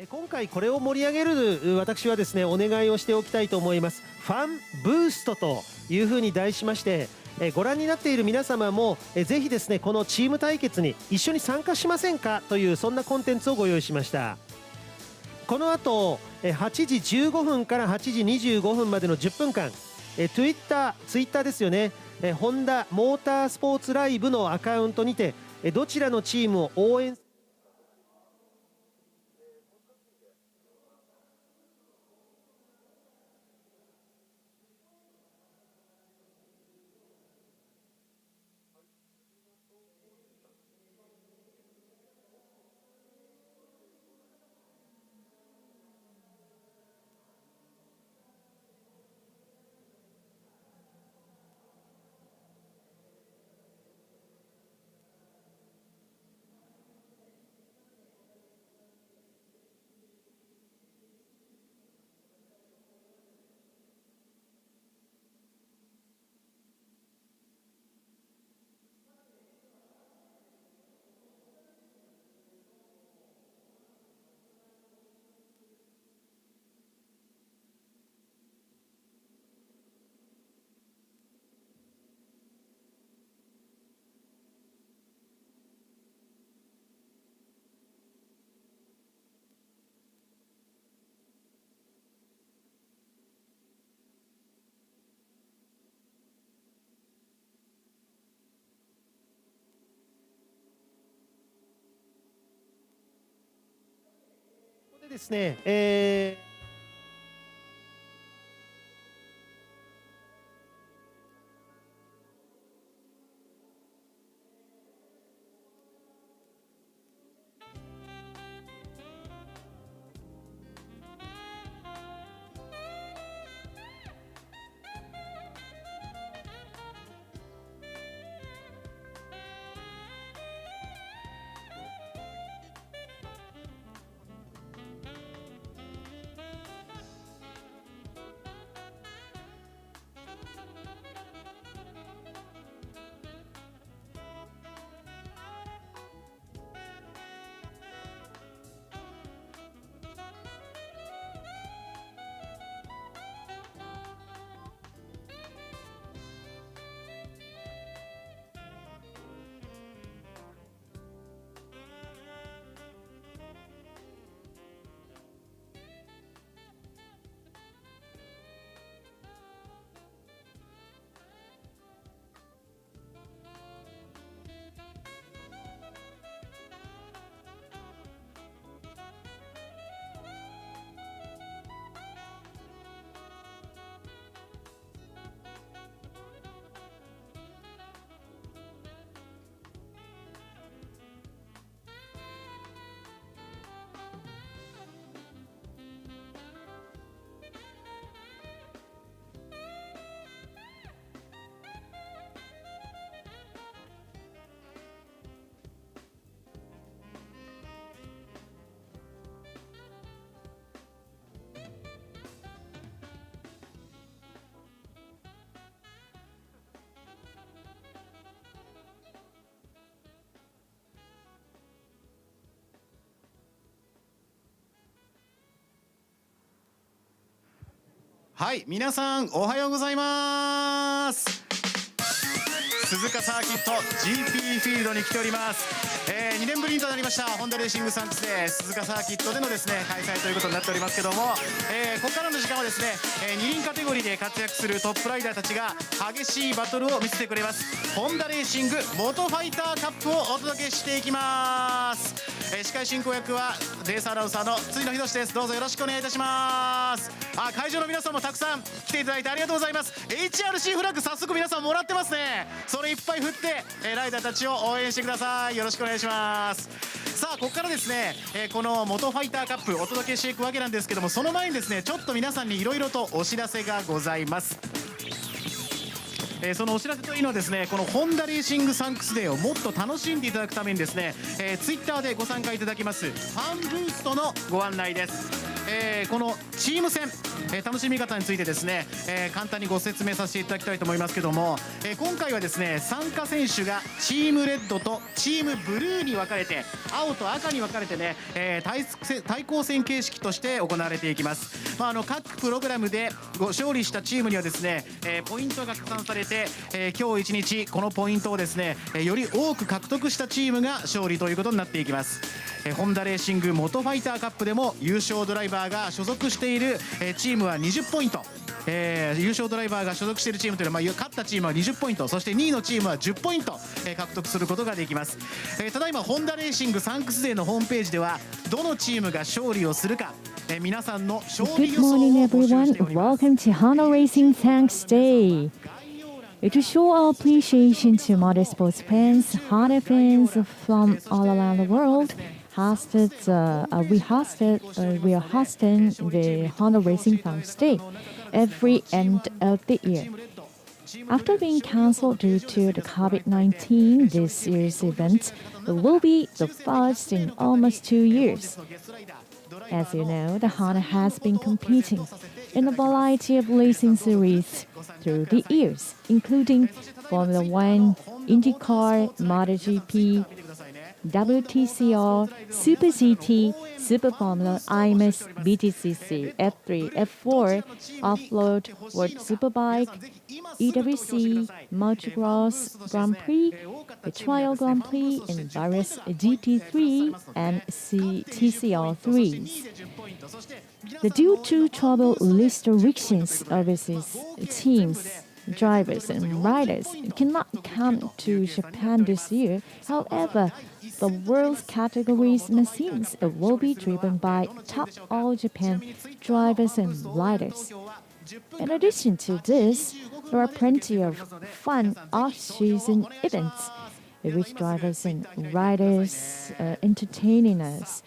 今回これを盛り上げる私はですねお願いをしておきたいと思います。ファンブーストというふうに題しまして、ご覧になっている皆様もぜひですねこのチーム対決に一緒に参加しませんかというそんなコンテンツをご用意しました。この後8時15分から8時25分までの10分間ツイッターですよね、ホンダモータースポーツライブのアカウントにてどちらのチームを応援ですね、はい、皆さんおはようございます。鈴鹿サーキット GP フィールドに来ております。2年ぶりとなりましたホンダレーシングサンクスで鈴鹿サーキットでのですね開催ということになっておりますけども、ここからの時間はですね、二輪カテゴリーで活躍するトップライダーたちが激しいバトルを見せてくれますホンダレーシングモトファイターカップをお届けしていきます。司会進行役はレースアナウンサーの辻野博です。どうぞよろしくお願いいたします。会場の皆さんもたくさん来ていただいてありがとうございます。 HRC フラッグ早速皆さんもらってますね。それいっぱい振ってライダーたちを応援してください。よろしくお願いします。さあここからですねこのモトファイターカップお届けしていくわけなんですけども、その前にですねちょっと皆さんにいろいろとお知らせがございます。そのお知らせというのはですね、このホンダレーシングサンクスデーをもっと楽しんでいただくためにですね、ツイッターでご参加いただきますファンブーストのご案内です。このチーム戦、楽しみ方についてですね、簡単にご説明させていただきたいと思いますけども、今回はですね参加選手がチームレッドとチームブルーに分かれて、青と赤に分かれてね、対抗戦形式として行われていきます。各プログラムでご勝利したチームにはですね、ポイントが加算されて、今日一日このポイントをですね、より多く獲得したチームが勝利ということになっていきます。ホンダレーシング元ファイターカップでも優勝ドライバーが所属しているチームは20ポイント、優勝ドライバーが所属しているチームというのは、勝ったチームは20ポイント、そして2位のチームは10ポイント、獲得することができます。ただいまホンダレーシングサンクスデーのホームページではどのチームが勝利をするか、皆さんの勝利予想を Good morning, 募集 everyone. しております。 Welcome to Honda Racing Thanks Day. To show our appreciation to motorsports fans, Honda fans from all around the world, we are hosting the Honda Racing Thanks Day every end of the year. After being cancelled due to the COVID-19, this year's event will be the first in almost 2 years. As you know, the Honda has been competing in a variety of racing series through the years, including Formula One, IndyCar, MotoGP, WTCR, Super GT, Super Formula, IMS, BTCC, F3, F4, Off-Road, World Superbike, EWC, Motocross Grand Prix, the Trial Grand Prix, and various GT3 and TCR3s. Due to travel restrictions, overseas teams, drivers, and riders cannot come to Japan this year. However, the world's categories machines will be driven by top All Japan drivers and riders. In addition to this, there are plenty of fun off-season events in which drivers and riders are entertaining us.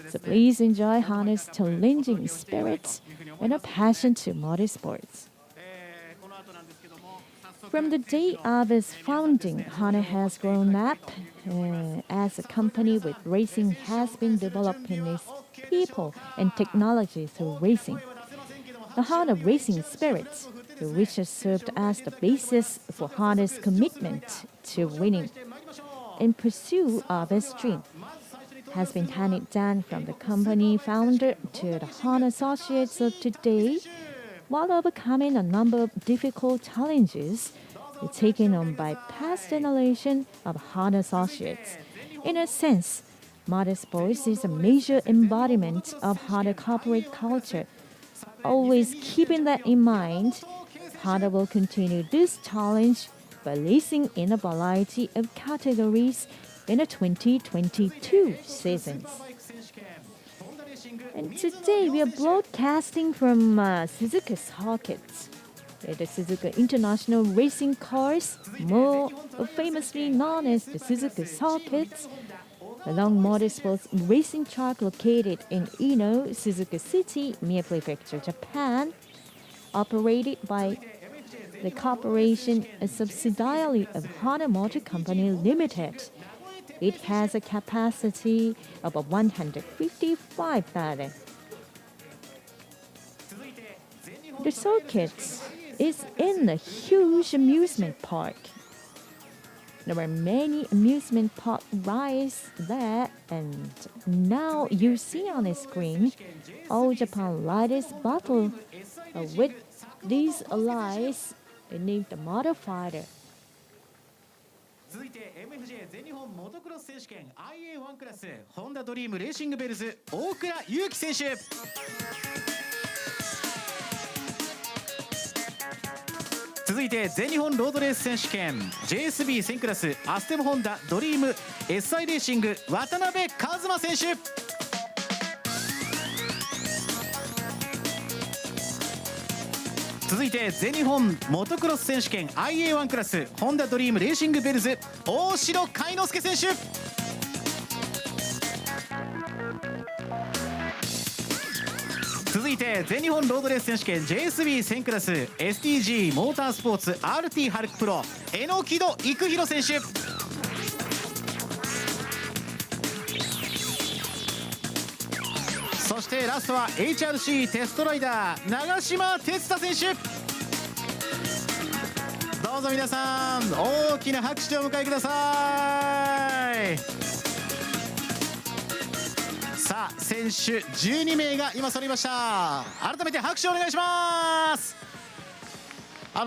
So please enjoy Honda's challenging spirits and a passion to motorsports. From the day of its founding, Honda has grown up as a company with racing has been developing its people and technology through racing. The Honda racing spirit, which has served as the basis for Honda's commitment to winning in pursuit of its dream, has been handed down from the company founder to the Honda associates of today, while overcoming a number of difficult challenges taken on by past generation of Honda associates. In a sense, motorsports is a major embodiment of Honda corporate culture. Always keeping that in mind, Honda will continue this challenge by racing in a variety of categories in the 2022 seasons. And today we are broadcasting from Suzuka circuits. The Suzuka International Racing Cars, more famously known as the Suzuka circuits, a long motorsports racing track located in Ino, Suzuka City, Mie Prefecture, Japan, operated by the corporation, a subsidiary of Honda Motor Company Limited. It has a capacity of 155,000. The circuit is in a huge amusement park. There are many amusement park rides there, and now you see on the screen All Japan riders battle with these allies beneath the Motor Fighter. 続いて MFJ 全日本モトクロス選手権 IA1 クラスホンダドリームレーシングベルズ大倉優樹選手。続いて全日本ロードレース選手権 JSB1000 クラスアステムホンダドリーム SI レーシング渡辺一馬選手。続いて全日本モトクロス選手権 IA1 クラスホンダドリームレーシングベルズ大城海之介選手。続いて全日本ロードレース選手権 JSB1000 クラス STG モータースポーツ RT ハルクプロ榎木戸育弘選手。そしてラストは HRC テストライダー長島哲太選手。どうぞ皆さん大きな拍手でお迎えください。さあ選手12名が今揃いました。改めて拍手をお願いします。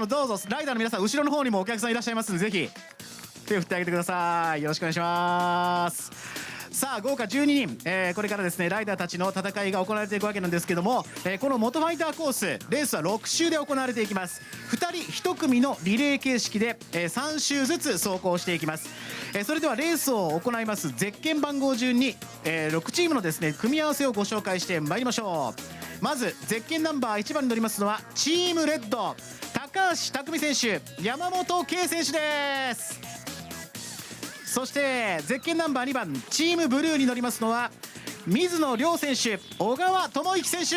どうぞライダーの皆さん後ろの方にもお客さんいらっしゃいますので、ぜひ手を振ってあげてください。よろしくお願いします。さあ豪華12人、これからですねライダーたちの戦いが行われていくわけなんですけども、このモトファイターコースレースは6周で行われていきます。2人1組のリレー形式で、3周ずつ走行していきます。それではレースを行いますゼッケン番号順に、6チームのですね組み合わせをご紹介してまいりましょう。まずゼッケンナンバー1番に乗りますのはチームレッド高橋匠選手、山本圭選手です。そしてゼッケンナンバー2番チームブルーに乗りますのは水野亮選手、小川智之選手。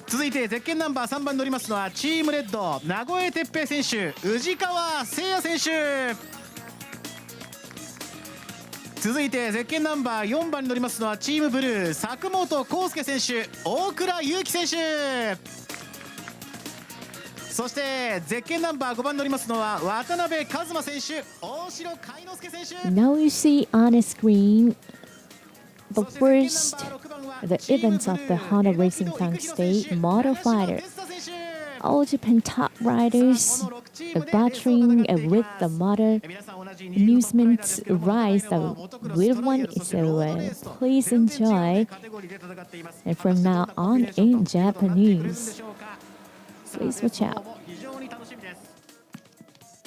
続いてゼッケンナンバー3番に乗りますのはチームレッド名越哲平選手、宇治川誠也選手。続いてゼッケンナンバー4番に乗りますのはチームブルー佐久本康介選手、大倉優樹選手。そしてゼッケンナンバー5番に乗りますのは渡辺一馬選手、大城海之介選手。 Now you see on the screen the first the events of the Honda Racing Tank State Moto Fighter. All Japan top riders battling with the motor amusements rise the little one, so please enjoy. And from now on in Japanese, please watch out.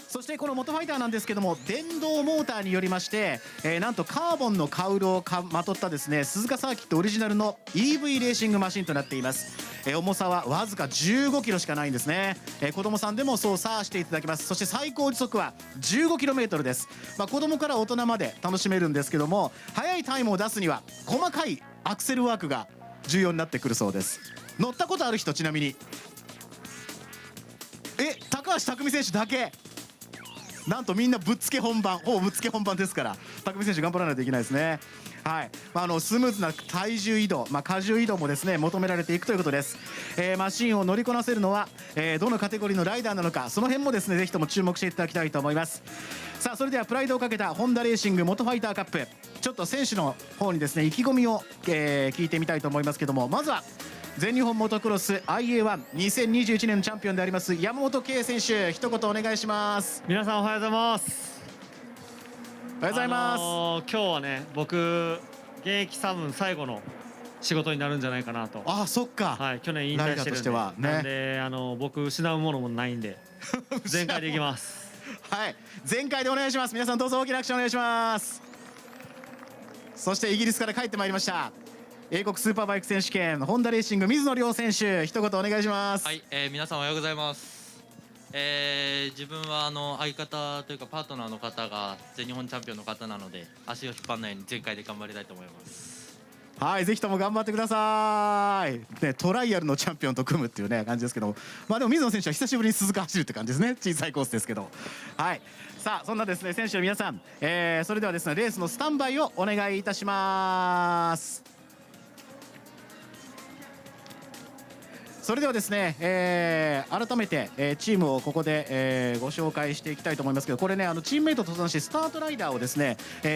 そしてこのモトファイターなんですけども電動モーターによりまして、なんとカーボンのカウルをまとったですね鈴鹿サーキットオリジナルの EV レーシングマシンとなっています。重さはわずか15キロしかないんですね。子供さんでも操作していただけます。そして最高時速は15キロメートルです。子供から大人まで楽しめるんですけども、速いタイムを出すには細かいアクセルワークが重要になってくるそうです。乗ったことある人、ちなみに高橋匠選手だけ。なんとみんなぶっつけ本番、ほぼぶっつけ本番ですから、匠選手頑張らないといけないですね。はい、スムーズな体重移動、荷重移動もですね求められていくということです。マシンを乗りこなせるのは、どのカテゴリーのライダーなのか、その辺もですねぜひとも注目していただきたいと思います。さあそれではプライドをかけたホンダレーシングモトファイターカップ、ちょっと選手の方にですね意気込みを、聞いてみたいと思いますけども、まずは全日本モトクロス IA12021 年のチャンピオンであります山本圭選手、一言お願いします。皆さんおはようございます。おはようございます。今日はね僕現役多分最後の仕事になるんじゃないかなと。あ、そっか。はい、去年引退してるんで、なんで僕失うものもないんで全開でいきます。はい、全開でお願いします。皆さんどうぞ大きな拍手お願いします。そしてイギリスから帰ってまいりました英国スーパーバイク選手権ホンダレーシング水野亮選手、一言お願いします。はい、皆さんおはようございます。自分は相方というかパートナーの方が全日本チャンピオンの方なので、足を引っ張らないように全開で頑張りたいと思います。はい、ぜひとも頑張ってください。ね、トライアルのチャンピオンと組むっていうね感じですけども、でも水野選手は久しぶりに鈴鹿走るって感じですね。小さいコースですけど。はい。さあそんなですね選手の皆さん、それではですねレースのスタンバイをお願いいたします。それではですね、改めて、チームをここで、ご紹介していきたいと思いますけど、これねチームメイトと同じスタートライダーをですね、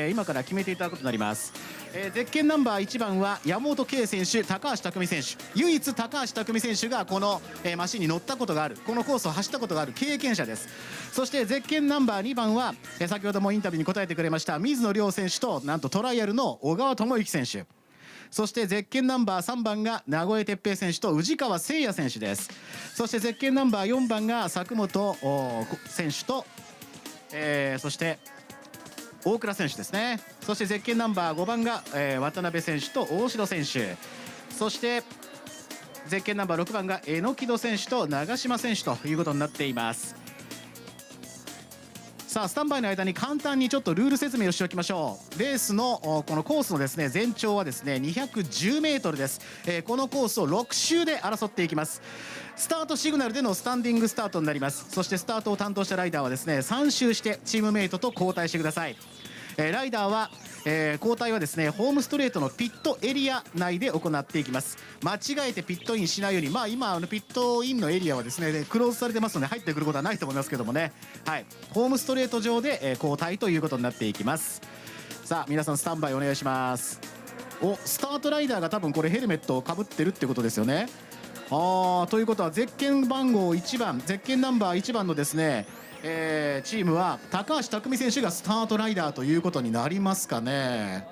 今から決めていただくことになります。ゼッケンナンバー1番は山本圭選手、高橋匠選手、唯一高橋匠選手がこの、マシンに乗ったことがある、このコースを走ったことがある経験者です。そしてゼッケンナンバー2番は、先ほどもインタビューに答えてくれました水野亮選手と、なんとトライアルの小川智之選手、そしてゼッケンナンバー3番が名越哲平選手と宇治川誠也選手です。そしてゼッケンナンバー4番が佐久本選手と、そして大倉選手ですね。そしてゼッケンナンバー5番が、渡辺選手と大城選手、そしてゼッケンナンバー6番が榎戸選手と長島選手ということになっています。さあスタンバイの間に簡単にちょっとルール説明をしておきましょう。レースのこのコースのですね全長はですね210メートルです。このコースを6周で争っていきます。スタートシグナルでのスタンディングスタートになります。そしてスタートを担当したライダーはですね3周してチームメイトと交代してください。ライダーは交代はですねホームストレートのピットエリア内で行っていきます。間違えてピットインしないように、今ピットインのエリアはですねクローズされてますので入ってくることはないと思いますけどもね、はい、ホームストレート上で、交代ということになっていきます。さあ皆さんスタンバイお願いします。スタートライダーが多分これヘルメットをかぶってるってことですよね。ということはゼッケン番号1番ゼッケンナンバー1番のですねチームは高橋匠選手がスタートライダーということになりますかね。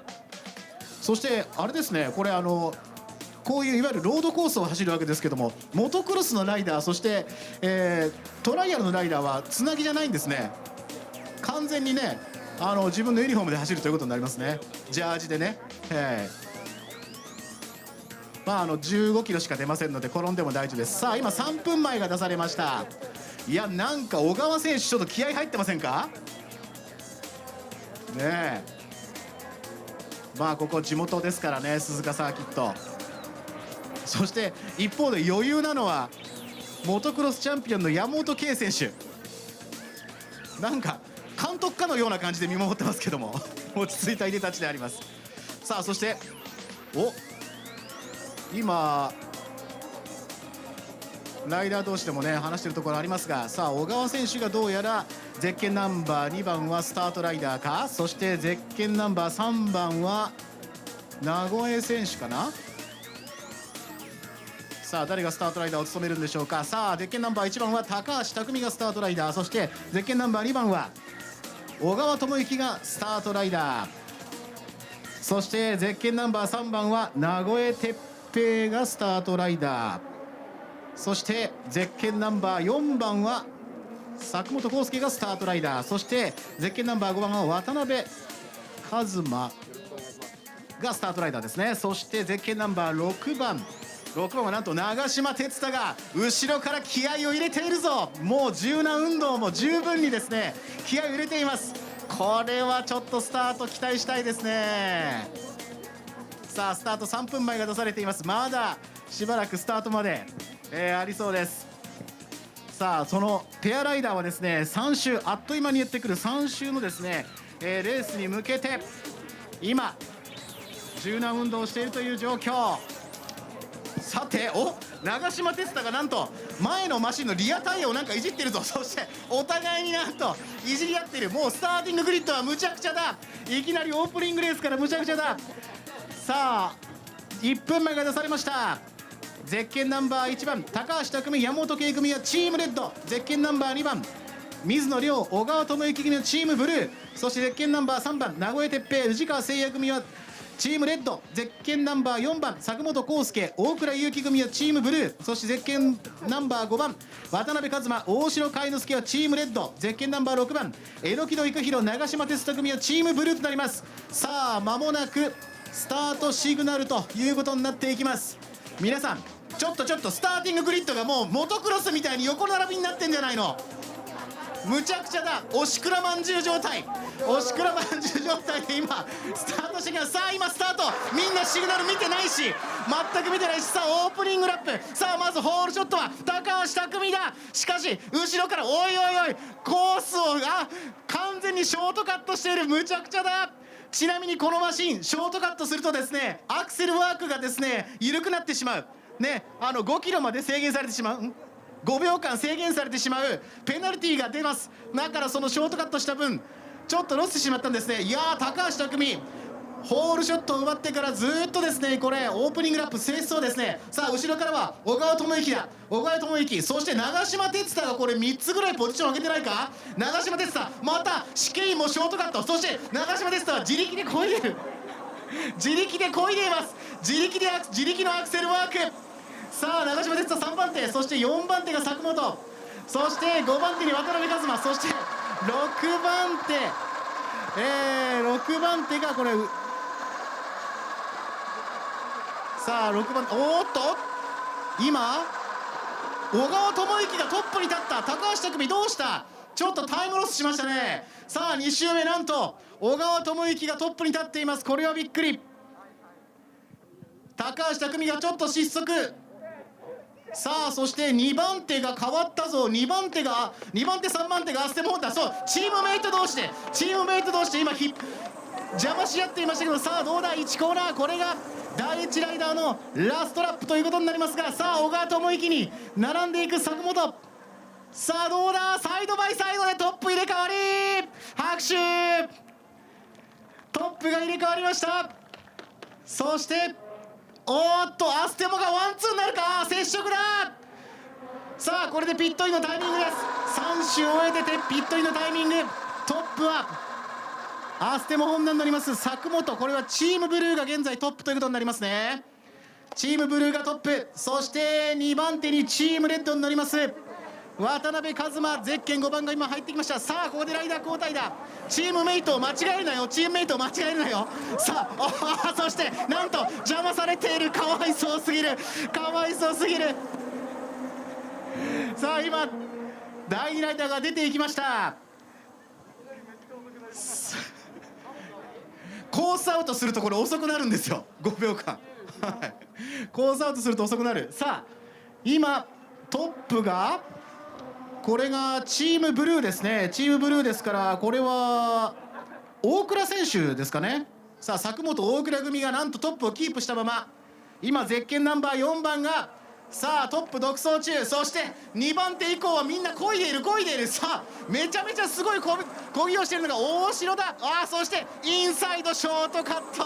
そしてあれですね、これこういういわゆるロードコースを走るわけですけども、モトクロスのライダーそして、トライアルのライダーはつなぎじゃないんですね。完全にね自分のユニフォームで走るということになりますね。ジャージでね、15キロしか出ませんので転んでも大丈夫です。さあ今3分前が出されました。いやなんか小川選手ちょっと気合入ってませんかねえ。ここ地元ですからね、鈴鹿サーキット。そして一方で余裕なのはモトクロスチャンピオンの山本圭選手。なんか監督かのような感じで見守ってますけども落ち着いたいでたちであります。さあそして今ライダー同士でもね話してるところありますが、さあ小川選手がどうやらゼッケンナンバー2番はスタートライダーか、そしてゼッケンナンバー3番は名古屋選手かな。さあ誰がスタートライダーを務めるんでしょうか。さあゼッケンナンバー1番は高橋匠がスタートライダー、そしてゼッケンナンバー2番は小川智之がスタートライダー、そしてゼッケンナンバー3番は名古屋哲平がスタートライダー、そしてゼッケンナンバー4番は佐久本康介がスタートライダー、そしてゼッケンナンバー5番は渡辺一馬がスタートライダーですね。そしてゼッケンナンバー6番はなんと長嶋哲太が後ろから気合を入れているぞ。もう柔軟運動も十分にですね気合を入れています。これはちょっとスタート期待したいですね。さあスタート3分前が出されています。まだしばらくスタートまで、ありそうです。さあそのペアライダーはですね3周あっという間にやってくる3周のですね、レースに向けて今柔軟運動をしているという状況。さて長嶋哲太がなんと前のマシンのリアタイヤをなんかいじってるぞ。そしてお互いになんといじり合っている。もうスターティンググリッドはむちゃくちゃだ。いきなりオープニングレースからむちゃくちゃだ。さあ1分前が出されました。ゼッケンナンバー1番高橋匠山本圭組はチームレッド、ゼッケンナンバー2番水野亮小川智之組はチームブルー、そしてゼッケンナンバー3番名古屋哲平宇治川誠也組はチームレッド、ゼッケンナンバー4番佐久本康介大倉優樹組はチームブルー、そしてゼッケンナンバー5番渡辺一馬大城海之介はチームレッド、ゼッケンナンバー6番榎木戸育弘長嶋哲太組はチームブルーとなります。さあ間もなくスタートシグナルということになっていきます。皆さんちょっとスターティンググリッドがもうモトクロスみたいに横並びになってんじゃないの。むちゃくちゃだ。おしくらまんじゅう状態で今スタートしてきます。さあ今スタート、みんなシグナル見てないし全く見てないし、さあオープニングラップ、さあまずホールショットは高橋匠だ。しかし後ろからおいコースを完全にショートカットしている。むちゃくちゃだ。ちなみにこのマシンショートカットするとですねアクセルワークがですね緩くなってしまうね。5キロまで制限されてしまう5秒間制限されてしまうペナルティーが出ます。だからそのショートカットした分ちょっとロスしてしまったんですね。いやー高橋匠ホールショットを奪ってからずーっとですねこれオープニングラップ制しそうですね。さあ後ろからは小川智之だ。小川智之、そして長嶋哲太がこれ3つぐらいポジション上げてないか。長嶋哲太また試験もショートカット、そして長嶋哲太は自力で漕いでる自力で漕いでいます。自力のアクセルワーク。さあ長嶋哲太3番手、そして4番手が佐久本、そして5番手に渡辺一馬、そして6番手がこれさあ6番今小川智之がトップに立った。高橋匠どうした。ちょっとタイムロスしましたね。さあ2周目なんと小川智之がトップに立っています。これはびっくり。高橋匠がちょっと失速。さあそして2番手が変わったぞ。2番手3番手がアステモーター。そうチームメイト同士で今邪魔し合っていましたけど、さあどうだ、1コーナー、これが第1ライダーのラストラップということになりますが、さあ小川智之に並んでいく佐久本。さあどうだ、サイドバイサイドでトップ入れ替わり、拍手。トップが入れ替わりました。そしておっとアステモがワンツーになるか、接触だ。さあこれでピットインのタイミングです。3周終えてピットインのタイミング、トップはアステモホンダになります佐久本。これはチームブルーが現在トップということになりますね。チームブルーがトップ、そして2番手にチームレッドになります渡辺一馬、ゼッケン5番が今入ってきました。さあここでライダー交代だ。チームメイトを間違えるなよ、チームメイトを間違えるなよ。さあそしてなんと邪魔されている、かわいそうすぎる、かわいそうすぎる。さあ今第2ライダーが出ていきました。コースアウトするとこれ遅くなるんですよ、5秒間コースアウトすると遅くなる。さあ今トップがこれがチームブルーですね。チームブルーですから、これは大倉選手ですかね。さあ佐久本大倉組がなんとトップをキープしたまま、今ゼッケンナンバー4番がさあトップ独走中。そして2番手以降はみんな漕いでいる漕いでいる。さあめちゃめちゃすごい漕ぎをしているのが大城だ。そしてインサイドショートカット、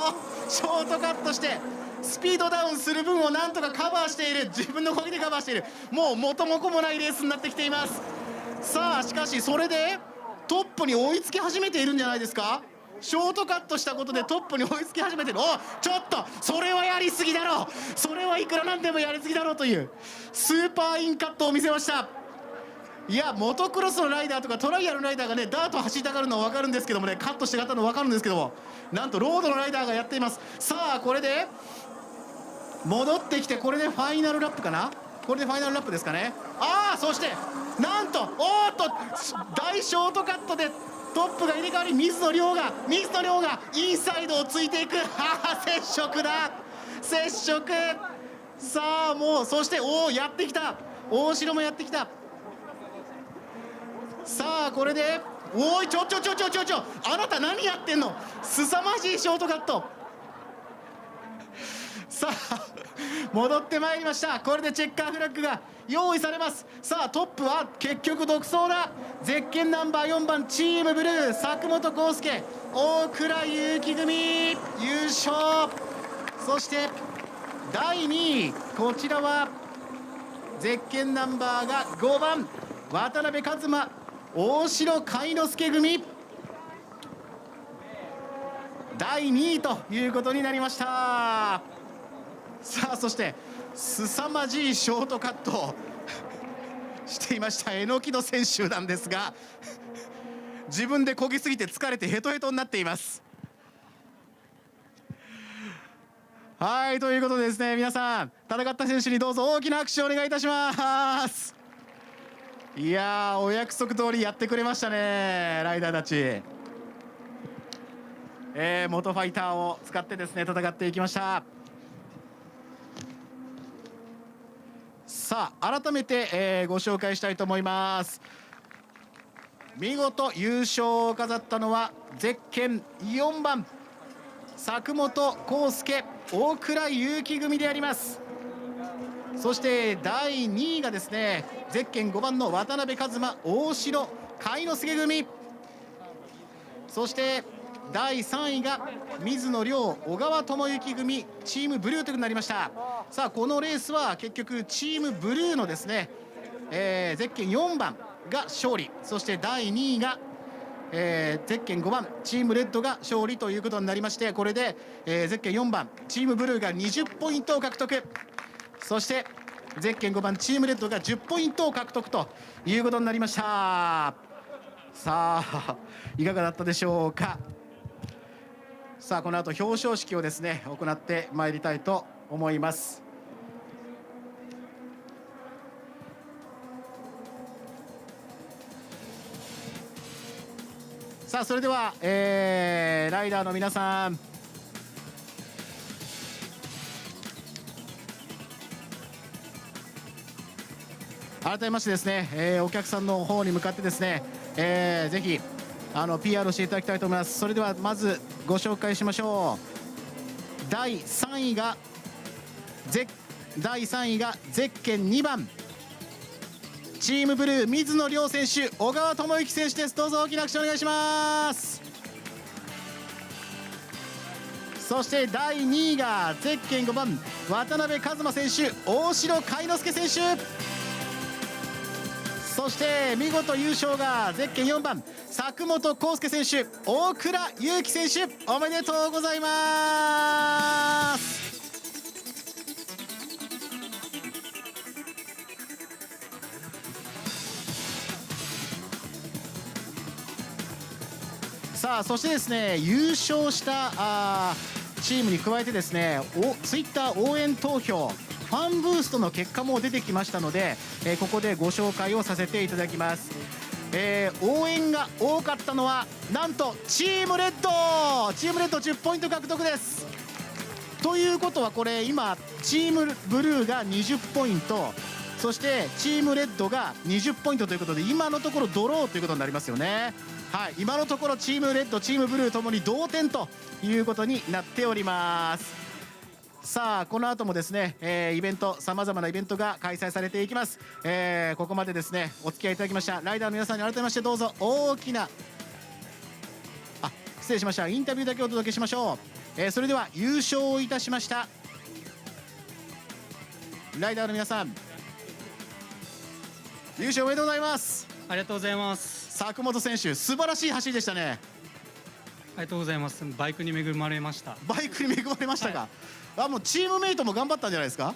ショートカットしてスピードダウンする分をなんとかカバーしている、自分の漕ぎでカバーしている。もう元も子もないレースになってきています。さあしかしそれでトップに追いつき始めているんじゃないですか。ショートカットしたことでトップに追いつき始めてる。ちょっとそれはやりすぎだろう、それはいくらなんでもやりすぎだろうというスーパーインカットを見せました。いやモトクロスのライダーとかトライアルのライダーがねダートを走りたがるのは分かるんですけどもね、カットして方の分かるんですけども、なんとロードのライダーがやっています。さあこれで戻ってきて、これでファイナルラップかな、これでファイナルラップですかね。そしてなんと大ショートカットでトップが入れ替わり、水野亮がインサイドをついていく。接触だ、接触。さあもうそしてやってきた、大城もやってきた。さあこれでちょあなた何やってんの、凄まじいショートカット。さあ戻ってまいりました。これでチェッカーフラッグが用意されます。さあトップは結局独走だ。ゼッケンナンバー4番チームブルー佐久本康介、大倉優希組優勝。そして第2位、こちらはゼッケンナンバーが5番渡辺一馬大城海之介組、第2位ということになりました。さあそして凄まじいショートカットをしていました榎戸選手なんですが、自分で漕ぎすぎて疲れてヘトヘトになっています。はい、ということでですね、皆さん戦った選手にどうぞ大きな拍手をお願いいたします。いやーお約束通りやってくれましたねライダーたち。元ファイターを使ってですね戦っていきました。さあ改めて、ご紹介したいと思います。見事優勝を飾ったのはゼッケン4番佐久本康介大倉優希組であります。そして第2位がですねゼッケン5番の渡辺一馬大城海之介組、そして第3位が水野亮小川智之組チームブルーということになりました。さあこのレースは結局チームブルーのですね、ゼッケン4番が勝利、そして第2位が、ゼッケン5番チームレッドが勝利ということになりまして、これで、ゼッケン4番チームブルーが20ポイントを獲得、そしてゼッケン5番チームレッドが10ポイントを獲得ということになりました。さあいかがだったでしょうか。さあこの後表彰式をですね行ってまいりたいと思います。さあそれでは、ライダーの皆さん改めましてですね、お客さんの方に向かってですね、ぜひPR をしていただきたいと思います。それではまずご紹介しましょう。第3位がゼッケン2番、チームブルー水野亮選手、小川智之選手です。どうぞ大きな拍手お願いします。そして第2位がゼッケン5番、渡辺一馬選手、大城海之介選手。そして見事優勝がゼッケン4番、佐久本康介選手、大倉優樹選手、おめでとうございます。さあそしてですね、優勝したチームに加えてですね、ツイッター応援投票ファンブーストの結果も出てきましたので、ここでご紹介をさせていただきます。応援が多かったのはなんとチームレッド10ポイント獲得です。ということはこれ今チームブルーが20ポイント、そしてチームレッドが20ポイントということで、今のところドローということになりますよね。はい、今のところチームレッドチームブルーともに同点ということになっております。さあこの後もですね、イベント、さまざまなイベントが開催されていきます。ここまでですねお付き合いいただきましたライダーの皆さんに改めましてどうぞ大きな失礼しました、インタビューだけお届けしましょう。それでは優勝をいたしましたライダーの皆さん、優勝おめでとうございます。ありがとうございます。佐久本選手、素晴らしい走りでしたね。ありがとうございます。バイクに恵まれました。バイクに恵まれましたか。もうチームメイトも頑張ったんじゃないですか。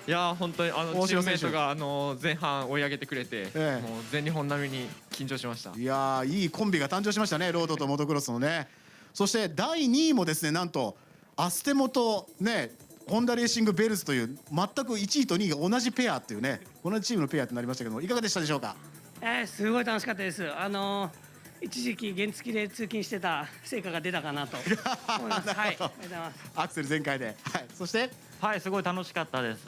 いや本当にチームメイトが前半追い上げてくれて、もう全日本並みに緊張しました。いやいいコンビが誕生しましたね、ロードとモトクロスのね。そして第2位もですね、なんとアステモとねホンダレーシングベルズという全く1位と2位が同じペアっていうね、同じチームのペアとなりましたけども、いかがでしたでしょうか。すごい楽しかったです。一時期原付で通勤してた成果が出たかなと思います。はい、ありがとうございます。アクセル全開で、はい、そしてはい、すごい楽しかったです。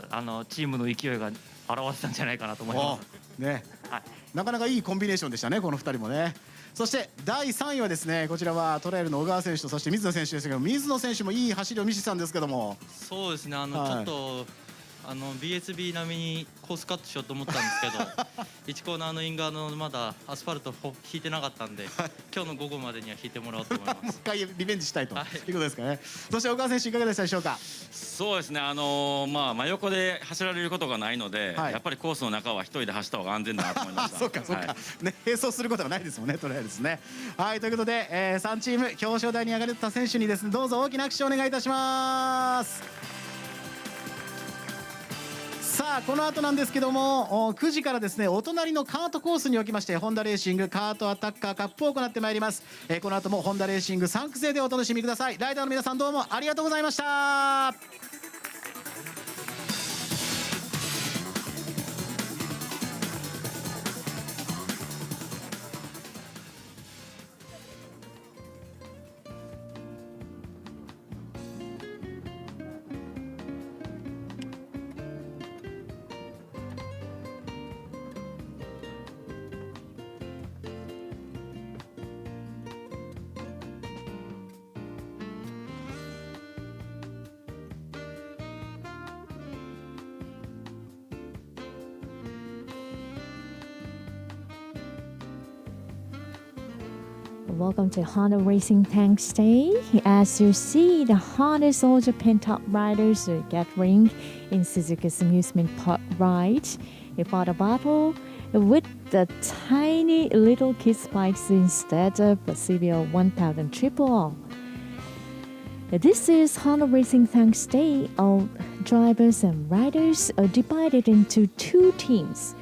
チームの勢いが表せたんじゃないかなと思います。ね、はい、なかなかいいコンビネーションでしたね、この2人もね。そして第3位はですね、こちらはトライアルの小川選手とそして水野選手ですけど、水野選手もいい走りを見せてたんですけども。そうですね、ちょっとBSB 並みにコースカットしようと思ったんですけど1コーナーのイン側のまだアスファルト引いてなかったんで、今日の午後までには引いてもらおうと思います。もう一回リベンジしたいと、いうことですかね。そして小川選手いかがでしたでしょうか。そうですね、真横で走られることがないので、やっぱりコースの中は一人で走った方が安全だなと思いました。そうかそうか、ね、並走することがないですもんね、とりあえずですね。はい、ということで、3チーム表彰台に上がれた選手にですね、どうぞ大きな拍手をお願いいたします。さあこの後なんですけども、9時からですね、お隣のカートコースにおきましてホンダレーシングカートアタッカーカップを行ってまいります。この後もホンダレーシング3区勢でお楽しみください。ライダーの皆さんどうもありがとうございました。Welcome to Honda Racing Tanks Day. As you see, the Honda Soldier Pent-Up Riders are gathering in Suzuka's amusement park ride for the battle with the tiny little kids bikes instead of the CBR 1000 Triple R. This is Honda Racing Tanks Day. All drivers and riders are divided into two teams,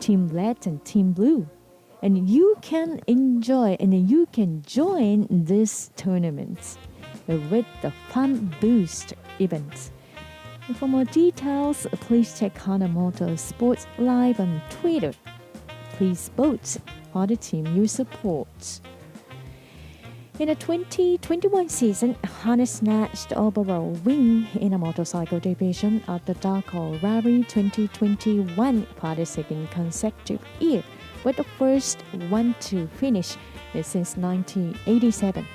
Team Red and Team Blue. And you can enjoy and you can join this tournament with the Fun Boost event. And for more details, please check Honda Motorsports Live on Twitter. Please vote for the team you support. In the 2021 season, Honda snatched the overall win in the motorcycle division at the Dakar Rally 2021 for the second consecutive year, with the first one to finish since 1987.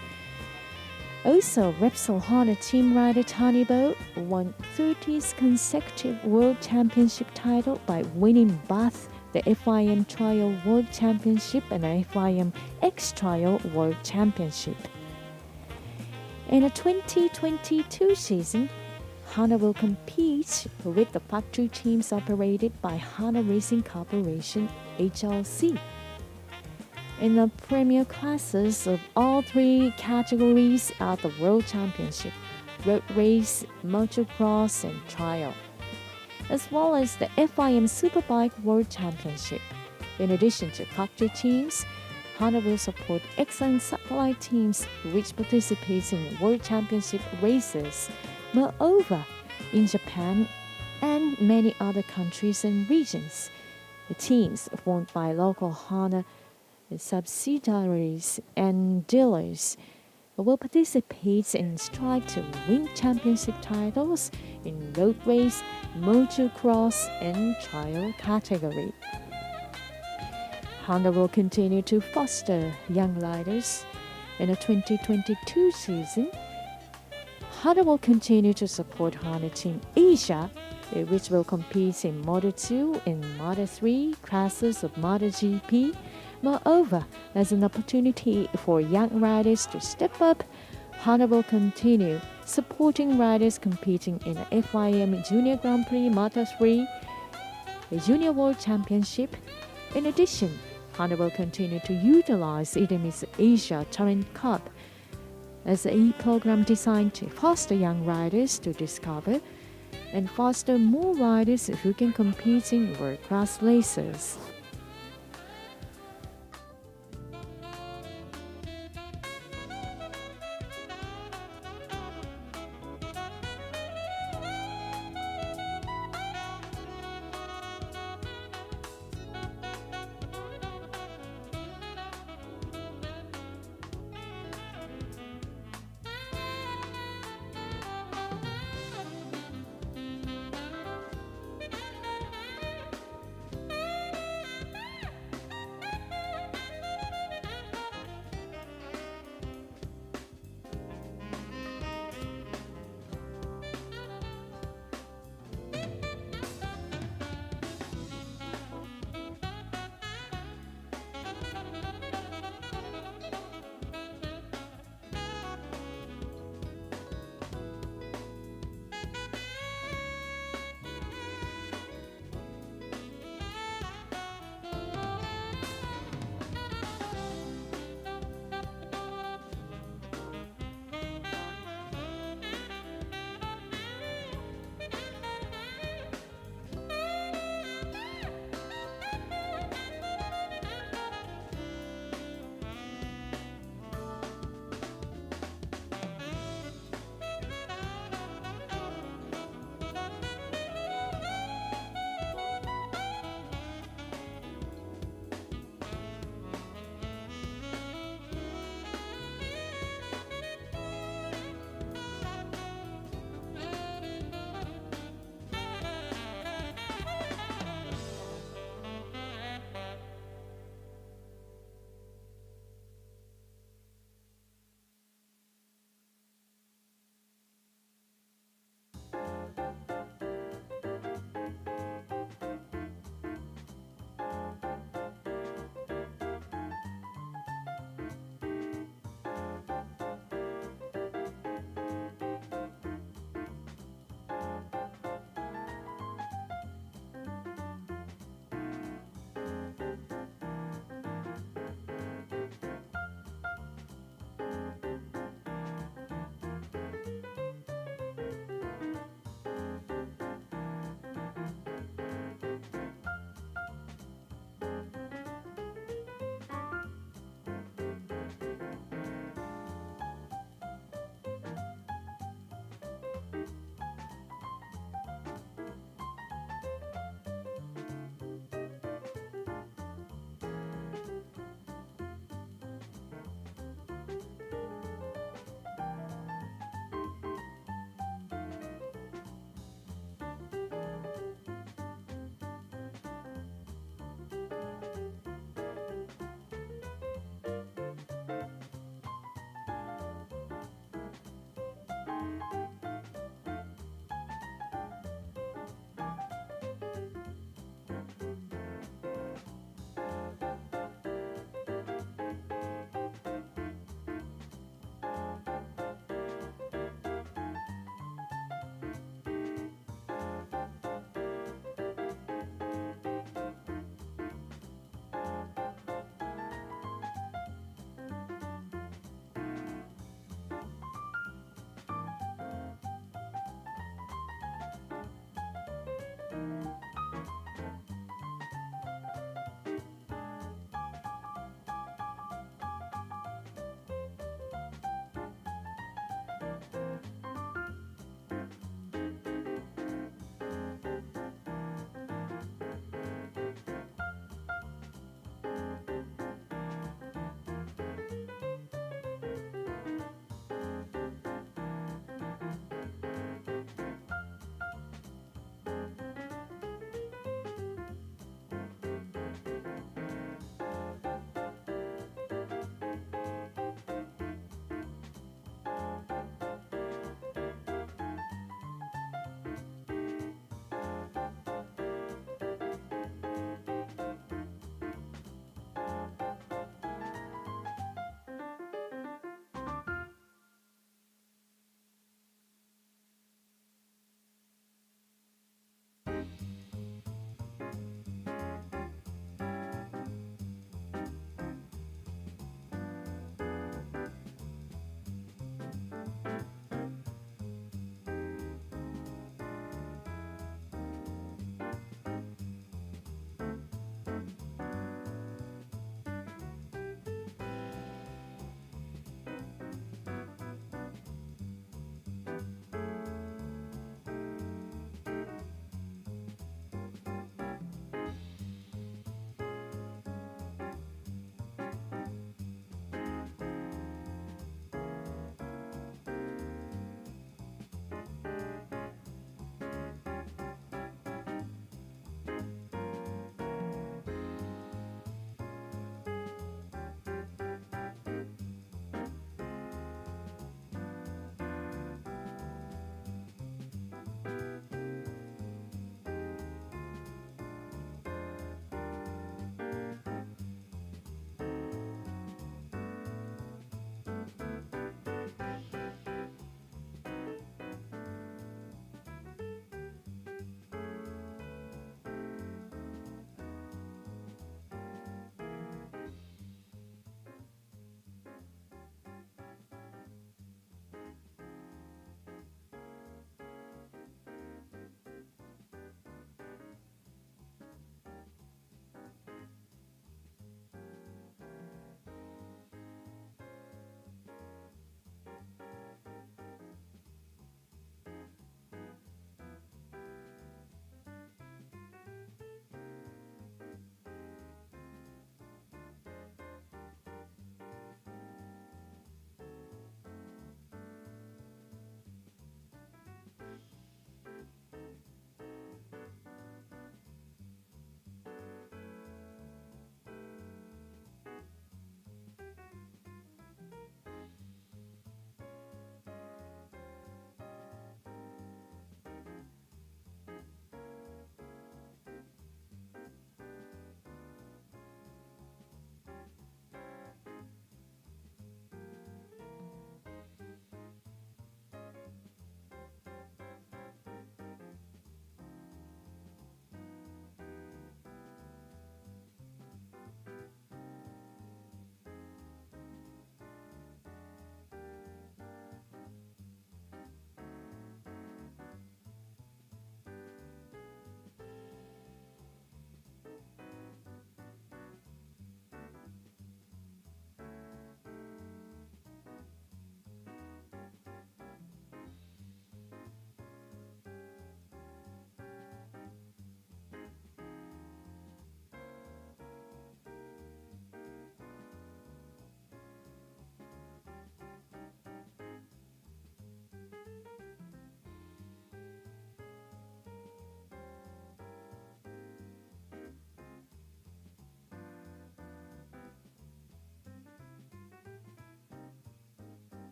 Also, Repsol Honda team rider Tony Bow won 30th consecutive World Championship title by winning both the FIM Trial World Championship and the FIM X Trial World Championship. In the 2022 season, Honda will compete with the factory teams operated by Honda Racing Corporation (HRC). In the premier classes of all three categories at the World Championship, road race, motocross, and trial, as well as the FIM Superbike World Championship. In addition to factory teams, Honda will support excellent satellite teams which participate in World Championship races, moreover, in Japan and many other countries and regions. The teams formed by local Honda subsidiaries and dealers will participate and strive to win championship titles in road race, motocross, and trial category. Honda will continue to foster young riders. In the 2022 season, Honda will continue to support Honda Team Asia, which will compete in Moto 2 and Moto 3 classes of MotoGP. Moreover, as an opportunity for young riders to step up, Honda will continue supporting riders competing in the FIM Junior Grand Prix Moto 3, the Junior World Championship. In addition, Honda will continue to utilize IDEMI's Asia Talent Cup as a program designed to foster young riders to discover and foster more riders who can compete in world-class races.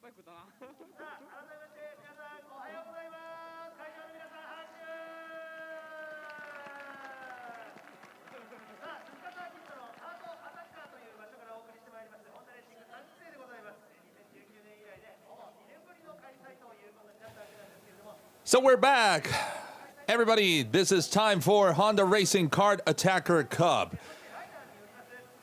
ぱい食ったな。So we're back. Everybody, this is time for Honda Racing Kart Attacker Cup.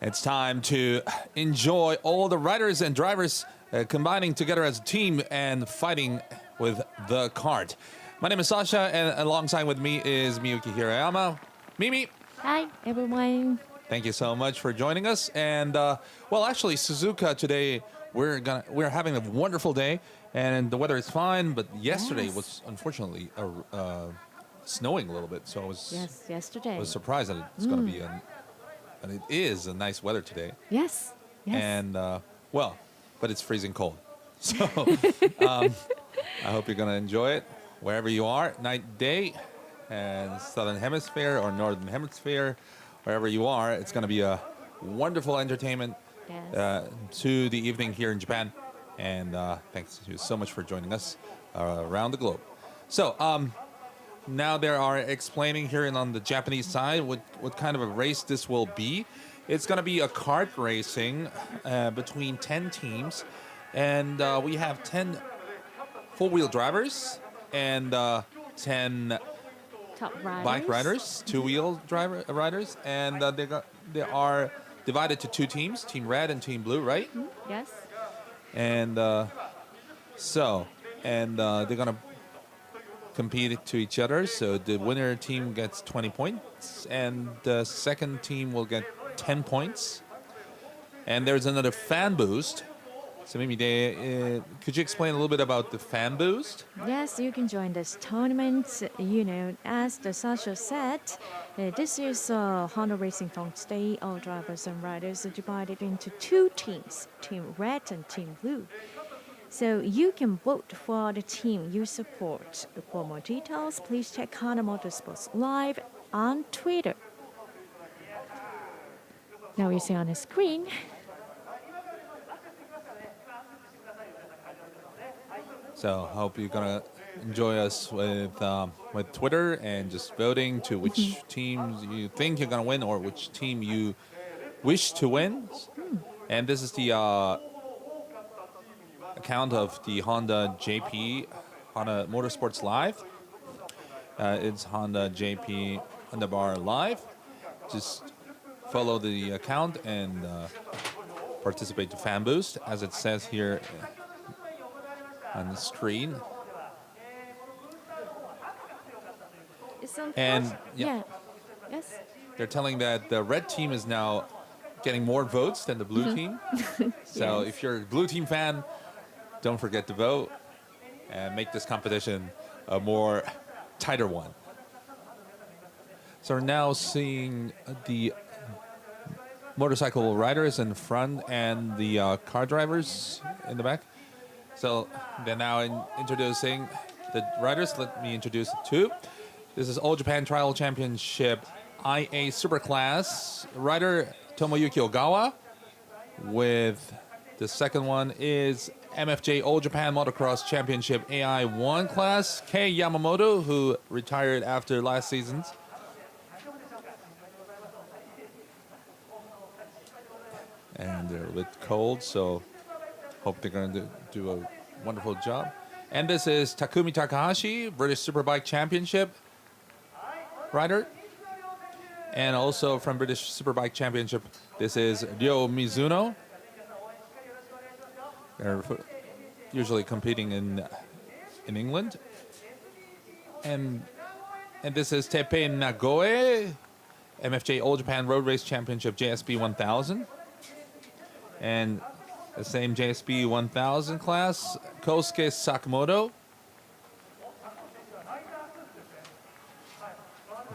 It's time to enjoy all the riders and drivers combining together as a team and fighting with the kart. My name is Sasha, and alongside with me is Miyuki Hirayama. Mimi. Hi, everyone. Thank you so much for joining us. And well, actually, Suzuka today we're having a wonderful day, and the weather is fine. But yesterday was unfortunately snowing a little bit, so I was yesterday. I was surprised that it's going to be and it is a nice weather today. Yes. And well, but it's freezing cold. So I hope you're going to enjoy it wherever you are, night, day, and southern hemisphere or northern hemisphere, wherever you are. It's going to be a wonderful entertainment to the evening here in Japan. And thanks to you so much for joining us around the globe. So now they are explaining here on the Japanese side what kind of a race this will be. It's going to be a kart racing between 10 teams. And we have 10 four-wheel drivers and 10 top riders. Bike riders, two-wheel riders. And they are divided to two teams, Team Red and Team Blue, right? Yes. And they're going to compete to each other. So the winner team gets 20 points, and the second team will get 10 points. And there's another fan boost. So maybe could you explain a little bit about the fan boost? Yes, you can join this tournament. You know, as the Sasha said, this is Honda Racing Fox Day. All drivers and riders are divided into two teams, Team Red and Team Blue. So you can vote for the team you support. For more details, please check Honda Motorsports Live on Twitter. Now you see on the screen. So I hope you're gonna enjoy us with Twitter and just voting to which teams you think you're gonna win or which team you wish to win. And this is the account of the Honda JP, Honda Motorsports Live. It's Honda JP _ Live. Just follow the account and participate to Fan Boost, as it says here on the screen. And yes, they're telling that the red team is now getting more votes than the blue team. So if you're a blue team fan, don't forget to vote and make this competition a more tighter one. So we're now seeing the motorcycle riders in front and the car drivers in the back. So they're now introducing the riders. Let me introduce the two. This is All Japan Trial Championship IA Superclass rider Tomoyuki Ogawa. With the second one is MFJ All Japan Motocross Championship AI1 class Kei Yamamoto, who retired after last season's. And they're a bit cold, so hope they're going to do a wonderful job. And this is Takumi Takahashi, British Superbike Championship rider. And also from British Superbike Championship, this is Ryo Mizuno. They're usually competing in England. And this is Teppei Nagoe, MFJ All Japan Road Race Championship JSB 1000. And the same JSB 1000 class, Kosuke Sakamoto.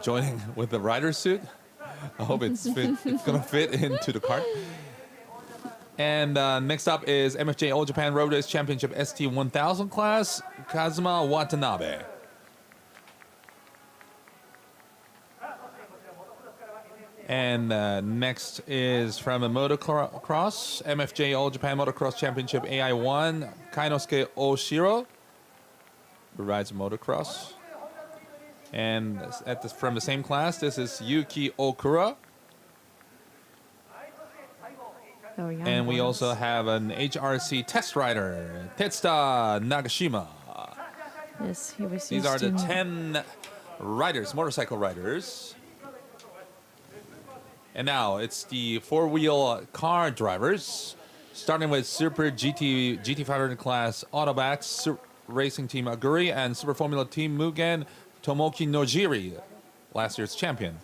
Joining with the rider suit. I hope it's going to fit into the cart. And next up is MFJ All Japan Road Race Championship ST 1000 class, Kazuma Watanabe. And next is from a motocross, MFJ All Japan Motocross Championship AI1, Kainosuke Oshiro, who rides motocross. And from the same class, this is Yuki Okura. And we also have an HRC test rider, Tetsuta Nagashima. Yes, he was These are the 10 riders, motorcycle riders. And now it's the four-wheel car drivers, starting with Super GT500 class Autobacks Racing Team Aguri and Super Formula Team Mugen Tomoki Nojiri, last year's champion.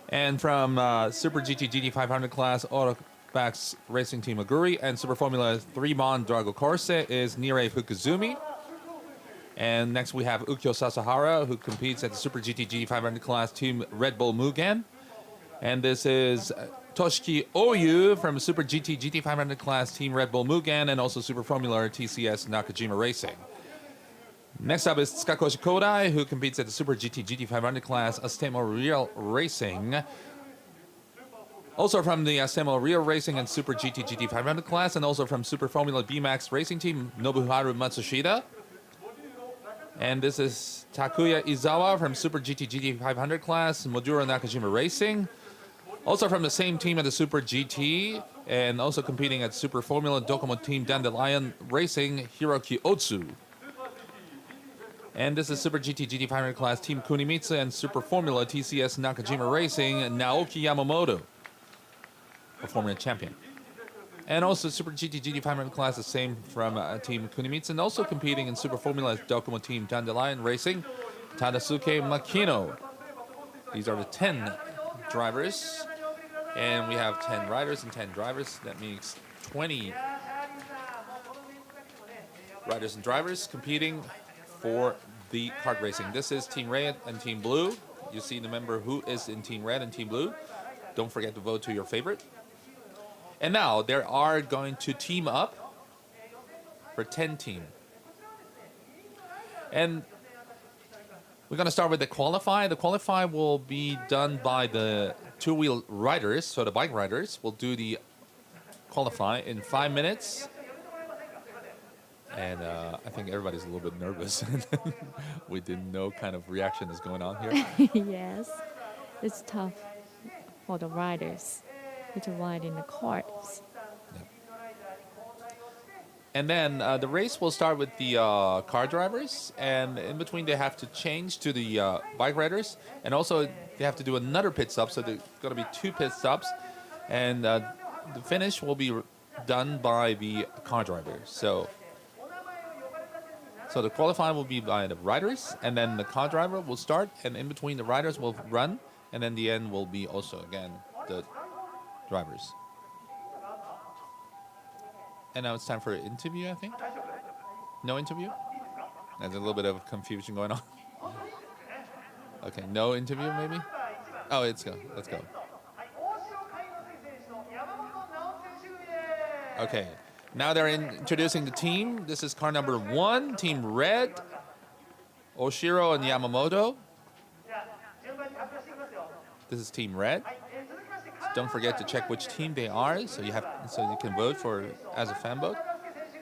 And from Super GT500 class Autobacks Racing Team Aguri and Super Formula 3 Mon Drago Corse is Nirei Fukuzumi. And next we have Ukyo Sasahara, who competes at the Super GT500 class Team Red Bull Mugen. And this is Toshiki Oyu from Super GT500 class Team Red Bull Mugen and also Super Formula TCS Nakajima Racing. Next up is Tsukakoshi Kodai, who competes at the Super GT500 class Astemo Real Racing. Also from the Astemo Real Racing and Super GT500 class, and also from Super Formula BMAX Racing Team Nobuharu Matsushita. And this is Takuya Izawa from Super GT500 class Moduro Nakajima Racing. Also from the same team at the Super GT, and also competing at Super Formula Docomo Team Dandelion Racing, Hiroki Otsu. And this is Super GT500 class Team Kunimitsu and Super Formula TCS Nakajima Racing, Naoki Yamamoto, a former champion. And also Super GT500 class, the same from Team Kunimitsu, and also competing in Super Formula Docomo Team Dandelion Racing, Tadasuke Makino. These are the 10 drivers. And we have 10 riders and 10 drivers. That means 20 riders and drivers competing for the kart racing. This is Team Red and Team Blue. You see the member who is in Team Red and Team Blue. Don't forget to vote to your favorite. And now they are going to team up for 10 team. And we're going to start with the qualify. The qualify will be done by the two-wheel riders, so the bike riders will do the qualify in 5 minutes. And I think everybody's a little bit nervous. We didn't know kind of reaction is going on here. Yes, it's tough for the riders to ride in the carts. And then the race will start with the car drivers, and in between they have to change to the bike riders, and also they have to do another pit stop, so there's going to be 2 pit stops, and the finish will be done by the car drivers. So the qualifying will be by the riders, and then the car driver will start, and in between the riders will run, and then the end will be also, again, the drivers. And now it's time for an interview, I think. No interview? There's a little bit of confusion going on. Okay, no interview maybe? Oh, let's go. Let's go. Okay, now they're introducing the team. This is car number 1, Team Red, Oshiro and Yamamoto. This is Team Red. Don't forget to check which team they are, so you can vote for as a fan vote.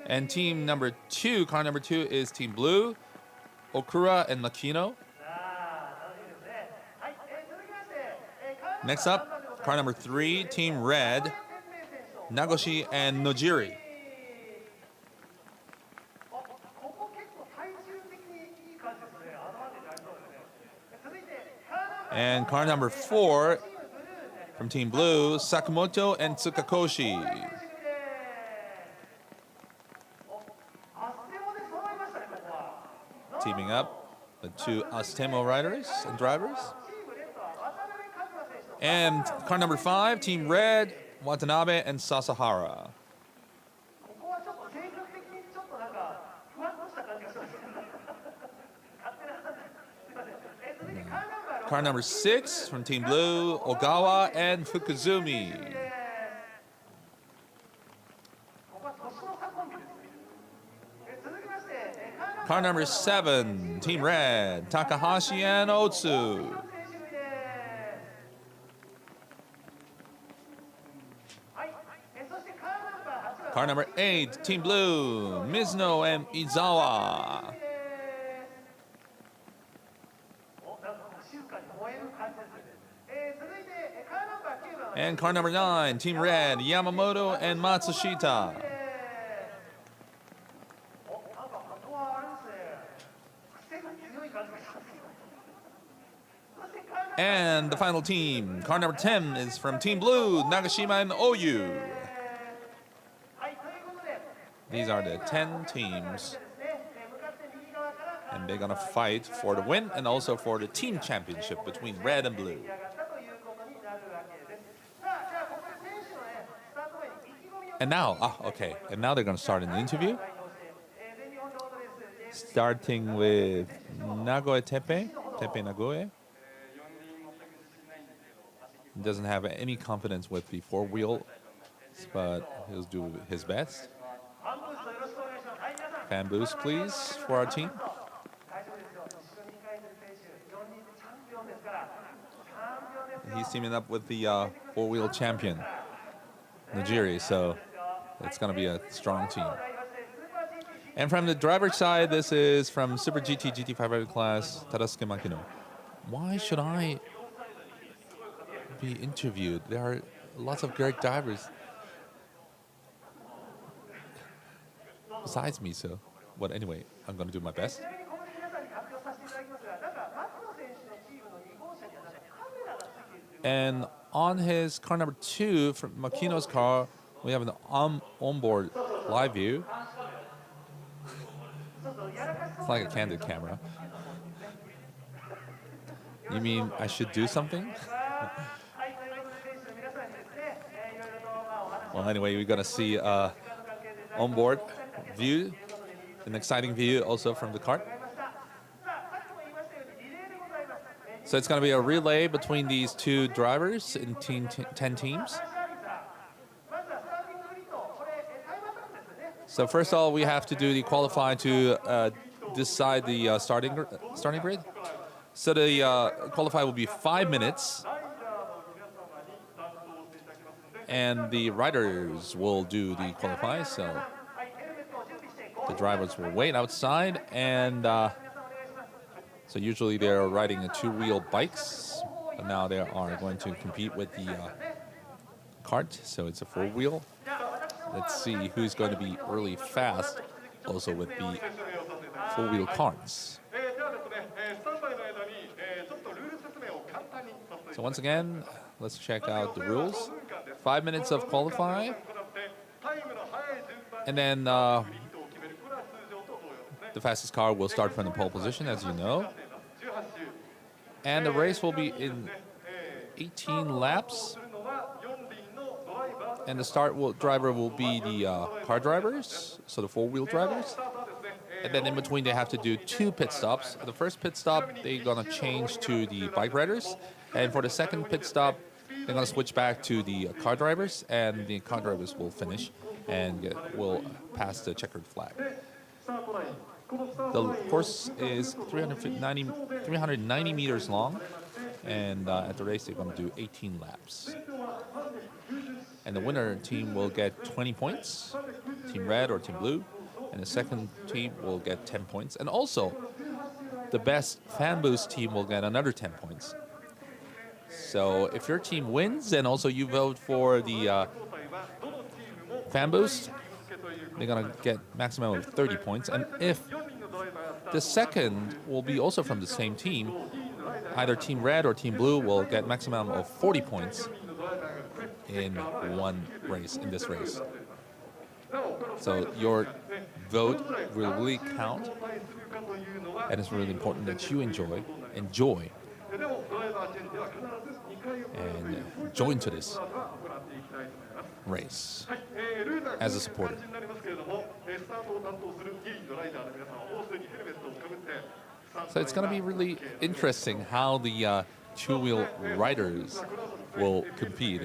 And team number 2, car number 2 is Team Blue, Okura and Makino. Next up, car number 3, Team Red, Nagoshi and Nojiri. And car number 4, from Team Blue, Sakamoto and Tsukakoshi. Teaming up the 2 Astemo riders and drivers. And car number 5, Team Red, Watanabe and Sasahara. Car number 6 from Team Blue, Ogawa and Fukuzumi. Car number 7, Team Red, Takahashi and Otsu. Car number 8, Team Blue, Mizuno and Izawa. And car number 9, Team Red, Yamamoto and Matsushita. And the final team, car number 10 is from Team Blue, Nagashima and Oyu. These are the 10 teams. And they're gonna fight for the win and also for the team championship between red and blue. And now, okay, and now they're gonna start an interview. Starting with Nagoe Tepe Nagoe. He doesn't have any confidence with the four-wheel, but he'll do his best. Fan boost, please, for our team. He's teaming up with the four-wheel champion, Najiri, so it's going to be a strong team. And from the driver's side, this is from Super GT GT500 class, Tadasuke Makino. Why should I be interviewed? There are lots of great drivers besides me, so. But anyway, I'm going to do my best. And on his car number 2, from Makino's car, we have an onboard live view. It's like a candid camera. You mean I should do something? Well, anyway, we're going to see onboard view, an exciting view also from the kart. So it's going to be a relay between these two drivers in 10 teams. So first of all, we have to do the qualify to decide the starting grid. So the qualify will be 5 minutes. And the riders will do the qualify, so the drivers will wait outside, and so usually they're riding a two-wheel bikes, but now they are going to compete with the kart, so it's a four-wheel. Let's see who's going to be really fast, also with the four-wheel karts. So once again, let's check out the rules. 5 minutes of qualify, and then the fastest car will start from the pole position, as you know. And the race will be in 18 laps. And the driver will be the car drivers, so the four-wheel drivers. And then in between, they have to do 2 pit stops. The first pit stop, they're going to change to the bike riders. And for the second pit stop, they're going to switch back to the car drivers, and the car drivers will finish and will pass the checkered flag. The course is 390 meters long, and at the race they're going to do 18 laps. And the winner team will get 20 points, Team Red or Team Blue, and the second team will get 10 points. And also, the best fan boost team will get another 10 points. So if your team wins and also you vote for the fan boost, they're going to get maximum of 30 points. And if the second will be also from the same team, either Team Red or Team Blue will get maximum of 40 points in one race, in this race. So your vote will really count, and it's really important that you enjoy and join to this race as a supporter. So it's going to be really interesting how the two-wheel riders will compete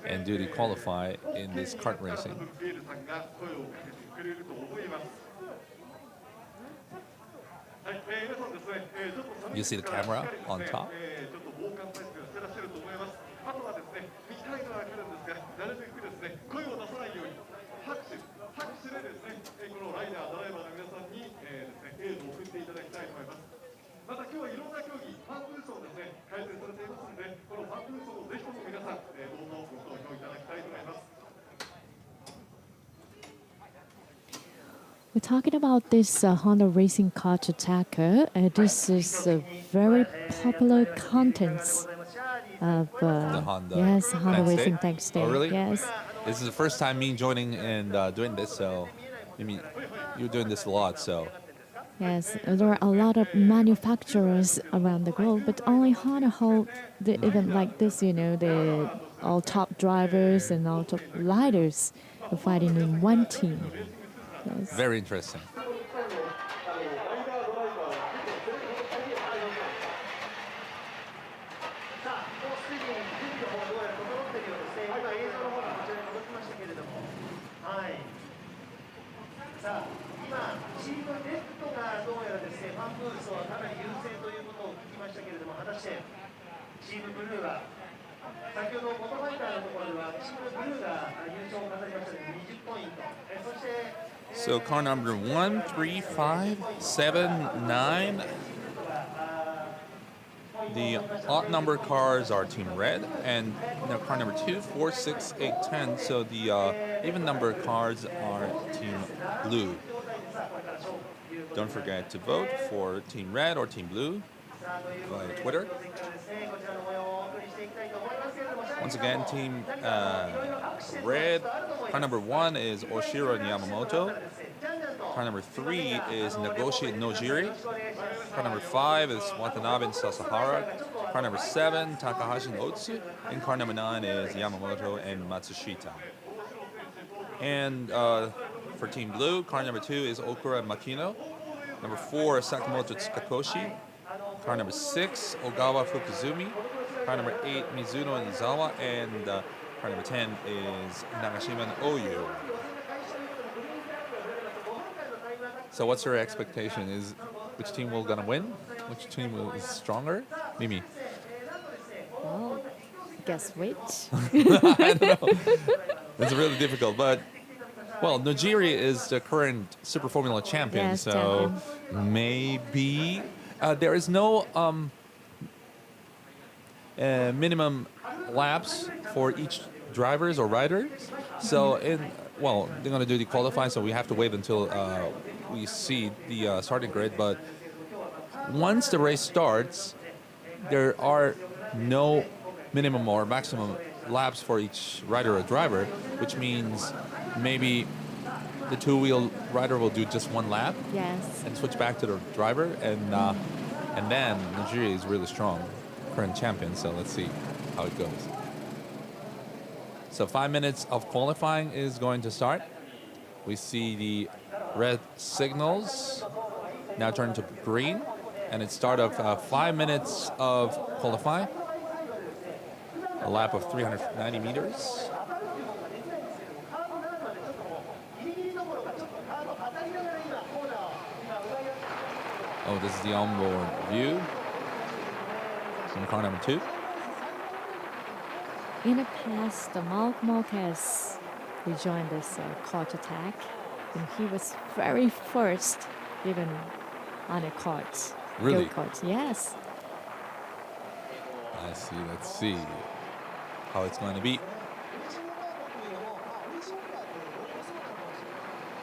and do the qualify in this kart racing. You see the camera on top? We're talking about this Honda Racing Kart Attacker. This is a very popular contents of The Honda. yes, Honda Thanks Racing Day? Thanks Day. Oh, really? Yes, This is the first time me joining and doing this, so I mean, you're doing this a lot, so yes. There are a lot of manufacturers around the globe, but only Honda hold the event like this. You know, the all top drivers and all top riders are fighting in one team. Yes. very interesting. So car number 1, 3, 5, 7, 9. The odd number cars are Team Red, and car number 2, 4, 6, 8, 10. So the even number cars are Team Blue. Don't forget to vote for Team Red or Team Blue via Twitter. Once again, Team Red, car number 1 is Oshiro and Yamamoto. Car number 3 is Nagoshi Nojiri. Car number 5 is Watanabe and Sasahara. Car number 7, Takahashi and Otsu. And car number 9 is Yamamoto and Matsushita. And for Team Blue, car number 2 is Okura and Makino. Number 4 is Sakamoto Tsukakoshi. Car number 6, Ogawa Fukuzumi. Car number 8, Mizuno and Izawa. And car number 10 is Nagashima and Oyu. So what's your expectation? Is which team will gonna win? Which team is stronger? Mimi. Well, guess which? I don't know. It's really difficult, but well, Nojiri is the current Super Formula champion, Yes, so champion. maybe there is no minimum laps for each drivers or riders. So they're gonna do the qualifying, so we have to wait until we see the starting grid. But once the race starts, there are no minimum or maximum laps for each rider or driver, which means maybe the two-wheel rider will do just one lap Yes. and switch back to the driver, and then Nigeria is really strong, current champion. So let's see how it goes. So 5 minutes of qualifying is going to start. We see the red signals now turn to green, and it start of 5 minutes of qualifying. A lap of 390 meters. Oh, this is the onboard view from car number 2. In the past, Mark Marquez rejoined this kart attack, and he was very first even on a kart. Really? Go-kart, yes. Let's see how it's going to be.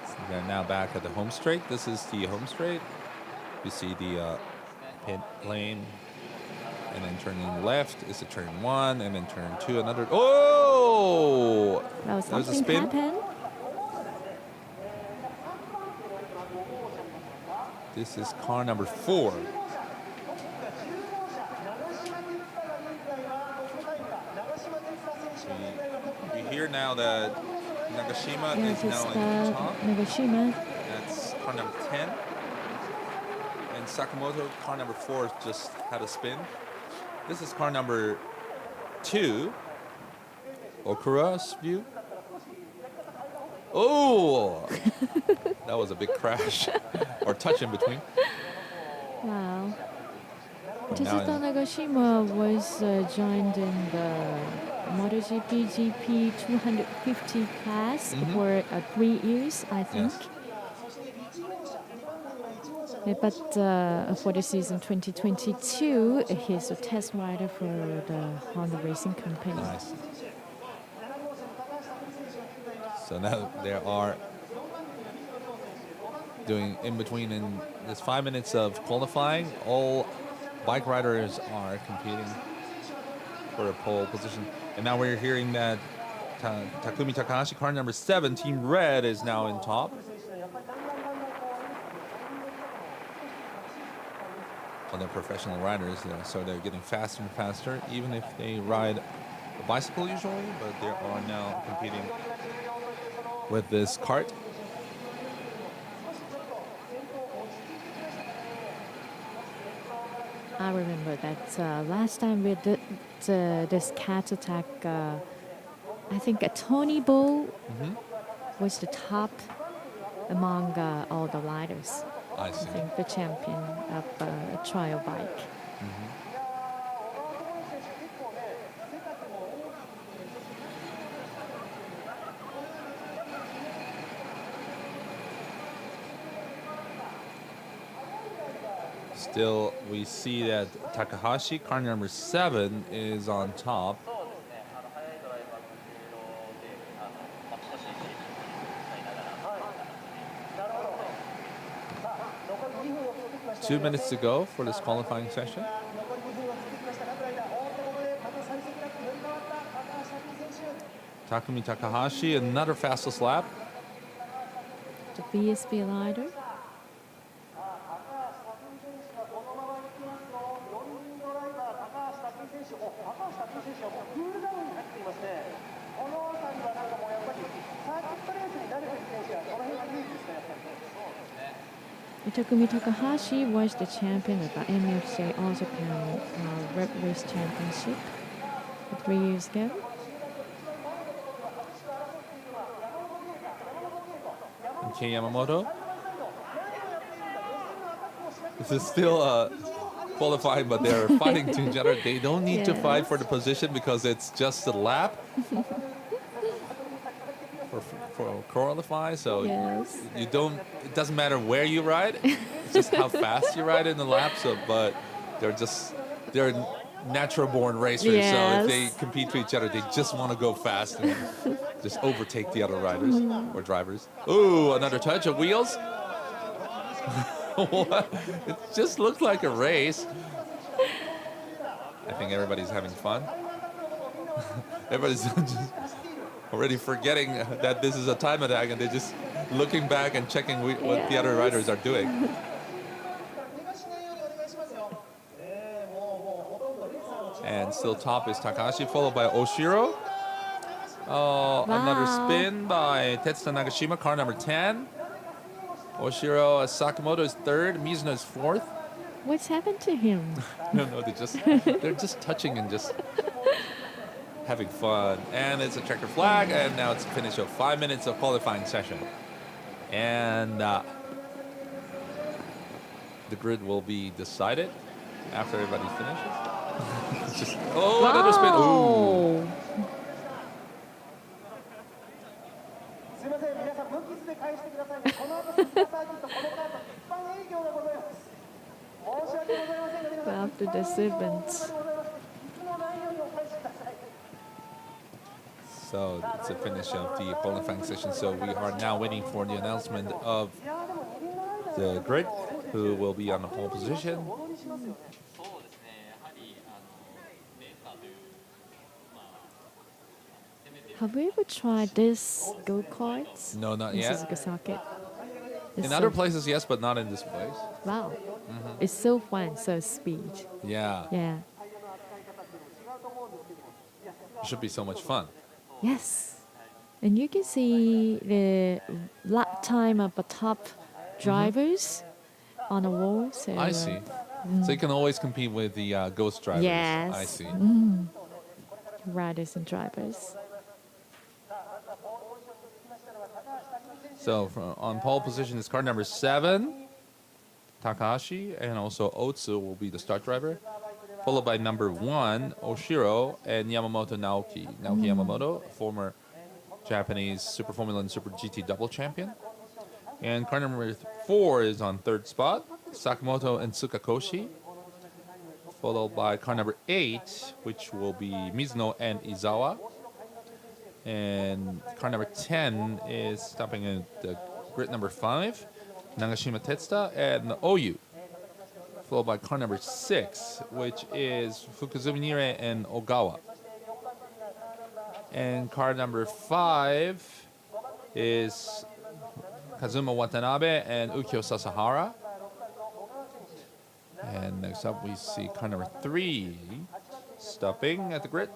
So they're now back at the home straight. This is the home straight. You see the pit lane, and then turning left is the turn 1, and then turn 2, another. Oh! Well, There's a something spin. happened. This is car number 4. We hear now that Nagashima Yes, is it's now in the top. Nagashima. That's car number 10. And Sakamoto, car number 4, just had a spin. This is car number 2. Okura's view. Oh! That was a big crash. Or touch in between. Wow. Now Tetsuto Nagashima was joined in the MotoGP GP 250 class for 3 years, I think. Yes. But for the season 2022, he's a test rider for the Honda Racing Company. Nice. So now there are doing in between in this 5 minutes of qualifying. All bike riders are competing for a pole position. And now we're hearing that Takumi Takahashi, car number 7, Team Red, is now in top. Well, they're professional riders, so they're getting faster and faster, even if they ride a bicycle usually, but they are now competing with this kart. I remember that last time we did this cat attack, I think Tony Bull was the top among all the riders. I see. I think the champion of a trial bike. Still, we see that Takahashi, car number 7, is on top. Two minutes to go for this qualifying session. Takumi Takahashi, another fastest lap. The BSB rider. Takumi Takahashi was the champion of the MFJ All Japan Road Race Championship 3 years ago. Okay, Yamamoto. This is still qualifying, but they're fighting to each other. They don't need to fight for the position because it's just a lap for qualify. So you don't. It doesn't matter where you ride. It's just how fast you ride in the lap. So, but they're natural born racers. So if they compete to each other, they just want to go fast and just overtake the other riders or drivers. Ooh, another touch of wheels. It just looked like a race. I think everybody's having fun. Everybody's just already forgetting that this is a time attack, and they're just looking back and checking what the other riders are doing. And still top is Takahashi, followed by Oshiro. Another spin by Tetsuya Nagashima, car number 10. Oshiro Sakamoto is 3rd, Mizuno is 4th. What's happened to him? No, they're just touching and just having fun. And it's a checker flag, and now it's a finish of 5 minutes of qualifying session. And the grid will be decided after everybody finishes. Another spin. Ooh. After the servants. So it's a finish of the qualifying session. So we are now waiting for the announcement of the grid, who will be on the pole position. Have we ever tried this go-karts? No, not in yet. Suzuka circuit? In other places, yes, but not in this place. Wow. It's so fun, so speed. Yeah. Yeah. It should be so much fun. Yes. And you can see the lap time of the top drivers on the wall. So, I see. So you can always compete with the ghost drivers. Yes. I see. Riders and drivers. So on pole position is car number 7, Takahashi, and also Otsu will be the start driver, followed by number 1, Oshiro, and Yamamoto Naoki. Naoki Yamamoto, former Japanese Super Formula and Super GT double champion. And car number 4 is on 3rd spot, Sakamoto and Tsukakoshi, followed by car number 8, which will be Mizuno and Izawa. And car number 10 is stopping at the grid number 5, Nagashima Tetsuta, and Oyu, followed by car number 6, which is Fukuzumi Nire and Ogawa. And car number 5 is Kazuma Watanabe and Ukyo Sasahara. And next up we see car number 3 stopping at the grid.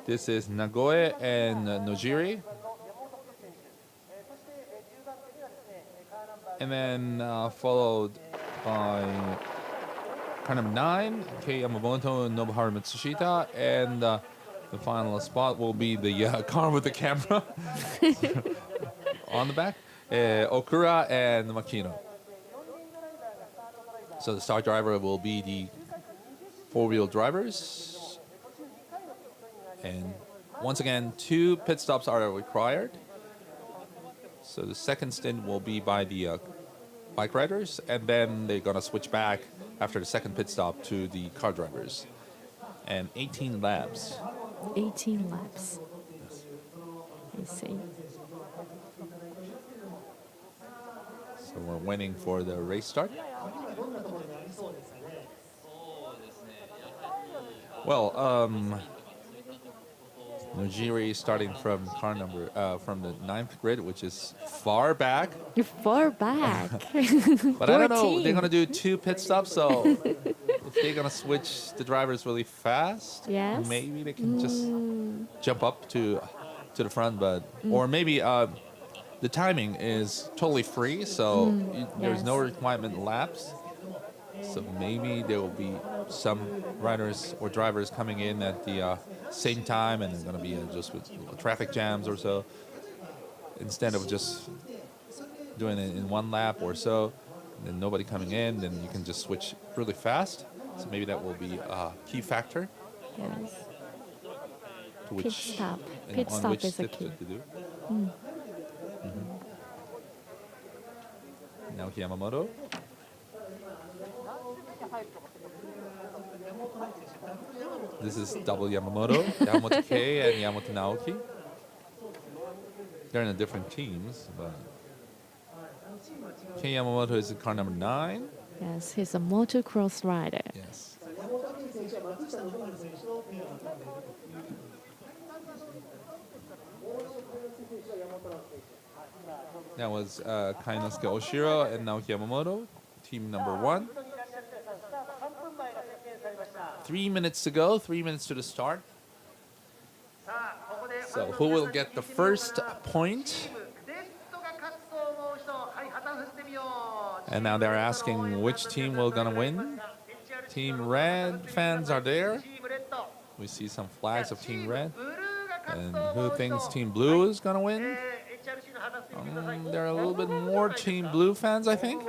This is Nagoe and Nojiri. And then followed by car number 9, Kei Yamamoto and Nobuharu Matsushita. And the final spot will be the car with the camera on the back, Okura and Makino. So the start driver will be the four-wheel drivers. And once again, 2 pit stops are required. So the second stint will be by the bike riders, and then they're going to switch back after the second pit stop to the car drivers. And 18 laps. 18 laps. I see. So we're waiting for the race start. Well, Nojiri starting from car number from the 9th grid, which is far back. You're far back. But I don't know. They're gonna do 2 pit stops, so if they're gonna switch the drivers really fast, yes, maybe they can just jump up to the front. But or maybe the timing is totally free, so there's no requirement laps. So maybe there will be some riders or drivers coming in at the same time, and it's going to be just with traffic jams or so. Instead of just doing it in 1 lap or so, and then nobody coming in, then you can just switch really fast. So maybe that will be a key factor. Yes. To which, pit stop. and Pit on stop which is a step key. to do. Naoki Yamamoto. This is double Yamamoto, Yamamoto Kei and Yamamoto Naoki. They're in different teams, but Kei Yamamoto is in car number 9. Yes, he's a motocross rider. Yes. That was Kainosuke Oshiro and Naoki Yamamoto, team number 1. 3 minutes to go, 3 minutes to the start. So who will get the first point? And now they're asking which team will gonna win. Team Red fans are there. We see some flags of Team Red. And who thinks Team Blue is gonna win? There are a little bit more Team Blue fans, I think.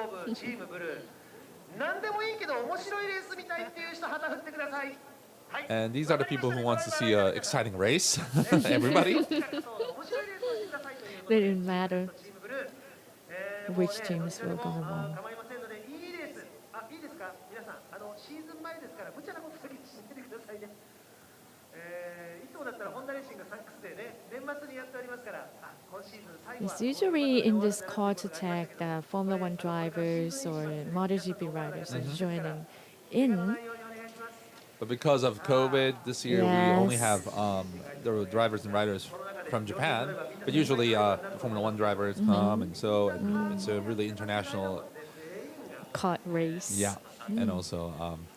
And these are the people who want to see an exciting race. Everybody. It didn't matter which teams were going to win. It's usually in this Kart attack that Formula One drivers or MotoGP riders are joining in. But because of COVID this year, we only have the drivers and riders from Japan. But usually Formula One drivers come, and so it's a really international kart race. Yeah, and also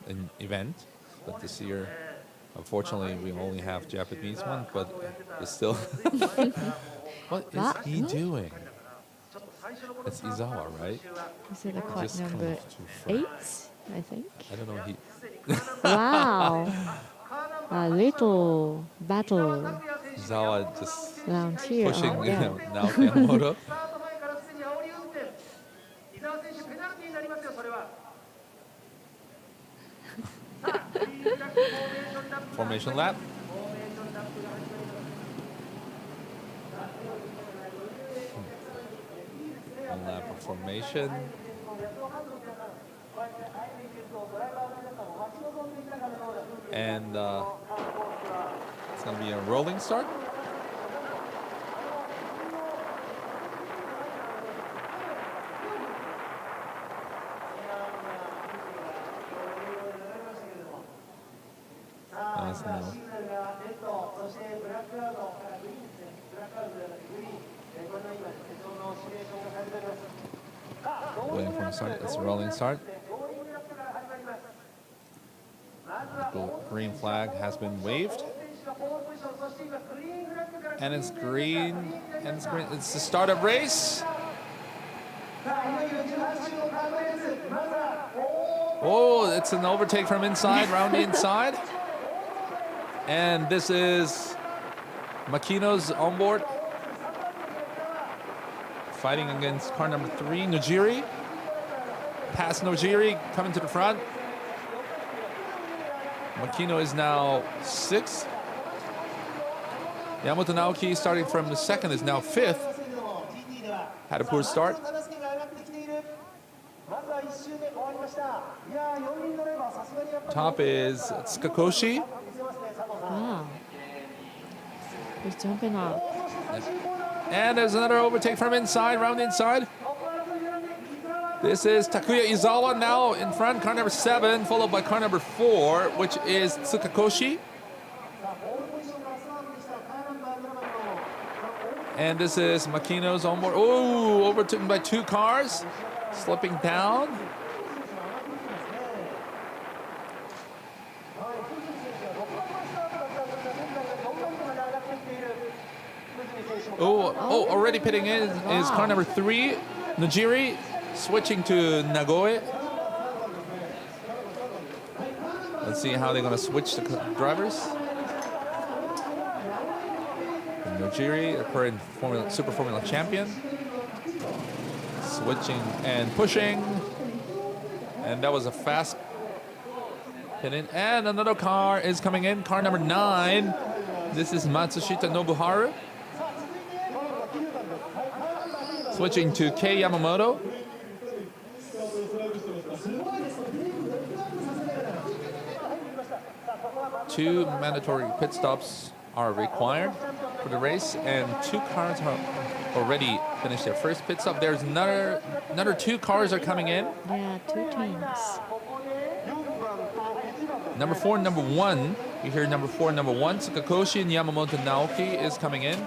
an event. But this year, unfortunately, we only have Japanese one. But it's still. What is he doing? It's Izawa, right? Is it a kart number 8? I think. I don't know. Wow. A little battle. Izawa just around here. pushing Naoki Yamamoto. Formation lap. One lap of formation. And it's going to be a rolling start. is now. Waiting for the start. It's a rolling start. The green flag has been waved. And it's green. And it's green. It's the start of race. Oh, it's an overtake from inside, round the inside. And this is Makino's onboard. Fighting against car number 3, Nojiri. Past Nojiri, coming to the front. Makino is now 6th. Yamamoto Naoki, starting from the 2nd, is now 5th. Had a poor start. Top is Tsukakoshi. Wow. He's jumping off. And there's another overtake from inside, round the inside. This is Takuya Izawa now in front, car number 7, followed by car number 4, which is Tsukakoshi. And this is Makino's onboard. Oh, overtaken by 2 cars, slipping down. Oh, already pitting in is car number 3, Nojiri, switching to Nagoe. Let's see how they're going to switch the drivers. Nojiri, a current Super Formula champion. Switching and pushing. And that was a fast pit in. And another car is coming in, car number 9. This is Matsushita Nobuharu. Switching to Kei Yamamoto. Two mandatory pit stops are required for the race, and 2 cars have already finished their first pit stop. There's another 2 cars are coming in. Yeah, 2 teams. Number 4 and number 1. You hear number 4 and number 1. Tsukakoshi and Yamamoto Naoki is coming in.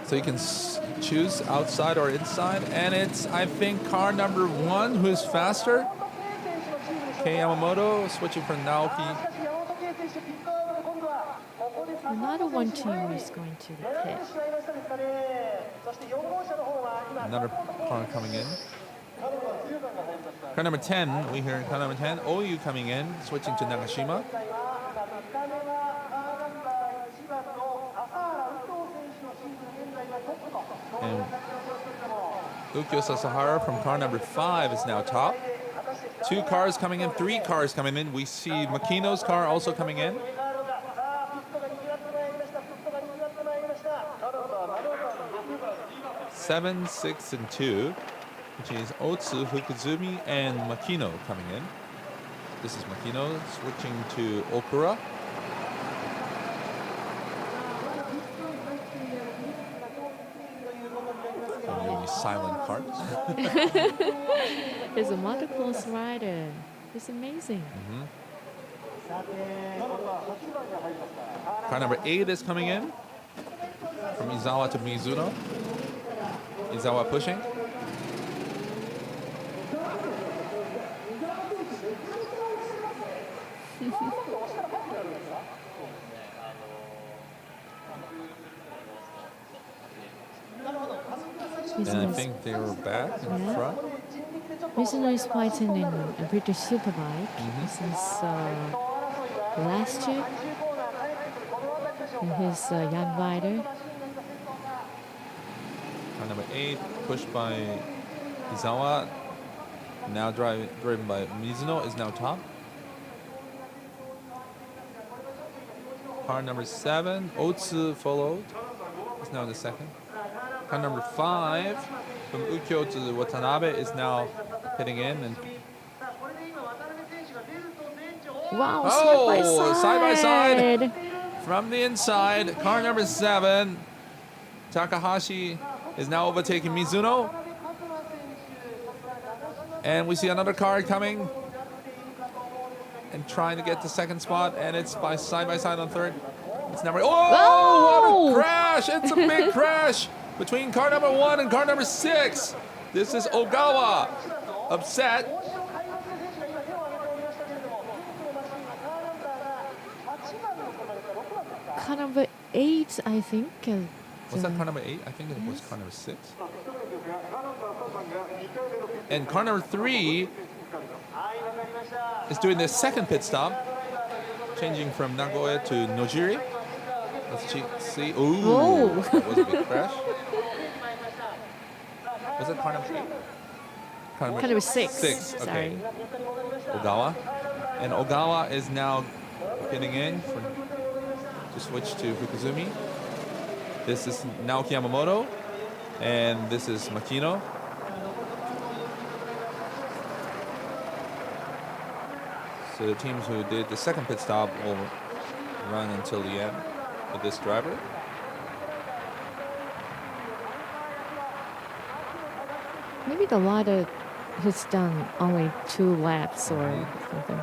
So you can choose outside or inside, and it's, I think, car number 1 who is faster. Kei Yamamoto switching from Naoki. Another 1 team is going to the pit. Another car coming in. Car number 10, we hear car number 10, Oyu coming in, switching to Nagashima. And Ukyo Sasahara from car number 5 is now top. 2 cars coming in, 3 cars coming in. We see Makino's car also coming in. Seven, 6, and 2, which is Otsu, Fukuzumi, and Makino coming in. This is Makino switching to Okura. Silent carts. He's a motocross rider. It's amazing. Car number 8 is coming in from Izawa to Mizuno. Izawa pushing. And I think they were back in front. Mizuno is fighting in a British Superbike since last year. And he's a young rider. Car number 8 pushed by Izawa. Now driven by Mizuno is now top. Car number 7, Otsu followed. Is now the second. Car number 5 from Ukyo to Watanabe is now hitting in. And wow, side by side from the inside. Car number 7, Takahashi is now overtaking Mizuno. And we see another car coming. and trying to get the second spot, and it's by side on third. It's number. Oh, what a crash! It's a big crash between car number 1 and car number 6. This is Ogawa, upset. Car number 8, I think. Was that car number 8? I think it was car number 6. And car number 3 is doing their second pit stop, changing from Nagoya to Nojiri. Let's see. Ooh, that was a big crash. Was that car number 8? Car number 6. 6, okay. Sorry. Ogawa. And Ogawa is now getting in to switch to Fukuzumi. This is Naoki Yamamoto, and this is Makino. So the teams who did the second pit stop will run until the end with this driver. Maybe the rider has done only 2 laps or something.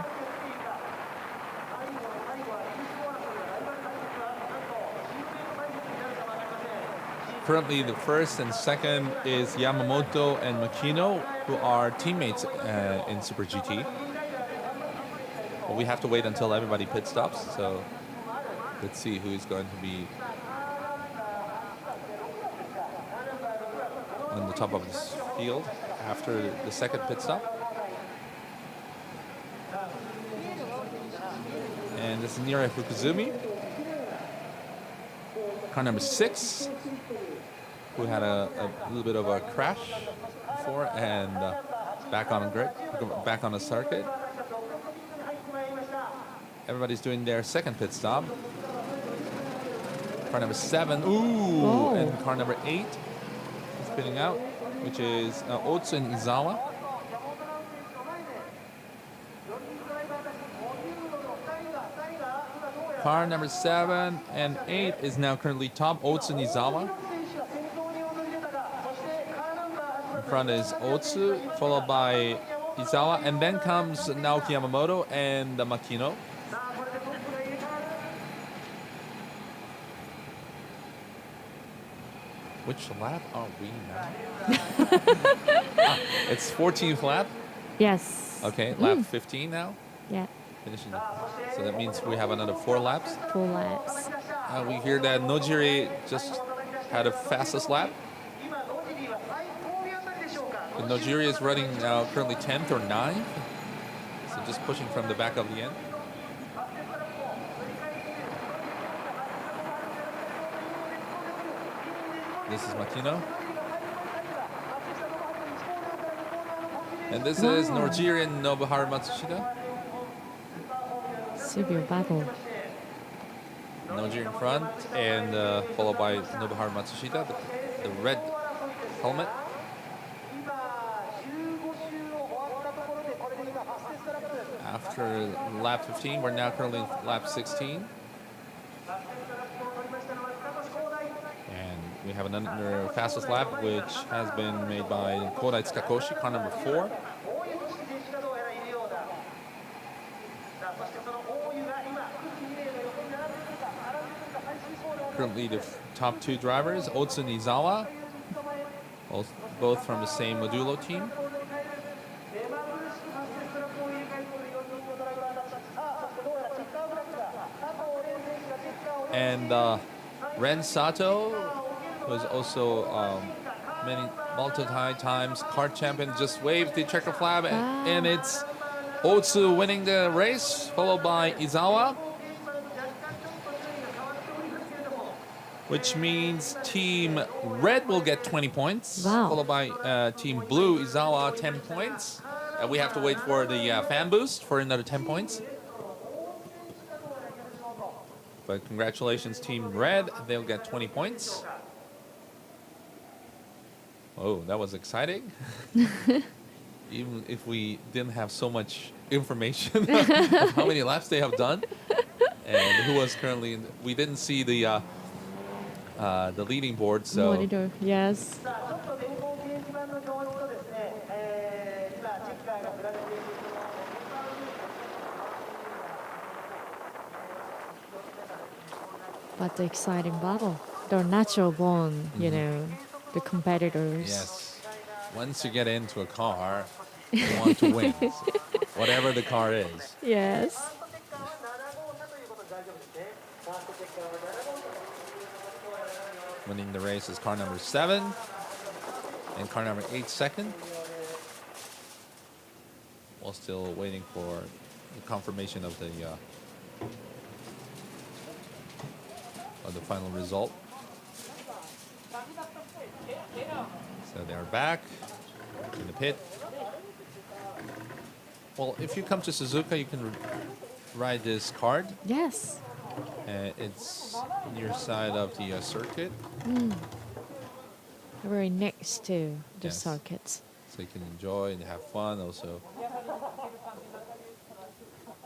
Currently, the first and second is Yamamoto and Makino, who are teammates in Super GT. But we have to wait until everybody pit stops, so let's see who is going to be on the top of this field after the second pit stop. And this is Nira Fukuzumi, car number 6, who had a little bit of a crash before and back on the circuit. Everybody's doing their second pit stop. Car number 7, and car number 8 is pitting out, which is Otsu and Izawa. Car number 7 and 8 is now currently top, Otsu and Izawa. In front is Otsu, followed by Izawa, and then comes Naoki Yamamoto and Makino. Which lap are we now? It's 14th lap? Yes. Okay, lap 15 now? Yeah. Finishing. So that means we have another 4 laps? 4 laps. We hear that Nojiri just had a fastest lap. And Nojiri is running now currently 10th or 9th. So just pushing from the back of the end. This is Makino. And this is Nojiri and Nobuharu Matsushita. Severe battle. Nojiri in front and followed by Nobuharu Matsushita, the red helmet. After lap 15, we're now currently in lap 16. We have another fastest lap, which has been made by Kodai Tsukakoshi, car number 4. Currently the top 2 drivers, Otsu and Izawa, both from the same Modulo team. And Ren Sato, who is also multiple times kart champion, just waved the checker flag, and it's Otsu winning the race, followed by Izawa, which means Team Red will get 20 points, followed by Team Blue, Izawa, 10 points. We have to wait for the fan boost for another 10 points. But congratulations, Team Red. They'll get 20 points. Oh, that was exciting. Even if we didn't have so much information of how many laps they have done and who was currently in, we didn't see the leading board, so monitor, yes. What the exciting battle. They're natural born, you know, the competitors. Yes. Once you get into a car, you want to win. Whatever the car is. Yes. Winning the race is car number 7 and car number 8 second. While still waiting for the confirmation of the final result. So they're back in the pit. Well, if you come to Suzuka, you can ride this Kart. Yes. It's near side of the circuit. Very next to the Yes. circuits. So you can enjoy and have fun. Also,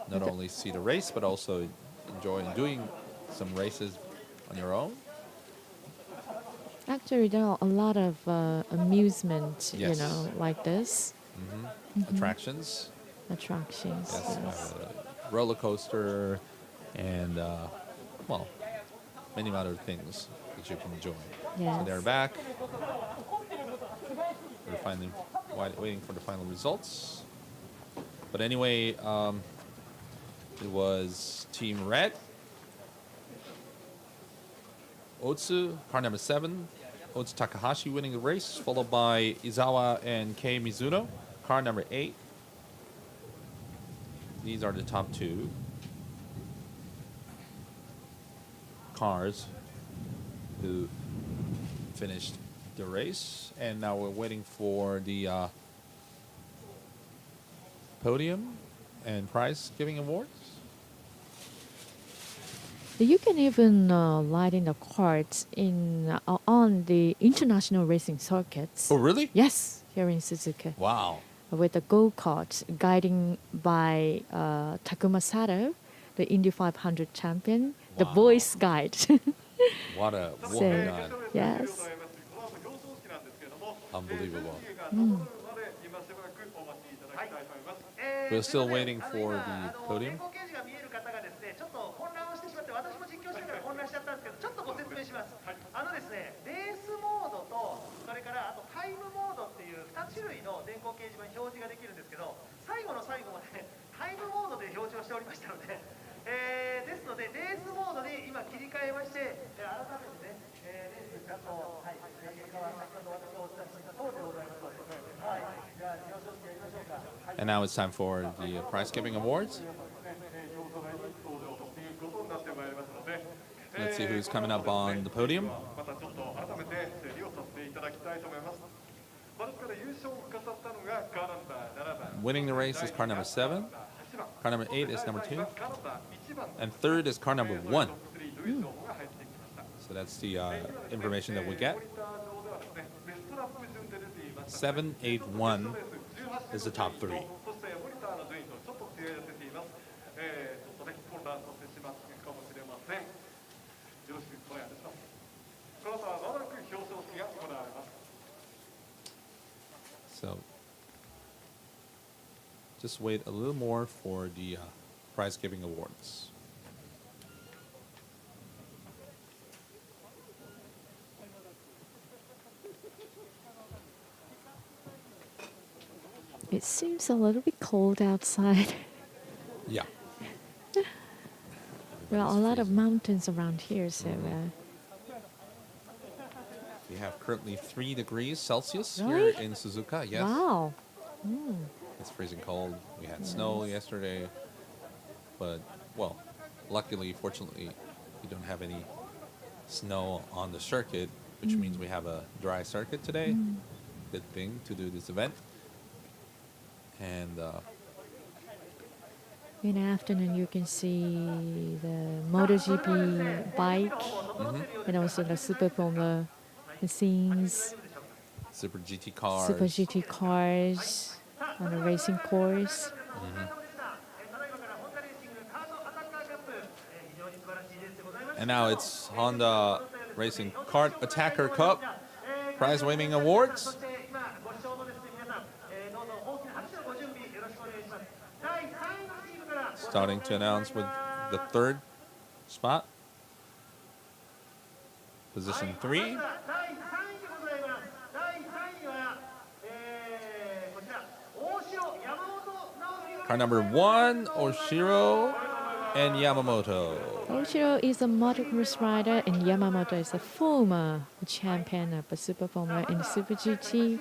not only see the race, but also enjoy doing some races on your own. Actually, there are a lot of amusement, you Yes. know, like this. Attractions. Attractions. Yes, Yes. roller coaster, and well, many other things that you can enjoy. Yes. So they're back. We're finally waiting for the final results. But anyway, it was Team Red. Otsu, car number 7. Otsu Takahashi winning the race, followed by Izawa and Kei Mizuno, car number 8. These are the top 2 cars who finished the race. And now we're waiting for the podium and prize giving awards. You can even ride in the carts on the international racing circuits. Oh, really? Yes, here in Suzuka. Wow. With the go-kart guiding by Takuma Sato, the Indy 500 champion, the voice guide. What a So, woman. yes. Unbelievable. We're still waiting for the podium. ちょっと混乱をしてしまって私も実況しながら混乱しちゃったんですけどちょっとご説明します。ですね、レースモードとそれからあとタイムモードっていう2種類の電光掲示板に表示ができるんですけど最後の最後までタイムモードで表示をしておりましたので、ですのでレースモードに今切り替えまして改めてね、レースがはい結果は先ほど私がお伝えした通りでございます。はい、じゃあ表彰式やりましょうか。 And now it's time for the prize giving awards. Let's see who's coming up on the podium. Winning the race is car number 7. Car number 8 is number 2. And third is car number 1. So that's the information that we get. 781 is the top 3. So just wait a little more for the prize giving awards. It seems a little bit cold outside. Yeah. There are a lot of mountains around here, so We have currently 3 degrees Celsius Really? here in Suzuka. Yes. wow. It's freezing cold. We had snow yesterday. But, well, luckily, fortunately, we don't have any snow on the circuit, which means we have a dry circuit today. Good thing to do this event. And In the afternoon, you can see the MotoGP bike and also the Super Formula scenes, Super GT cars. Super GT cars on the racing course. And now it's Honda Racing Kart Attacker Cup prize winning awards. Starting to announce with the third spot. position 3. Car number 1, Oshiro and Yamamoto. Oshiro is a motocross rider and Yamamoto is a former champion of a Super Formula in Super GT.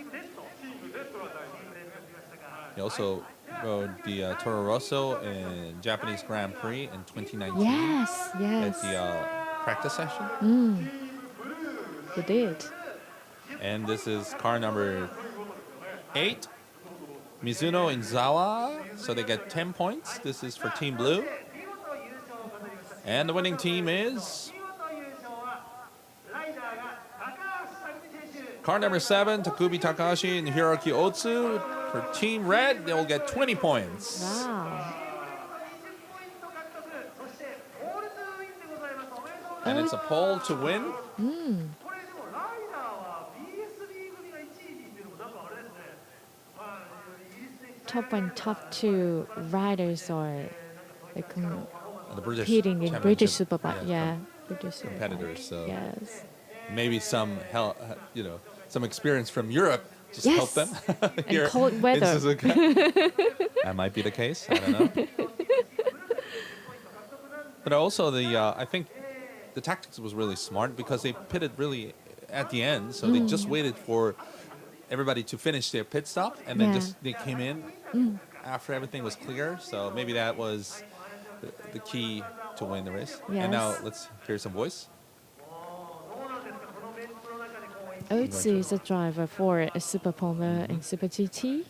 He also rode the Toro Rosso in Japanese Grand Prix in 2019. Yes, At the practice session. He did. And this is car number 8, Mizuno and Zawa. So they get 10 points. This is for Team Blue. And the winning team is car number 7, Takubi Takahashi and Hiroki Otsu. For Team Red, they will get 20 points. Wow. And it's a pole to win. Top 1, top 2 riders are The British competing in British Superbike. yeah, British Superbike. competitors. So Yes. maybe some help, some experience from Europe just Yes. help them And cold weather. in Suzuka. That might be the case. I don't know. But also I think the tactics was really smart because they pitted really at the end, so they just waited for everybody to finish their pit stop, and then they came in after everything was clear. So maybe that was the key to win the race. And now Yes. let's hear some voice. Otsu is a driver for a Super Formula and Super GT.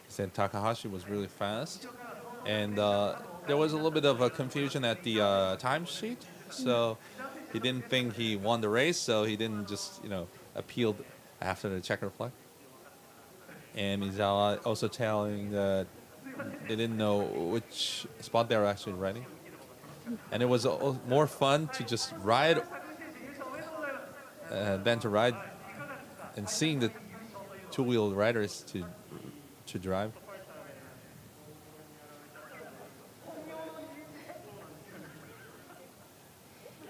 Said Takahashi was really fast, and there was a little bit of a confusion at the timesheet. So he didn't think he won the race, so he didn't just appealed after the checker flag. And Mizawa also telling that they didn't know which spot they were actually riding, and it was more fun to just ride than to ride and seeing the two-wheeled riders to drive.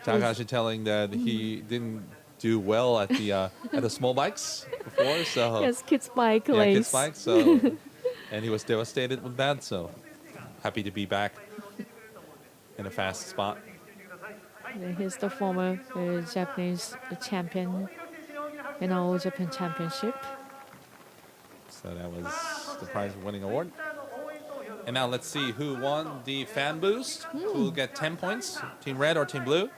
Takahashi telling that he didn't do well at the small bikes before, so Yes, kids bike yeah, race. kids bike. So and he was devastated with that. So happy to be back in a fast spot. He's the former Japanese champion in All Japan Championship. So that was the prize-winning award. And now let's see who won the fan boost. Who will get 10 points? Team Red or Team Blue?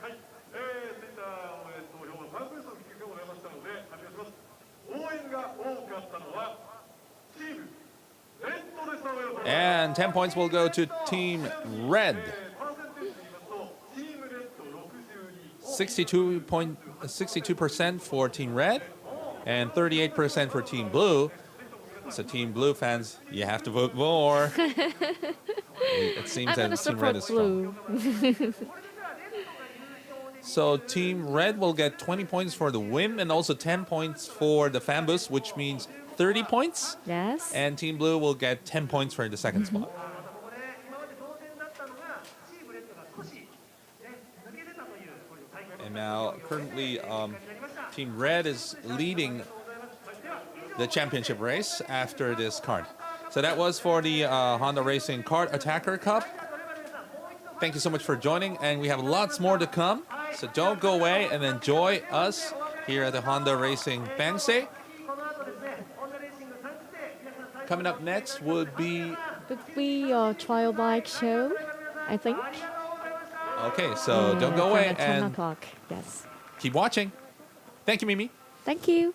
And 10 points will go to Team Red. 62% for Team Red and 38% for Team Blue. So Team Blue fans, you have to vote more. It seems that Team Red is strong. So Team Red will get 20 points for the win and also 10 points for the fan boost, which means 30 points. Yes. And Team Blue will get 10 points for the second spot. And now currently Team Red is leading the championship race after this kart. So that was for the Honda Racing Kart Attacker Cup. Thank you so much for joining, and we have lots more to come. So don't go away and enjoy us here at the Honda Racing Fans Day. Coming up next would be a trial bike show, I think. Okay, so don't go away From 10 and o'clock. Yes. keep watching. Thank you, Mimi. Thank you.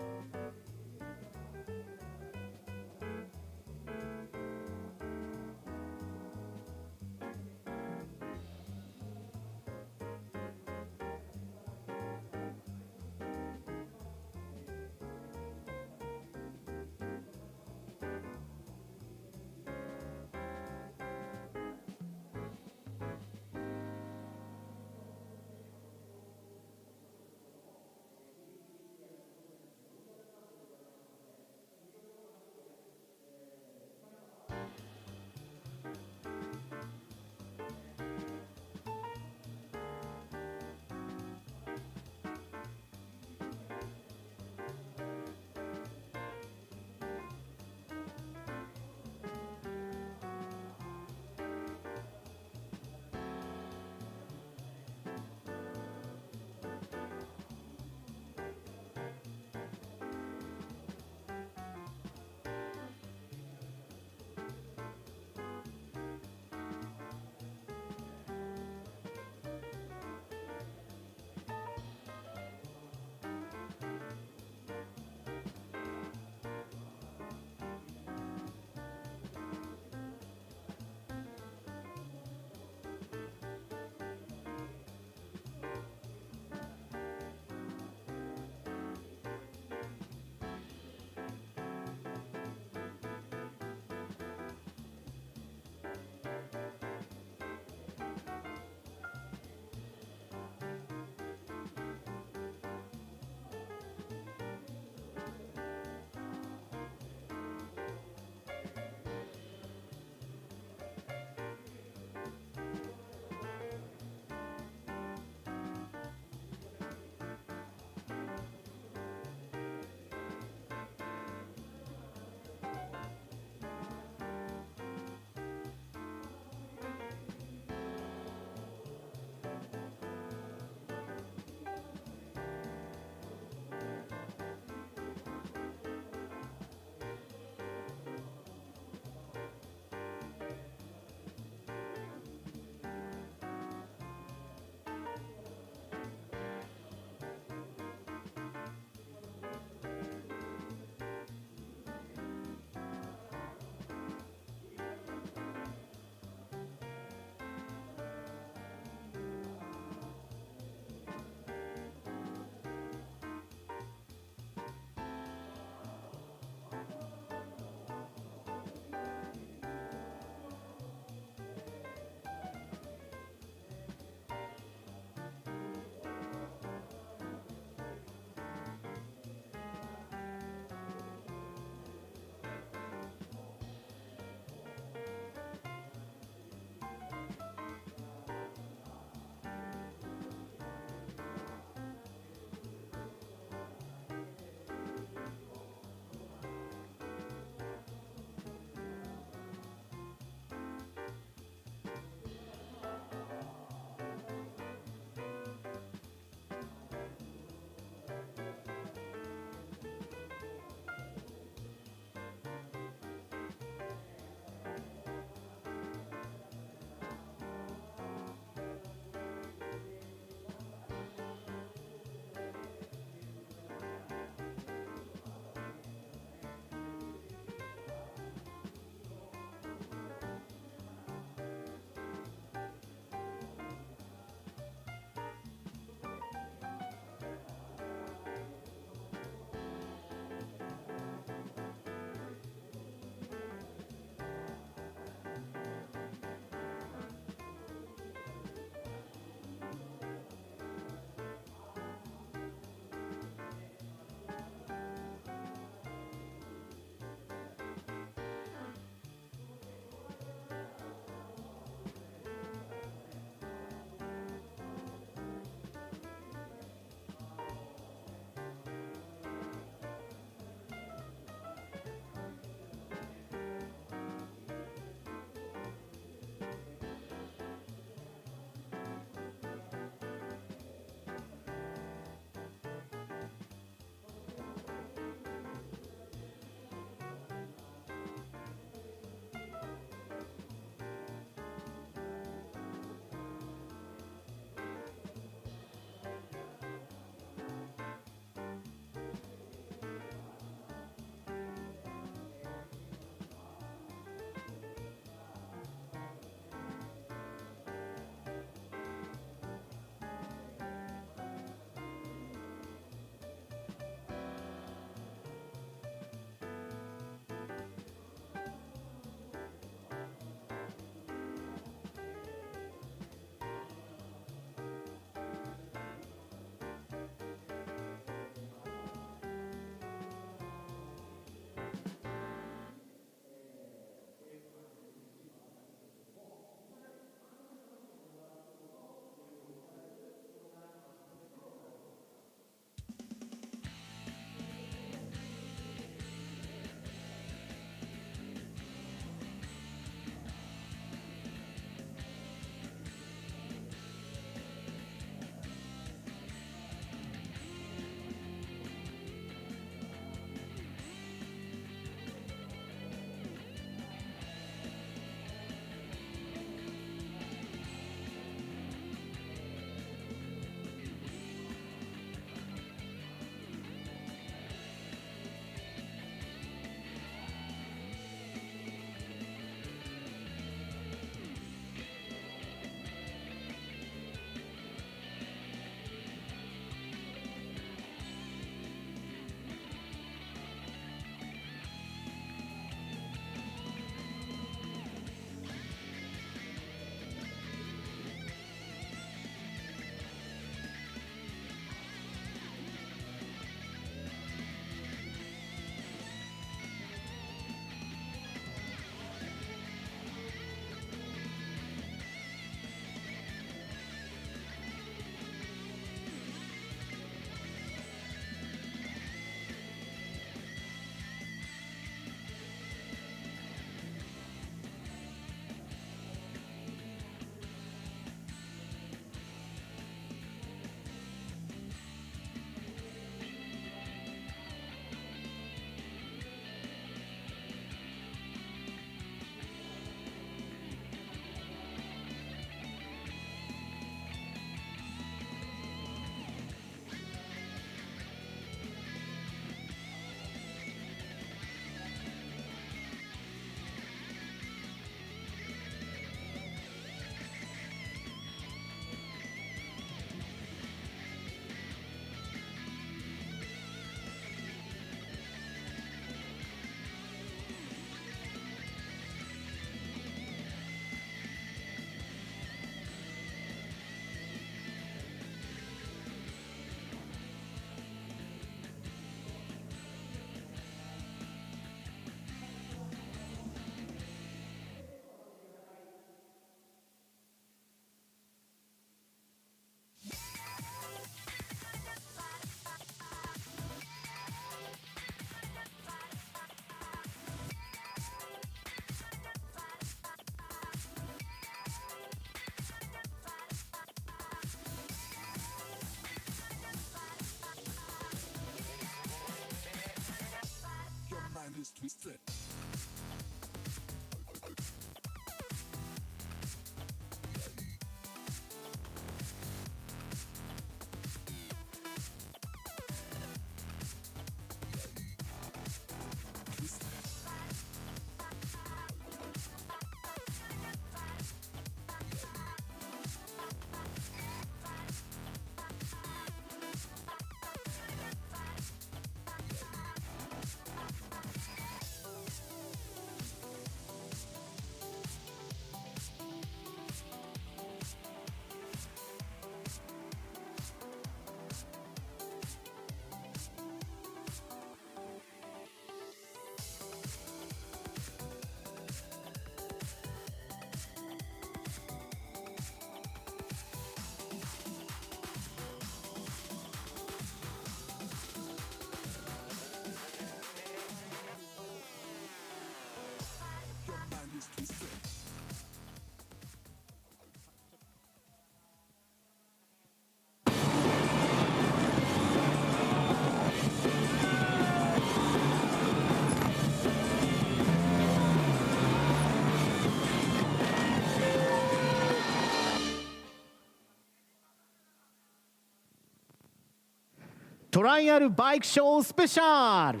トライアルバイクショースペシャル。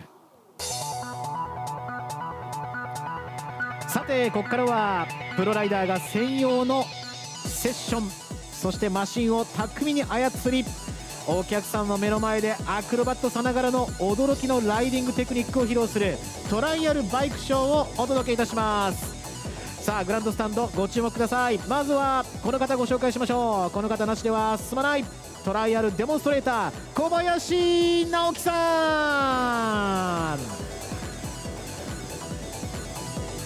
さてここからはプロライダーが専用のセッション、そしてマシンを巧みに操り、お客さんの目の前でアクロバットさながらの驚きのライディングテクニックを披露するトライアルバイクショーをお届けいたします。さあグランドスタンドご注目ください。まずはこの方ご紹介しましょう。この方なしでは進まない、トライアルデモンストレーター小林直樹さん。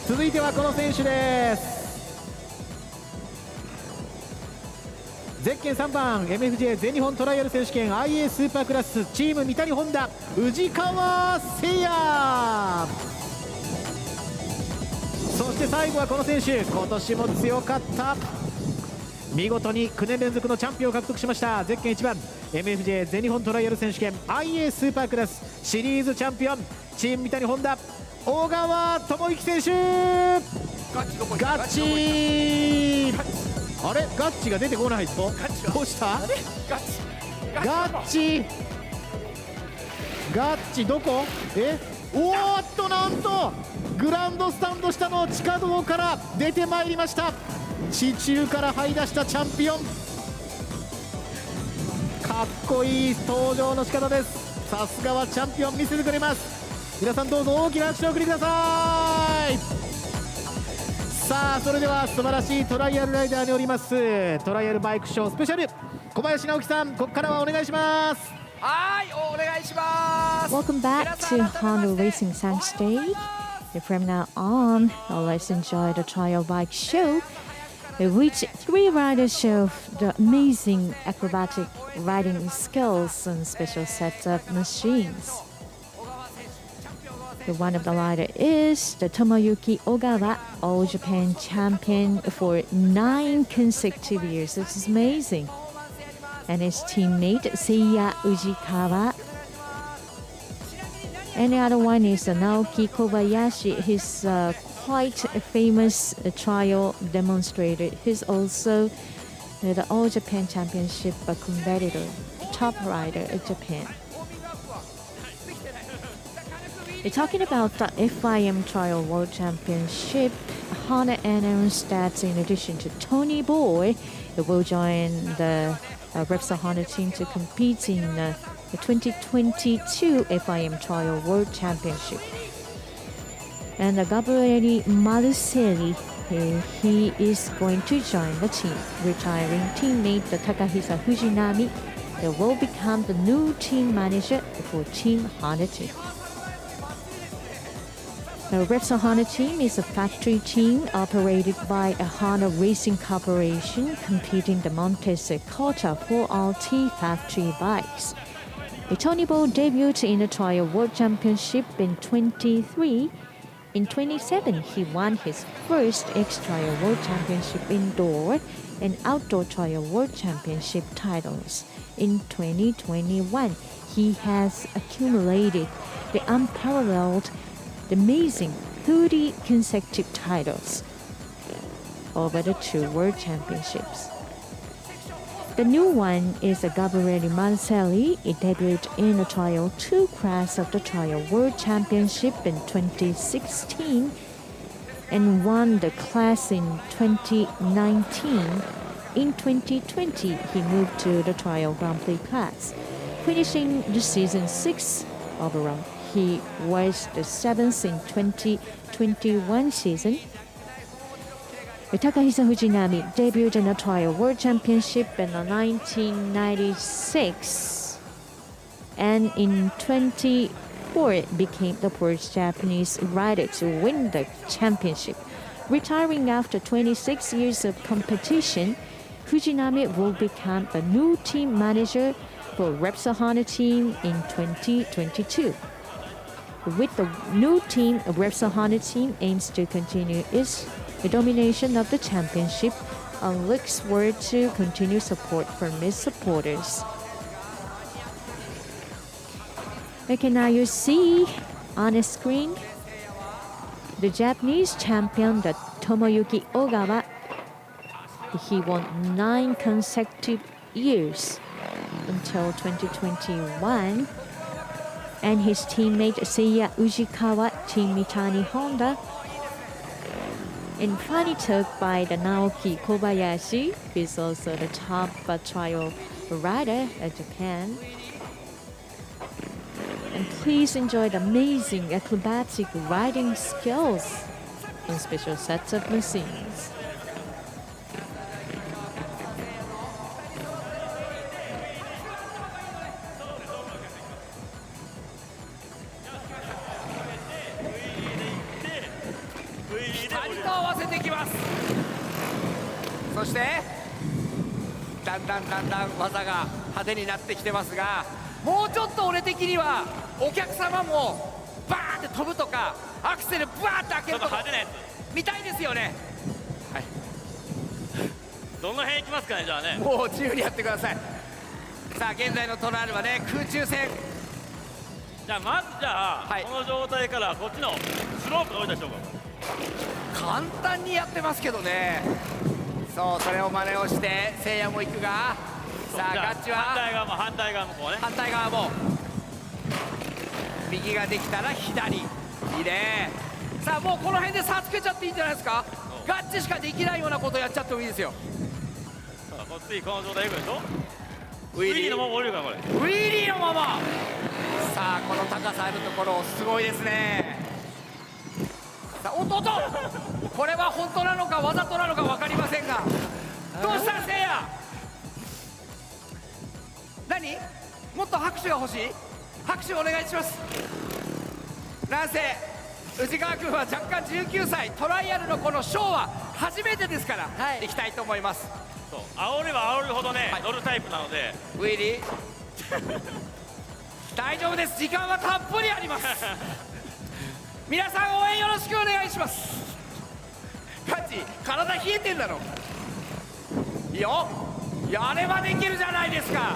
続いてはこの選手です。ゼッケン3番 MFJ 全日本トライアル選手権 IA スーパークラスチーム三谷ホンダ宇治川誠也。そして最後はこの選手、今年も強かった、見事に9年連続のチャンピオンを獲得しましたゼッケン1番 MFJ 全日本トライアル選手権 IA スーパークラスシリーズチャンピオンチーム三谷ホンダ小川智之選手。ガッチあれガッチが出てこないぞ。どうした？ガッチどこ？おーっとなんとグランドスタンド下の地下道から出てまいりました。地中から這い出したチャンピオン、かっこいい登場の仕方です。さすがはチャンピオン見せてくれます。皆さんどうぞ大きな拍手をお送りください。さあそれでは素晴らしいトライアルライダーにおりますトライアルバイクショースペシャル小林直樹さん、ここからはお願いします。はい、お願いします。 Welcome back to Honda Racing Sun Stage. From now on, let's enjoy the trial bike show, which three riders show the amazing acrobatic riding skills and special sets of machines. One of the riders is the Tomoyuki Ogawa, All Japan champion for 9 consecutive years. This is amazing. And his teammate Seiya Ujikawa. And the other one is Naoki Kobayashi. He's quite a famous trial demonstrator. He's also the All Japan Championship competitor, top rider of Japan. Talking about the FIM Trial World Championship, Honda announced that in addition to Tony Boy, he will join the Repsol Honda team to compete in the 2022 FIM Trial World Championship. And Gabriele Maluselli, he is going to join the team. Retiring teammate Takahisa Fujinami will become the new team manager for Team Honda team. The Repsol Honda team is a factory team operated by a Honda Racing Corporation competing the Montes Kota 4RT factory bikes. Tony Bow debuted in the Trial World Championship in 23. In 27, he won his first X-Trial World Championship indoor and outdoor Trial World Championship titles. In 2021, he has accumulated the unparalleled the amazing 30 consecutive titles over the 2 World Championships. The new one is Gabriele Marcelli. It debuted in the Trial 2 class of the Trial World Championship in 2016 and won the class in 2019. In 2020, he moved to the Trial Grand Prix class, finishing the season 6th overall. He was the 7th in 2021 season. Takahisa Fujinami debuted in the Trial World Championship in 1996 and in 2004 became the first Japanese rider to win the championship. Retiring after 26 years of competition, Fujinami will become the new team manager for Repsol Honda team in 2022. With the new team, Repsol Honda team aims to continue its domination of the championship and looks forward to continued support from its supporters. Okay, now you see on the screen the Japanese champion, the Tomoyuki Ogawa. He won 9 consecutive years until 2021. And his teammate Seiya Ujikawa, Team Mitani Honda. And finally took by the Naoki Kobayashi, who is also the top trial rider at Japan. And please enjoy the amazing acrobatic riding skills in special sets of machines.だんだん技が派手になってきてますが、もうちょっと俺的にはお客様もバーンって飛ぶとかアクセルバーンって開けるとか見たいですよね。はい、どの辺行きますかね。じゃあね、もう自由にやってください。さあ現在のトライアルはね、空中戦。じゃあまずはい、この状態からこっちのスロープが降りたでしょうか。簡単にやってますけどね。そう、それを真似をしてせいやも行くが、さあガッチは反対側もこうね、反対側も右ができたら左、いいね。さあもうこの辺で差つけちゃっていいんじゃないですか。ガッチしかできないようなことやっちゃってもいいですよ。さあこっちこの状態行くでしょ。ウィリーのまま降りるからこれ。ウィリーのまま。さあこの高さあるところすごいですね。さあおっとっと、これは本当なのかわざとなのか分かりませんが、どうしたせいや。何、もっと拍手が欲しい。拍手お願いします。なんせ宇治川君は若干19歳、トライアルのこのショーは初めてですから、はい、いきたいと思います。そう、煽れば煽るほどね、はい、乗るタイプなので。ウィリー大丈夫です、時間はたっぷりあります皆さん応援よろしくお願いします。ガチ体冷えてんだろ。いいよ、やればできるじゃないですか。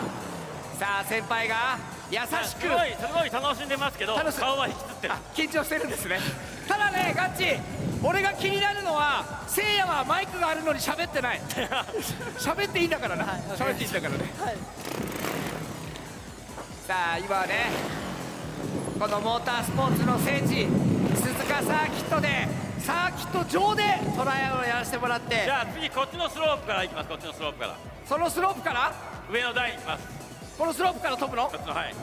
さあ先輩が優しく、すごい楽しんでますけど、顔は引きつってる。緊張してるんですね。ただねガッチ、俺が気になるのはせいやはマイクがあるのに喋ってない喋っていいんだからな、喋っていいんだからね、はい、さあ今はねこのモータースポーツの聖地鈴鹿サーキットでサーキット上でトライアルをやらせてもらって、じゃあ次こっちのスロープから行きます。こっちのスロープから、そのスロープから上の台に行きます。このスロープから飛ぶの。こっちの、はい、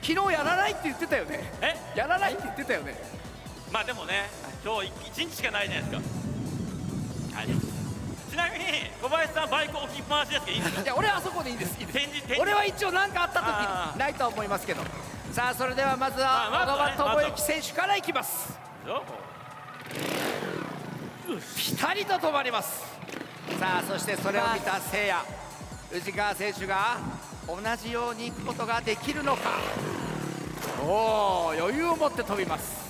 昨日やらないって言ってたよね。やらないって言ってたよね。まあでもね、今日1日しかないじゃないですか、はい、ちなみに小林さんバイク置きっぱなしですけどいいですか。いや俺はあそこでいいです、いいです。俺は一応何かあった時ないとは思いますけど。さあそれではまずは小川智之選手からいきます。ピタリと止まります。さあそしてそれを見たせいや、宇治川選手が同じように行くことができるのか。おお、余裕を持って飛びます。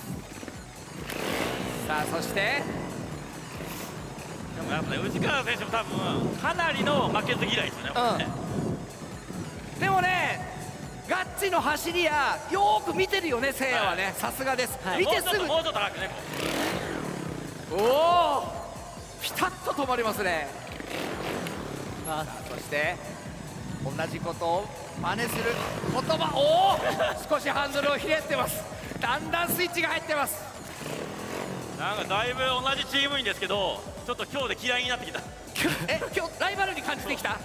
さあそしてでもやっぱね、宇治川選手も多分かなりの負けず嫌いですよね、でもねガッチの走りやよーく見てるよね、せいやはね。さすがです。見てすぐ。もうちょっと高くね。おお、ピタッと止まりますね。そして同じことを真似する言葉。おお、少しハンドルをひねってます。だんだんスイッチが入ってます。なんかだいぶ同じチーム員ですけど、ちょっと今日で嫌いになってきた。今日ライバルに感じてきた。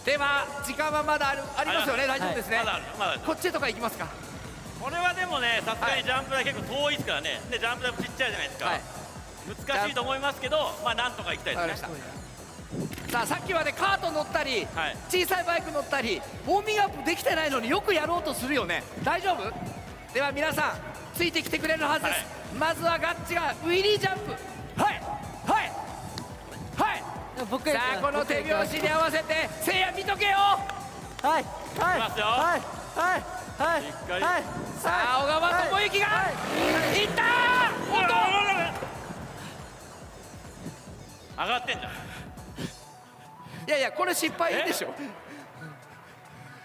では時間はまだありますよね。大丈夫ですね。まだこっちとか行きますか。これはでもね、さすがにジャンプ台結構遠いですからね。でジャンプ台もちっちゃいじゃないですか。難しいと思いますけど、まあなんとか行きたいですね。さあ、さっきまでカート乗ったり、小さいバイク乗ったり、ウォーミングアップできてないのによくやろうとするよね。大丈夫？では皆さんついてきてくれるはずです。まずはガッチがウィリージャンプ。はいはいはい。さあ、この手拍子に合わせてせいや見とけよ。はいはいいきますよ。はいはいはいはい。さあ、小川智之がいったー。音上がってんじゃん。いやいや、これ失敗でしょ。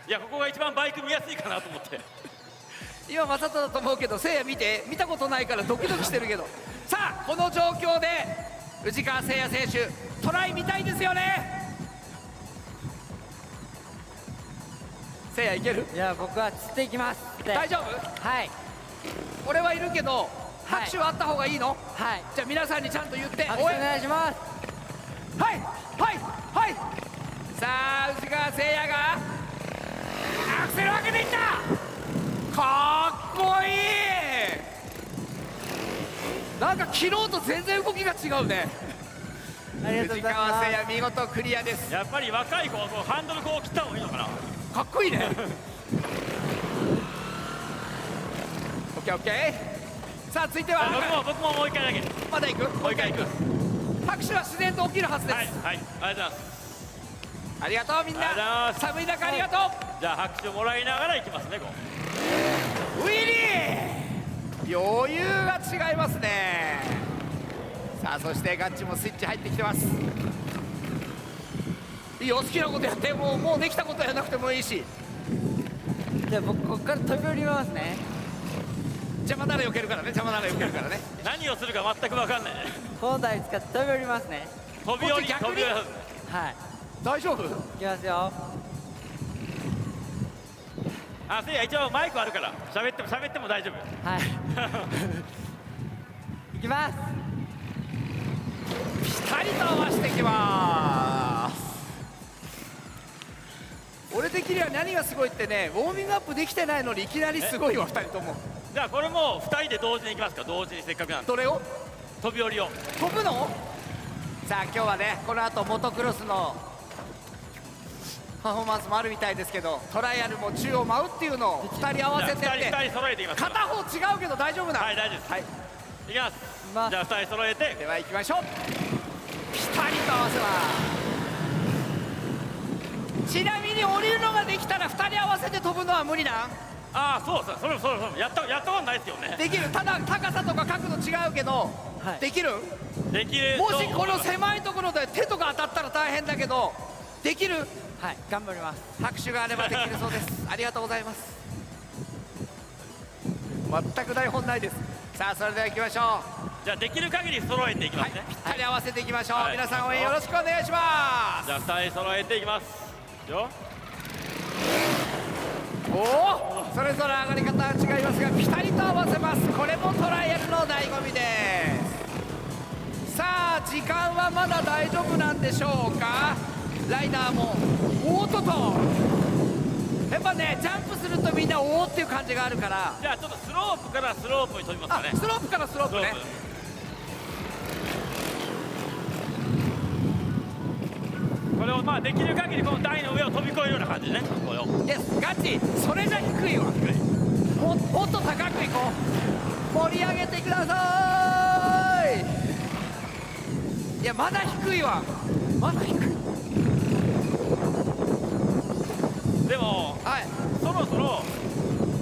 いや、ここが一番バイク見やすいかなと思って。今わざとだと思うけど、せいや見たことないからドキドキしてるけど。さあ、この状況で藤川せいや選手トライ見たいですよね。せいやいける？いや、僕は釣っていきます。大丈夫？はい。俺はいるけど拍手はあった方がいいの？はい。じゃあ皆さんにちゃんと言って拍手お願いします。はいはいはい。さあ、藤川せいやがアクセルを上げていった。かっこいい。なんか昨日と全然動きが違うね。藤川せいや見事クリアです。やっぱり若い子はこうハンドルこう切った方がいいのかな。かっこいいね。オッケーオッケー。さあ、続いては僕ももう一回だけ。まだ行く？もう一回行く。拍手は自然と起きるはずです。はい、ありがとうございます。ありがとうみんな。寒い中ありがとう。じゃあ拍手をもらいながら行きますね。ウィリー、余裕が違いますね。さあ、そしてガッチもスイッチ入ってきてます。いいよ、好きなことやって。もうできたことやらなくてもいいし。じゃあ僕ここから飛び降りますね。邪魔なら避けるからね。邪魔なら避けるからね。何をするか全く分かんないね。この台使って飛び降りますね。飛び降り逆に。はい。大丈夫？いきますよ。あ、せいや一応マイクあるから喋っても大丈夫。はい。いきます。ピタリと合わせていきます。俺的には何がすごいってね、ウォーミングアップできてないのにいきなりすごいわ、2人とも。じゃあこれも2人で同時に行きますか。同時にせっかくなんで。どれを？飛び降りを。飛ぶの？さあ、今日はね、この後モトクロスのパフォーマンスもあるみたいですけど、トライアルも宙を舞うっていうのを2人合わせてって。2人揃えていきます。片方違うけど大丈夫な。はい、大丈夫です。はい、いきます。じゃあ2人揃えて。では行きましょう。ピタリと合わせます。ちなみに降りるのができたら2人合わせて飛ぶのは無理な。ああ、そうそう、それやったことないですよね。できる。ただ高さとか角度違うけど、できる？できる。もしこの狭いところで手とか当たったら大変だけど、できる？はい、頑張ります。拍手があればできるそうです。ありがとうございます。全く台本ないです。さあ、それでは行きましょう。じゃあできる限り揃えていきますね。ぴったり合わせていきましょう。皆さん応援よろしくお願いします。じゃあ2人揃えていきますよ。おお、それぞれ上がり方は違いますがピタリと合わせます。これもトライアルの醍醐味です。さあ、時間はまだ大丈夫なんでしょうか。ライダーもおーっとやっぱね、ジャンプするとみんなおーっていう感じがあるから。じゃあちょっとスロープからスロープに飛びますかね。スロープからスロープね。これをまあできる限りこの台の上を飛び越えるような感じね。これを。イエス、ガチ。それじゃ低いわ。もっと高くいこう。盛り上げてください。いや、まだ低いわ。まだ低い。でも、そろそろ、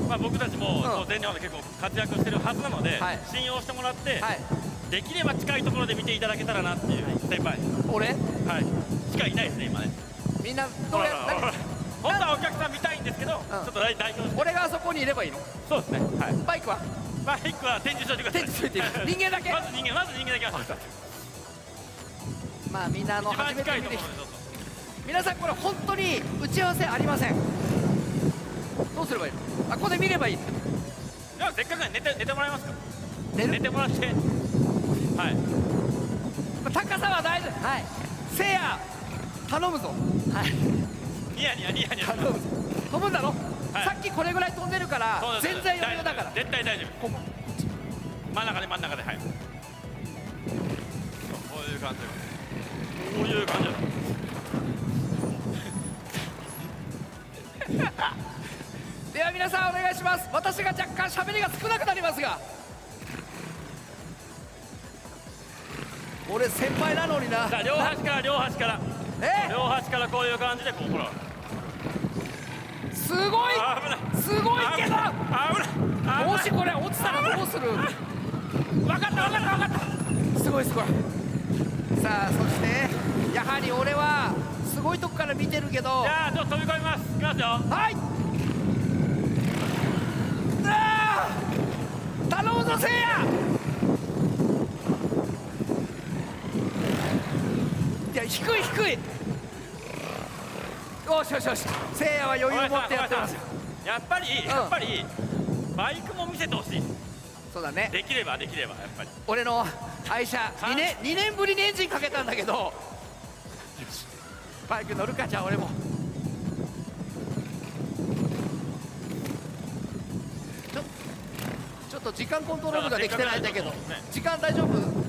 まあ、僕たちも全日本で結構活躍してるはずなので、信用してもらって、できれば近いところで見ていただけたらなっていう先輩。俺？はい。しかいないですね今ね。みんなどうやって？本当はお客さん見たいんですけど、ちょっと代表して俺があそこにいればいいの？そうですね。はい。バイクは展示しといてください。展示しといていい人間だけ？まず人間だけましょう。まあみんな一番初めて近いと見てきたころでどうぞ。皆さんこれ本当に打ち合わせありません。どうすればいいの？あ、ここで見ればいい。ではせっかくなんで寝てもらえますか？寝てもらって。はい。高さは大丈夫。はい。せいや頼むぞ。はい。ニヤニヤ頼むぞ。飛ぶんだろ？さっきこれぐらい飛んでるから全然余裕だから。絶対大丈夫。ここ真ん中ではい。こういう感じ。では皆さんお願いします。私が若干喋りが少なくなりますが、俺先輩なのにな。さあ両端からこういう感じでこうほら。すごいけどもしこれ落ちたらどうする？分かったすごいさあそしてやはり俺はすごいとこから見てるけど、じゃあちょっと飛び込みます。いきますよ。はい。頼むぞせいや。いや低い。よしせいやは余裕持ってやってます。やっぱりバイクも見せてほしい。そうだね。できればやっぱり俺の愛車2年ぶりにエンジンかけたんだけど、バイク乗るか。じゃあ俺もちょっと時間コントロールができてないんだけど、時間大丈夫？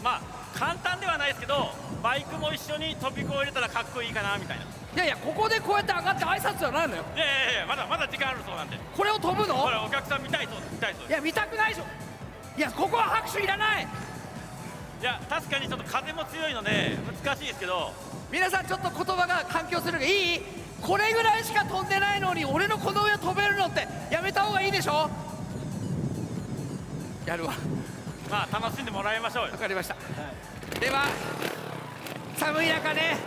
まあ簡単ではないですけど、バイクも一緒に飛び越えれたらかっこいいかなみたいな。いやここでこうやって上がって挨拶じゃないのよ。いやまだ時間あるそうなんで。これを飛ぶの？ほらお客さん見たいそうです。いや見たくないでしょ。いやここは拍手いらない。いや確かにちょっと風も強いので難しいですけど、皆さんちょっと言葉が環境するがいい？これぐらいしか飛んでないのに俺のこの上飛べるのってやめた方がいいでしょ。やるわ。まあ楽しんでもらいましょうよ。わかりました。では寒い中ね、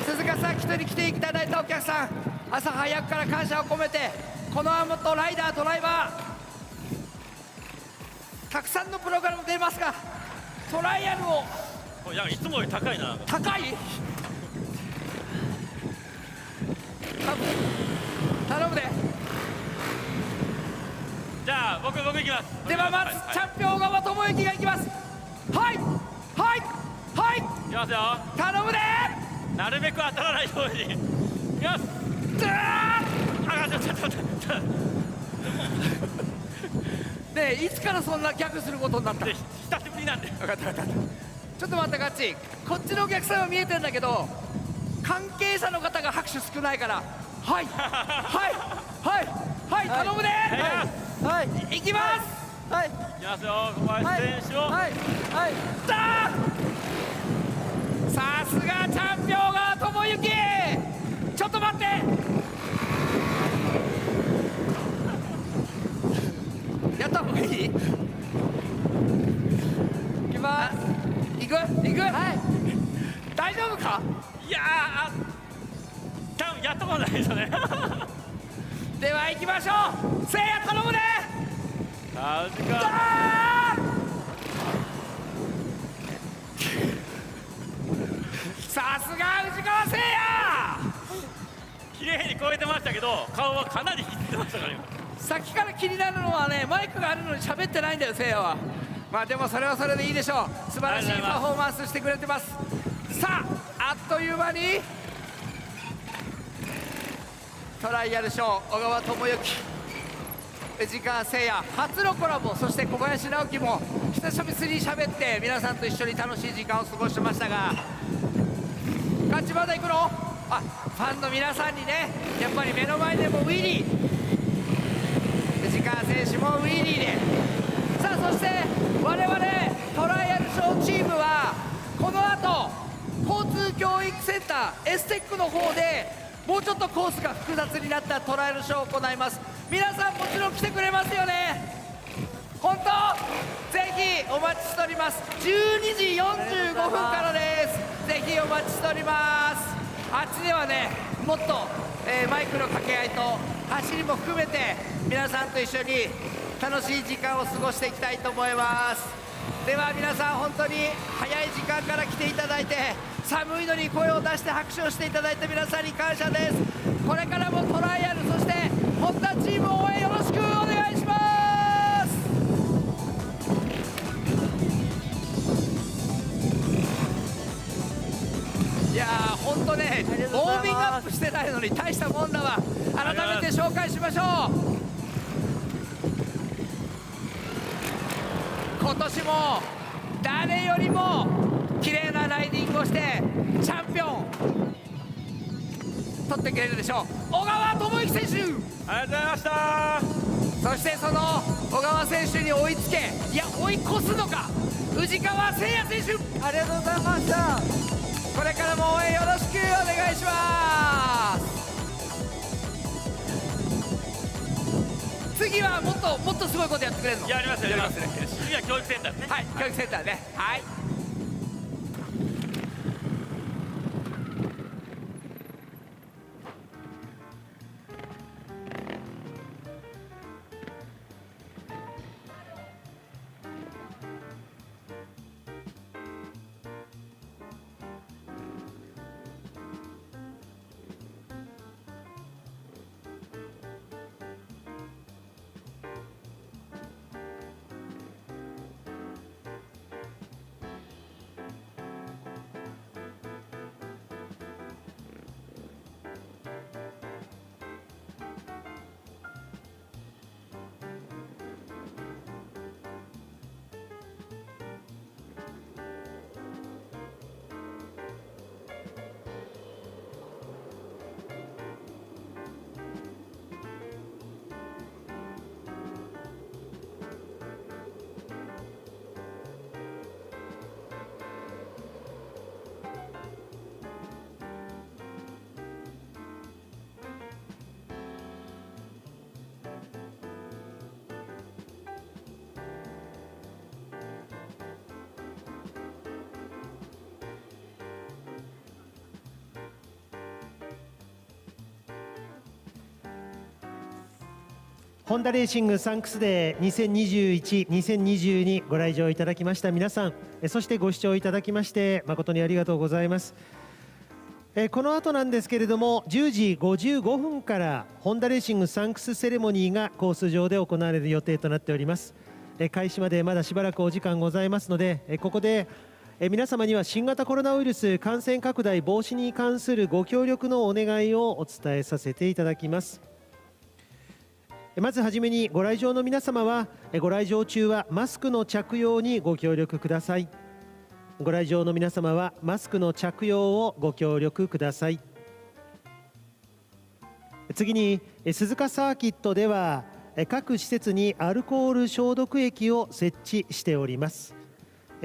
鈴鹿サーキットに来ていただいたお客さん、朝早くから感謝を込めて、この後もライダードライバーたくさんのプログラム出ますが、トライアルを。いやいつもより高いな。高い？頼むで。じゃあ僕行きます。ではまずチャンピオン小川智之が行きます。はいいきますよ。頼むで。なるべく当たらないようにいきます。ちょっとねえいつからそんなギャグすることになった？久しぶりなんで。分かったちょっと待ってガッチ、こっちのお客さんは見えてんだけど関係者の方が拍手少ないから、はい頼むで。行きます。いきますよ。小林選手を。さすがチャンピオンが智之。ちょっと待って。やった方がいい？行きます。行く？大丈夫か？いや多分やったことないですよね。では行きましょう。せいや頼むね。さすが藤川せいや。綺麗に超えてましたけど、顔はかなり引いてましたから今。さっきから気になるのはね、マイクがあるのに喋ってないんだよせいやは。まあでもそれはそれでいいでしょう。素晴らしいパフォーマンスしてくれてます。さああっという間にトライアルショー、小川智之、藤川せいや初のコラボ、そして小林直樹も久しぶりに喋って皆さんと一緒に楽しい時間を過ごしてましたが、ガチまだ行くの？ファンの皆さんにね、やっぱり目の前でもウィリー、藤川選手もウィリーで、さあそして我々トライアルショーチームはこの後交通教育センターエステックの方でもうちょっとコースが複雑になったトライアルショーを行います。皆さんもちろん来てくれますよね。本当ぜひお待ちしております。12時45分からです。ぜひお待ちしております。あっちではねもっと、マイクの掛け合いと走りも含めて皆さんと一緒に楽しい時間を過ごしていきたいと思います。では皆さん本当に早い時間から来ていただいて、寒いのに声を出して拍手をしていただいて皆さんに感謝です。これからもトライアル、そしてホンダチーム応援よろしくお願いします。いやー本当ね、ウォーミングアップしてないのに大したもんだわ。改めて紹介しましょう。今年も誰よりも綺麗なライディングをしてチャンピオン取ってくれるでしょう。小川智之選手、ありがとうございました。そしてその小川選手に追いつけ、いや追い越すのか、宇治川誠也選手、ありがとうございました。これからも応援よろしくお願いします。次はもっとすごいことやってくれるの？やりますよ、やりますね。次は教育センターですね。はい、教育センターね。はい。ホンダレーシングサンクスデー2021、2022ご来場いただきました皆さん、そしてご視聴いただきまして誠にありがとうございます。この後なんですけれども、10時55分からホンダレーシングサンクスセレモニーがコース上で行われる予定となっております。開始までまだしばらくお時間ございますので、ここで皆様には新型コロナウイルス感染拡大防止に関するご協力のお願いをお伝えさせていただきます。まずはじめにご来場の皆様はご来場中はマスクの着用にご協力ください。ご来場の皆様はマスクの着用をご協力ください。次に鈴鹿サーキットでは各施設にアルコール消毒液を設置しております。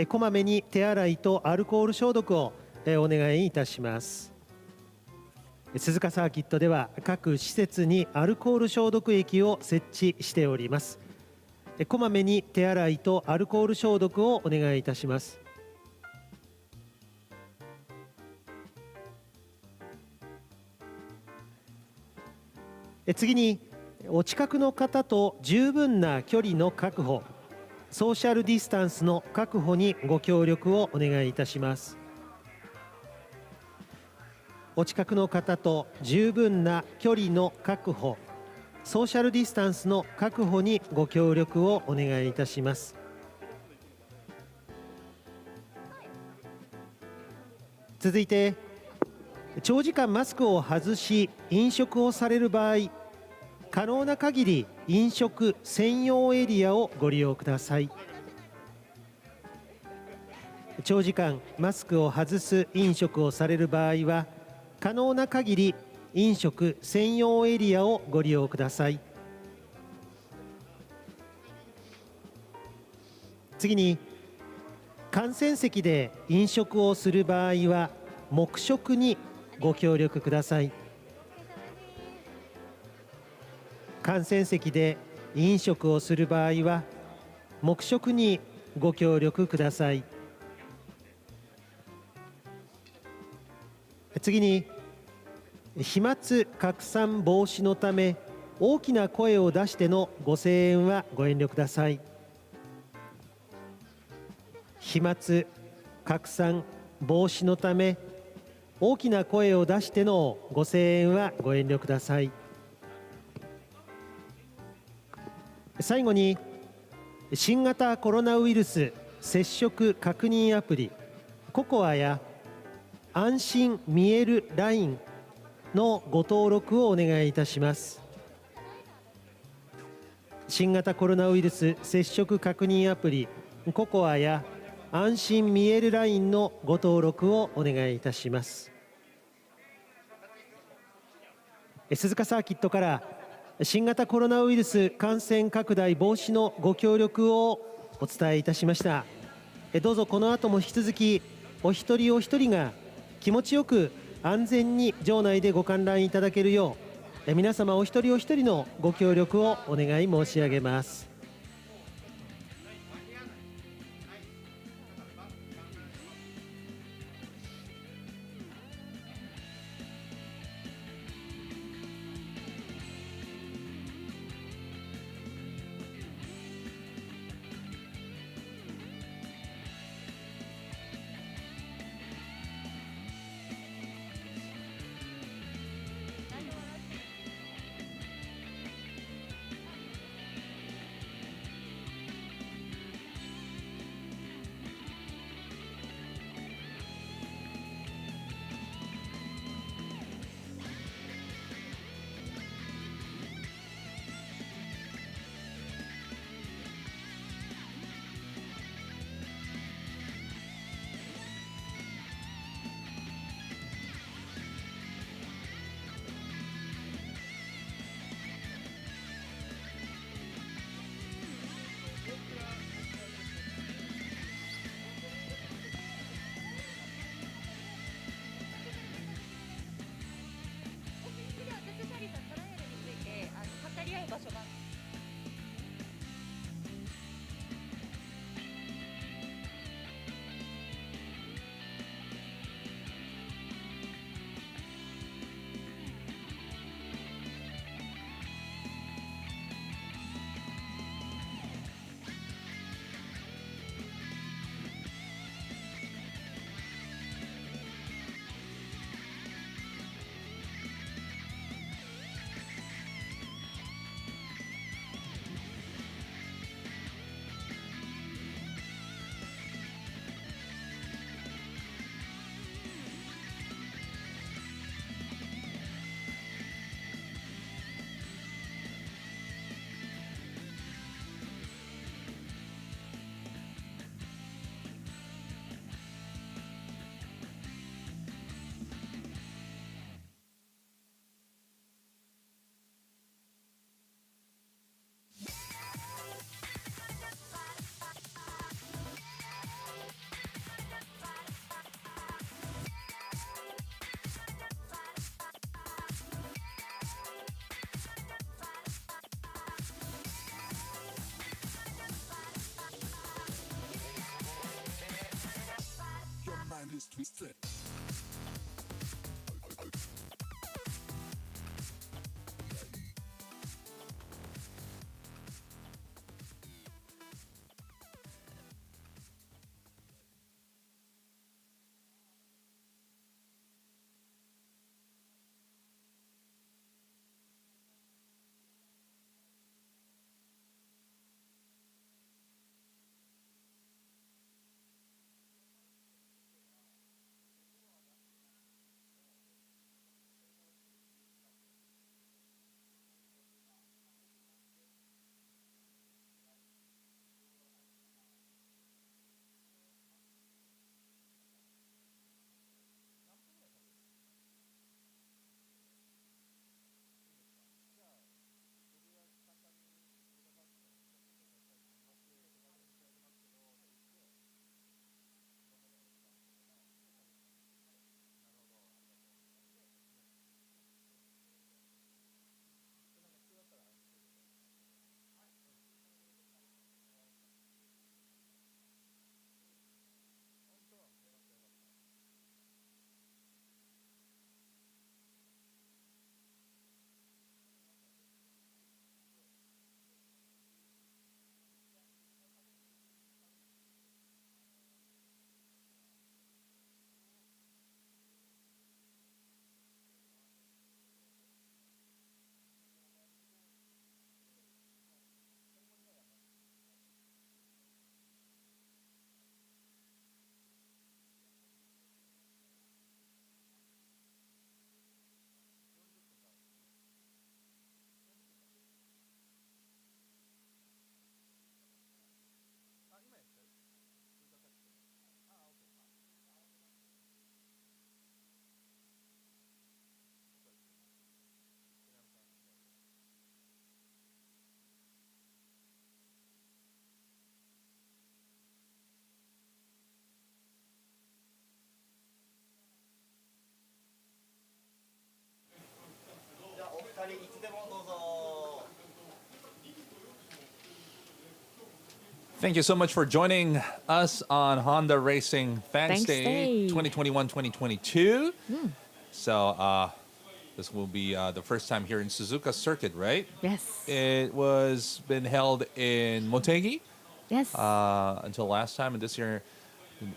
こまめに手洗いとアルコール消毒をお願いいたします。鈴鹿サーキットでは各施設にアルコール消毒液を設置しております。こまめに手洗いとアルコール消毒をお願いいたします。次にお近くの方と十分な距離の確保、ソーシャルディスタンスの確保にご協力をお願いいたします。お近くの方と十分な距離の確保、ソーシャルディスタンスの確保にご協力をお願いいたします。続いて、長時間マスクを外し飲食をされる場合、可能な限り飲食専用エリアをご利用ください。長時間マスクを外す飲食をされる場合は、可能な限り飲食専用エリアをご利用ください。次に、観戦席で飲食をする場合は黙食にご協力ください。観戦席で飲食をする場合は黙食にご協力ください。次に、飛沫拡散防止のため大きな声を出してのご声援はご遠慮ください。飛沫拡散防止のため大きな声を出してのご声援はご遠慮ください。最後に、新型コロナウイルス接触確認アプリココアや安心見えるラインのご登録をお願いいたします。新型コロナウイルス接触確認アプリココアや安心見えるラインのご登録をお願いいたします。鈴鹿サーキットから新型コロナウイルス感染拡大防止のご協力をお伝えいたしました。どうぞこの後も引き続きお一人お一人が気持ちよく安全に場内でご観覧いただけるよう皆様お一人お一人のご協力をお願い申し上げます。is twisted. Thank you so much for joining us on Honda Racing Thanks Day Day. 2021-2022. So this will be the first time here in Suzuka Circuit, right? Yes. It was been held in Motegi Yes. until last time, and this year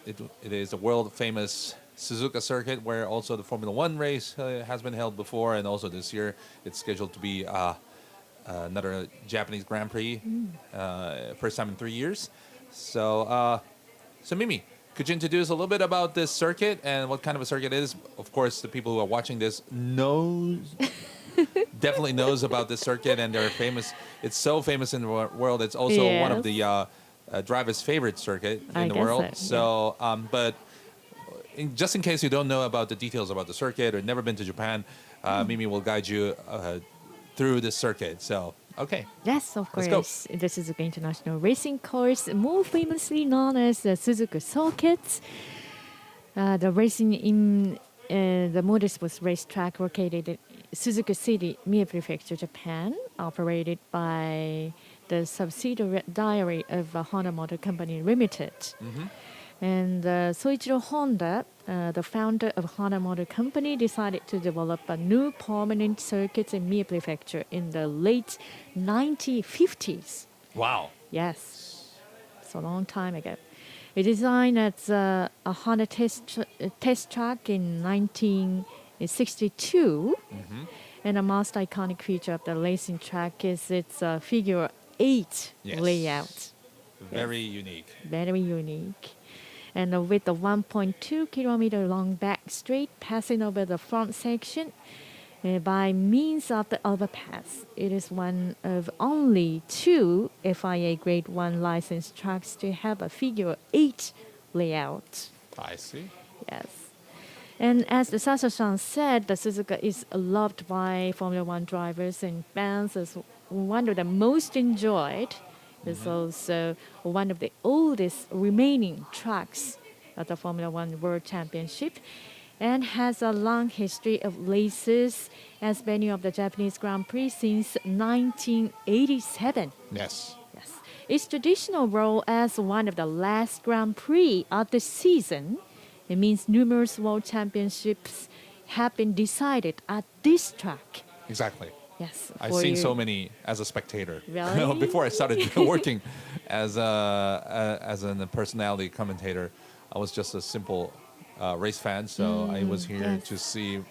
it is a world famous Suzuka Circuit where also the Formula One race has been held before, and also this year it's scheduled to be another Japanese Grand Prix, first time in 3 years. So, Mimi, could you introduce a little bit about this circuit and what kind of a circuit it is? Of course, the people who are watching this definitely knows about this circuit, and they're famous. It's so famous in the world. It's also one of the drivers' favorite circuit in the world. So, but just in case you don't know about the details about the circuit or never been to Japan, Mimi will guide you through this circuit. So, okay. Yes, of Let's course. go. The Suzuka International Racing Course, more famously known as the Suzuka Circuit. The racing in the motorsports racetrack located in Suzuka City, Mie Prefecture, Japan, operated by the subsidiary of Honda Motor Company Limited. And Soichiro Honda, the founder of Honda Motor Company, decided to develop a new permanent circuit in Mie Prefecture in the late 1950s. Wow. Yes, it's a long time ago. It designed as a Honda test track in 1962, and the most iconic feature of the racing track is its figure 8 layout. Very unique. Very unique. And with the 1.2 kilometer long back straight passing over the front section by means of the overpass, it is one of only 2 FIA Grade 1 licensed tracks to have a figure 8 layout. I see. Yes. And as the Saso-san said, the Suzuka is loved by Formula One drivers and fans as one of the most enjoyed. It's also one of the oldest remaining tracks at the Formula One World Championship and has a long history of races as venue of the Japanese Grand Prix since 1987. Yes. Yes. Its traditional role as one of the last Grand Prix of the season, it means numerous World Championships have been decided at this track. Exactly. Yes. I've seen so many as a spectator. Really? Before I started working as a personality commentator, I was just a simple race fan. So I was here to see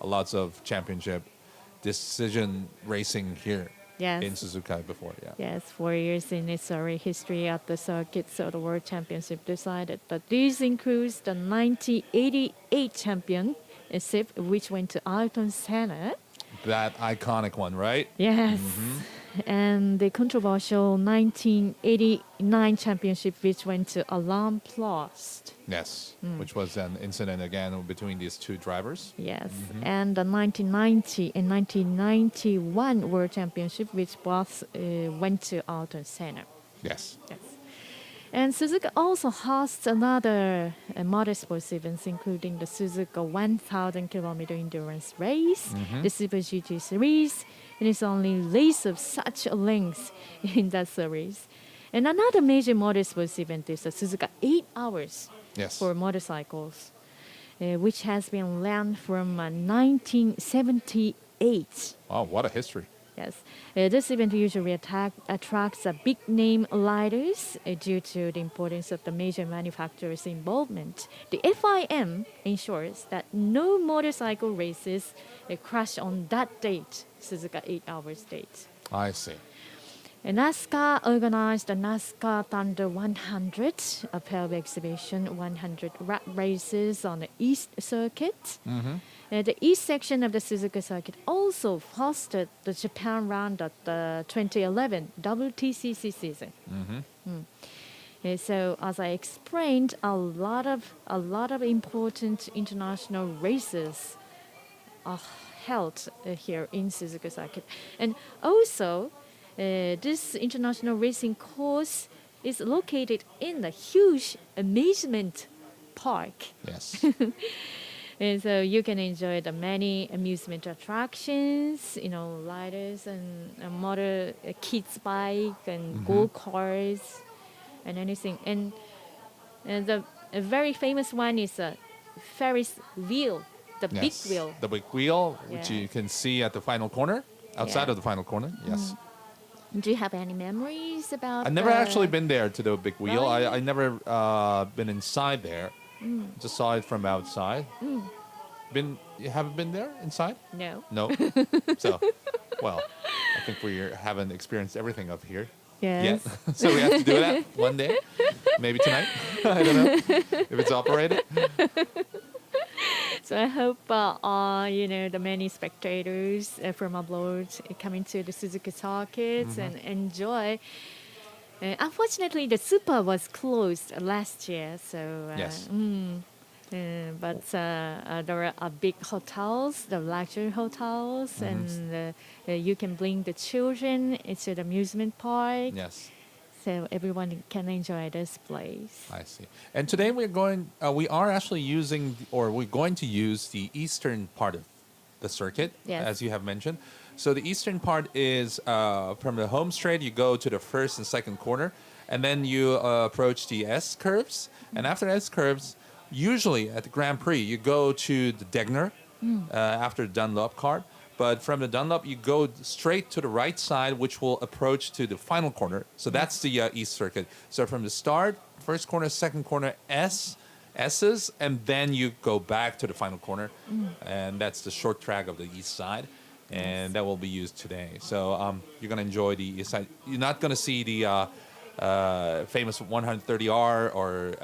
lots of championship decision racing here in Suzuka before. Yeah. Yes, 4 years in its history at the circuit, so the World Championship decided. But this includes the 1988 championship, which went to Ayrton Senna. That iconic one, right? Yes. And the controversial 1989 championship, which went to Alain Prost. Yes, which was an incident again between these two drivers. Yes, and the 1990 and 1991 World Championship, which both went to Ayrton Senna. Yes. Yes. And Suzuka also hosts another motorsports events, including the Suzuka 1,000 kilometer endurance race, the Super GT series, and it's only race of such a length in that series. And another major motorsports event is the Suzuka 8 Hours for motorcycles, which has been run from 1978. Wow, what a history. Yes. This event usually attracts big-name riders due to the importance of the major manufacturers' involvement. The FIM ensures that no motorcycle races crash on that date, Suzuka 8 Hours date. I see. NASCAR organized the NASCAR Thunder 100, a pair of exhibition 100 rat races on the East Circuit. The East section of the Suzuka Circuit also fostered the Japan round of the 2011 WTCC season. So, as I explained, a lot of important international races are held here in Suzuka Circuit, and also. This international racing course is located in the huge amusement park. Yes. And so you can enjoy the many amusement attractions, riders and motor kids bike and go-karts. and anything. And the a very famous one is a Ferris wheel, the big wheel. The big wheel, which Yeah. you can see at the final corner, outside Yeah. of the final corner. Yes. Do you have any memories about? I've never actually been there to the big wheel. Really? I never been inside there. Just saw it from outside. You haven't been there inside? No. No. So, well, I think we haven't experienced everything up here Yes. yet. So we have to do that one day, maybe tonight. I don't know if it's operated. So I hope the many spectators from abroad coming to the Suzuka circuits and enjoy. Unfortunately, the Super was closed last year, so Yes. but there are big hotels, the luxury hotels, and you can bring the children to the amusement park. Yes. So everyone can enjoy this place. I see. And today we are actually using, or we're going to use the eastern part of the circuit, Yes. as you have mentioned. So the eastern part is from the home straight, you go to the first and second corner, and then you approach the S curves. And after S curves, usually at the Grand Prix, you go to the Degner after the Dunlop cart. But from the Dunlop, you go straight to the right side, which will approach to the final corner. So that's the East Circuit. So from the start, first corner, second corner, S's, and then you go back to the final corner. And that's the short track of the East side. And that will be used today. So you're going to enjoy the East side. You're not going to see the famous 130R or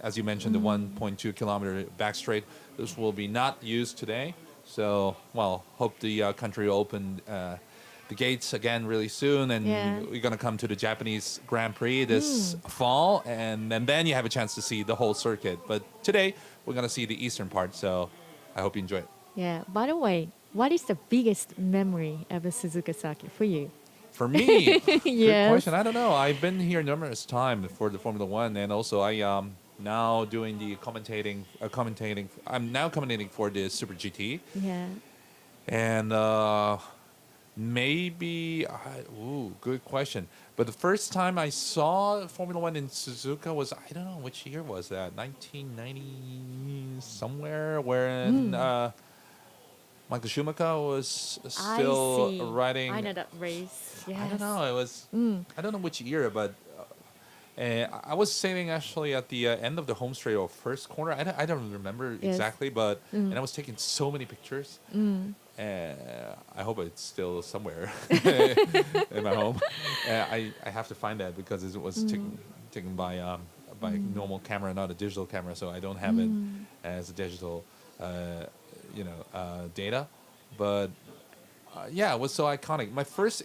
as you mentioned, the 1.2 kilometer back straight. This will be not used today. So, well, hope the country will open the gates again really soon, and we're going to come to the Japanese Grand Prix this fall, and then you have a chance to see the whole circuit. But today, we're going to see the eastern part, so I hope you enjoy it. Yeah. By the way, what is the biggest memory of the Suzuka circuit for you? For me, good Yes. question. I don't know. I've been here numerous times for the Formula One, and also I now doing the commentating. I'm now commentating for the Super GT. Yeah. And maybe, good question. But the first time I saw Formula One in Suzuka was, I don't know which year was that, 1990 somewhere, when Michael Schumacher was still riding. I know that race. Yes. I don't know. It was. I don't know which year, but I was sitting actually at the end of the home straight or first corner. I don't remember exactly, but and I was taking so many pictures. I hope it's still somewhere in my home. I have to find that because it was taken by normal camera, not a digital camera, so I don't have it as a digital, data. But it was so iconic. My first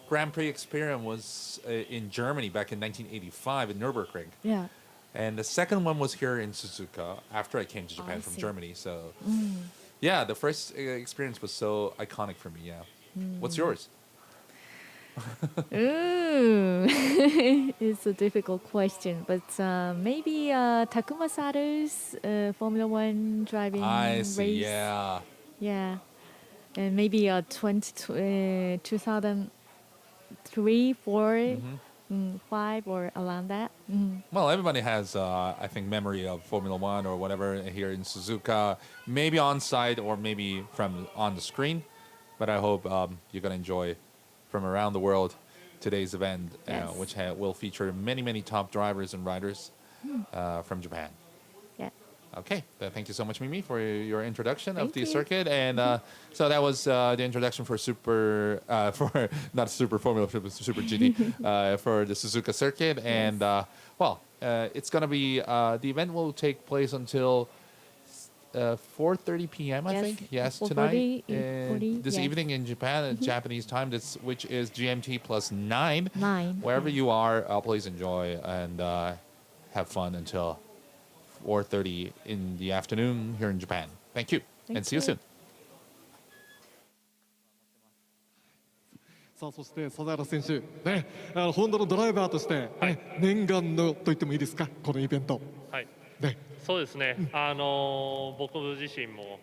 Grand Prix experience was in Germany back in 1985 in Nürburgring. Yeah. And the second one was here in Suzuka after I came to Japan from Germany. So, the first experience was so iconic for me. Yeah. What's yours? Ooh, it's a difficult question, but maybe Takuma Sato's Formula One driving I see. race. Yeah. Yeah, and maybe 2003, 4, 5, or around that. Well, everybody has, I think, memory of Formula One or whatever here in Suzuka, maybe on site or maybe from on the screen. But I hope you're going to enjoy from around the world today's event, which will feature many, many top drivers and riders from Japan. Yeah. Okay, thank you so much, Mimi, for your introduction of Thank the you. circuit. And so that was the introduction for not Super Formula, Super GT, for the Suzuka circuit. And it's going to be, the event will take place until 4:30 p.m. I think. Yes, 4:30, tonight, 40, this yes. evening in Japan, at Japanese time, which is GMT plus 9. 9. Wherever you are, please enjoy and have fun until 4:30 in the afternoon here in Japan. Thank you, and see you soon. さあそして笹原選手、ね、ホンダのドライバーとして、念願のと言ってもいいですか、このイベント。はい。ね、そうですね。僕自身も、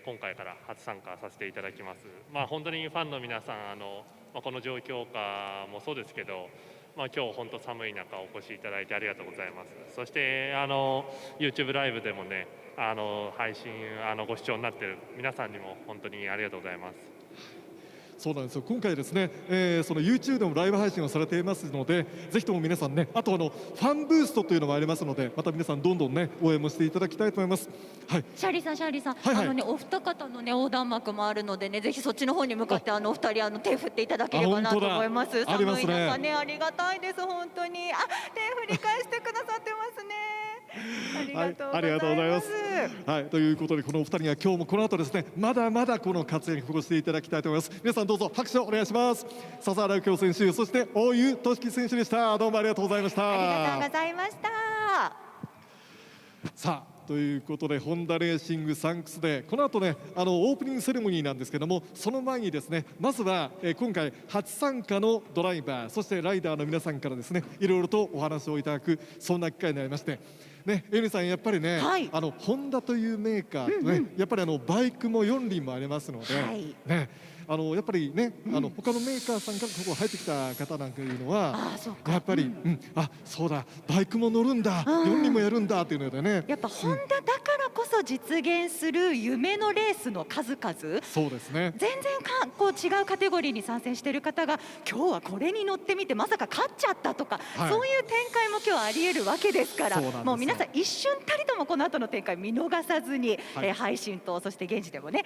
今回から初参加させていただきます。まあ本当にファンの皆さんこの状況下もそうですけど、今日本当寒い中お越しいただいてありがとうございます。そしてYouTube ライブでもね配信ご視聴になっている皆さんにも本当にありがとうございます。そうなんですよ。今回ですね、その YouTube でもライブ配信をされていますので、ぜひとも皆さんね、あとファンブーストというのもありますので、また皆さんどんどんね応援もしていただきたいと思います。はい。シャーリーさん、シャーリーさん、はいはい、お二方のね横断幕もあるのでね、ぜひそっちの方に向かってお二人手振っていただければなと思います。ありますね。寒い中ね、ありがたいです本当に。手振り返してくださってますね。ありがとうございます。はい、ということでこのお二人が今日もこの後ですね、まだまだこの活躍をしていただきたいと思います。皆さんどうぞ拍手をお願いします。笹原右京選手、そして大湯俊樹選手でした。どうもありがとうございました。ありがとうございました。さあということでホンダレーシングサンクスでこの後ねオープニングセレモニーなんですけども、その前にですねまずは、今回初参加のドライバーそしてライダーの皆さんからですねいろいろとお話をいただくそんな機会になりまして。ね、エミさんやっぱりね、はい、ホンダというメーカーとね、やっぱりバイクも4輪もありますので、はい、ね、やっぱりね、他のメーカーさんからここ入ってきた方なんかいうのはやっぱり、そうだバイクも乗るんだ、4輪もやるんだっていうのでね、やっぱホンダだからこそ実現する夢のレースの数々、そうですね、全然こう違うカテゴリーに参戦している方が今日はこれに乗ってみてまさか勝っちゃったとか、はい、そういう展開も今日ありえるわけですから、もう皆さん一瞬たりともこの後の展開見逃さずに、はい、配信とそして現地でもね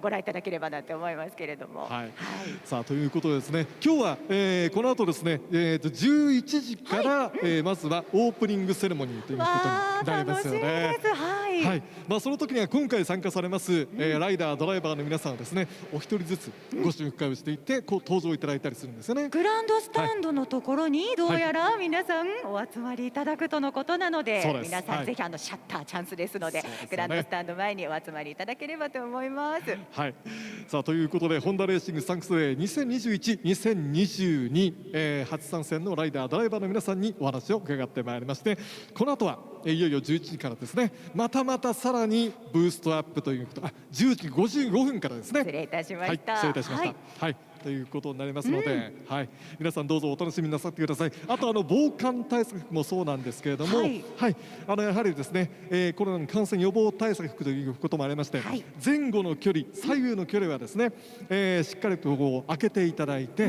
ご覧いただければなって思いますけれども、はいはい、さあということでですね、今日は、この後ですね、11時から、はい、まずはオープニングセレモニーということになりますよね。はいはい、その時には今回参加されます、ライダードライバーの皆さんはですねお一人ずつご紹介をしていってこう登場いただいたりするんですよね。グランドスタンドのところにどうやら皆さんお集まりいただくとのことなので、皆さんぜひシャッターチャンスですので、グランドスタンド前にお集まりいただければと思います。はい、さあということでホンダレーシングサンクスデー2021、2022、初参戦のライダードライバーの皆さんにお話を伺ってまいりまして、この後はいよいよ11時からですねまたさらにブーストアップということ、10時55分からですね。失礼いたしました。はい、失礼いたしました。はい、ということになりますので、はい、皆さんどうぞお楽しみなさってください。あと防寒対策もそうなんですけれども、はい、やはりですね、コロナの感染予防対策ということもありまして、はい、前後の距離、左右の距離はですね、しっかりとこう開けていただいて、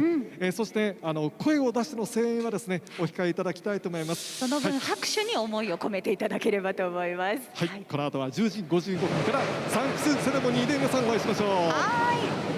そして声を出しての声援はですねお控えいただきたいと思います。その分、拍手に思いを込めていただければと思います。はい、この後は10時55分からサンクスセレモニーで皆さんお会いしましょう。はい。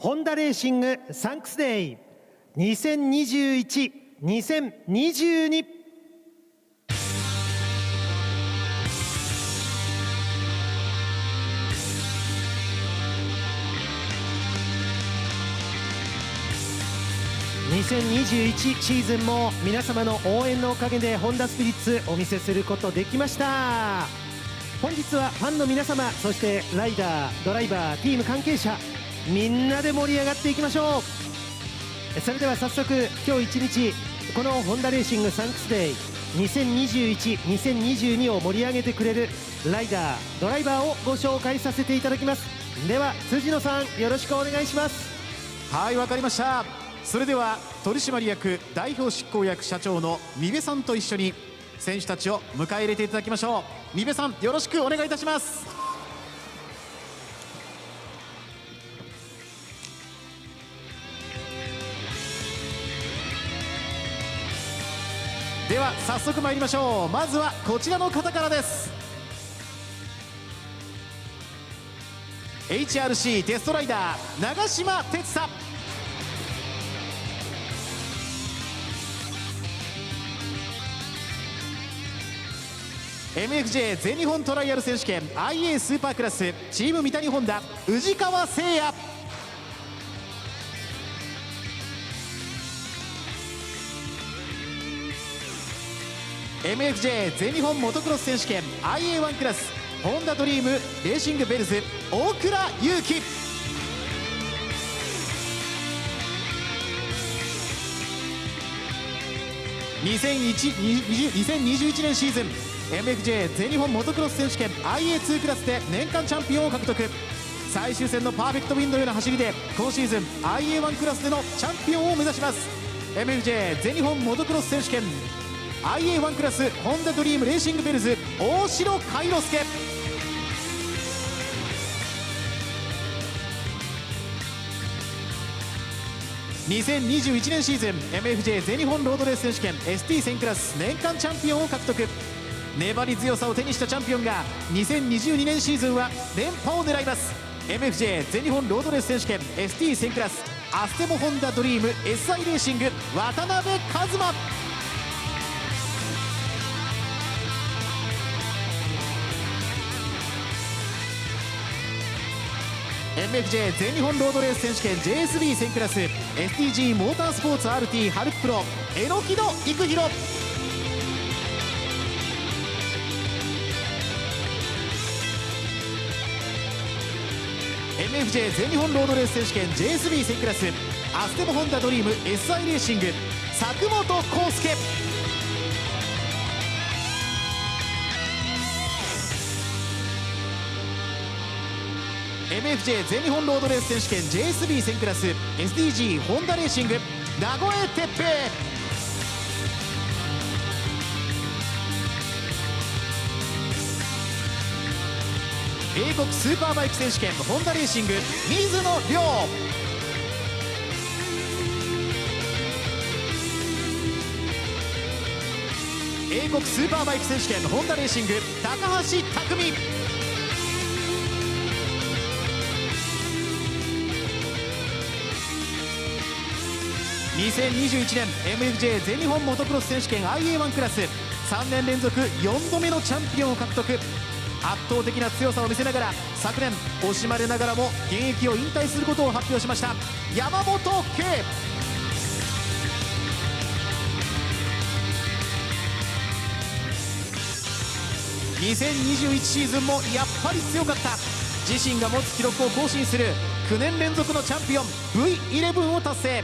ホンダレーシングサンクスデイ2021-2022。2021シーズンも皆様の応援のおかげでホンダスピリッツお見せすることできました。本日はファンの皆様、そしてライダー、ドライバー、ティーム関係者、みんなで盛り上がっていきましょう。それでは早速今日一日このホンダレーシングサンクスデイ2021-2022を盛り上げてくれるライダー、ドライバーをご紹介させていただきます。では辻野さん、よろしくお願いします。はい、わかりました。それでは取締役代表執行役社長の三部さんと一緒に選手たちを迎え入れていただきましょう。三部さん、よろしくお願いいたします。では早速参りましょう。まずはこちらの方からです。 HRC テストライダー長島哲也。MFJ 全日本トライアル選手権 IA スーパークラスチーム三谷ホンダ宇治川誠也。MFJ 全日本モトクロス選手権 IA1 クラスホンダドリームレーシングベルズ大倉優輝。2021年シーズン MFJ 全日本モトクロス選手権 IA2 クラスで年間チャンピオンを獲得。最終戦のパーフェクトウィンのような走りで今シーズン IA1 クラスでのチャンピオンを目指します。 MFJ 全日本モトクロス選手権 IA1 クラスホンダドリームレーシングベルズ大城海之介。2021年シーズン MFJ 全日本ロードレース選手権 ST1000 クラス年間チャンピオンを獲得。粘り強さを手にしたチャンピオンが2022年シーズンは連覇を狙います。 MFJ 全日本ロードレース選手権 ST1000 クラスアステモホンダドリーム SI レーシング渡辺一馬。MFJ 全日本ロードレース選手権 JSB1000 クラス STG モータースポーツ RT ハルプロ榎木戸育弘。MFJ 全日本ロードレース選手権 JSB1000 クラスアステモホンダドリーム SI レーシング佐久本康介。MFJ 全日本ロードレース選手権 JSB1000 クラス SDG ホンダレーシング名越哲平。英国スーパーバイク選手権ホンダレーシング水野亮。英国スーパーバイク選手権ホンダレーシング高橋匠。2021年 MFJ 全日本モトクロス選手権 IA1 クラス3年連続4度目のチャンピオンを獲得。圧倒的な強さを見せながら昨年惜しまれながらも現役を引退することを発表しました山本圭。2021シーズンもやっぱり強かった。自身が持つ記録を更新する9年連続のチャンピオン V11 を達成。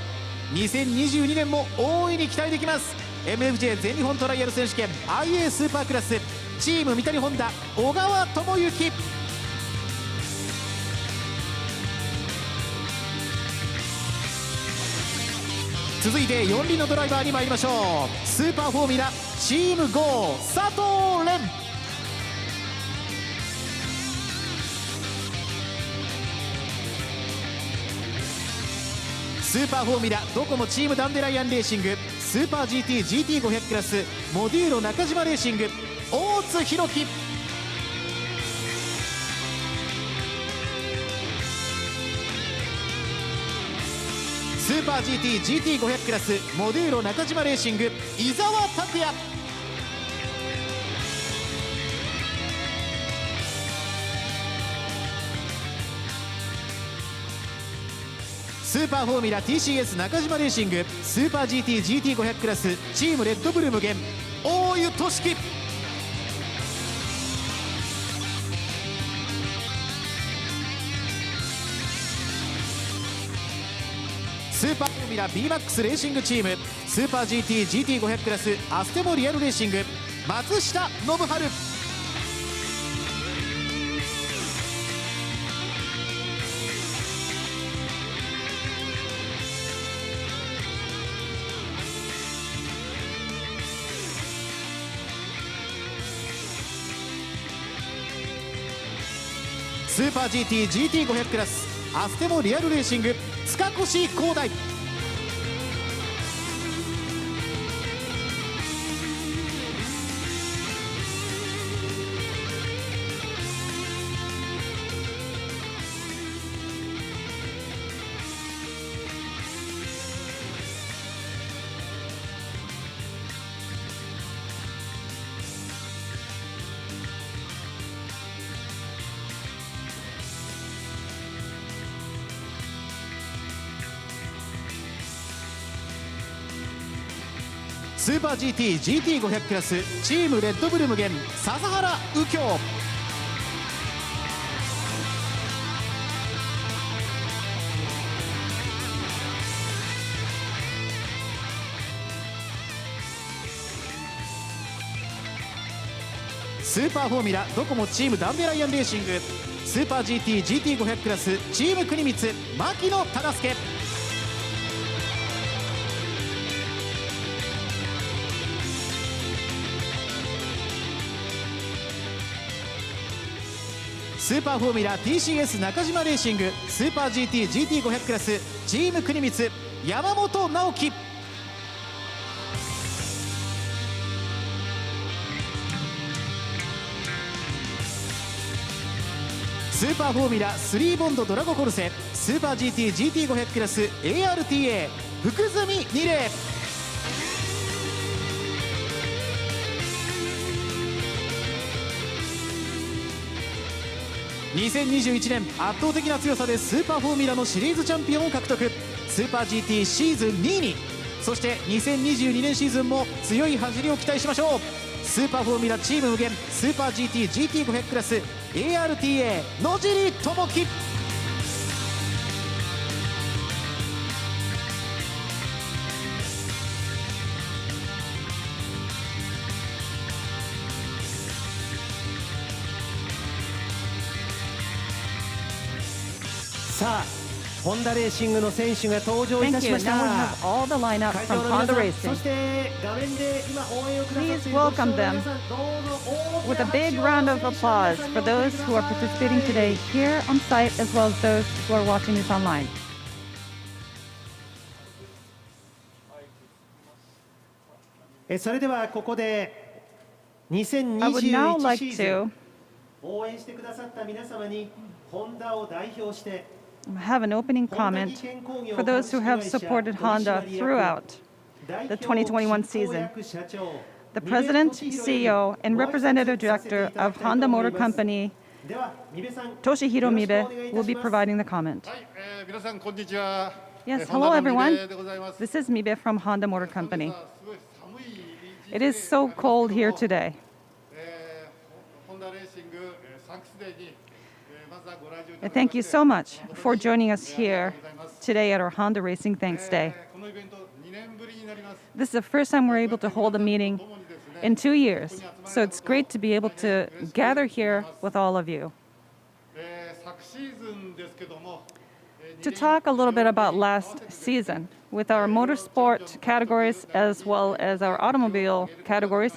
2022年も大いに期待できます。 MFJ 全日本トライアル選手権 IA スーパークラスチーム三谷ホンダ小川智之。続いて4輪のドライバーに参りましょう。スーパーフォーミュラチーム5佐藤蓮。スーパーフォーミュラドコモチームダンデライアンレーシングスーパー GT/GT500 クラスモデューロ中島レーシング大津弘樹。スーパー GT、GT500 クラスモデューロ中島レーシング伊沢拓也。スーパーフォーミュラ TCS 中島レーシングスーパー GT、GT500 クラスチームレッドブル無限大湯俊樹。スーパーフォーミュラ BMAX レーシングチームスーパー GT、GT500 クラスアステモリアルレーシング松下信春。スーパー GT、GT500 クラスアステモリアルレーシング塚越光大。スーパー GT、GT500 クラスチームレッドブル無限笹原右京。スーパーフォーミュラドコモチームダンベライアンレーシングスーパー GT、GT500 クラスチーム国光牧野忠介。スーパーフォーミュラ TCS 中島レーシングスーパー GT、GT500 クラスチーム国光山本直樹。スーパーフォーミュラ3ボンドドラゴコルセスーパー GT、GT500 クラス ARTA 福住二礼。2021年圧倒的な強さでスーパーフォーミュラのシリーズチャンピオンを獲得スーパー GT シーズン2位にそして2022年シーズンも強い走りを期待しましょう。スーパーフォーミュラチーム無限スーパー GT、GT500 クラス ARTA 野尻智樹。さあホンダレーシングの選手が登場いたしました。 Now we have all the lineup 会 from 場の皆 Honda さん Racing. そして画面で今応援をくださっている Please welcome them 皆さんどうぞ大き with な a big 拍手を round of 選手の applause 皆さんに for those who are participating today here on site as well as those who are watching this online. それではここで I would now 2021 like シーズン to 応援してくださった皆様にホンダを代表して have an opening comment for those who have supported Honda throughout the 2021 season. The President, CEO, and Representative Director of Honda Motor Company, Toshihiro Mibe, will be providing the comment. 皆さんこんにちは。 Yes, ホンダ hello の everyone. ミベでございます。 This is Mibe from Honda Motor Company. It is so cold here today. ホンダレーシングサンクスデーにまずはご来場いただき Thank you so much for joining us here today at our Honda Racing Thanks Day. このイベント2年ぶりになります。 This is the first time we're able to hold a meeting in 2 years, so it's great to be able to gather here with all of you. 昨シーズンですけども To talk a little bit about last season, with our motorsport categories as well as our automobile categories,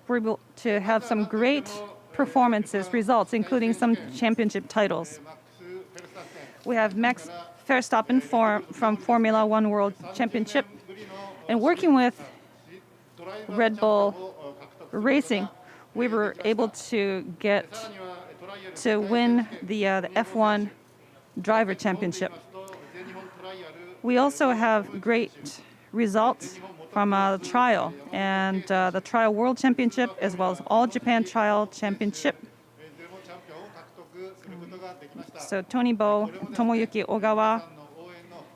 we're able to have some great performances, results, including some championship titles. We have Max Verstappen from Formula One World Championship, and working with Red Bull Racing, we were able to get to win the F1 Driver Championship. We also have great results from a trial, and the Trial World Championship as well as All Japan Trial Championship. So Tonibo, Tomoyuki Ogawa,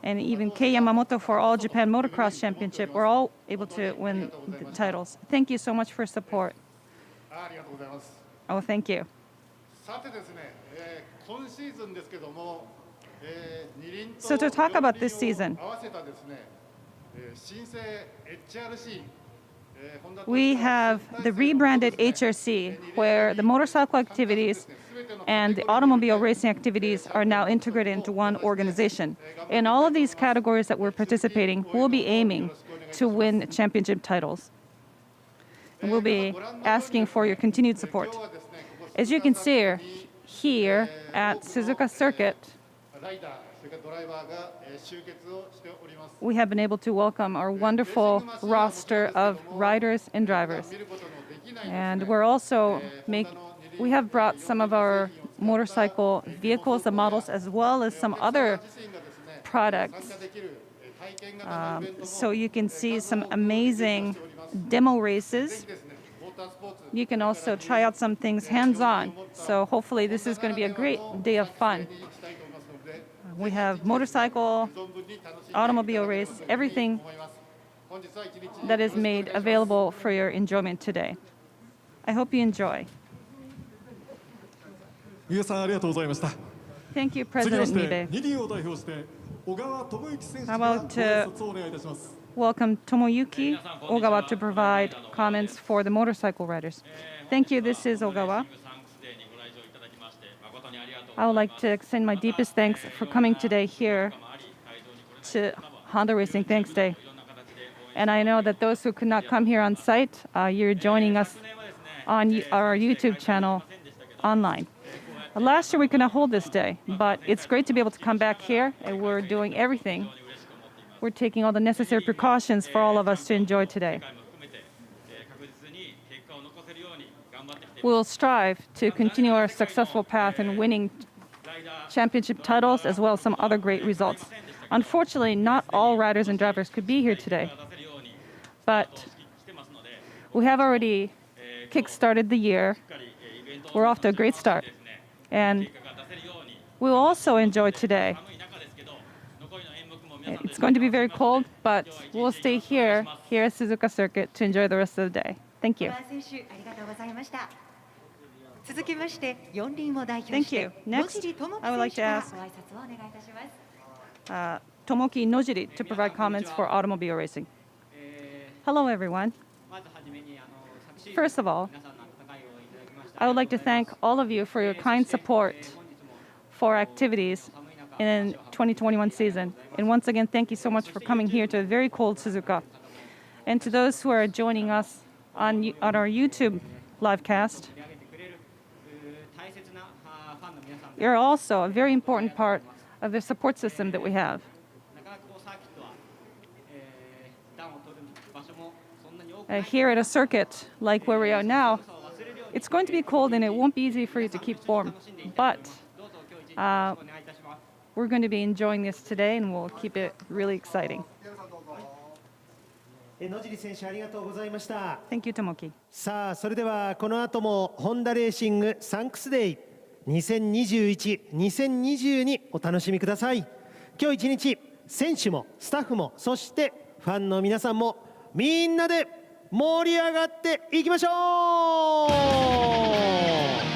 and even Kei Yamamoto for All Japan Motocross Championship were all able to win the titles. Thank you so much for support. Oh, thank you. So to talk about this season, we have the rebranded HRC, where the motorcycle activities and the automobile racing activities are now integrated into one organization. In all of these categories that we're participating, we'll be aiming to win championship titles. And we'll be asking for your continued support. As you can see here at Suzuka Circuit, we have been able to welcome our wonderful roster of riders and drivers. And we have brought some of our motorcycle vehicles, the models, as well as some other products. So you can see some amazing demo races. You can also try out some things hands-on. So hopefully this is going to be a great day of fun. We have motorcycle, automobile race, everything that is made available for your enjoyment today. I hope you enjoy. Thank you, President Mibe. How about to welcome Tomoyuki Ogawa to provide comments for the motorcycle riders. Thank you, this is Ogawa. I would like to extend my deepest thanks for coming today here to Honda Racing Thanks Day. And I know that those who could not come here on site, you're joining us on our YouTube channel online. Last year we could not hold this day, but it's great to be able to come back here, and we're doing everything. We're taking all the necessary precautions for all of us to enjoy today. We'll strive to continue our successful path in winning championship titles as well as some other great results. Unfortunately, not all riders and drivers could be here today, but we have already kick-started the year. We're off to a great start, and we'll also enjoy today. It's going to be very cold, but we'll stay here at Suzuka Circuit to enjoy the rest of the day. Thank you. Thank you. Next, I would like to ask Tomoki Nojiri to provide comments for automobile racing. Hello, everyone. First of all, I would like to thank all of you for your kind support for activities in 2021 season. And once again, thank you so much for coming here to a very cold Suzuka. And to those who are joining us on our YouTube live cast, you're also a very important part of the support system that we have. Here at a circuit like where we are now, it's going to be cold and it won't be easy for you to keep warm. But we're going to be enjoying this today, and we'll keep it really exciting. Thank you, Tomoki. さあ、それではこの後もホンダレーシングサンクスデイ2021、2022お楽しみください。今日一日、選手もスタッフもそしてファンの皆さんもみんなで盛り上がっていきましょう。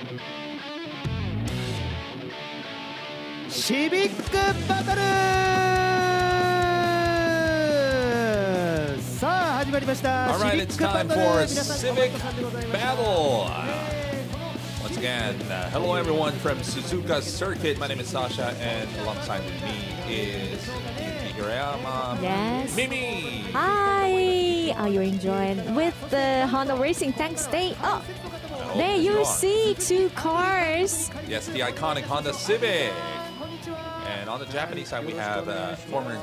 シビックバトルさあ始まりました。 All right, シビ it's ックバ time トル for 皆さん Civic こんばんはでございます。 Battle. Once again, hello everyone from Suzuka Circuit. My name is Sasha, and alongside with me is Yuki Hirayama. Yes. Mimi. Hi. Are you enjoying with the Honda Racing Tank Day? Oh, there you see two cars. Yes, the iconic Honda Civic. And on the Japanese side, we have former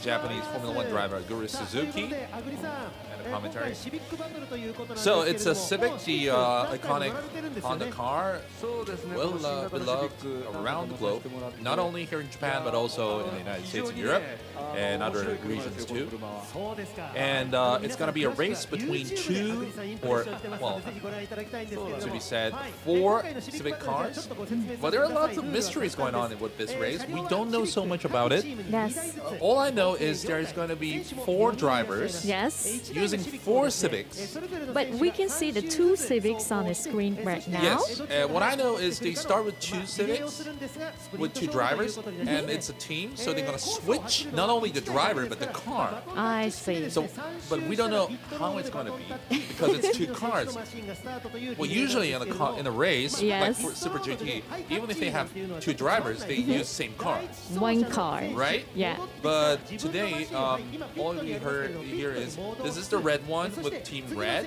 Japanese Formula One driver Guru Suzuki. And a commentary. So it's a Civic, the iconic Honda car, well beloved around the globe, not only here in Japan but also in the United States and Europe and other regions too. And it's going to be a race between two, or well, to be said, 4 Civic cars. But there are lots of mysteries going on with this race. We don't know so much about it. Yes. All I know is there's going to be 4 drivers. Yes. Using 4 Civics. But we can see the 2 Civics on the screen right now. Yes. What I know is they start with 2 Civics with 2 drivers, and it's a team, so they're going to switch not only the driver but the car. I see. So, but we don't know how it's going to be because it's 2 cars. Well, usually in a race, Yes. like for Super GT, even if they have 2 drivers, they use same car. One car. Right? Yeah. But today, all we heard here is this is the red one with Team Red,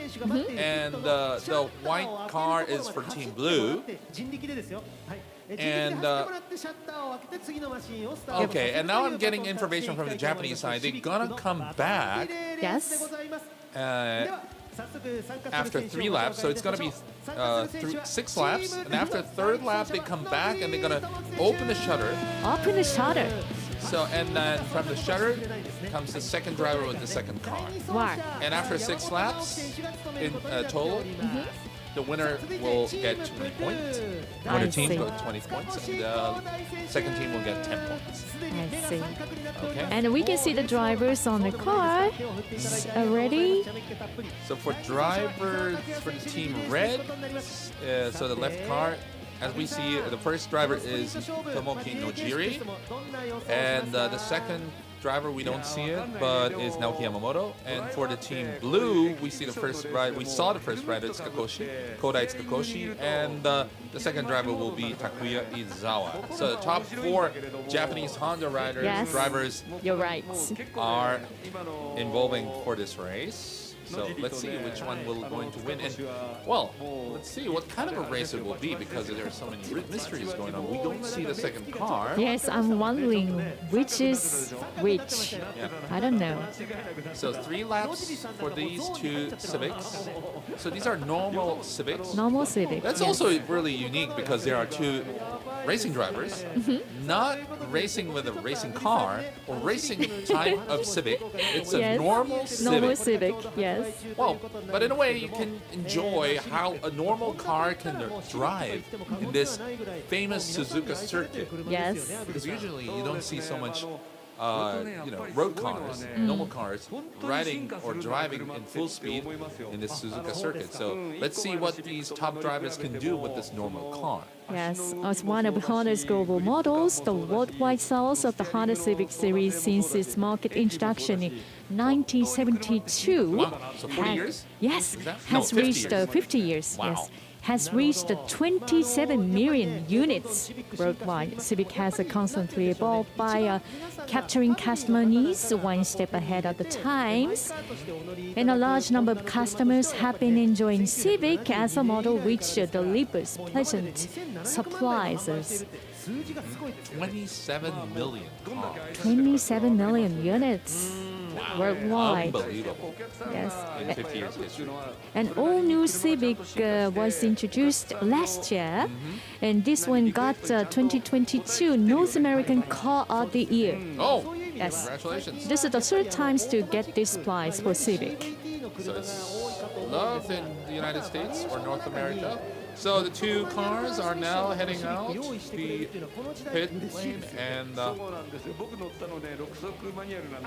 and the white car is for Team Blue. And okay, and now I'm getting information from the Japanese side. They're gonna come back. Yes. After 3 laps, so it's gonna be 6 laps, and after 3rd lap they come back and they're gonna open the shutter. Open the shutter. So and then from the shutter comes the second driver with the second car. Wow. And after 6 laps in total, the winner will get 20 points. Winner team will get 20 points, and the second team will get 10 points. I see. Okay. And we can see the drivers on the car already. So for drivers for the team red, so the left car, as we see, the first driver is Tomoki Nojiri, and the second driver we don't see it, but is Naoki Yamamoto. And for the team blue, we see the first rider. We saw the first rider, Kodai Tsukakoshi, and the second driver will be Takuya Izawa. So the top 4 Japanese Honda riders, drivers, you're right, are involving for this race. So let's see which one will going to win. And well, let's see what kind of a race it will be because there are so many mysteries going on. We don't see the second car. Yes, I'm wondering which is which. Yeah. I don't know. So 3 laps for these 2 Civics. So these are normal Civics. Normal Civic. That's yes. also really unique because there are 2 racing drivers, not racing with a racing car or racing type of Civic. It's a normal Civic. Normal Civic, yes. Well, but in a way you can enjoy how a normal car can drive in this famous Suzuka circuit. Yes. Because usually you don't see so much road cars, normal cars, riding or driving in full speed in this Suzuka circuit. So let's see what these top drivers can do with this normal car. Yes, as one of Honda's global models, the worldwide sales of the Honda Civic series since its market introduction in 1972 Wow, so 40 years? Yes, Is that? has No, 50 reached years. 50 years. Wow. Yes. Has reached 27 million units worldwide. Civic has constantly evolved by capturing customer needs one step ahead of the times. And a large number of customers have been enjoying Civic as a model which delivers pleasant surprises. 27 million cars. 27 million units worldwide. Unbelievable. Yes. In 50 years history. An all-new Civic was introduced last year, and this one got 2022 North American Car of the Year. Oh, yes. Congratulations. This is the 3rd time to get this prize for Civic. So it's loved in the United States or North America, So the two cars are now heading out the pit lane, and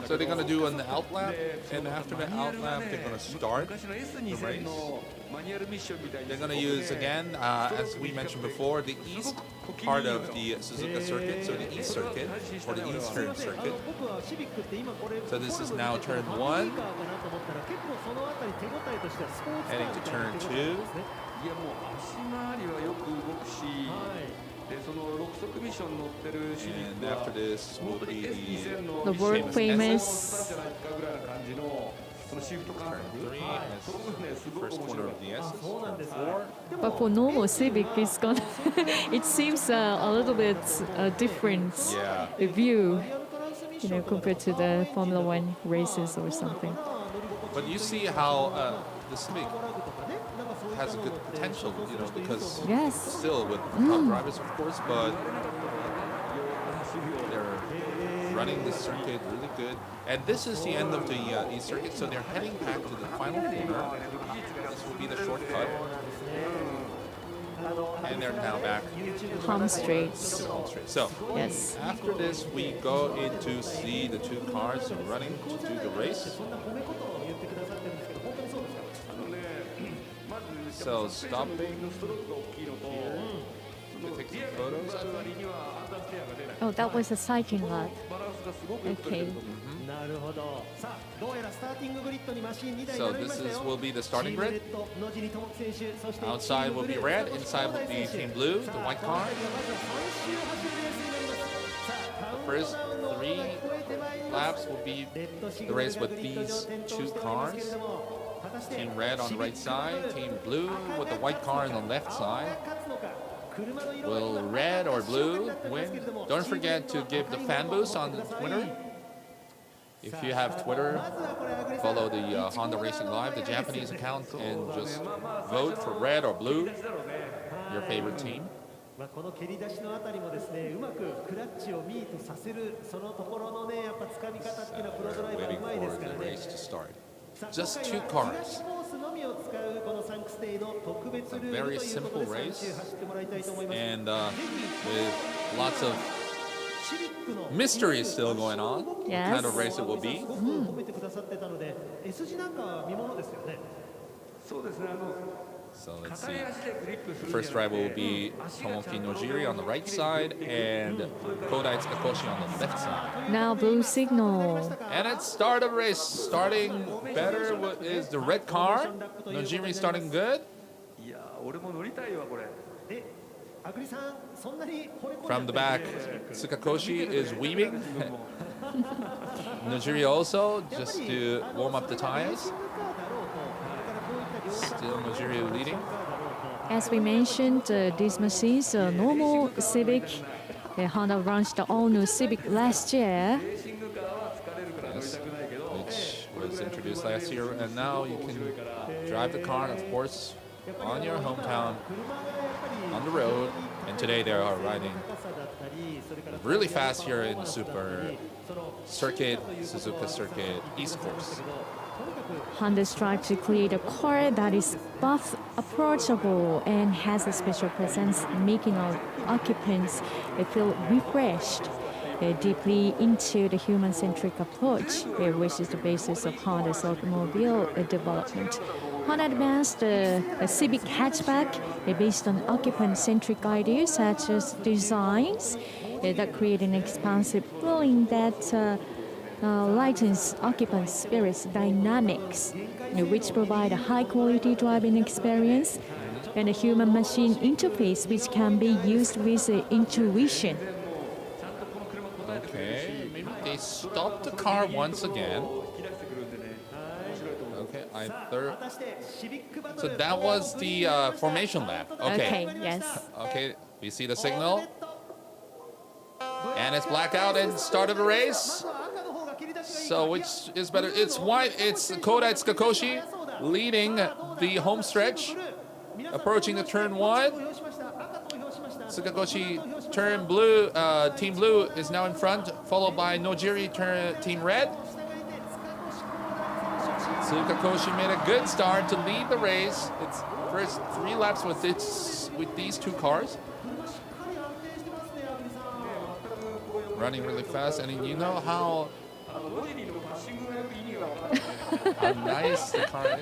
so they're going to do an out lap, and after the out lap, they're going to start the race. They're going to use, again, as we mentioned before, the east part of the Suzuka circuit, so the east circuit, or the eastern circuit. So this is now turn 1, heading to turn 2. And after this will be the world famous turn 3 as first corner of the S. Turn 4. but for normal Civic it's gonna it seems a little bit different view, you know, compared to the Formula One races or something. But you see how the Civic has a good potential, you know, because still with top drivers, of course, but they're running this circuit really good. And this is the end of the east circuit, so they're heading back to the final corner. This will be the shortcut. And they're now back home straights. So after this, we go in to see the two cars running to do the race. So stopping here. You can take some photos. Oh, that was a cycling lap. Okay. So will be the starting grid. Outside will be red, inside will be Team Blue, the white car. The first 3 laps will be the race with these two cars. Team Red on the right side, Team Blue with the white car on the left side. Will red or blue win? Don't forget to give the fan boost on Twitter. If you have Twitter, follow the Honda Racing Live, the Japanese account, and just vote for red or blue, your favorite team. Waiting for the race to start. Just 2 cars. A very simple race, and with lots of mystery still going on. What kind of race it will be. So let's see. First driver will be Tomoki Nojiri on the right side and Kodai Tsukakoshi on the left side. Now blue signal. And it's start of race. Starting better is the red car. Nojiri starting good. From the back, Tsukakoshi is weaving. Nojiri also, just to warm up the tires. Still Nojiri leading. As we mentioned, these machines are normal Civic. Honda launched the all-new Civic last year. Yes, which was introduced last year, and now you can drive the car, of course, on your hometown, on the road. And today they are riding really fast here in the Super Circuit, Suzuka Circuit East Course. Honda strives to create a car that is both approachable and has a special presence, making our occupants feel refreshed, deeply into the human-centric approach, which is the basis of Honda's automobile development. Honda advanced a Civic hatchback based on occupant-centric ideas such as designs that create an expansive feeling that lightens occupant spirits dynamics, which provide a high-quality driving experience and a human-machine interface which can be used with intuition. Okay, maybe they stopped the car once again. Okay, so that was the formation lap. Okay, yes. Okay, we see the signal. And it's blackout and start of the race. So which is better? It's white. It's Kodai Tsukakoshi leading the home stretch, approaching the turn 1. Tsukakoshi turn blue. Team Blue is now in front, followed by Nojiri team Red. Suzuka made a good start to lead the race. It's first 3 laps with these 2 cars. Running really fast, and you know how nice the car is.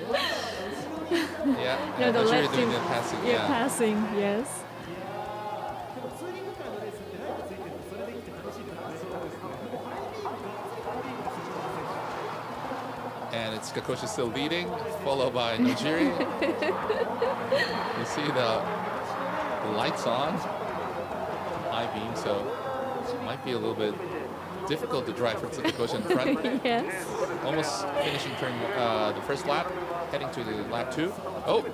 Yeah, No, the Nojiri left doing team- the passing. Yeah, passing, yes. And it's Kakoshi still leading, followed by Nojiri. You see the lights on, high beam, so it might be a little bit difficult to drive for Kakoshi in front. Yes. Almost finishing turn the first lap, heading to the lap 2. Oh,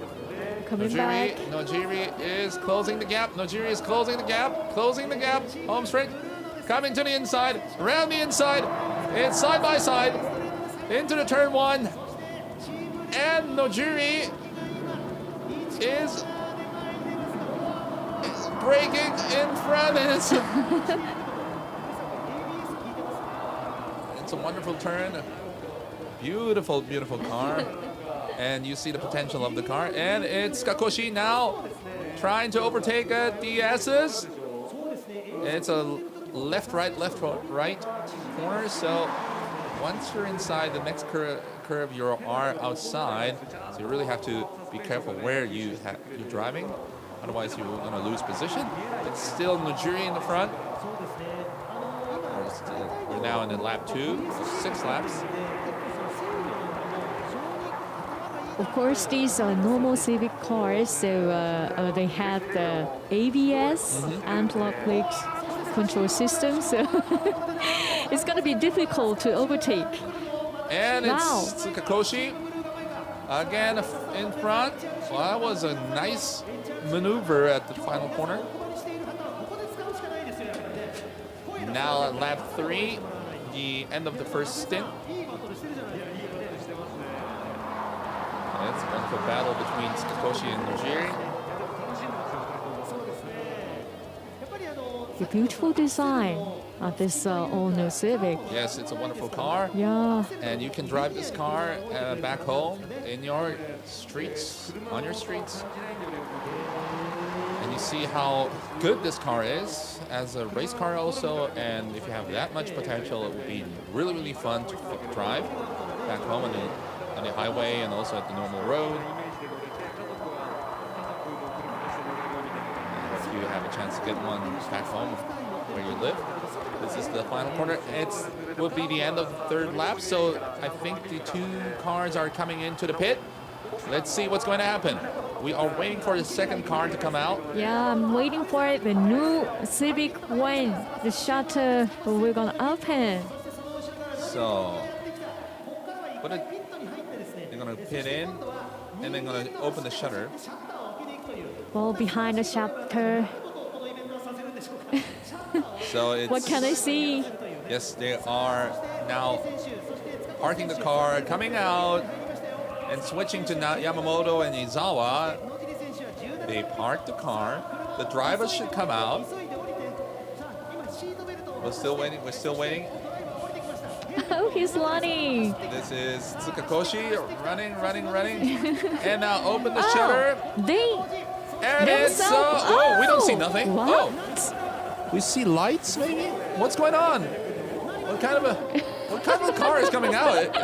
Coming back. Nojiri is closing the gap. Nojiri is closing the gap, home straight, coming to the inside, around the inside. It's side by side, into the turn 1. And Nojiri is braking in front. It's a wonderful turn. Beautiful, beautiful car. And you see the potential of the car. And it's Kakoshi now trying to overtake DS's. It's a left, right corner. So once you're inside the next curve, you are outside. So you really have to be careful where you're driving. Otherwise, you're going to lose position. It's still Nojiri in the front. We're now in the lap 2, so 6 laps. Of course, these are normal Civic cars, so they have the ABS, anti-lock brake control system, so it's going to be difficult to overtake. And Wow. it's Kakoshi again in front. Well, that was a nice maneuver at the final corner. Now at lap 3, the end of the first stint. It's a wonderful battle between Kakoshi and Nojiri. The beautiful design of this all-new Civic. Yes, it's a wonderful car. Yeah. And you can drive this car back home in your streets, on your streets. And you see how good this car is as a race car also. And if you have that much potential, it would be really, really fun to drive back home on the highway and also at the normal road. And if you have a chance to get one back home where you live, this is the final corner. It will be the end of the 3rd lap, so I think the 2 cars are coming into the pit. Let's see what's going to happen. We are waiting for the 2nd car to come out. Yeah, I'm waiting for it. The new Civic when the shutter we're going to open. So, they're going to pit in, and they're going to open the shutter. Well, behind the shutter. So it's, What can I see? Yes, they are now parking the car, coming out, and switching to Yamamoto and Izawa. They parked the car. The drivers should come out. We're still waiting. Oh, he's running. This is Tsukakoshi running. And now open the shutter. And it's we don't see nothing. What? Oh, we see lights maybe? What's going on? What kind of a car is coming out?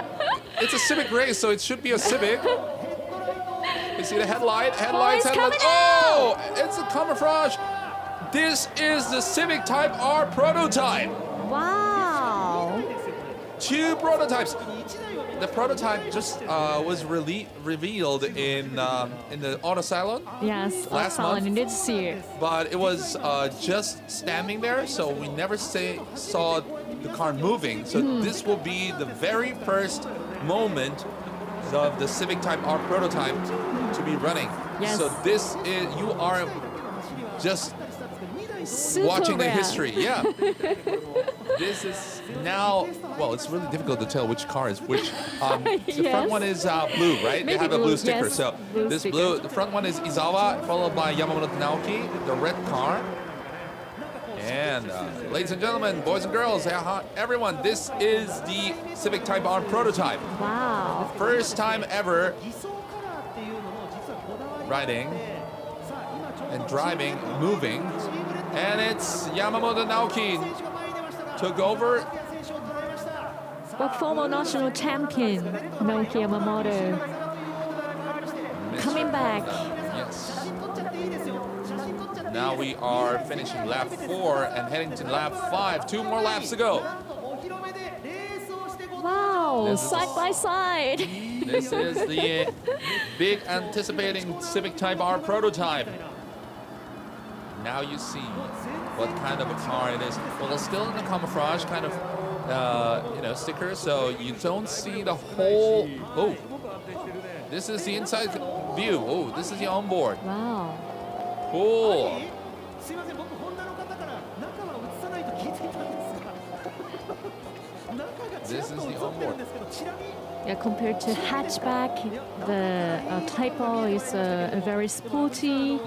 It's a Civic race, so it should be a Civic. You see the headlights. Oh, it's a camouflage. This is the Civic Type R prototype. Wow. 2 prototypes. The prototype just was revealed in the auto salon. Yes, last month. You did see it. But it was just standing there, so we never saw the car moving. So this will be the very first moment of the Civic Type R prototype to be running. Yes. So this is, you are just Super watching the rare. history. Yeah. This is now, well, it's really difficult to tell which car is which. The Yes. front one is blue, right? Maybe they have a blue blue, sticker. yes, So blue this sticker. the front one is Izawa, followed by Yamamoto Naoki, the red car. And ladies and gentlemen, boys and girls, everyone, this is the Civic Type R prototype. Wow. First time ever riding and driving, moving. And it's Yamamoto Naoki took over. Well, former national champion Naoki Yamamoto coming back. Yes. Now we are finishing lap 4 and heading to lap 5. 2 more laps to go. Wow, side by side. This is the big anticipating Civic Type R prototype. Now you see what kind of a car it is. Well, it's still in the camouflage kind of sticker, so you don't see the whole. Oh, this is the inside view. Oh, this is the onboard. Wow. Cool. This is the onboard. Yeah, compared to hatchback, the Type R is very sporty.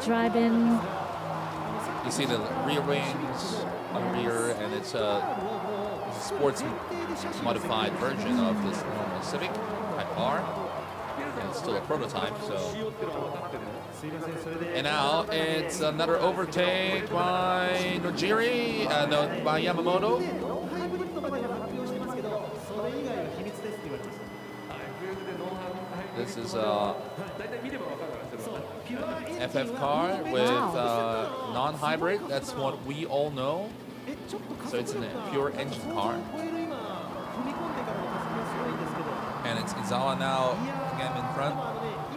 Driving. You see the rear wings on the rear, and it's a sports modified version of this normal Civic Type R. And it's still a prototype, so. And now it's another overtake by Nojiri, by Yamamoto. This is a FF car with non-hybrid. That's what we all know. So it's a pure engine car. And it's Izawa now again in front.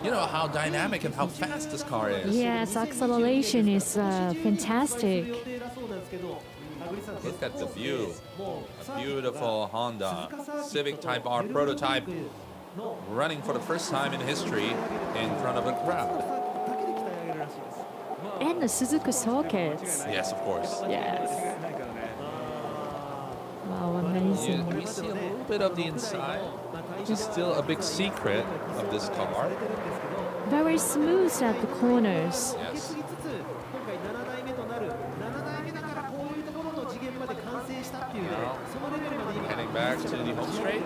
You know how dynamic and how fast this car is. Yes, acceleration is fantastic. Look at the view. A beautiful Honda Civic Type R prototype running for the first time in history in front of a crowd. And the Suzuka circuits. Yes, of course. Yes. Wow, amazing. We see a little bit of the inside, which is still a big secret of this car. Very smooth at the corners. Yes. Now, heading back to the home straight.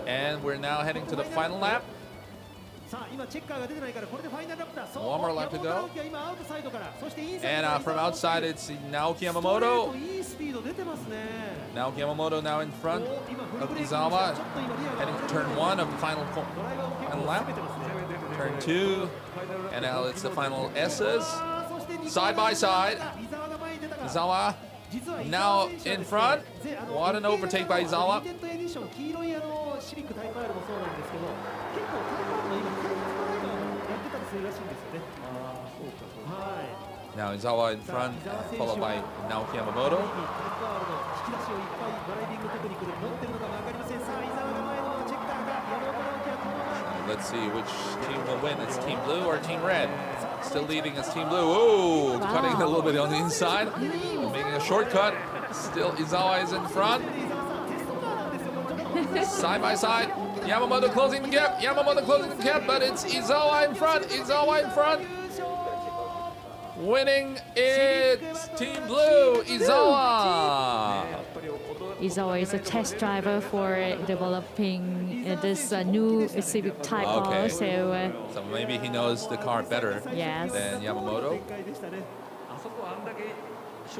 And we're now heading to the final lap. One more lap to go. And from outside, it's Naoki Yamamoto. Naoki Yamamoto now in front of Izawa, heading to turn 1 of the final lap. Turn 2, and now it's the final S's. Side by side. Izawa now in front. What an overtake by Izawa. Now Izawa in front, followed by Naoki Yamamoto. Let's see which team will win. It's Team Blue or Team Red. Still leading is Team Blue. Oh, wow. Cutting a little bit on the inside. Making a shortcut. Still Izawa is in front. Side by side. Yamamoto closing the gap. Yamamoto closing the gap, but it's Izawa in front. Izawa in front. Winning it's Team Blue, Izawa. Izawa is a test driver for developing this new Civic Type R. So maybe he knows the car better than Yamamoto.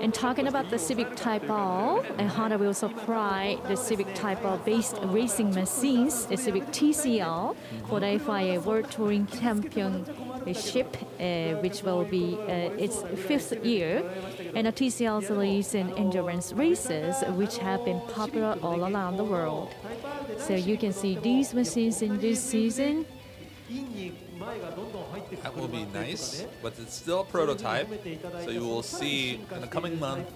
And talking about the Civic Type R, Honda will supply the Civic Type R based racing machines, the Civic TCR, for the FIA World Touring Championship, which will be its 5th year, and the TCR's race and endurance races, which have been popular all around the world. So you can see these machines in this season. That will be nice, but it's still a prototype, so you will see in the coming month,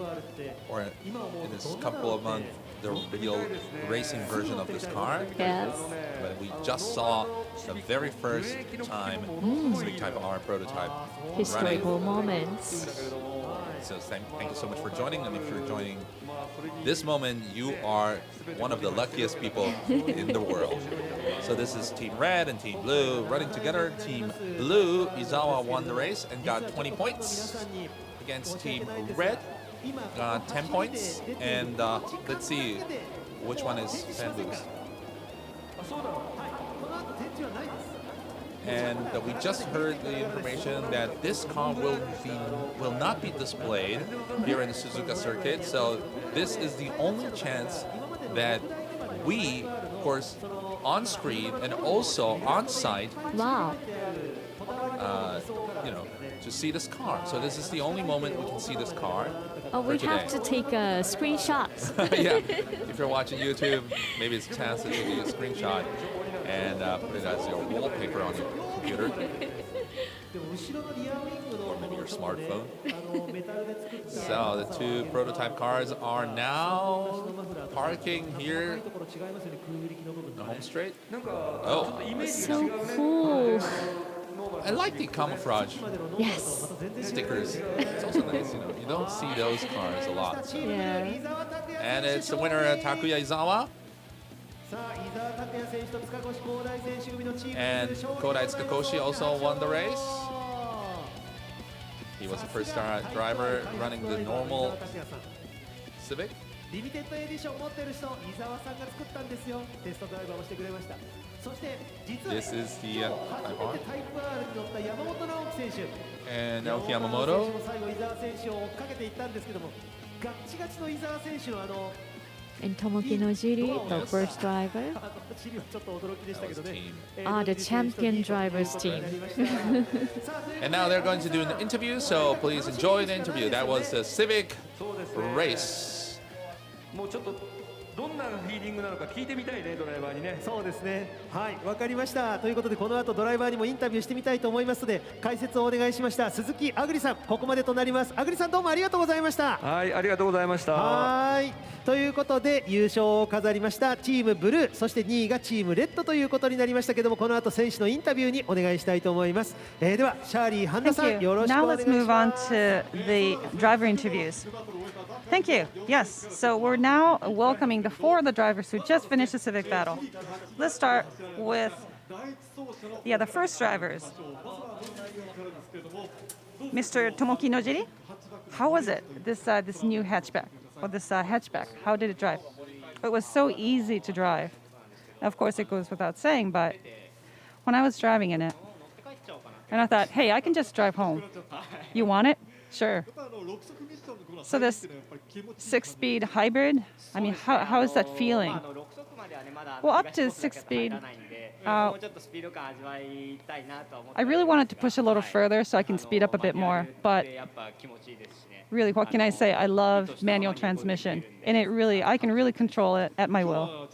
or in this couple of months, the real racing version of this car. Yes. But we just saw the very first time Civic Type R prototype. Historical moments. So thank you so much for joining, and if you're joining this moment, you are one of the luckiest people in the world. So this is Team Red and Team Blue running together. Team Blue, Izawa won the race and got 20 points against Team Red, got 10 points. And let's see which one is fan boost. And we just heard the information that this car will not be displayed here in the Suzuka circuit. So this is the only chance that we, of course, on screen and also on site, wow, to see this car. So this is the only moment we can see this car. Oh, we have to take screenshots. Yeah, if you're watching YouTube, maybe it's a chance to take a screenshot and put it as your wallpaper on your computer or maybe your smartphone. So the two prototype cars are now parking here in the home straight. Oh, so cool. I like the camouflage stickers. It's also nice, you don't see those cars a lot. Yeah. And it's the winner, Takuya Izawa. And Kodai Tsukakoshi also won the race. He was the first driver running the normal Civic. This is the Taiwan. And Naoki Yamamoto. And Tomoki Nojiri, the first driver. The champion drivers team. And now they're going to do an interview, so please enjoy the interview. That was the Civic race. どんなフィーリングなのか聞いてみたいね、ドライバーにね。そうですね。はい、わかりました。ということでこの後ドライバーにもインタビューしてみたいと思いますので解説をお願いしました。鈴木あぐりさん、ここまでとなります。あぐりさんどうもありがとうございました。はい、ありがとうございました。はい。ということで優勝を飾りましたチームブルー、そして2位がチームレッドということになりましたけども、この後選手のインタビューにお願いしたいと思います。ではシャーリー半田さんよろしくお願いします。Now let's move on to the driver interviews. Thank you. Yes, so we're now welcoming the four of the drivers who just finished the Civic battle. Let's start with the first drivers. Mr. Tomoki Nojiri, how was it, this new hatchback, or this hatchback? How did it drive? It was so easy to drive. Of course, it goes without saying, but when I was driving in it, and I thought, hey, I can just drive home. You want it? Sure. So this 6-speed hybrid, I mean, how is that feeling? Well, up to 6-speed, I really wanted to push a little further so I can speed up a bit more, but really, what can I say? I love manual transmission, and I can really control it at my will.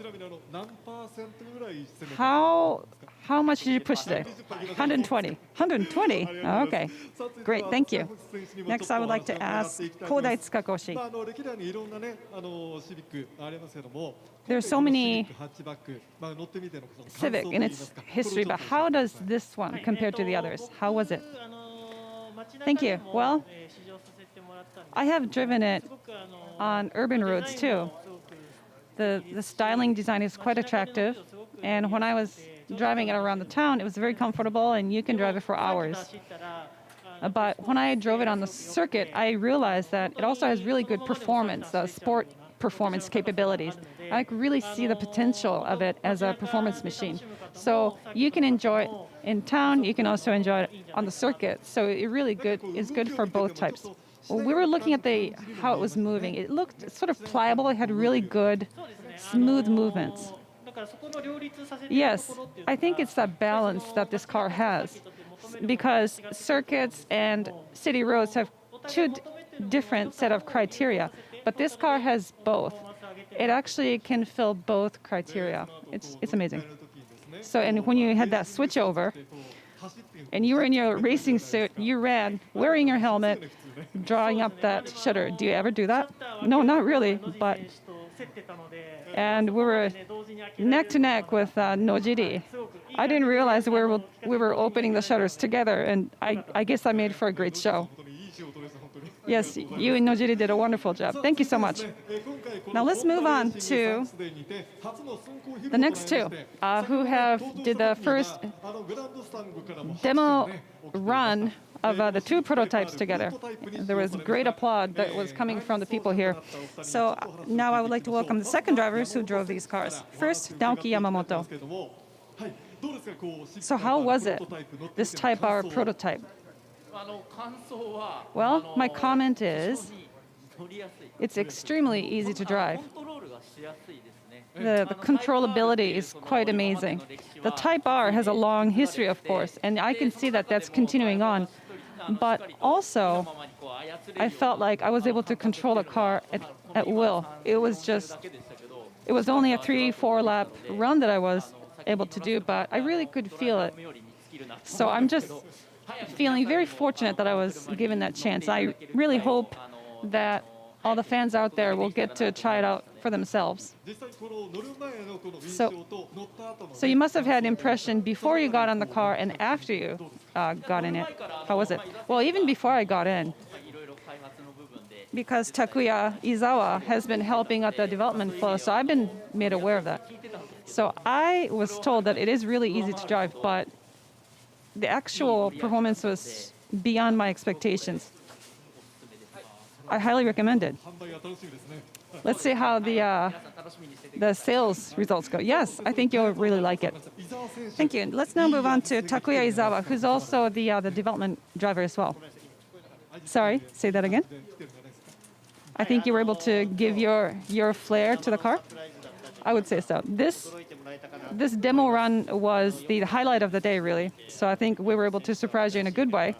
How much did you push today? 120. 120? Oh, okay. Great, thank you. Next, I would like to ask Kodai Tsukakoshi. There are so many Civic in its history, but how does this one compare to the others? How was it? Thank you. Well, I have driven it on urban roads too. The styling design is quite attractive, and when I was driving it around the town, it was very comfortable, and you can drive it for hours. But when I drove it on the circuit, I realized that it also has really good performance, sport performance capabilities. I can really see the potential of it as a performance machine. So you can enjoy it in town, you can also enjoy it on the circuit. So it really is good for both types. Well, we were looking at how it was moving. It looked sort of pliable. It had really good, smooth movements. Yes, I think it's that balance that this car has, because circuits and city roads have two different set of criteria, but this car has both. It actually can fill both criteria. It's amazing. So, and when you had that switchover, and you were in your racing suit, you ran wearing your helmet, drawing up that shutter. Do you ever do that? No, not really, but. And we were neck to neck with Nojiri. I didn't realize we were opening the shutters together, and I guess I made for a great show. Yes, you and Nojiri did a wonderful job. Thank you so much. Now let's move on to the next two who did the first demo run of the two prototypes together. There was great applaud that was coming from the people here. So now I would like to welcome the second drivers who drove these cars. First, Naoki Yamamoto. So how was it, this Type R prototype? Well, my comment is it's extremely easy to drive. The controllability is quite amazing. The Type R has a long history, of course, and I can see that that's continuing on. But also, I felt like I was able to control the car at will. It was only a 3-4 lap run that I was able to do, but I really could feel it. So I'm just feeling very fortunate that I was given that chance. I really hope that all the fans out there will get to try it out for themselves. So you must have had an impression before you got on the car and after you got in it. How was it? Well, even before I got in, because Takuya Izawa has been helping out the development flow, so I've been made aware of that. So I was told that it is really easy to drive, but the actual performance was beyond my expectations. I highly recommend it. Let's see how the sales results go. Yes, I think you'll really like it. Thank you. Let's now move on to Takuya Izawa, who's also the development driver as well. Sorry, say that again. I think you were able to give your flair to the car. I would say so. This demo run was the highlight of the day, really. So I think we were able to surprise you in a good way.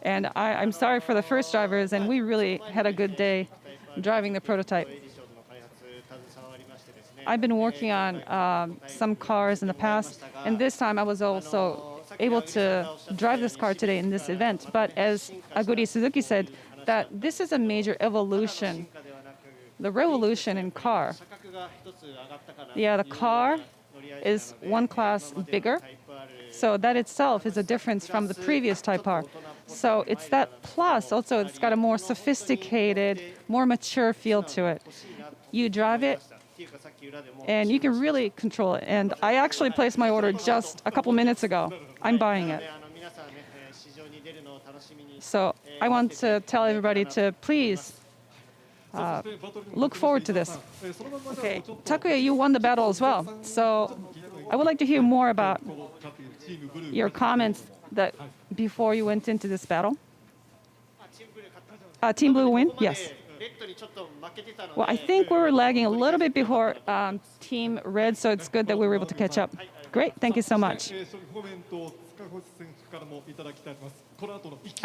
And I'm sorry for the first drivers, and we really had a good day driving the prototype. I've been working on some cars in the past, and this time I was also able to drive this car today in this event. But as Aguri Suzuki said, that this is a major evolution, the revolution in car. Yeah, the car is one class bigger, so that itself is a difference from the previous Type R. So it's that plus, also it's got a more sophisticated, more mature feel to it. You drive it, and you can really control it. And I actually placed my order just a couple minutes ago. I'm buying it. So I want to tell everybody to please look forward to this. Okay, Takuya, you won the battle as well. So I would like to hear more about your comments that before you went into this battle. Team Blue win? Yes. Well, I think we were lagging a little bit before Team Red, so it's good that we were able to catch up. Great, thank you so much.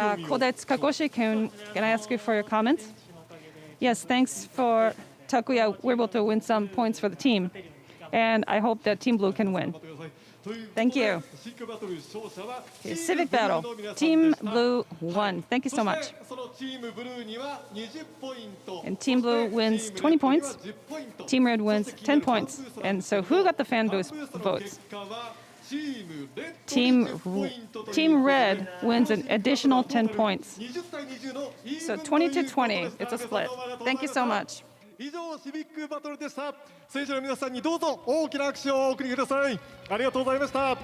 Kodai Tsukakoshi, can I ask you for your comments? Yes, thanks for Takuya. We're able to win some points for the team, and I hope that Team Blue can win. Thank you. Okay, Civic battle. Team Blue won. Thank you so much. And Team Blue wins 20 points. Team Red wins 10 points. And so who got the fan boost votes? Team Red wins an additional 10 points. So 20-20. It's a split. Thank you so much. 以上シビックバトルでした。選手の皆さんにどうぞ大きな拍手をお送りください。ありがとうございました。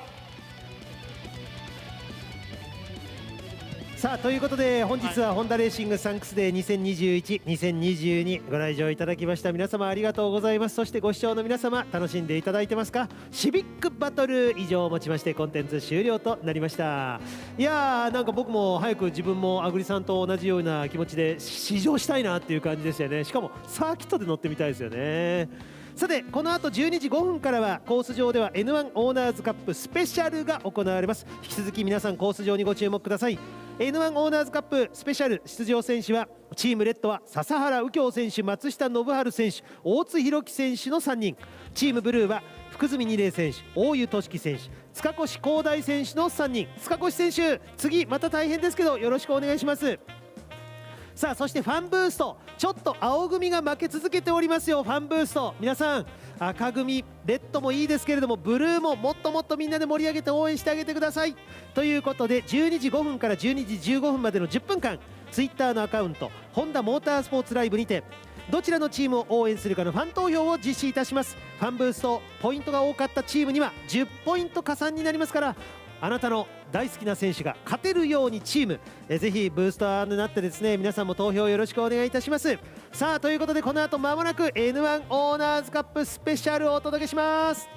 さあということで本日はホンダレーシングサンクスデー2021、2022ご来場いただきました皆様ありがとうございます。そしてご視聴の皆様楽しんでいただいてますか。シビックバトル以上をもちましてコンテンツ終了となりました。いやーなんか僕も早く自分もアグリさんと同じような気持ちで試乗したいなっていう感じでしたよね。しかもサーキットで乗ってみたいですよね。さてこの後12時5分からはコース上では N1 オーナーズカップスペシャルが行われます。引き続き皆さんコース上にご注目ください。 N1 オーナーズカップスペシャル出場選手はチームレッドは笹原右京選手、松下信治選手、大津弘樹選手の3人。チームブルーは福住二玲選手、大湯俊樹選手、塚越光大選手の3人。塚越選手次また大変ですけどよろしくお願いします。さあそしてファンブーストちょっと青組が負け続けておりますよ。ファンブースト皆さん赤組レッドもいいですけれども、ブルーももっともっとみんなで盛り上げて応援してあげてください。ということで12時5分から12時15分までの10分間、ツイッターのアカウントホンダモータースポーツライブにてどちらのチームを応援するかのファン投票を実施いたします。ファンブーストポイントが多かったチームには10ポイント加算になりますから、あなたの大好きな選手が勝てるようにチームぜひブースターになってですね、皆さんも投票よろしくお願いいたします。さあということで、この後間もなく N1 オーナーズカップスペシャルをお届けします。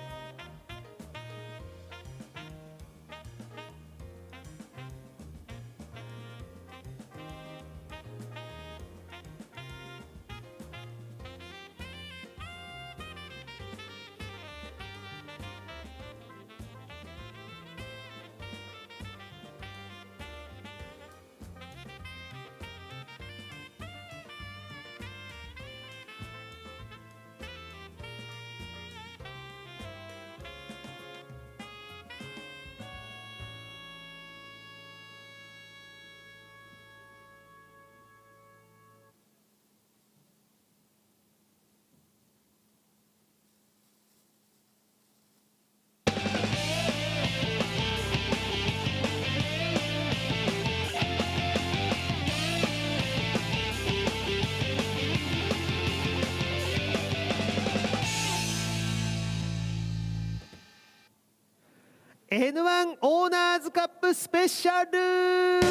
N1 オーナーズカップスペシャル、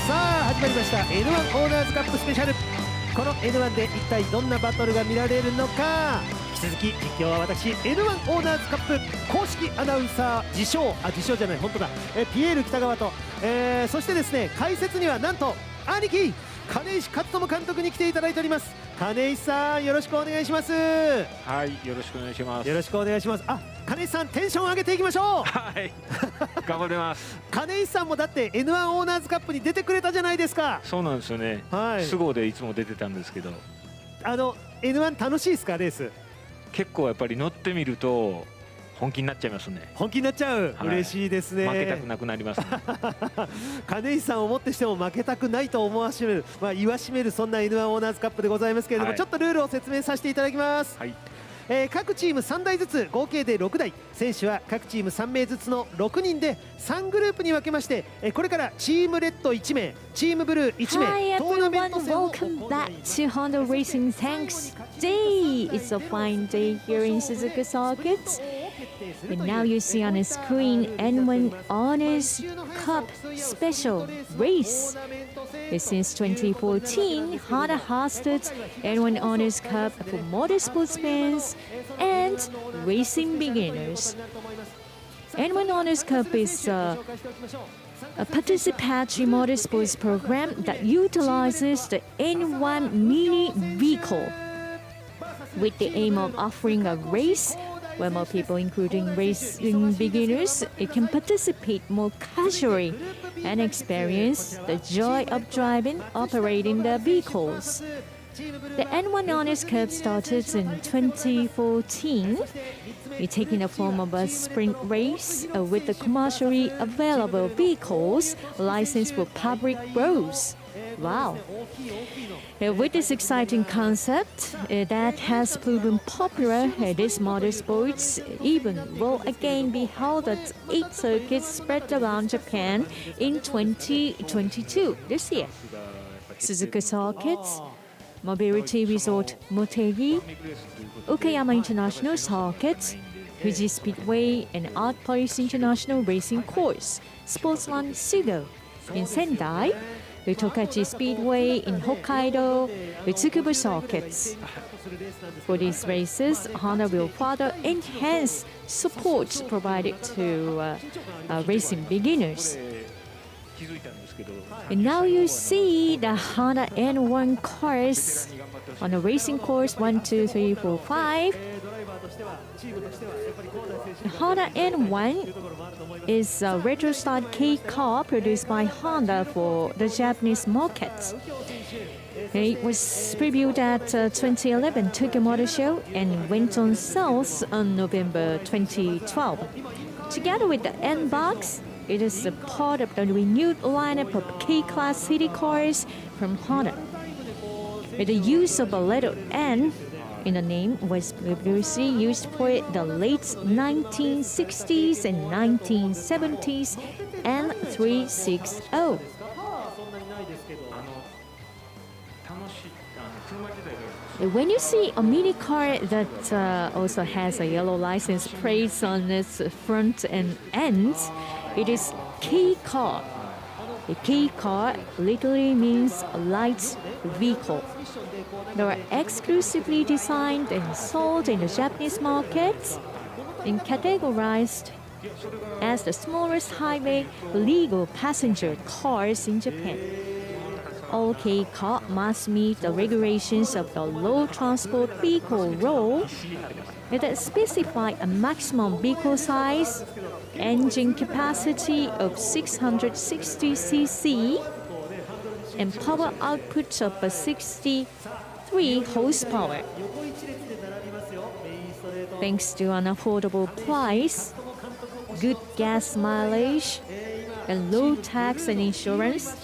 さあ始まりました N1 オーナーズカップスペシャル。この N1 で一体どんなバトルが見られるのか、引き続き実況は私 N1 オーナーズカップ公式アナウンサー自称じゃない本当だ、ピエール北川と、そしてですね解説にはなんと兄貴金石勝友監督に来ていただいております。金石さんよろしくお願いします。はい、よろしくお願いします。よろしくお願いします。あ、金石さんテンション上げていきましょう。はい頑張ります。金石さんもだって N1 オーナーズカップに出てくれたじゃないですか。そうなんですよね。はい。都合でいつも出てたんですけど、N1 楽しいですか、レース。結構やっぱり乗ってみると本気になっちゃいますね。本気になっちゃう、はい、嬉しいですね。負けたくなくなりますね金石さんをもってしても負けたくないと思わしめる、言わしめるそんな N1 オーナーズカップでございますけれども、はい、ちょっとルールを説明させていただきます。はい、各チーム3台ずつ合計で6台、選手は各チーム3名ずつの6人で3グループに分けまして、これからチームレッド1名、チームブルー1名、トーナメント戦を。 Welcome back to Honda Racing Thanks Day. It's a fine day here in Suzuka Circuit. And now you see on the screen N1 Honors Cup Special Race. Since 2014, Honda hosted N1 Honors Cup for motorsports fans and racing beginners. N1 Honors Cup is a participatory motorsports program that utilizes the N1 mini vehicle with the aim of offering a race where more people, including racing beginners, can participate more casually and experience the joy of driving, operating their vehicles. The N1 Honors Cup started in 2014, taking the form of a sprint race with the commercially available vehicles licensed for public roads. Wow. With this exciting concept that has proven popular, this motorsports event will again be held at 8 circuits spread around Japan in 2022, this year. Suzuka Circuits, Mobility Resort Motegi, Okayama International Circuit, Fuji Speedway and Art Police International Racing Course, Sportsland Sugo in Sendai, Tokachi Speedway in Hokkaido, Tsukuba circuits. For these races, Honda will further enhance support provided to racing beginners. And now you see the Honda N1 cars on the racing course 1, 2, 3, 4, 5. Honda N1 is a retro-style K car produced by Honda for the Japanese market. It was previewed at 2011 Tokyo Motor Show and went on sales on November 2012. Together with the N-Box, it is a part of the renewed lineup of K-Class city cars from Honda. The use of a letter N in the name was previously used for the late 1960s and 1970s N360. When you see a mini car that also has a yellow license plate on its front and ends, it is K car. A K car literally means a light vehicle. They are exclusively designed and sold in the Japanese market and categorized as the smallest highway legal passenger cars in Japan. All K car must meet the regulations of the Road Transport Vehicle Law that specify a maximum vehicle size, engine capacity of 660 cc, and power output of 63 horsepower. Thanks to an affordable price, good gas mileage, and low tax and insurance,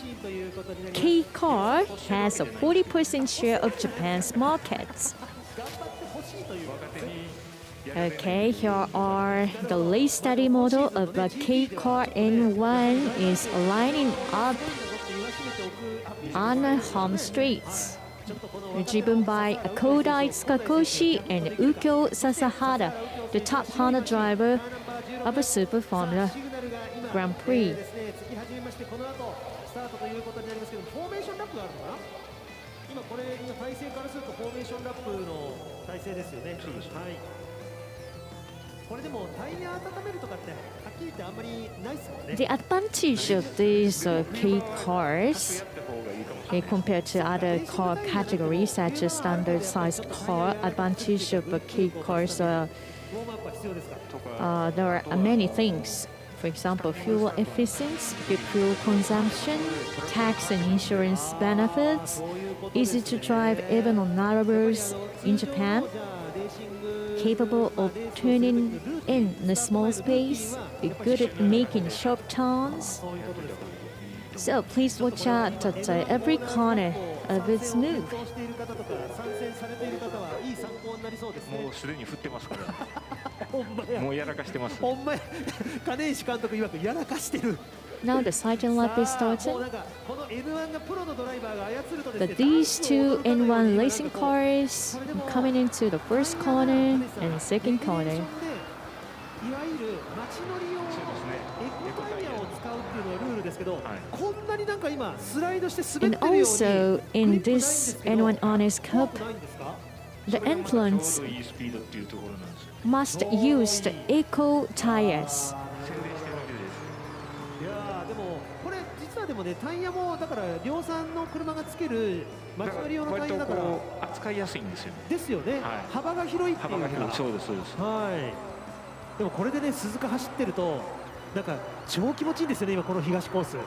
K car has a 40% share of Japan's markets. Okay, here are the late study model of the K car N1 is lining up on home streets, driven by Kodai Tsukakoshi and Ukyo Sasahara, the top Honda driver of a Super Formula Grand Prix. 今これ今体勢からするとフォーメーションラップの体勢ですよね。はい。これでもタイヤ温めるとかってはっきり言ってあんまりないですもんね。The advantage of these K cars compared to other car categories such as standard sized car, advantage of K cars there are many things. For example, fuel efficiency, good fuel consumption, tax and insurance benefits, easy to drive even on narrow roads in Japan, capable of turning in a small space, good at making sharp turns. So please watch out at every corner of its move. もうすでに振ってますから。もうやらかしてます。ほんまや。金石監督曰くやらかしてる。 Now the sighting lap is starting. These two N1 racing cars coming into the first corner and second corner. And also in this N1 Honors Cup, the entrants must use the eco tires. でもね、タイヤもだから量産の車がつける街乗り用のタイヤだから扱いやすいんですよね。ですよね。幅が広いっていうか。幅が広い。そうですそうです。はい。でもこれでね、鈴鹿走ってるとなんか超気持ちいいんですよね。今この東コース。はい。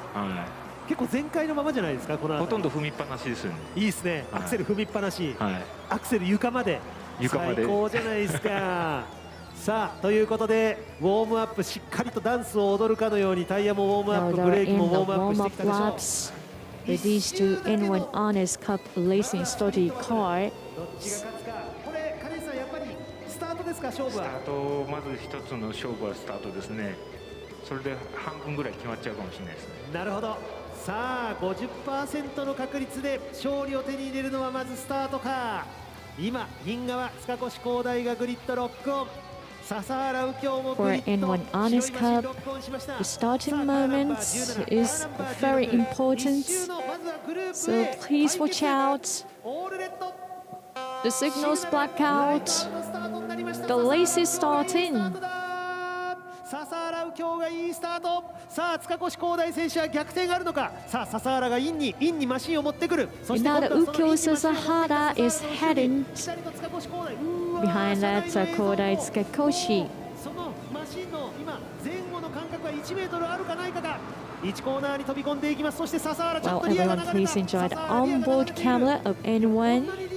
結構全開のままじゃないですか。このほとんど踏みっぱなしですよね。いいですね。アクセル踏みっぱなし。はい。アクセル床まで。床まで。最高じゃないですか。さあということでウォームアップしっかりとダンスを踊るかのようにタイヤもウォームアップブレーキもウォームアップしてきたでしょう。These two N1 Honors Cup Racing Study Car. これ金井さんやっぱりスタートですか勝負は。スタートまず一つの勝負はスタートですね。それで半分ぐらい決まっちゃうかもしれないですね。なるほど。さあ 50% の確率で勝利を手に入れるのはまずスタートか。今銀側塚越光大がグリッドロックオン。For N1 Honors Cup, the starting moment is very important, so please watch out. The signals black out. The race is starting. 笹原右京がいいスタート。さあ塚越光大選手は逆転があるのか。さあ笹原がインにマシンを持ってくる。そして Now the Ukyo Sasahara is heading behind that Kodai Tsukakoshi. そのマシンの今前後の間隔は1メートルあるかないかが1コーナーに飛び込んでいきます。そして笹原ちょっ Well, とリアが everyone 流れ please た。 enjoy the onboard camera of N1.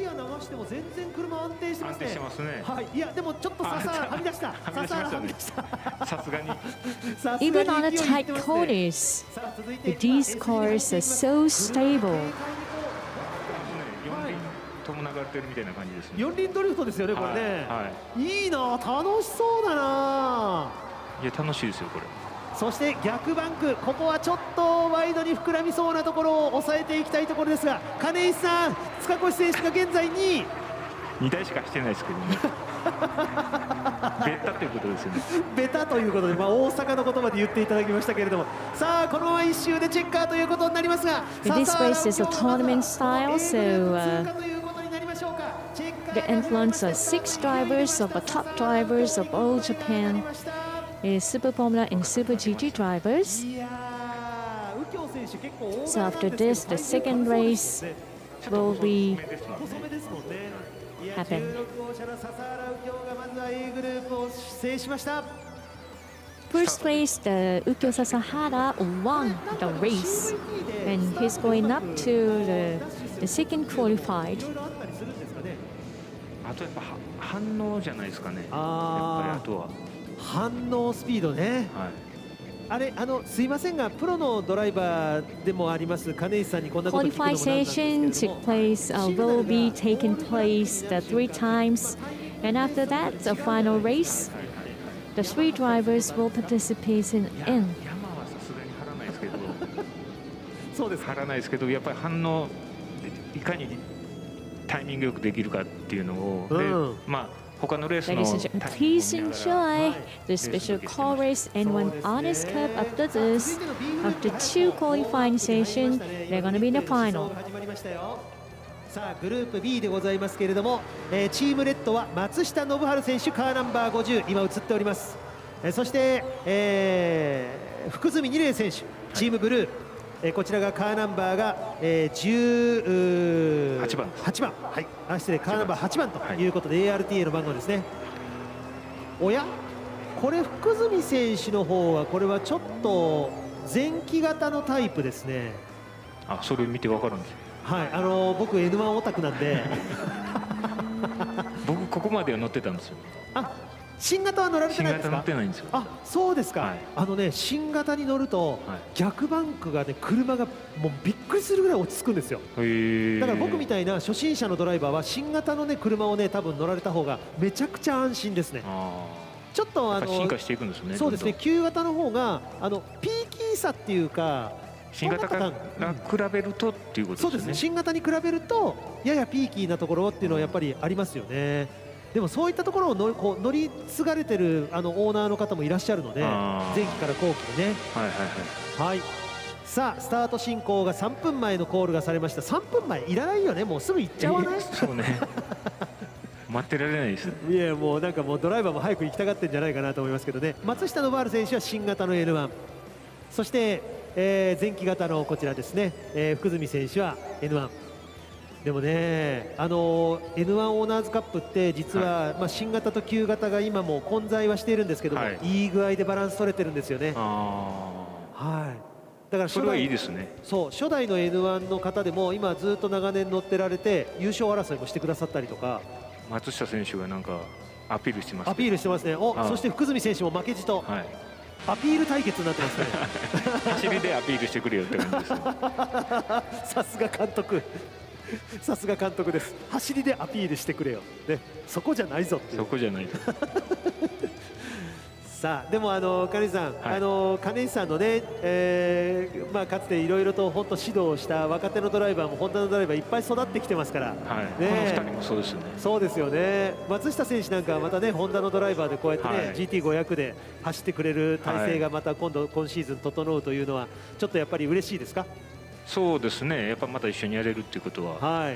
全然車安定してますね。安定してますね。はい。いやでもちょっと笹原はみ出した。笹原はみ出した。さすがに。Even on the tight corners, these cars are so stable. かれてるみたいな感じですね。四輪ドリフトですよねこれね。はい。いいな、楽しそうだな。いや楽しいですよこれ。そして逆バンク、ここはちょっとワイドに膨らみそうなところを抑えていきたいところですが、金石さん、塚越選手が現在2位。2台しかしてないですけどね。ベタということですよね。ベタということで、大阪の言葉で言っていただきましたけれども、さあこのまま1周でチェッカーということになりますが、 This race is a tournament style, so the influence of 6 drivers of the top drivers of all Japan is Super Formula and Super GT drivers. So after this, the second race will be happen. First race, the Ukyo Sasahara won the race, and he's going up to the second qualified. あとやっぱ反応じゃないですかね。やっぱりあとは反応スピードね。あれ、すいませんが、プロのドライバーでもあります金石さんにこんなこと聞くのもなんなんですけれども、 Qualification took place, will be taking place the 3 times, and after that, the final race, the 3 drivers will participate in. 山はさすがに張らないですけど、そうです張らないですけど、やっぱり反応いかにタイミングよくできるかっていうのを、で、まあ。他のレースの Ladies and gentlemen, please enjoy the special car race and one honest cup after this. After 2 qualifying sessions, they're going to be in the final. さあグループ B でございますけれども、チームレッドは松下信治選手、カーナンバー50、今映っております。そして、福住二玲選手、チームブルー、こちらがカーナンバーが、18番、はい、失礼、カーナンバー8番ということで、ARTA の番号ですね。おや、これ福住選手の方はこれはちょっと前期型のタイプですね。あ、それ見てわかるんです。はい、僕 N1 オタクなんで僕ここまでは乗ってたんですよ。あ、新型は乗られてないんですか？新型乗ってないんですよ。あ、そうですか。新型に乗ると、逆バンクがね、車がもうびっくりするぐらい落ち着くんですよ。だから僕みたいな初心者のドライバーは新型のね車をね多分乗られた方がめちゃくちゃ安心ですね。ちょっと進化していくんですね。そうですね。旧型の方がピーキーさっていうか、新型から比べるとっていうことですね。そうですね。新型に比べるとややピーキーなところっていうのはやっぱりありますよね。でもそういったところを乗り継がれてるオーナーの方もいらっしゃるので、前期から後期でね。はい。さあスタート進行が3分前のコールがされました。3分前いらないよね。もうすぐ行っちゃわない？そうね。待ってられないです。いや、もうなんかもうドライバーも早く行きたがってんじゃないかなと思いますけどね。松下信治選手は新型の N1、そして、前期型のこちらですね、福住選手は N1。でもね、N1 オーナーズカップって実は、新型と旧型が今も混在はしているんですけども、いい具合でバランス取れてるんですよね。はい。だからそれはいいですね。そう、初代の N1 の方でも今ずっと長年乗ってられて優勝争いもしてくださったりとか。松下選手がなんかアピールしてます。アピールしてますね。そして福住選手も負けじと。アピール対決になってますね。走りでアピールしてくれよって感じです。さすが監督。さすが監督です。走りでアピールしてくれよ。ね、そこじゃないぞっていう。そこじゃない。さあでも金井さん、金井さんのね、かつていろいろと本当指導をした若手のドライバーもホンダのドライバーいっぱい育ってきてますから。この2人もそうですよね。そうですよね。松下選手なんかはまたねホンダのドライバーでこうやってね、GT500 で走ってくれる体制がまた今シーズン整うというのはちょっとやっぱり嬉しいですか？そうですね。やっぱまた一緒にやれるっていうことは、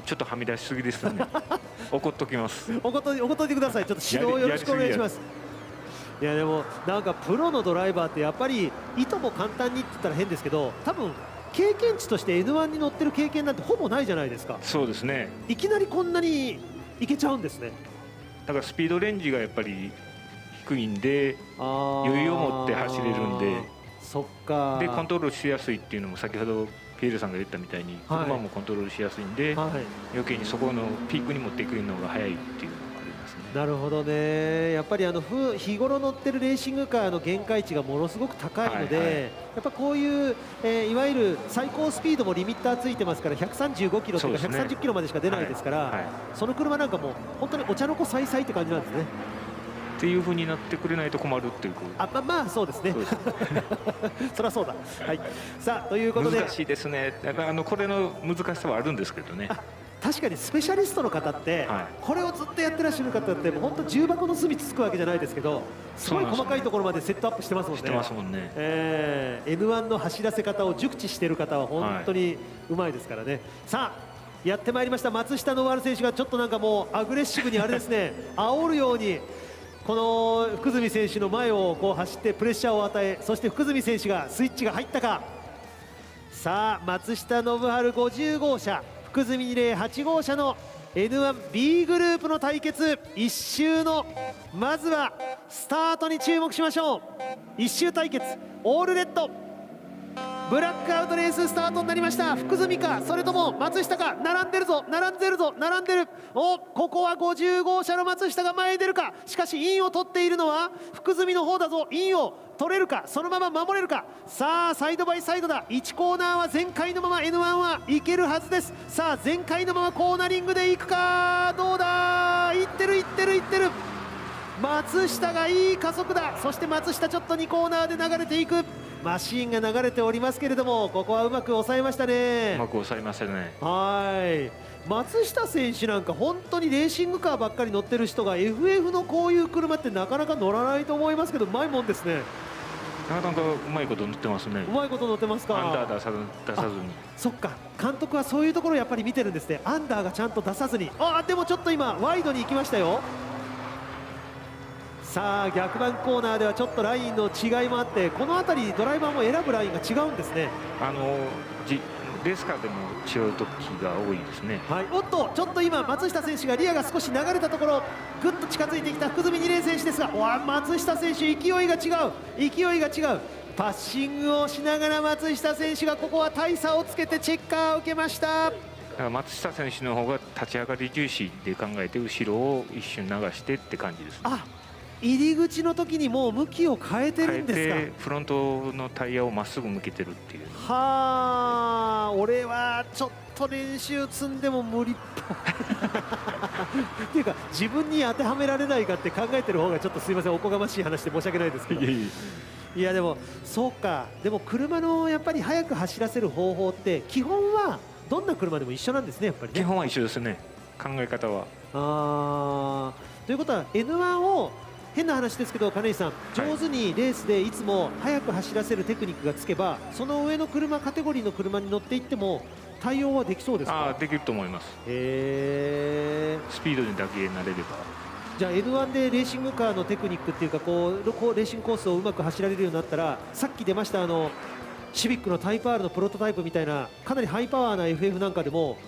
ちょっとはみ出しすぎですね。怒っときます。怒っといてください。ちょっと指導よろしくお願いします。いやでもなんかプロのドライバーってやっぱりいとも簡単にって言ったら変ですけど、多分経験値として N1 に乗ってる経験なんてほぼないじゃないですか。そうですね。いきなりこんなにいけちゃうんですね。だからスピードレンジがやっぱり低いんで余裕を持って走れるんで、そっか。でコントロールしやすいっていうのも先ほどピエールさんが言ったみたいに車もコントロールしやすいんで、余計にそこのピークに持っていくのが早いっていうのがあります。ますね。なるほどね。やっぱり日頃乗ってるレーシングカーの限界値がものすごく高いので、やっぱこういう、いわゆる最高スピードもリミッターついてますから135キロとか130キロまでしか出ないですから、その車なんかもう本当にお茶の子さいさいって感じなんですね。っていう風になってくれないと困るっていう。まあそうですね。そりゃそうだ。はい。さあということで難しいですね。これの難しさはあるんですけどね。確かにスペシャリストの方って、これをずっとやってらっしゃる方ってもう本当重箱の隅つつくわけじゃないですけど、すごい細かいところまでセットアップしてますもんね。してますもんね。N1 の走らせ方を熟知している方は本当にうまいですからね。さあやってまいりました。松下信治選手がちょっとなんかもうアグレッシブにあれですね煽るようにこの福住選手の前をこう走ってプレッシャーを与え、そして福住選手がスイッチが入ったか。さあ松下信治50号車福住二玲8号車の N1B グループの対決、1周のまずはスタートに注目しましょう。1周対決オールレッドブラックアウトレーススタートになりました。福住かそれとも松下か。並んでるぞ並んでるぞ並んでる。ここは50号車の松下が前に出るか。しかしインを取っているのは福住の方だぞ。インを取れるかそのまま守れるか。さあサイドバイサイドだ。1コーナーは全開のまま N1 はいけるはずです。さあ全開のままコーナリングでいくか。どうだ。いってるいってるいってる。松下がいい加速だ。そして松下ちょっと2コーナーで流れていく。マシーンが流れておりますけれども、ここはうまく抑えましたね。うまく抑えましたね。はい。松下選手なんか本当にレーシングカーばっかり乗ってる人が FF のこういう車ってなかなか乗らないと思いますけど、うまいもんですね。なかなかうまいこと乗ってますね。うまいこと乗ってますか。アンダー出さずに。そっか、監督はそういうところをやっぱり見てるんですね。アンダーがちゃんと出さずに。でもちょっと今ワイドに行きましたよ。さあ逆バンコーナーではちょっとラインの違いもあって、この辺りドライバーも選ぶラインが違うんですね。レースカーでも違う時が多いですね。はい、おっとちょっと今松下選手がリアが少し流れたところぐっと近づいてきた福住二玲選手ですが、松下選手勢いが違う勢いが違う。パッシングをしながら松下選手がここは大差をつけてチェッカーを受けました。松下選手の方が立ち上がり重視で考えて後ろを一瞬流してって感じですね。入り口の時にもう向きを変えてるんですか。変えてフロントのタイヤをまっすぐ向けてるっていう。はあ、俺はちょっと練習積んでも無理っぽいっていうか自分に当てはめられないかって考えてる方がちょっとすいません、おこがましい話で申し訳ないですけど。いやでもそうか。でも車のやっぱり速く走らせる方法って基本はどんな車でも一緒なんですね、やっぱりね。基本は一緒ですね、考え方は。ということは N1 を変な話ですけど金井さん、上手にレースでいつも速く走らせるテクニックがつけば、その上の車カテゴリーの車に乗っていっても対応はできそうですか。できると思います。スピードにだけ慣れれば。じゃあ N1 でレーシングカーのテクニックっていうかこうレーシングコースをうまく走られるようになったら、さっき出ましたシビックのタイプ R のプロトタイプみたいなかなりハイパワーな FF なんかでも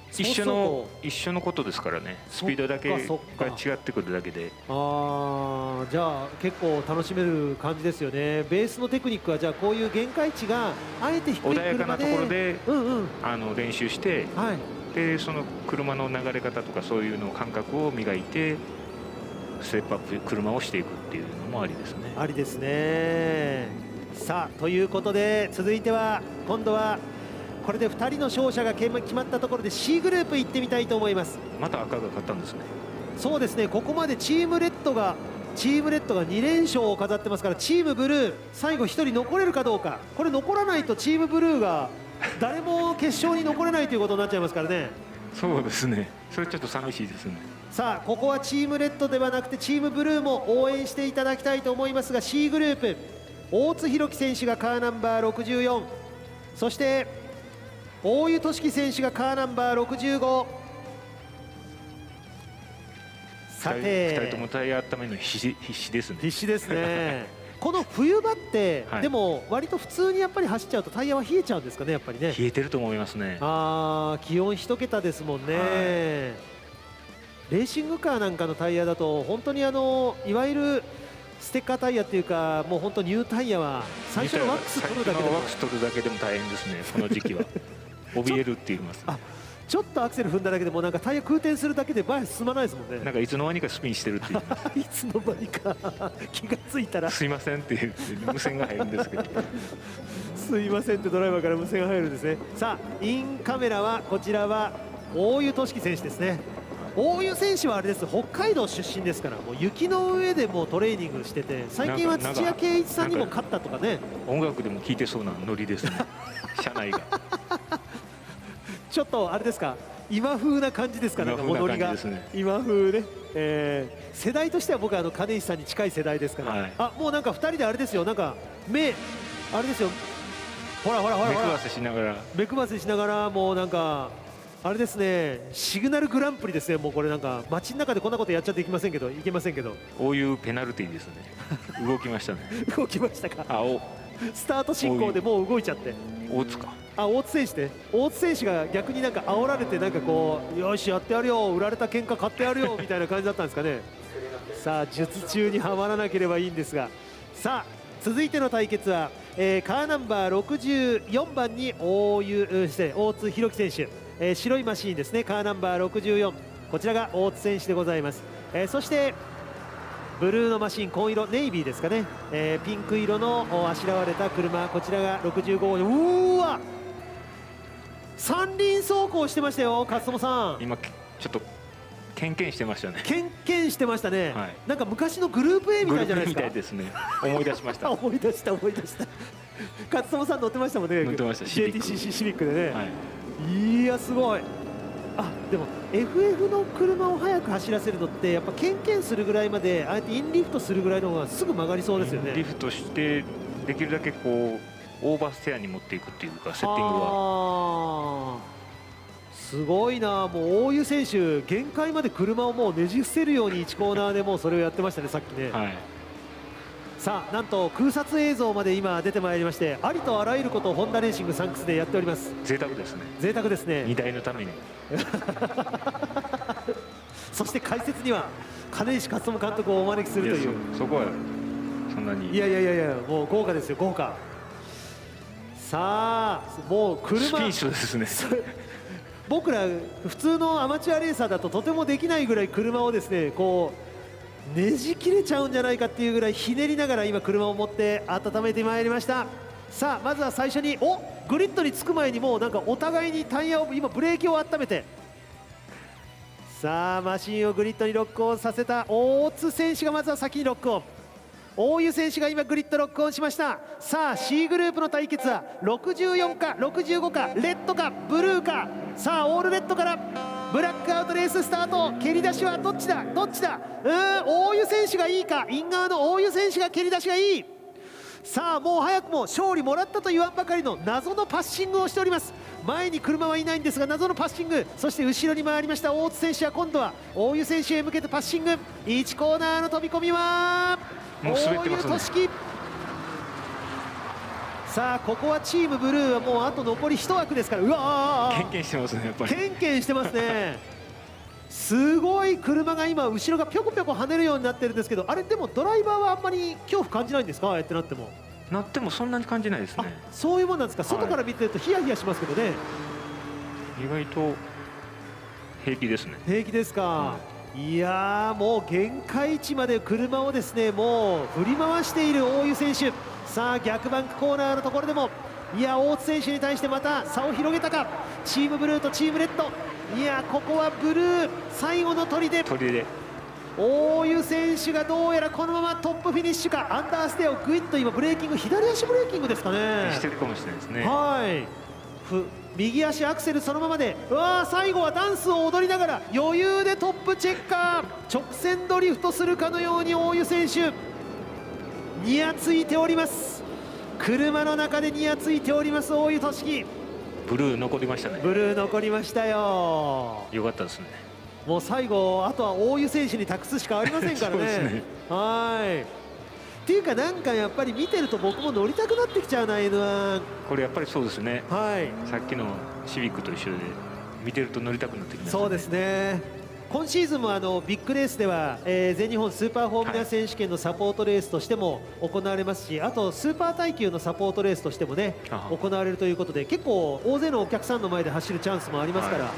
一緒のことですからね。スピードだけが違ってくるだけで。じゃあ結構楽しめる感じですよね。ベースのテクニックはじゃあこういう限界値があえて低い車で穏やかなところで練習して、でその車の流れ方とかそういうの感覚を磨いてステップアップ車をしていくっていうのもありですね。ありですね。さあということで続いては今度はこれで2人の勝者が決まったところで C グループ行ってみたいと思います。また赤が勝ったんですね。そうですね、ここまでチームレッドが2連勝を飾ってますから、チームブルー最後1人残れるかどうか。これ残らないとチームブルーが誰も決勝に残れないということになっちゃいますからね。そうですね、それちょっと寂しいですね。さあここはチームレッドではなくてチームブルーも応援していただきたいと思いますが、 C グループ大津弘樹選手がカーナンバー64、そして大湯俊樹選手がカーナンバー65。さて2人ともタイヤ温めるの必死ですね。必死ですねこの冬場って、でも割と普通にやっぱり走っちゃうとタイヤは冷えちゃうんですかね、やっぱりね。冷えてると思いますね。気温1桁ですもんね。レーシングカーなんかのタイヤだと本当にいわゆるステッカータイヤっていうか、もう本当ニュータイヤは最初のワックス取るだけでもワックス取るだけでも大変ですね、この時期は。怯えるって言います。ちょっとアクセル踏んだだけでもなんかタイヤ空転するだけで前進まないですもんね。なんかいつの間にかスピンしてるっていういつの間にか気がついたらすいませんっていう無線が入るんですけどすいませんってドライバーから無線が入るんですね。さあインカメラはこちらは大湯俊樹選手ですね。大湯選手はあれです、北海道出身ですから、もう雪の上でもトレーニングしてて、最近は土屋圭一さんにも勝ったとかね。音楽でも聴いてそうなノリですね車内がちょっとあれですか、今風な感じですかね、ノリが今風ね、世代としては僕は金石さんに近い世代ですから、はい、あもうなんか2人であれですよ、なんか目あれですよ、ほらほらほらほら、目配せしながら、目配せしながら、もうなんかあれですね、シグナルグランプリですね。もうこれなんか街の中でこんなことやっちゃっていけませんけど、こういうペナルティーですね動きましたね動きましたか。スタート進行でもう動いちゃって、大津か、大津選手ね、大津選手が逆になんか煽られて、なんかこうよしやってやるよ、売られた喧嘩買ってやるよみたいな感じだったんですかね。さあ術中にはまらなければいいんですが、さあ続いての対決は、カーナンバー64番に大津弘樹選手、白いマシーンですね、カーナンバー64、こちらが大津選手でございます。そしてブルーのマシン、紺色ネイビーですかね、ピンク色のあしらわれた車、こちらが65号。うわ三輪走行してましたよ、勝友さん。今ちょっとケンケンしてましたね。ケンケンしてましたね、はい、なんか昔のグループ A みたいじゃないですか。みたいですね、思い出しました思い出した勝友さん乗ってましたもんね。乗ってました、JTCC シビックでね、はい、いやすごい。あでも FF の車を速く走らせるのってやっぱケンケンするぐらいまであえてインリフトするぐらいの方がすぐ曲がりそうですよね。リフトしてできるだけこうオーバーステアに持っていくっていうか、セッティングはすごいな。もう大湯選手限界まで車をもうねじ伏せるように1コーナーでもうそれをやってましたね、さっきね、はい、さあなんと空撮映像まで今出てまいりまして、ありとあらゆることをホンダレーシングサンクスでやっております。贅沢ですね、贅沢ですね、2台のためにそして解説には金石勝友監督をお招きするという、そこはそんなに、いやもう豪華ですよ、豪華。さあもう車スピーチですね僕ら普通のアマチュアレーサーだととてもできないぐらい車をですねこうねじ切れちゃうんじゃないかっていうぐらいひねりながら今車を持って温めてまいりました。さあまずは最初にグリッドにつく前にもうなんかお互いにタイヤを今ブレーキを温めて、さあマシンをグリッドにロックオンさせた大津選手がまずは先にロックオン、大湯選手が今グリッドロックオンしました。さあ C グループの対決は64か65かレッドかブルーか、さあオールレッドからブラックアウトレーススタート。蹴り出しはどっちだ大湯選手がいいか、イン側の大湯選手が蹴り出しがいい。さあもう早くも勝利もらったと言わんばかりの謎のパッシングをしております。前に車はいないんですが謎のパッシング、そして後ろに回りました大津選手は今度は大湯選手へ向けてパッシング。1コーナーの飛び込みはもう滑ってますね。大湯俊樹。さあここはチームブルーはもうあと残り1枠ですから、うわケンケンしてますね、やっぱりケンケンしてますねすごい車が今後ろがぴょこぴょこ跳ねるようになってるんですけど、あれでもドライバーはあんまり恐怖感じないんですか、ああやってなってもそんなに感じないですね。そういうもんなんですか、外から見てるとヒヤヒヤしますけどね。意外と平気ですね。平気ですか、いやーもう限界値まで車をですねもう振り回している大湯選手。さあ逆バンクコーナーのところでもいや大津選手に対してまた差を広げたか、チームブルーとチームレッド。いやここはブルー最後の砦。大湯選手がどうやらこのままトップフィニッシュか、アンダーステアをグイッと今ブレーキング、左足ブレーキングですかね、してるかもしれないですね。右足アクセルそのままで、最後はダンスを踊りながら余裕でトップチェッカー、直線ドリフトするかのように大湯選手にやついております。車の中でにやついております大湯俊樹。ブルー残りましたね。ブルー残りましたよ。よかったですね。もう最後あとは大湯選手に託すしかありませんからねっていうかなんかやっぱり見てると僕も乗りたくなってきちゃうな N1。 これやっぱりそうですね、さっきのシビックと一緒で見てると乗りたくなってきますね。そうですね。今シーズンもビッグレースでは、全日本スーパーフォーミュラ選手権のサポートレースとしても行われますし、あとスーパー耐久のサポートレースとしてもね行われるということで、結構大勢のお客さんの前で走るチャンスもありますから、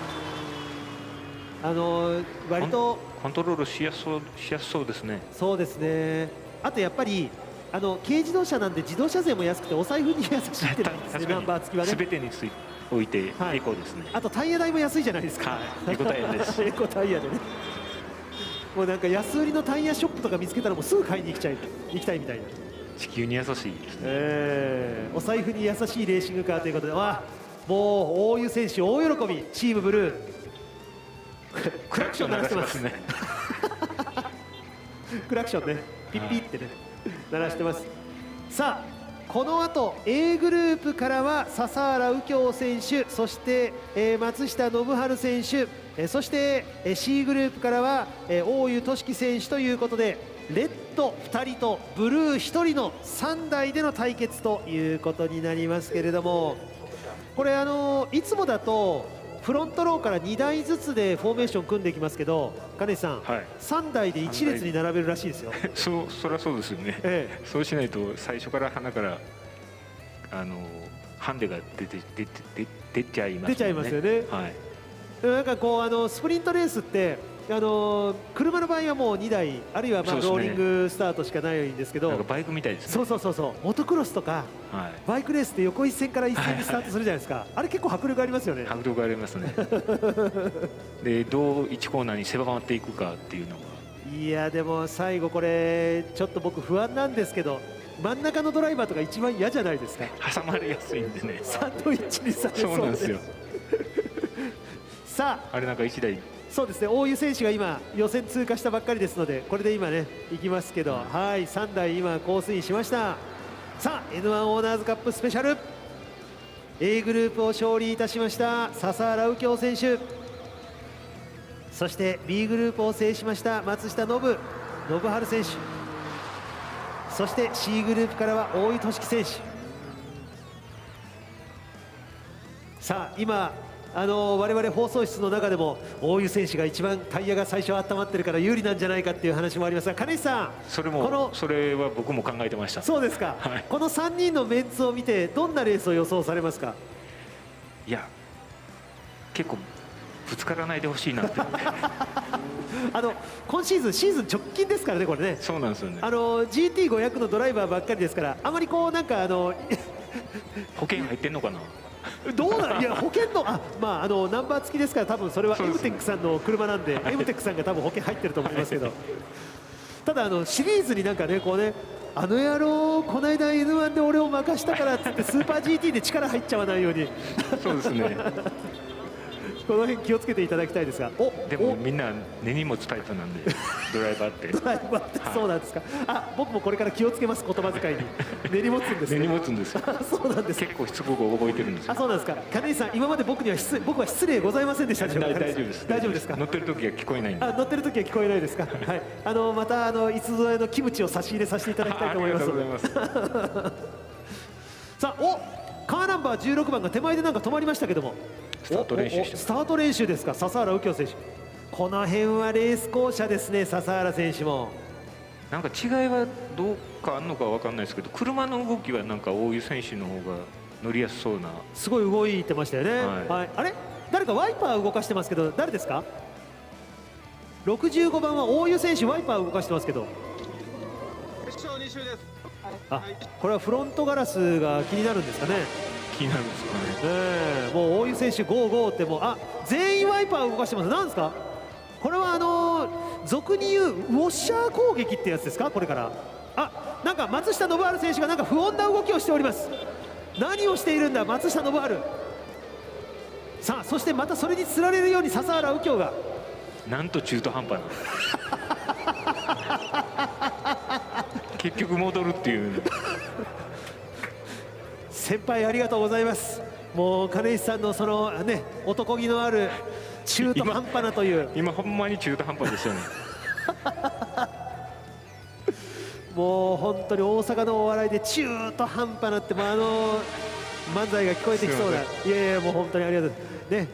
割とコントロールしやすそうですね。そうですね。あとやっぱり軽自動車なんで自動車税も安くてお財布に優しいってなんですね。ナンバー付きはね。全てに置いてエコですね。あとタイヤ代も安いじゃないですか。エコタイヤです。エコタイヤでね。もうなんか安売りのタイヤショップとか見つけたらもうすぐ買いに行きたいみたいな。地球に優しいですね。お財布に優しいレーシングカーということで、もう大湯選手大喜び、チームブルー。クラクション鳴らしてますね。クラクションね、ピッピってね鳴らしてます。さあこの後 A グループからは笹原右京選手、そして、松下信治選手、そして、C グループからは、大湯俊樹選手ということで、レッド2人とブルー1人の3台での対決ということになりますけれども、これいつもだとフロントローから2台ずつでフォーメーション組んでいきますけど、金石さん、3台で1列に並べるらしいですよ。そりゃそうですよね。そうしないと最初から鼻からハンデが出ちゃいますよね。出ちゃいますよね。なんかこうスプリントレースって車の場合はもう2台あるいはローリングスタートしかないんですけど、バイクみたいですね。そうモトクロスとかバイクレースって横一線から一線にスタートするじゃないですか。あれ結構迫力ありますよね。迫力ありますね。でどう1コーナーに狭まっていくかっていうのが、いやでも最後これちょっと僕不安なんですけど、真ん中のドライバーとか一番嫌じゃないですか。挟まれやすいんでね。サンドイッチにされそうそうなんですよ。さああれなんか1台、そうですね、大湯選手が今予選通過したばっかりですので、これで今ね行きますけど、はい3台今コースインしました。さあ N1 オーナーズカップスペシャル A グループを勝利いたしました笹原右京選手、そして B グループを制しました松下信治選手、そして C グループからは大湯俊樹選手。さあ今我々放送室の中でも大湯選手が一番タイヤが最初温まってるから有利なんじゃないかっていう話もありますが、金石さん、それは僕も考えてました。そうですか、この3人のメンツを見てどんなレースを予想されますか？いや結構ぶつからないでほしいなって今シーズン直近ですからね、これね。そうなんですよね。GT500 のドライバーばっかりですから、あまりこうなんか保険入ってんのかな。どうなの、いや保険のナンバー付きですから、多分それはエムテックさんの車なんで、エムテックさんが多分保険入ってると思いますけど、ただシリーズになんかねこうね、野郎この間 N1 で俺を任したからっつってスーパー GT で力入っちゃわないようにそうですねこの辺気をつけていただきたいですが、でもみんな根に持つタイプなんでドライバーってドライバーってそうなんですか。僕もこれから気をつけます、言葉遣いに。根に持つんですね。根に持つんですよ。そうなんです。結構しつこく覚えてるんですよ。そうなんですか。金井さん、今まで僕は失礼ございませんでしたでしょうか。大丈夫です。大丈夫ですか。乗ってる時は聞こえないんで。乗ってる時は聞こえないですか。はい。またいつぞやのキムチを差し入れさせていただきたいと思います。ありがとうございます。さあ、カーナンバー16番が手前でなんか止まりましたけども、スタート練習してます。スタート練習ですか。笹原右京選手、この辺はレース巧者ですね、笹原選手も。なんか違いはどうかあるのかわかんないですけど、車の動きはなんか大湯選手の方が乗りやすそうな。すごい動いてましたよね。はい。あれ、誰かワイパー動かしてますけど、誰ですか。65番は大湯選手、ワイパー動かしてますけど。決勝2周です。これはフロントガラスが気になるんですかね。気になるんですかね。もう大湯選手ゴーゴーってもう全員ワイパー動かしてます。なんですかこれは。俗に言うウォッシャー攻撃ってやつですか。これからなんか松下信治選手がなんか不穏な動きをしております。何をしているんだ松下信治。さあそしてまたそれにつられるように笹原右京がなんと中途半端な結局戻るっていう先輩ありがとうございます。もう金石さんのそのね男気のある中途半端なという今ほんまに中途半端ですよねももう本当に大阪のお笑いで中途半端なっても漫才が聞こえてきそうな。いやいやもう本当にありがとうね。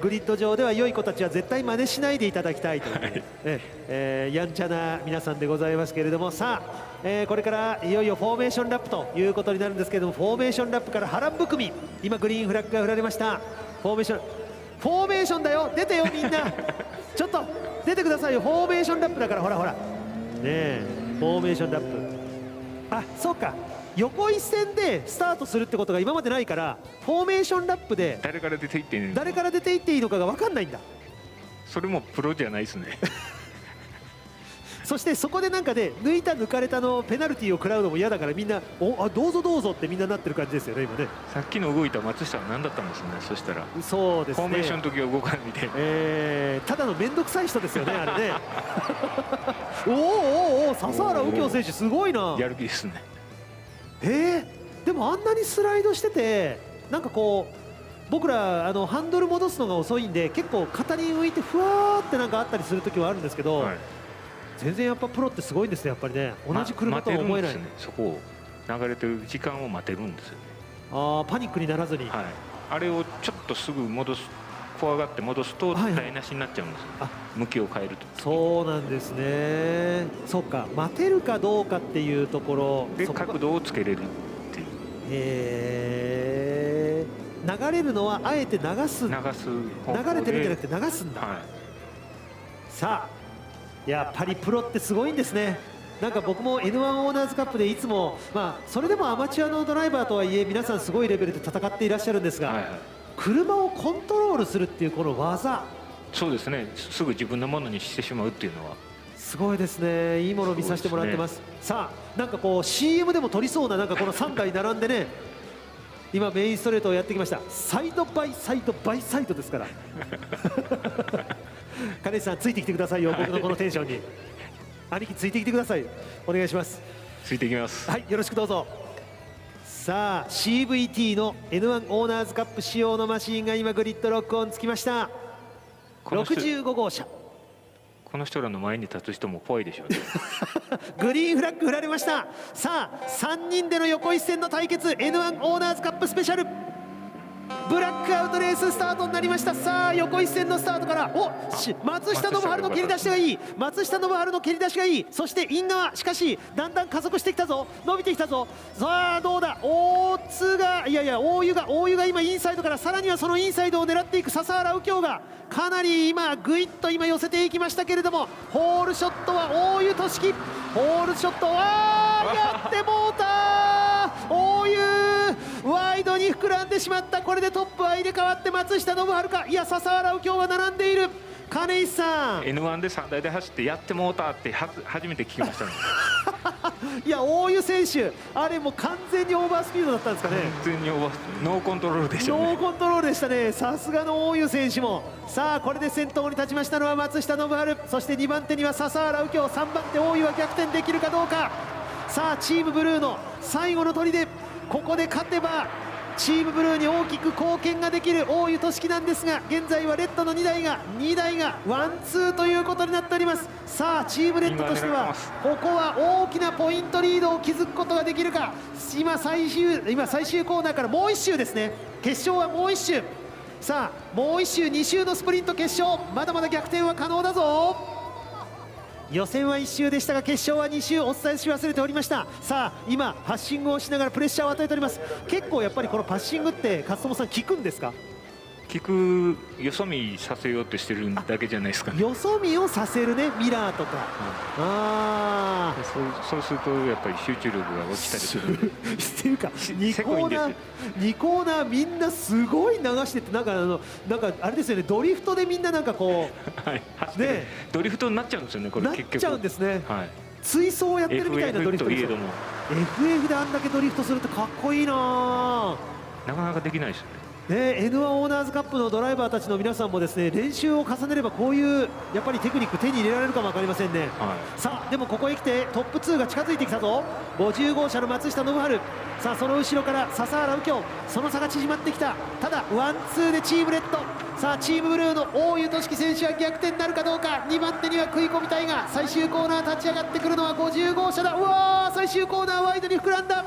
グリッド上では良い子たちは絶対真似しないでいただきたいという、やんちゃな皆さんでございますけれども、さあ、これからいよいよフォーメーションラップということになるんですけれども、フォーメーションラップから波乱含み、今グリーンフラッグが振られました。フォーメーションだよ、出てよみんなちょっと出てくださいよ。フォーメーションラップだから、ほらほらねえ、フォーメーションラップ。あ、そうか、横一線でスタートするってことが今までないから、フォーメーションラップで誰から出ていっていいのかが分かんないんだ。それもプロじゃないですねそしてそこでなんかで抜いた抜かれたのペナルティーを食らうのも嫌だから、みんなあどうぞどうぞってみんななってる感じですよね今ね。さっきの動いた松下は何だったんですね。そしたらそうですね、フォーメーションの時は動かないみたいな、ただの面倒くさい人ですよねあれねおお笹原右京選手すごいな。やる気ですね。でもあんなにスライドしてて、なんかこう僕らハンドル戻すのが遅いんで結構肩に浮いてふわーってなんかあったりする時はあるんですけど、全然やっぱプロってすごいんですねやっぱりね。同じ車とは思えない、そこを流れてる時間を待てるんですよね。パニックにならずに、あれをちょっとすぐ戻す、怖がって戻すと台無しになっちゃうんですよ、向きを変えると。そうなんですね。そうか、待てるかどうかっていうところで角度をつけれるっていう。流れるのはあえて流れてるんじゃなくて流すんだ、さあやっぱりプロってすごいんですね。なんか僕も N1 オーナーズカップでいつも、それでもアマチュアのドライバーとはいえ皆さんすごいレベルで戦っていらっしゃるんですが、車をコントロールするっていうこの技、そうですね、すぐ自分のものにしてしまうっていうのはすごいですね。いいものを見させてもらってます。さあなんかこう CM でも撮りそうななんかこの3台並んでね今メインストレートをやってきました。サイドバイサイドバイサイドですから金内さんついてきてくださいよ、僕のこのテンションに兄貴ついてきてください、お願いします。ついていきます。はい、よろしくどうぞ。さあ CVT の N1 オーナーズカップ仕様のマシーンが今グリッドロックオンつきました。65号車、この人らの前に立つ人も怖いでしょうねグリーンフラッグ振られました。さあ3人での横一線の対決 N1 オーナーズカップスペシャルブラックアウトレーススタートになりました。さあ横一線のスタートから松下信治の蹴り出しがいい、松下信治の蹴り出しがいい。そしてイン側しかしだんだん加速してきたぞ、伸びてきたぞ。さあどうだ、大津が大湯が今インサイドから、さらにはそのインサイドを狙っていく笹原右京がかなり今グイッと今寄せていきましたけれども、ホールショットは大湯俊樹、ホールショットやってもうた大湯ワイドに膨らんでしまった。これでトップは入れ替わって松下信治か、いや笹原右京が並んでいる。金井さん N1 で3台で走ってやってもうたって初めて聞きましたねいや大湯選手あれもう完全にオーバースピードだったんですかね。完全にノーコントロールでしたね。ノーコントロールでしたね。さすがの大湯選手も。さあこれで先頭に立ちましたのは松下信治、そして2番手には笹原右京、3番手大湯は逆転できるかどうか。さあチームブルーの最後の砦、ここで勝てばチームブルーに大きく貢献ができる大湯俊樹なんですが、現在はレッドの2台がワンツーということになっております。さあチームレッドとしてはここは大きなポイントリードを築くことができるか。今最終コーナーからもう1周ですね。決勝はもう1周。さあもう1周2周のスプリント決勝、まだまだ逆転は可能だぞ。予選は1周でしたが決勝は2周、お伝えし忘れておりました。さあ今パッシングをしながらプレッシャーを与えております。結構やっぱりこのパッシングって勝友さん効くんですか。聞く、よそ見させようとしてるだけじゃないですか、ね、よそ見をさせるね、ミラーとか、そうするとやっぱり集中力が落ちたりするっていうか2コーナーみんなすごい流してて、なんかあれですよね、ドリフトでみんななんかこう、はい、ね、ドリフトになっちゃうんですよね、これ結局なっちゃうんですね、はい、追走をやってるみたいなドリフトです。 FF であんだけドリフトするとかっこいいなかなかできないですよね。N1 オーナーズカップのドライバーたちの皆さんもですね、練習を重ねればこういうやっぱりテクニック手に入れられるかも分かりませんね、はい、さあでもここへ来てトップ2が近づいてきたぞ。50号車の松下信治、さあその後ろから笹原右京、その差が縮まってきた。ただワンツーでチームレッド、さあチームブルーの大湯俊樹選手は逆転なるかどうか。2番手には食い込みたいが最終コーナー立ち上がってくるのは50号車だ。うわー、最終コーナーワイドに膨らんだ。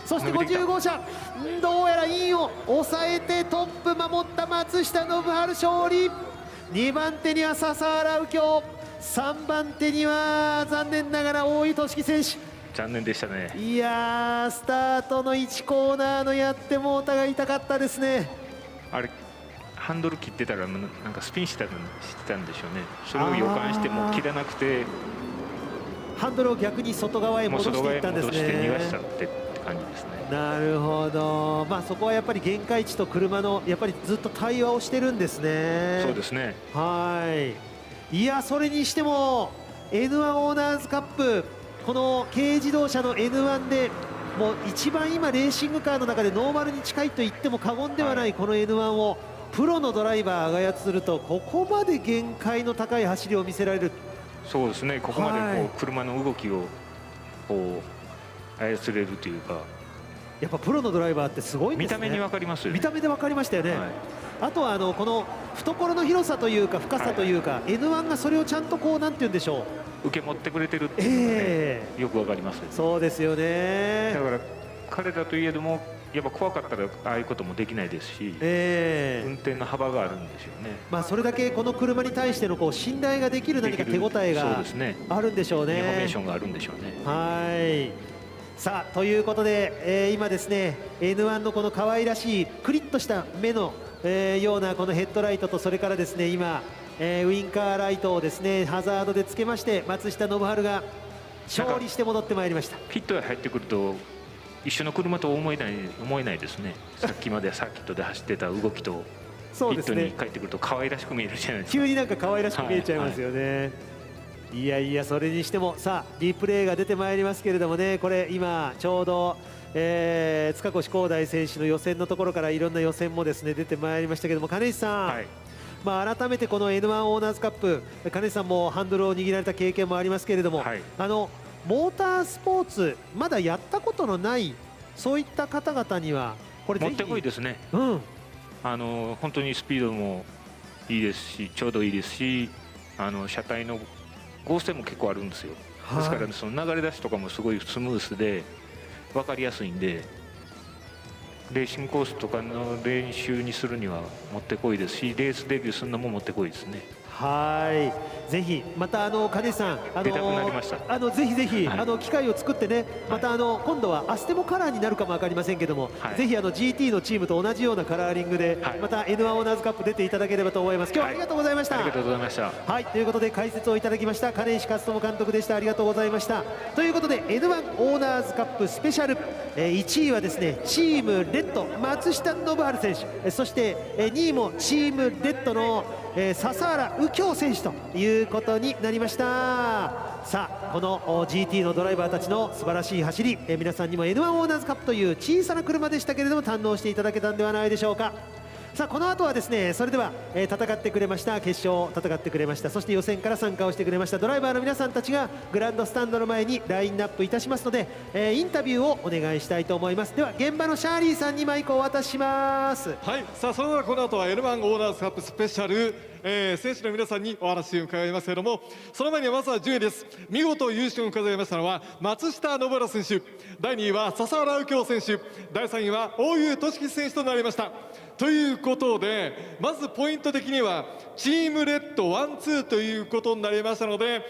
そして50号車どうやらインを抑えてトップ守った松下信治勝利。2番手には笹原右京、3番手には残念ながら大井俊樹選手。残念でしたね。いやー、スタートの1コーナーのやってもお互い痛かったですね。あれハンドル切ってたらなんかスピンしてたんでしょうね。それを予感しても切らなくてハンドルを逆に外側へ戻していったんですね。戻して逃がしたって感じですね。なるほど、そこはやっぱり限界値と車のやっぱりずっと対話をしてるんですね。そうですね。いや、それにしても N1 オーナーズカップ、この軽自動車の N1 でもう一番今レーシングカーの中でノーマルに近いと言っても過言ではないこの N1 をプロのドライバーが操ると、ここまで限界の高い走りを見せられる。そうですね。ここまでこう車の動きをこう操れるというか、やっぱプロのドライバーってすごいんですね。見た目に分かりますよね。見た目で分かりましたよね。あとはこの懐の広さというか深さというか、N1 がそれをちゃんとこうなんて言うんでしょう、受け持ってくれてるっていうのがね、よく分かります。そうですよね。だから彼らといえどもやっぱ怖かったらああいうこともできないですし、運転の幅があるんですよね。それだけこの車に対してのこう信頼ができる何か手応えがあるんでしょうね。インフォメーションがあるんでしょうね。さあということで、今ですね N1 のこの可愛らしいクリッとした目の、ようなこのヘッドライトと、それからですね今、ウインカーライトをですねハザードでつけまして、松下信治が勝利して戻ってまいりました。ピットへ入ってくると一緒の車と思えないですね。さっきまでサーキットで走ってた動きとピットに帰ってくると可愛らしく見えるじゃないですか。急になんか可愛らしく見えちゃいますよね。いやいや、それにしてもさあリプレイが出てまいりますけれどもね、これ今ちょうど、塚越光大選手の予選のところからいろんな予選もですね出てまいりましたけども、金石さん、改めてこの N1 オーナーズカップ、金石さんもハンドルを握られた経験もありますけれども、モータースポーツまだやったことのないそういった方々にはこれぜひもってこいですね。本当にスピードもいいですし、ちょうどいいですし、車体の合成も結構あるんですよ。ですからその流れ出しとかもすごいスムースで分かりやすいんで、レーシングコースとかの練習にするにはもってこいですし、レースデビューするのももってこいですね。ぜひまた金石さん、出たくなりました。ぜひぜひ、機会を作ってね、また今度はアステモカラーになるかも分かりませんけども、ぜひGT のチームと同じようなカラーリングで、また N1 オーナーズカップ出ていただければと思います。今日はありがとうございました。ありがとうございました。ということで解説をいただきました金石勝友監督でした。ありがとうございました。ということで N1 オーナーズカップスペシャル、1位はですねチームレッド松下信治選手、そして2位もチームレッドの笹原右京選手ということになりました。さあこの GT のドライバーたちの素晴らしい走り、皆さんにも N1 オーナーズカップという小さな車でしたけれども堪能していただけたんではないでしょうか。さあこの後はですね、それでは、戦ってくれました、決勝戦ってくれました、そして予選から参加をしてくれましたドライバーの皆さんたちがグランドスタンドの前にラインナップいたしますので、インタビューをお願いしたいと思います。では現場のシャーリーさんにマイクをお渡しします。さあそれではこの後は N1 オーナーズカップスペシャル、選手の皆さんにお話を伺いますけれども、その前にまずは順位です。見事優勝を飾りましたのは松下信治選手、第2位は笹原右京選手、第3位は大湯俊樹選手となりました。ということで、まずポイント的にはチームレッド1、2ということになりましたので、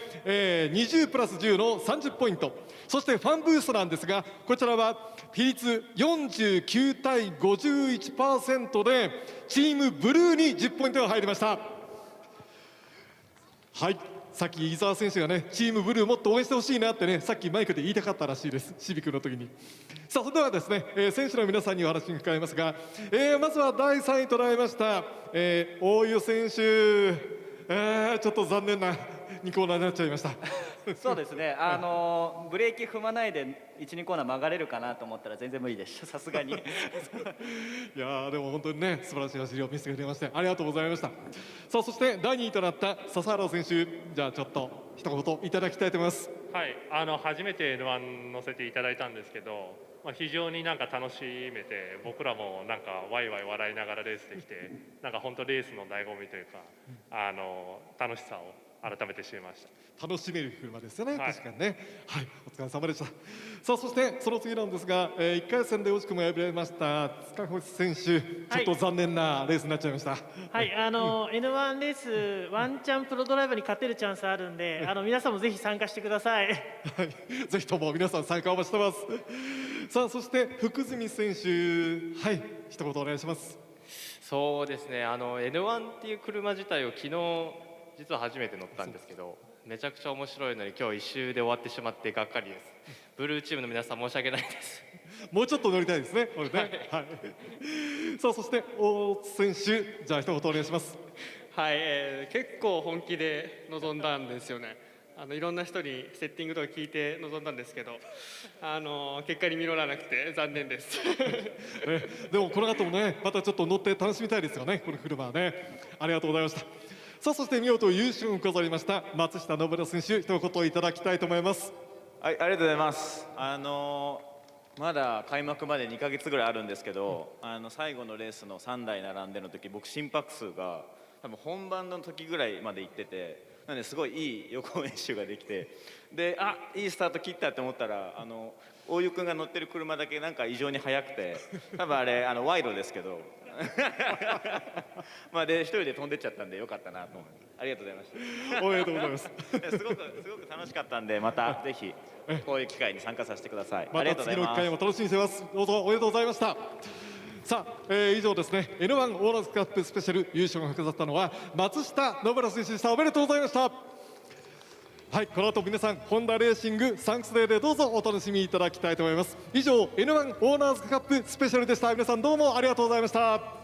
20プラス10の30ポイント、そしてファンブーストなんですが、こちらは比率49対 51% でチームブルーに10ポイントが入りました。さっき伊沢選手がね、チームブルーもっと応援してほしいなってね、さっきマイクで言いたかったらしいです、シビックの時に。さあそれではですね、選手の皆さんにお話を伺いますが、まずは第3位となりました、大湯選手、ちょっと残念な2コーナーになっちゃいました。そうですね、ブレーキ踏まないで1、2コーナー曲がれるかなと思ったら全然無理でした、さすがに。いやーでも本当にね、素晴らしい走りを見せてくれましてありがとうございました。さあそして第2位となった笹原選手、じゃあちょっと一言いただきたいと思います。初めて N1 乗せていただいたんですけど、非常になんか楽しめて、僕らもなんかワイワイ笑いながらレースできて、なんか本当レースの醍醐味というか楽しさを改めて知りました。楽しめる車ですよね、はい、確かにね。はい、お疲れ様でした。さあ、そしてその次なんですが、1回戦で惜しくも敗れました塚越選手、ちょっと残念なレースになっちゃいました。はい、N1 レースワンチャンプロドライバーに勝てるチャンスあるんで、皆さんもぜひ参加してください。はい、ぜひとも皆さん参加をお待ちしてます。さあ、そして福住選手、はい、一言お願いします。そうですね、N1 っていう車自体を昨日実は初めて乗ったんですけど、めちゃくちゃ面白いのに今日一周で終わってしまってがっかりです。ブルーチームの皆さん申し訳ないです。もうちょっと乗りたいですね。これね。はい。さあ、そして大津選手、じゃあ一言お願いします。はい、結構本気で臨んだんですよね。いろんな人にセッティングとか聞いて臨んだんですけど、結果に実らなくて残念です。でもこの後もね、またちょっと乗って楽しみたいですよね、この車はね。ありがとうございました。さあ、そして見事優勝を飾りました松下信良選手、一言いただきたいと思います。はい、ありがとうございます。まだ開幕まで2ヶ月ぐらいあるんですけど、最後のレースの3台並んでの時、僕心拍数が多分本番の時ぐらいまで行ってて、なのですごいいい予行演習ができて、で、いいスタート切ったって思ったら、大湯君が乗ってる車だけなんか異常に速くて、多分あれ賄賂ですけどまあで一人で飛んでっちゃったんでよかったなと思います。ありがとうございました。おめでとうございます。すごく楽しかったんで、またぜひこういう機会に参加させてください。また次の機会も楽しみにしてます。どうぞおめでとうございました。さあ、以上ですね N1 オーナーズカップスペシャル優勝が飾ったのは松下信良選手でした。おめでとうございました。はい、この後皆さんホンダレーシングサンクスデーでどうぞお楽しみいただきたいと思います。以上 N1 オーナーズカップスペシャルでした。皆さんどうもありがとうございました。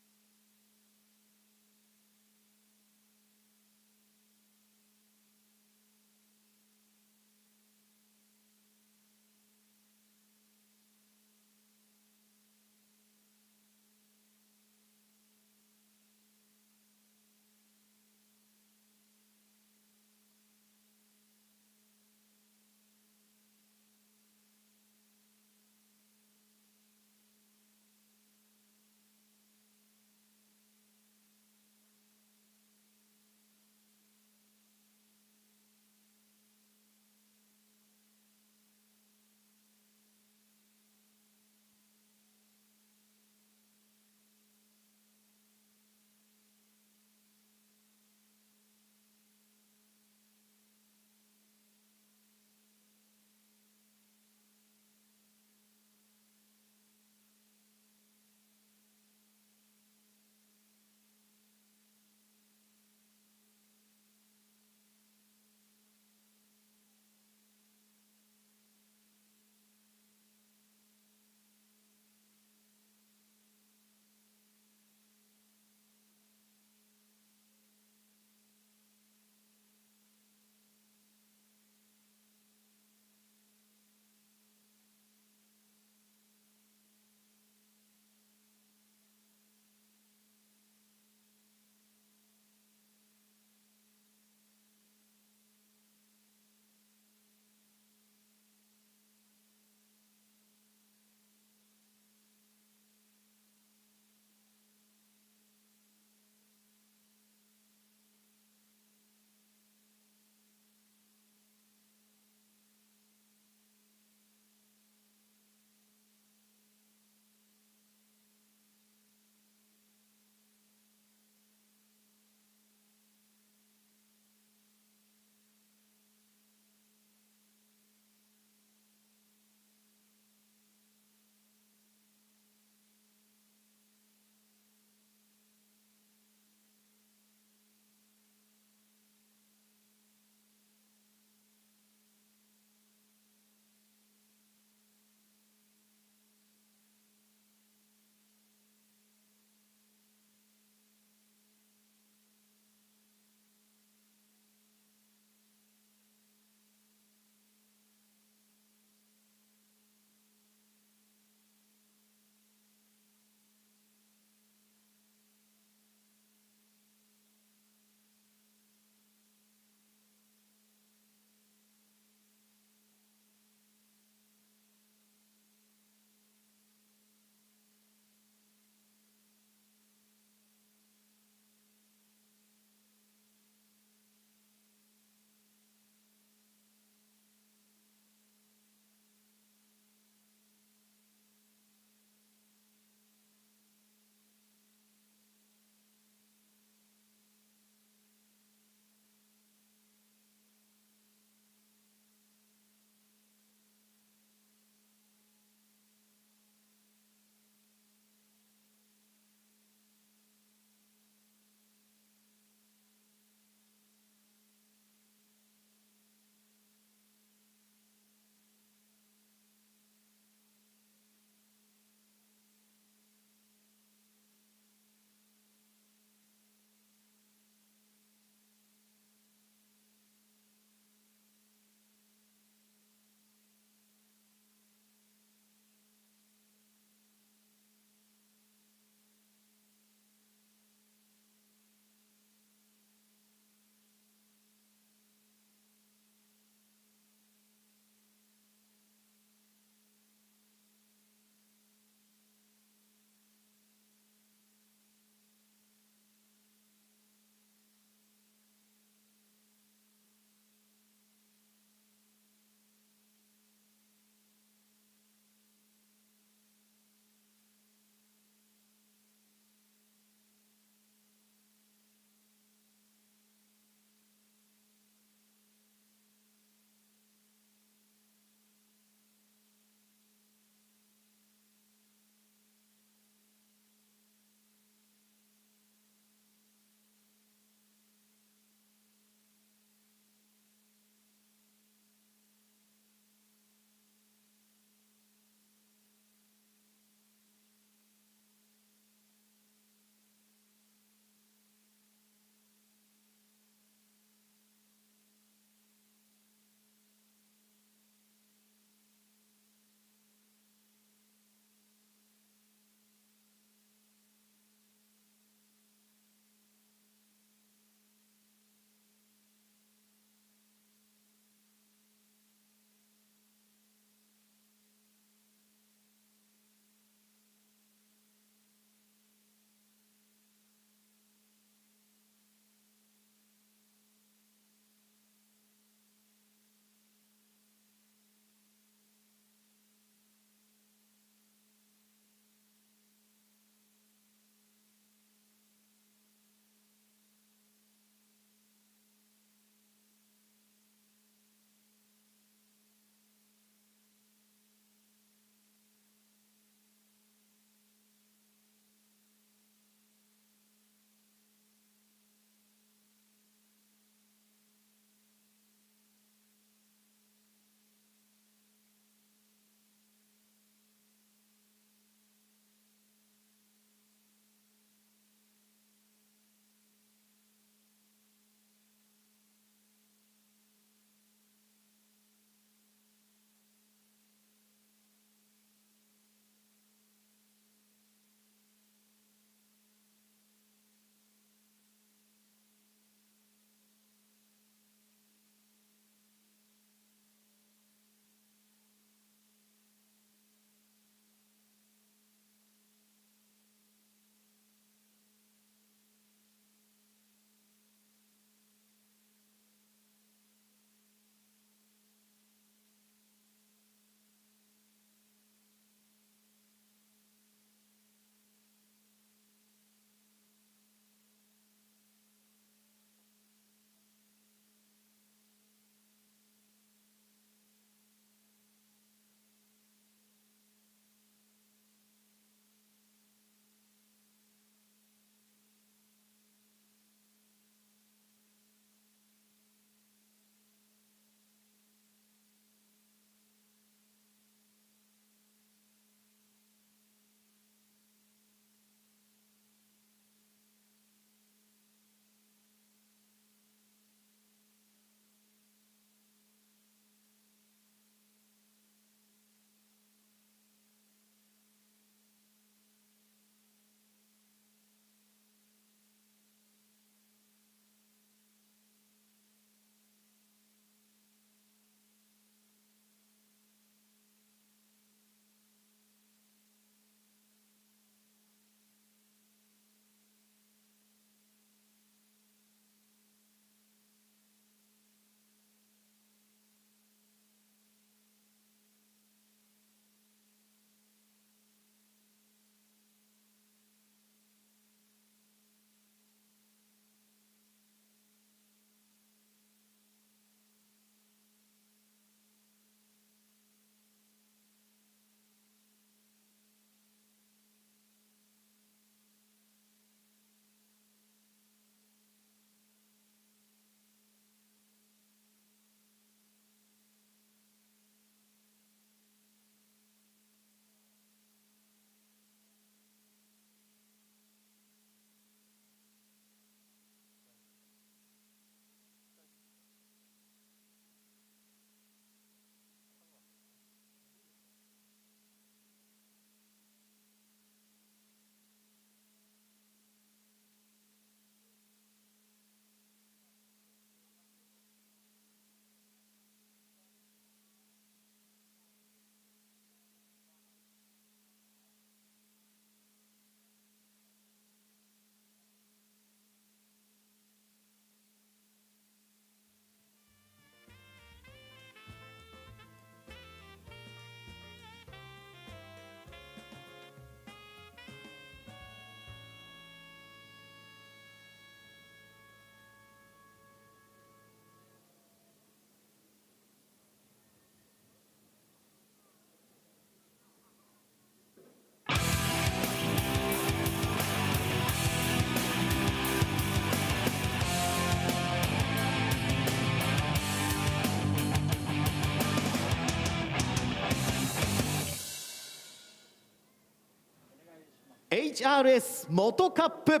HRS 元カップ。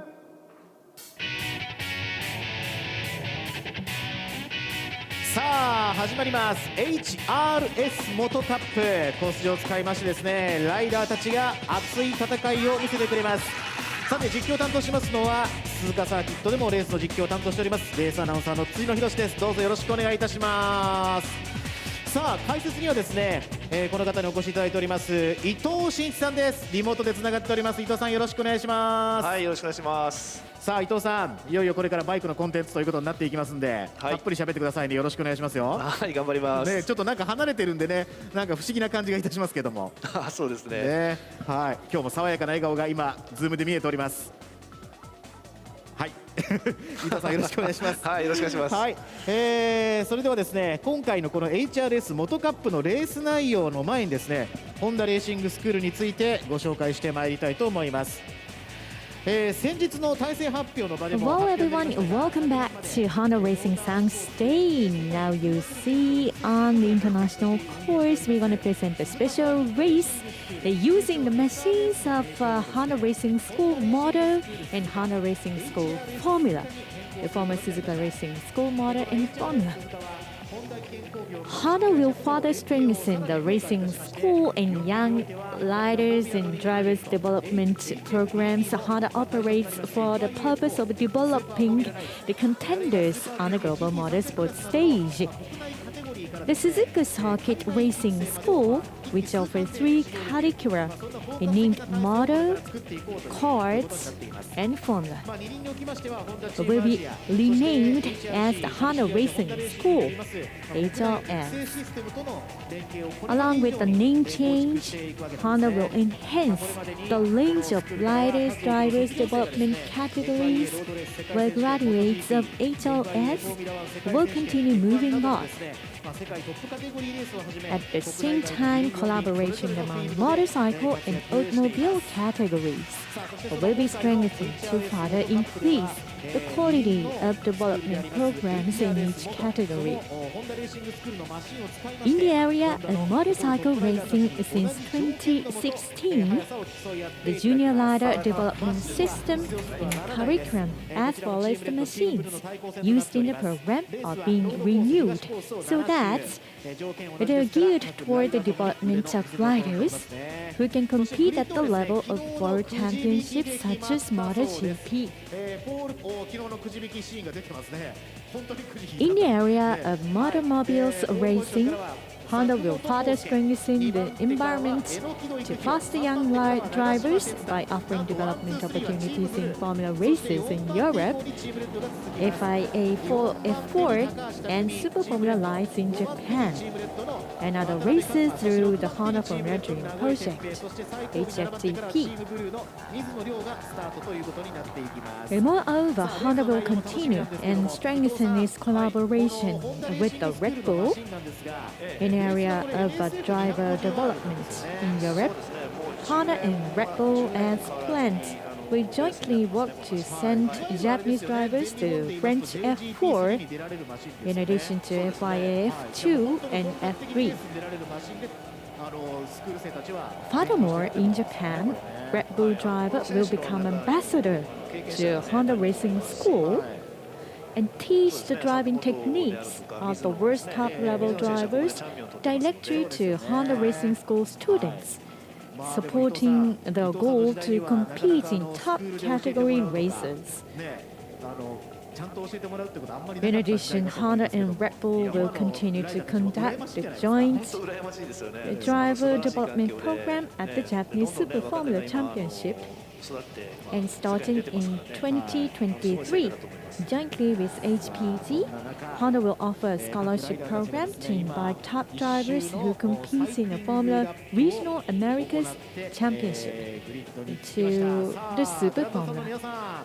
さあ始まります HRS 元カップ。コース上を使いましてですね、ライダーたちが熱い戦いを見せてくれます。さて実況を担当しますのは鈴鹿サーキットでもレースの実況を担当しておりますレースアナウンサーの辻野博です。どうぞよろしくお願いいたします。さあ解説にはですね、この方にお越しいただいております伊藤真一さんです。リモートでつながっております。伊藤さんよろしくお願いします。はい、よろしくお願いします。さあ伊藤さん、いよいよこれからバイクのコンテンツということになっていきますんで、たっぷり喋ってくださいね。よろしくお願いしますよ。はい、頑張ります。ね、ちょっとなんか離れてるんでね、なんか不思議な感じがいたしますけども。そうですね。ね、はい、今日も爽やかな笑顔が今ズームで見えております。はい、伊藤さんよろしくお願いします。はい、よろしくお願いします。はい、それではですね、今回のこの HRS 元カップのレース内容の前にですね、ホンダレーシングスクールについてご紹介してまいりたいと思います。先日の対戦発表の場でも Hello everyone, welcome back to Honda Racing Sang Stain. Now you see on the international course we're going to present a special race using the machines of Honda Racing School Motor and Honda Racing School Formula, the former Suzuka Racing School Motor and Formula. Honda will further strengthen the racing school and young riders and drivers development programs. Honda operates for the purpose of developing the contenders on the global motorsport stage. The Suzuka Circuit Racing School, which offers 3 curricula named Motor, Kart, and Formula, will be renamed as the Honda Racing School, HRS. Along with the name change, Honda will enhance the range of riders, drivers development categories, where graduates of HRS will continue moving on. At the same time, collaboration among motorcycle and automobile categories will be strengthened to further increase the quality of development programs in each category. In the area of motorcycle racing since 2016, the junior rider development system and curriculum as well as the machines used in the program are being renewed so that they are geared toward the development of riders who can compete at the level of world championships such as MotoGP. In the area of motormobiles racing, Honda will further strengthen the environment to foster young drivers by offering development opportunities in Formula races in Europe, FIA F4 and Super Formula Lights in Japan, and other races through the Honda Formula Dream Project, HFTP. Moreover, Honda will continue and strengthen its collaboration with the Red Bull in area of driver development in Europe. Honda and Red Bull as planned will jointly work to send Japanese drivers to French F4 in addition to FIA F2 and F3. Furthermore, in Japan, Red Bull driver will become ambassador to Honda Racing School and teach the driving techniques of the world's top-level drivers directly to Honda Racing School students, supporting their goal to compete in top category races. In addition, Honda and Red Bull will continue to conduct the joint driver development program at the Japanese Super Formula Championship. And starting in 2023, jointly with HPG, Honda will offer a scholarship program to invite top drivers who compete in the Formula Regional Americas Championship to the Super Formula.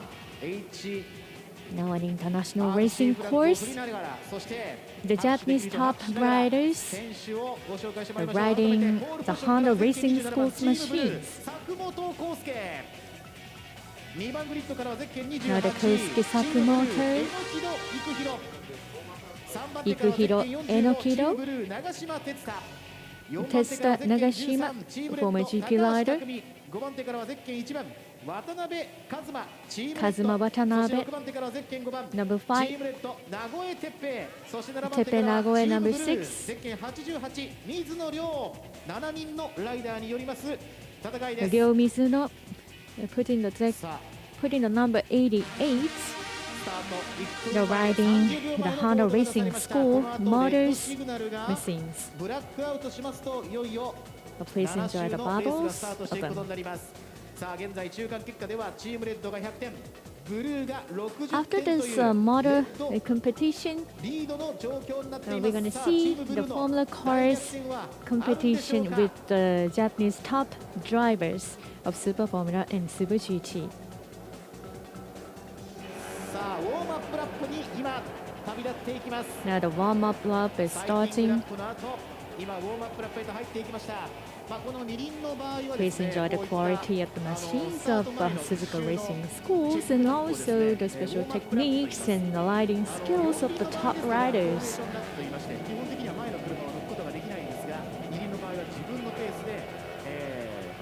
Now an international racing course, the Japanese top riders are riding the Honda Racing School's machines. Now the Kosuke Sakamoto, Ikuhiro Enokido, Tetsuta Nagashima, former GP rider, 渡辺一馬、チームレッド、カズマ渡辺、そして6番手からゼッケン5番、チ Number ー 5, ムレッド、名古屋哲平、そして7番手哲平から名古屋チーム Number ブルー、 6ゼッケン88、水野亮、7人のライダーによります戦いです。両水野 putting the number 88, the riding the Honda Racing School Motors machines. ブラックアウトしますといよいよ Please enjoy the 7周のレースがスタ battles ートしていくことになります。さあ現在中間結果ではチームレッドが100点、ブルーが60 After 点と this いう motor レッド competition, リードの状況になってい we're ま going す。 to さあチ see ームブ the ルーの Formula 大逆 Cars 転は competition with the Japanese top drivers of Super Formula and Super GT. さあウォームアップラップに今旅立っていきます。 Now the warm-up lap is サイクリングラ starting. ップの後、今ウォームアップラップへと入っていきました。まあこの二輪の場合はで Please すね、 enjoy the こういった quality of the machines of Suzuka Racing Schools and also the special techniques and the riding skills of the top riders. と言いまして基本的には前の車を乗ることができないんですが、二輪の場合は自分のペースで、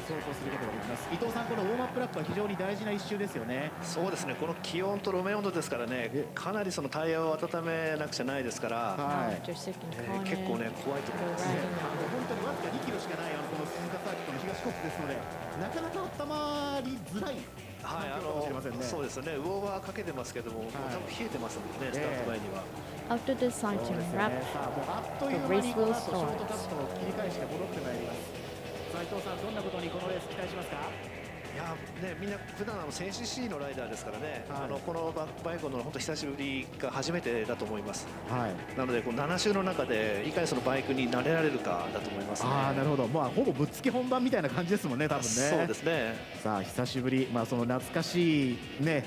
走行することができます。伊藤さん、このウォームアップラップは非常に大事な一周ですよね。そうですね、この気温と路面温度ですからね、かなりそのタイヤを温めなくちゃないですから、結構ね、怖いと思いますね。本当にわずか2キロしかないこの鈴鹿サーキットの東コースですので、なかなか温まりづらい。はい、そうですね、ウォーマーかけてますけども、もう多分冷えてますもんね、スタート前には。After the cycling wrap, あっとい the う間 race にこ will の後ショートカ start. ットの切り返しが戻ってまいります。さあ伊藤さん、どんなことにこのレース期待しますか。いやね、みんな普段1000cc のライダーですからね、このバイクの本当久しぶりが初めてだと思います。なのでこの7周の中でいかにそのバイクに慣れられるかだと思いますね。なるほど、まあほぼぶっつけ本番みたいな感じですもんね、多分ね。そうですね。さあ久しぶり、まあその懐かしいね、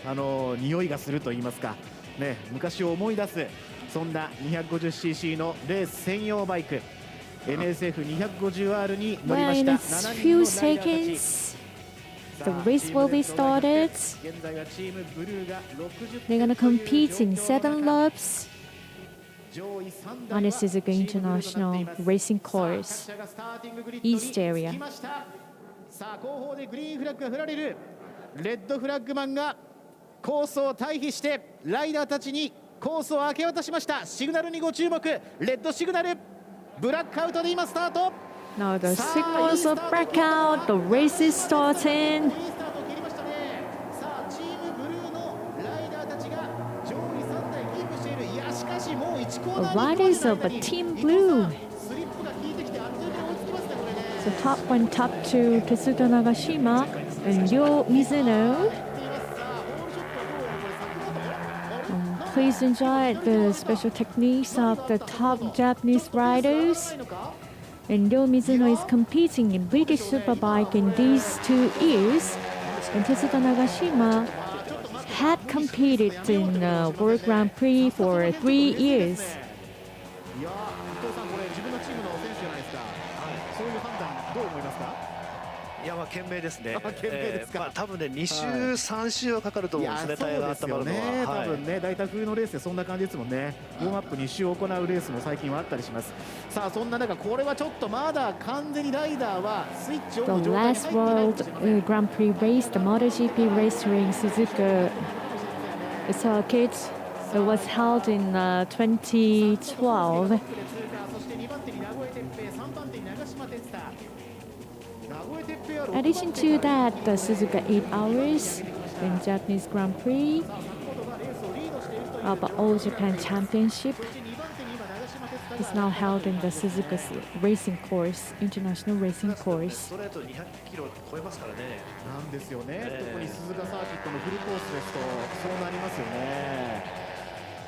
匂いがすると言いますかね、昔を思い出すそんな 250cc のレース専用バイク NSF250R に乗りました。 Well, in a few seconds, the race will be started. 現在はチームブルーが60 They're going to compete in 7 laps 上位3 on the Suzuka International Racing Course, East area. さあ後方でグリーンフラッグが振られる。レッドフラッグマンがコースを退避してライダーたちにコースを明け渡しました。シグナルにご注目。レッドシグナル、ブラックアウトで今スタート。 Now the signals of blackout, the race is starting. The riders of Team Blue. So top 1, top 2, Tetsuto Nagashima and Ryo Mizuno. Please enjoy the special techniques of the top Japanese riders. And Ryo Mizuno is competing in British Superbike in these 2 years. And Tetsuto Nagashima had competed in World Grand Prix for 3 years. いや伊藤さん、これ自分のチームの選手じゃないですか。そういう判断どう思いますか。いや、まあ懸命ですね。懸命ですか。まあ多分ね、2週3週はかかると思うんですね。タイヤが温まるのは。多分ね、大体冬のレースでそんな感じですもんね。ウォームアップ2週行うレースも最近はあったりします。さあそんな中、これはちょっとまだ完全にライダーはスイッチオンの The 状態に入って last いないかもし World れません。Grand Prix race, the MotoGP race during Suzuka circuit, it was held in 2012. そして2番手に名古屋哲平、3番手に長島哲太。名古屋哲平は In addition to that, the Suzuka 8 Hours in Japanese Grand Prix of All Japan Championship is now held in the Suzuka Racing Course, International Racing ス Course. トレート200キロ超えますからね。なんですよね、特に鈴鹿サーキットのフルコースですとそうなりますよね。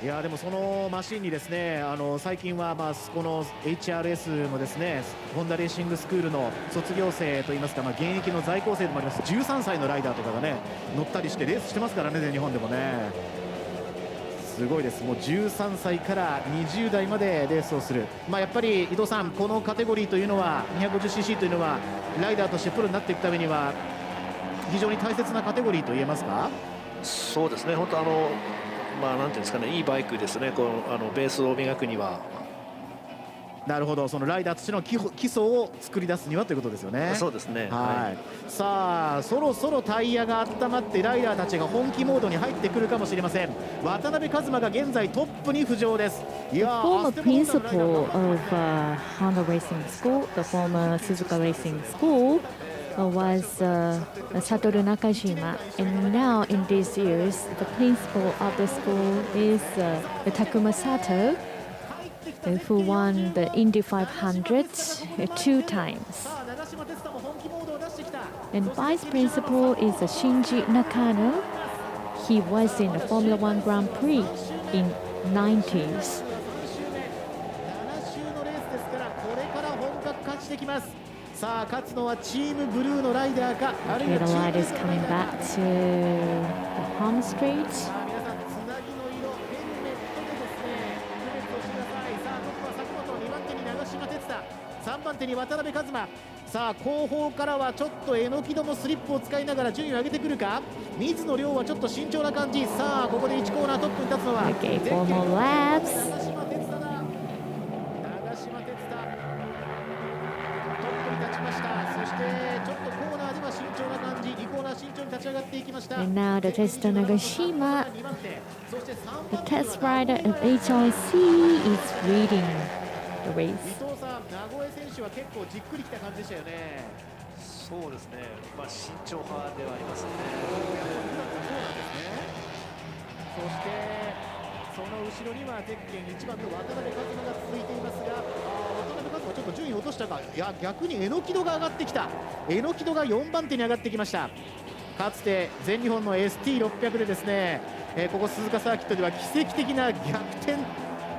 いやでもそのマシンにですね、最近はまあこの HRS のですねホンダレーシングスクールの卒業生といいますか、まあ現役の在校生でもあります13歳のライダーとかがね乗ったりしてレースしてますからね、全日本でもね。すごいです。もう13歳から20代までレースをする。まあやっぱり伊藤さん、このカテゴリーというのは 250cc というのはライダーとしてプロになっていくためには非常に大切なカテゴリーと言えますか。そうですね、本当まあなんていうんですかね、いいバイクですね。このベースを磨くには。なるほど、そのライダーたちの基礎を作り出すにはということですよね。そうですね。はい。さあそろそろタイヤが温まってライダーたちが本気モードに入ってくるかもしれません。渡辺一馬が現在トップに浮上です。いやー、 former principal of Honda Racing School, the former Suzuka Racing School, was Satoru Nakajima, and now in these years, the principal of the school is Takuma Sato, who won the Indy 500 2 times. And vice principal is Shinji Nakano. He was in the Formula One Grand Prix in 90s. さあ勝つのはチームブルーのライダーか、あるい Okay, は the チーム light is coming back to the home straight. 3番手に渡辺一馬。さあ後方からはちょっと榎木戸もスリップを使いながら順位を上げてくるか。水野亮はちょっと慎重な感じ。さあここで1コーナートップに立つのは Okay, 4 more laps. そしてちょっとコーナーでは慎重な感じ、2コーナー慎重に立ち上がっていきました。 And now the Testa Nagashima, the test rider of HRC, is leading the race. 伊藤さん、名古屋選手は結構じっくりきた感じでしたよね。そうですね。まあ慎重派ではありますね。そしてその後ろにはゼッケン1番の渡辺一馬が続いていますが、渡辺一馬ちょっと順位を落としたか。いや逆に榎木戸が上がってきた。榎木戸が4番手に上がってきました。かつて全日本の ST600 でですね、ここ鈴鹿サーキットでは奇跡的な逆転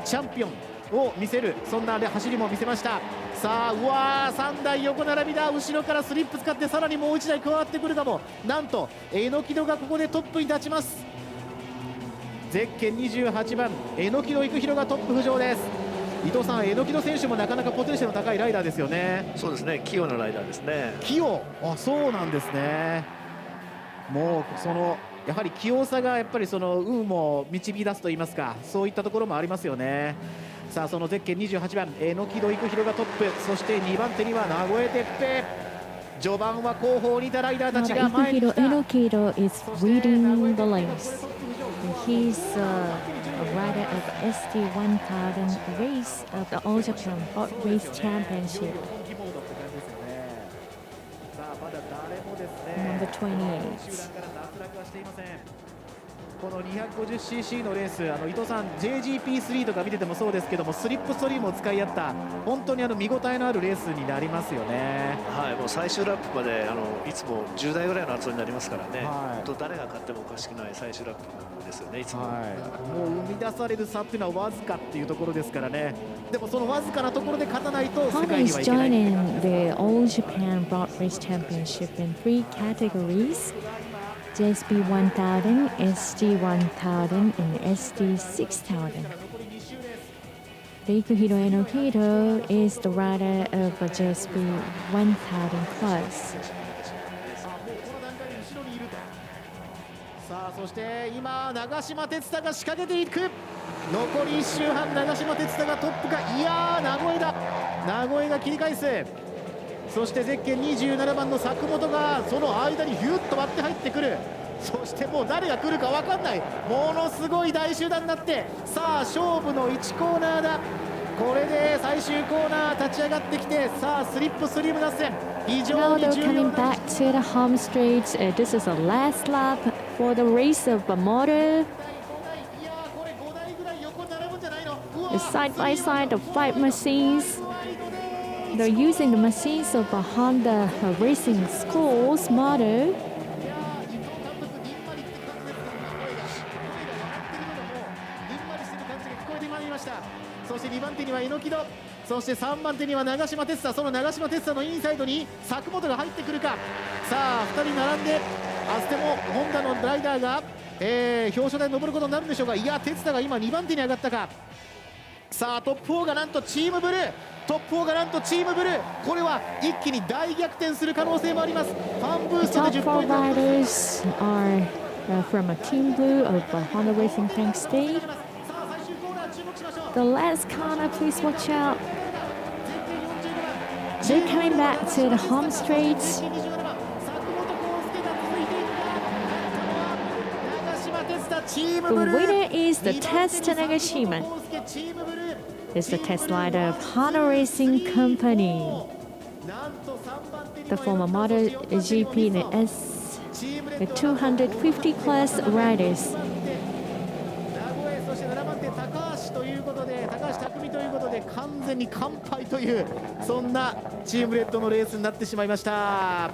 チャンピオンを見せる、そんな走りも見せました。さあうわー、3台横並びだ。後ろからスリップ使ってさらにもう1台加わってくるかも。なんと榎木戸がここでトップに立ちます。ゼッケン28番榎木戸育弘がトップ浮上です。伊藤さん、榎木戸選手もなかなかポテンシャルの高いライダーですよね。そうですね、器用なライダーですね。器用、あ、そうなんですね。もうそのやはり器用さがやっぱりその運も導き出すといいますか、そういったところもありますよね。さあそのゼッケン28番榎木戸育弘がトップ、そして2番手には名古屋哲平。序盤は後方にいたライダーたちが前に来た。榎木戸 is leading the lanes. He's a rider of ST1000 race of the All Japan Hot Race Championship. Number 28. この 250cc のレース、伊藤さん JGP3 とか見ててもそうですけども、スリップストリームを使い合った本当に見応えのあるレースになりますよね。はい、もう最終ラップまでいつも10台ぐらいの争いになりますからね、はい、本当誰が勝ってもおかしくない最終ラップですよね、いつも。はい、もう生み出される差っていうのはわずかっていうところですからね。でもそのわずかなところで勝たないと世界にはいけない。 Honda is joining the All Japan Broad Race Championship in 3 categories: JSP1000, ST1000, and ST6000. Reikuhiro Enokido is the rider of a JSP1000 class. さあそして今長嶋哲太が仕掛けていく。残り1周半、長嶋哲太がトップか。いやー、名古屋だ。名古屋が切り返す。そしてゼッケン27番の作本がその間にヒュッと割って入ってくる。そしてもう誰が来るか分かんない、ものすごい大集団になって、さあ勝負の1コーナーだ。これで最終コーナー立ち上がってきて、さあスリップスリム合戦、非常 Now に they're 重要 coming な。 back to the home straight. This is the last lap for the race of the motor. Side by side, the 5 machines. They're using the machines of a Honda Racing School's motor. そして2番手には榎木戸、そして3番手には長嶋哲太。その長嶋哲太のインサイドに作本が入ってくるか。さあ2人並んで、アステモホンダのライダーが、表彰台に上ることになるんでしょうか。いや、哲太が今2番手に上がったか。さあトップ4がなんとチームブルー、トップ4がなんとチームブルー。これは一気に大逆転する可能性もあります。ファンブーストで The 10ポイ top ント。 4 riders are from a Team Blue of Honda Racing Tank State. The last corner, please watch out. They're coming back to the home straight. The winner is the Test Nagashima. It's the test rider of Honda Racing Company. The former MotoGP and S 250 class riders. そして7番手高橋ということで高橋匠ということで完全に完敗というそんなチームレッドのレースになってしまいました。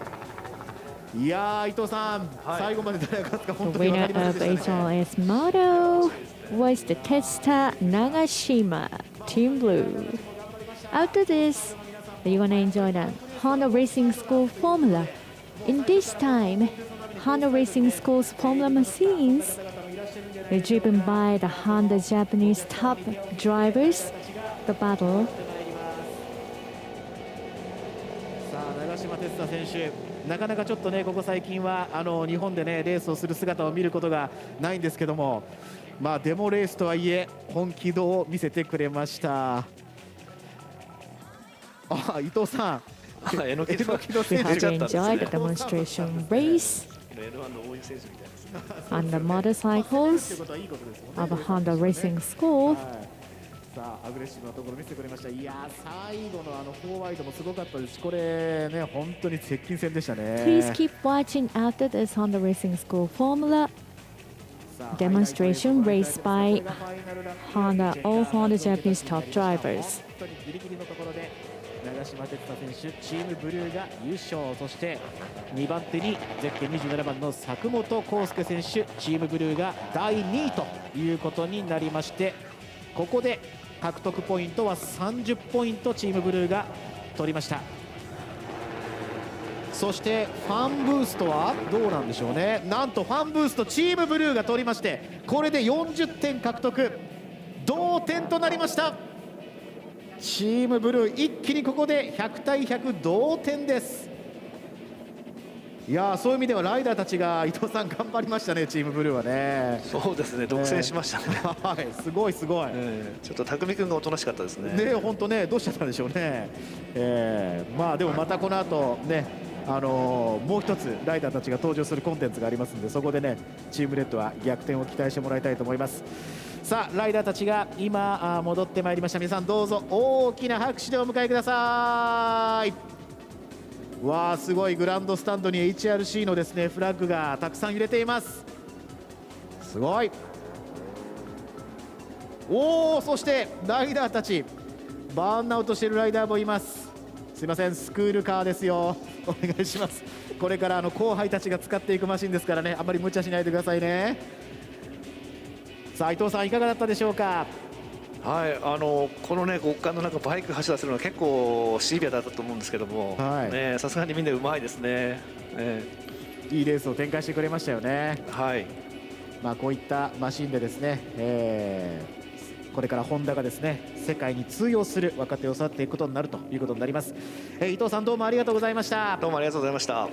いやー伊藤さん、最後まで誰が勝つか本当に分かりませんでしたね。 The winner of HLS Moto was the Testa Nagashima, Team Blue. After this, you're gonna enjoy the Honda Racing School Formula. In this time, Honda Racing School's Formula machines are driven by the Honda Japanese top drivers. The battle. さあ長嶋哲也選手、なかなかちょっとねここ最近は日本でねレースをする姿を見ることがないんですけども、まあデモレースとはいえ本気度を見せてくれました。あ、伊藤さん。We have to enjoy the demonstration race on the motorcycles of a Honda Racing School. さあアグレッシブなところ見せてくれました。いや最後の4ワイドもすごかったです。これね本当に接近戦でしたね。 Please keep watching after this Honda Racing School Formula demonstration race by all Honda Japanese top drivers. ギリギリのところで長嶋哲也選手チームブルーが優勝、そして2番手にゼッケン27番の佐久本康介選手チームブルーが第2位ということになりまして、ここで獲得ポイントは30ポイントチームブルーが取りました。そしてファンブーストはどうなんでしょうね。なんとファンブーストチームブルーが取りまして、これで40点獲得、同点となりました。チームブルー一気にここで100対100同点です。いやそういう意味ではライダーたちが伊藤さん頑張りましたね。チームブルーはね。そうですね、独占しましたね。はい、すごいすごい。ちょっと匠君がおとなしかったですね。ね、本当ね、どうしちゃったんでしょうね。まあでもまたこの後ね、もう一つライダーたちが登場するコンテンツがありますので、そこでねチームレッドは逆転を期待してもらいたいと思います。さあライダーたちが今戻ってまいりました。皆さんどうぞ大きな拍手でお迎えください。わあすごい、グランドスタンドに HRC のですねフラッグがたくさん揺れています。すごい。おお、そしてライダーたちバーンアウトしているライダーもいます。すいません、スクールカーですよ。お願いします。これから後輩たちが使っていくマシンですからね、あんまり無茶しないでくださいね。さあ伊藤さんいかがだったでしょうか。はい、このね極寒の中バイク走らせるのは結構シビアだったと思うんですけども、さすがにみんなうまいですね。いいレースを展開してくれましたよね。はい。まあこういったマシンでですね、これからホンダがですね世界に通用する若手を育てていくことになるということになります。伊藤さんどうもありがとうございました。どうもありがとうございました。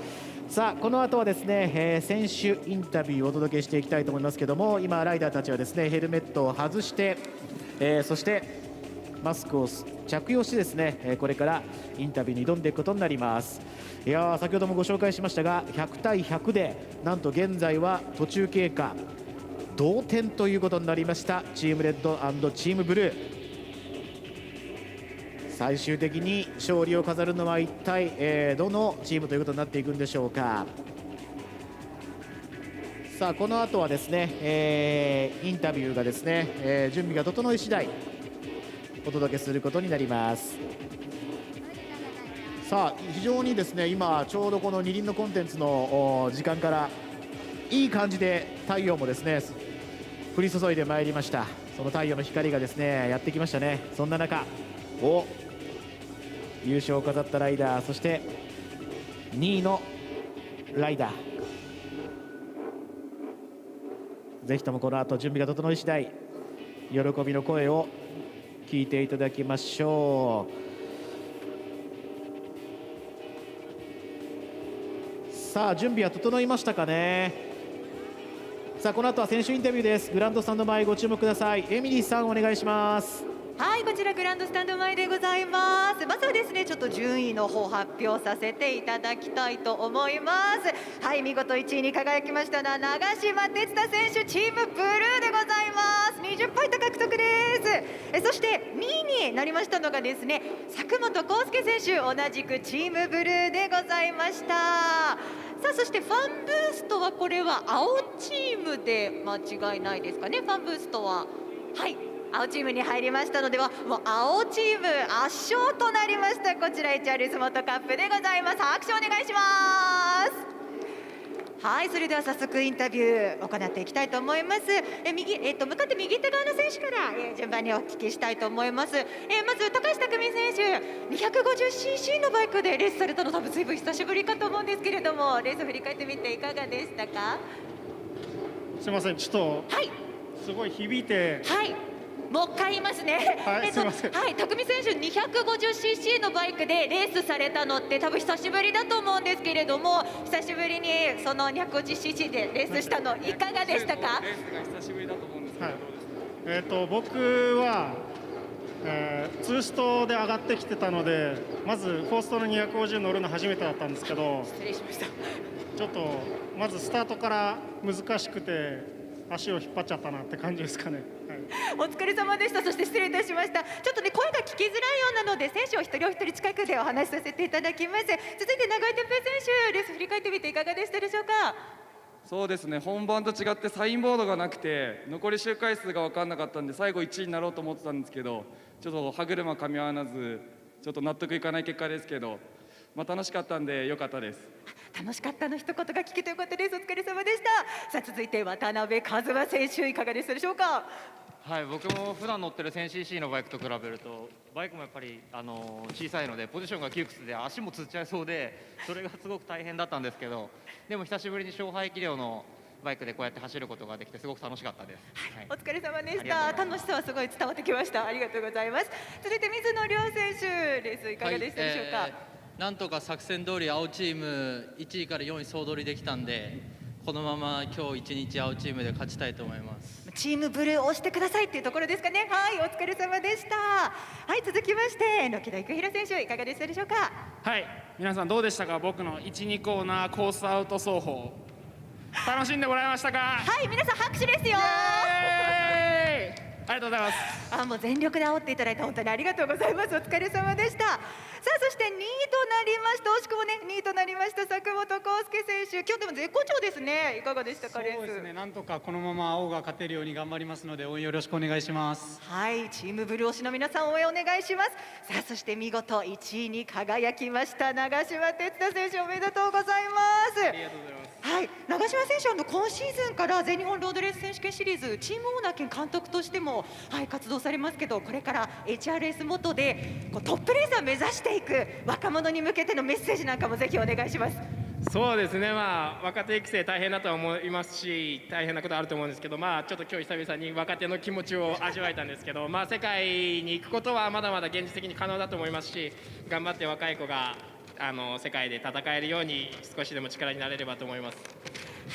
さあこの後はですね、選手インタビューをお届けしていきたいと思いますけども、今ライダーたちはですねヘルメットを外して、そしてマスクを着用してですねこれからインタビューに挑んでいくことになります。いや先ほどもご紹介しましたが100対100でなんと現在は途中経過同点ということになりましたチームレッド&チームブルー。最終的に勝利を飾るのは一体、どのチームということになっていくんでしょうか。さあこの後はですね、インタビューがですね、準備が整い次第お届けすることになります。さあ非常にですね今ちょうどこの二輪のコンテンツの時間からいい感じで太陽もですね降り注いでまいりました。その太陽の光がですねやってきましたね。そんな中優勝を飾ったライダー、そして2位のライダー、ぜひともこの後準備が整い次第喜びの声を聞いていただきましょう。さあ準備は整いましたかね。さあこの後は選手インタビューです。グランドスタンド前ご注目ください。エミリーさんお願いします。はい、こちらグランドスタンド前でございます。まずはですね、ちょっと順位の方発表させていただきたいと思います。はい、見事1位に輝きましたのは長島哲太選手、チームブルーでございます。20ポイント獲得です。そして2位になりましたのがですね、佐久本康介選手、同じくチームブルーでございました。さあ、そしてファンブーストはこれは青チームで間違いないですかね。ファンブーストははい青チームに入りましたのでは、もう青チーム圧勝となりました。こちら HRS モトカップでございます。拍手お願いします。はい、それでは早速インタビュー行っていきたいと思います。向かって右手側の選手から、順番にお聞きしたいと思います。まず高橋匠選手、250cc のバイクでレースされたの多分随分久しぶりかと思うんですけれども、レース振り返ってみていかがでしたか？すみません、ちょっと、すごい響いて、もう一回言いますね。すいません。匠選手 250cc のバイクでレースされたのって多分久しぶりだと思うんですけれども、久しぶりにその 250cc でレースしたのいかがでしたか？レースが久しぶりだと思うんですけど、どうですか？僕は、ツーストで上がってきてたので、まずフォーストの250乗るの初めてだったんですけど、失礼しました。ちょっとまずスタートから難しくて足を引っ張っちゃったなって感じですかね。お疲れ様でした。そして失礼いたしました。ちょっとね、声が聞きづらいようなので、選手を一人お一人近くでお話しさせていただきます。続いて永井哲平選手、レース振り返ってみていかがでしたでしょうか？そうですね、本番と違ってサインボードがなくて残り周回数が分かんなかったんで、最後1位になろうと思ってたんですけど、ちょっと歯車噛み合わなず、ちょっと納得いかない結果ですけど、楽しかったんで良かったです。楽しかったの一言が聞けてよかったです。お疲れ様でした。さあ、続いて渡辺一馬選手、いかがでしたでしょうか？はい、僕も普段乗ってる 1000cc のバイクと比べるとバイクもやっぱり小さいのでポジションが窮屈で足もつっちゃいそうで、それがすごく大変だったんですけど、でも久しぶりに勝敗気量のバイクでこうやって走ることができてすごく楽しかったです。お疲れ様でした。楽しさはすごい伝わってきました。ありがとうございます。続いて水野亮選手、レースいかがでしたでしょうか？なんとか作戦通り青チーム1位から4位総取りできたんで、このまま今日一日青チームで勝ちたいと思います。チームブルーを押してくださいっていうところですかね。はい、お疲れ様でした。はい、続きまして野木田育弘選手、いかがでしたでしょうか？はい、皆さんどうでしたか？僕の 1,2 コーナーコースアウト走法、楽しんでもらえましたか？はい、皆さん拍手ですよ。ありがとうございます。もう全力で煽っていただいて本当にありがとうございます。お疲れ様でした。さあ、そして2位となりました、惜しくもね2位となりました佐久本康介選手、今日でも絶好調ですね。いかがでしたか？レース。そうですね、なんとかこのまま青が勝てるように頑張りますので応援よろしくお願いします。はい、チームブルー推しの皆さん応援お願いします。さあ、そして見事1位に輝きました長島哲太選手、おめでとうございます。ありがとうございます。はい、長島選手は今シーズンから全日本ロードレース選手権シリーズチームオーナー兼監督としても、活動されますけど、これから HRS 元でトップレーサー目指していく若者に向けてのメッセージなんかもぜひお願いします。そうですね、若手育成大変だとは思いますし、大変なことあると思うんですけど、ちょっと今日久々に若手の気持ちを味わえたんですけど、世界に行くことはまだまだ現実的に可能だと思いますし、頑張って若い子が世界で戦えるように少しでも力になれればと思います。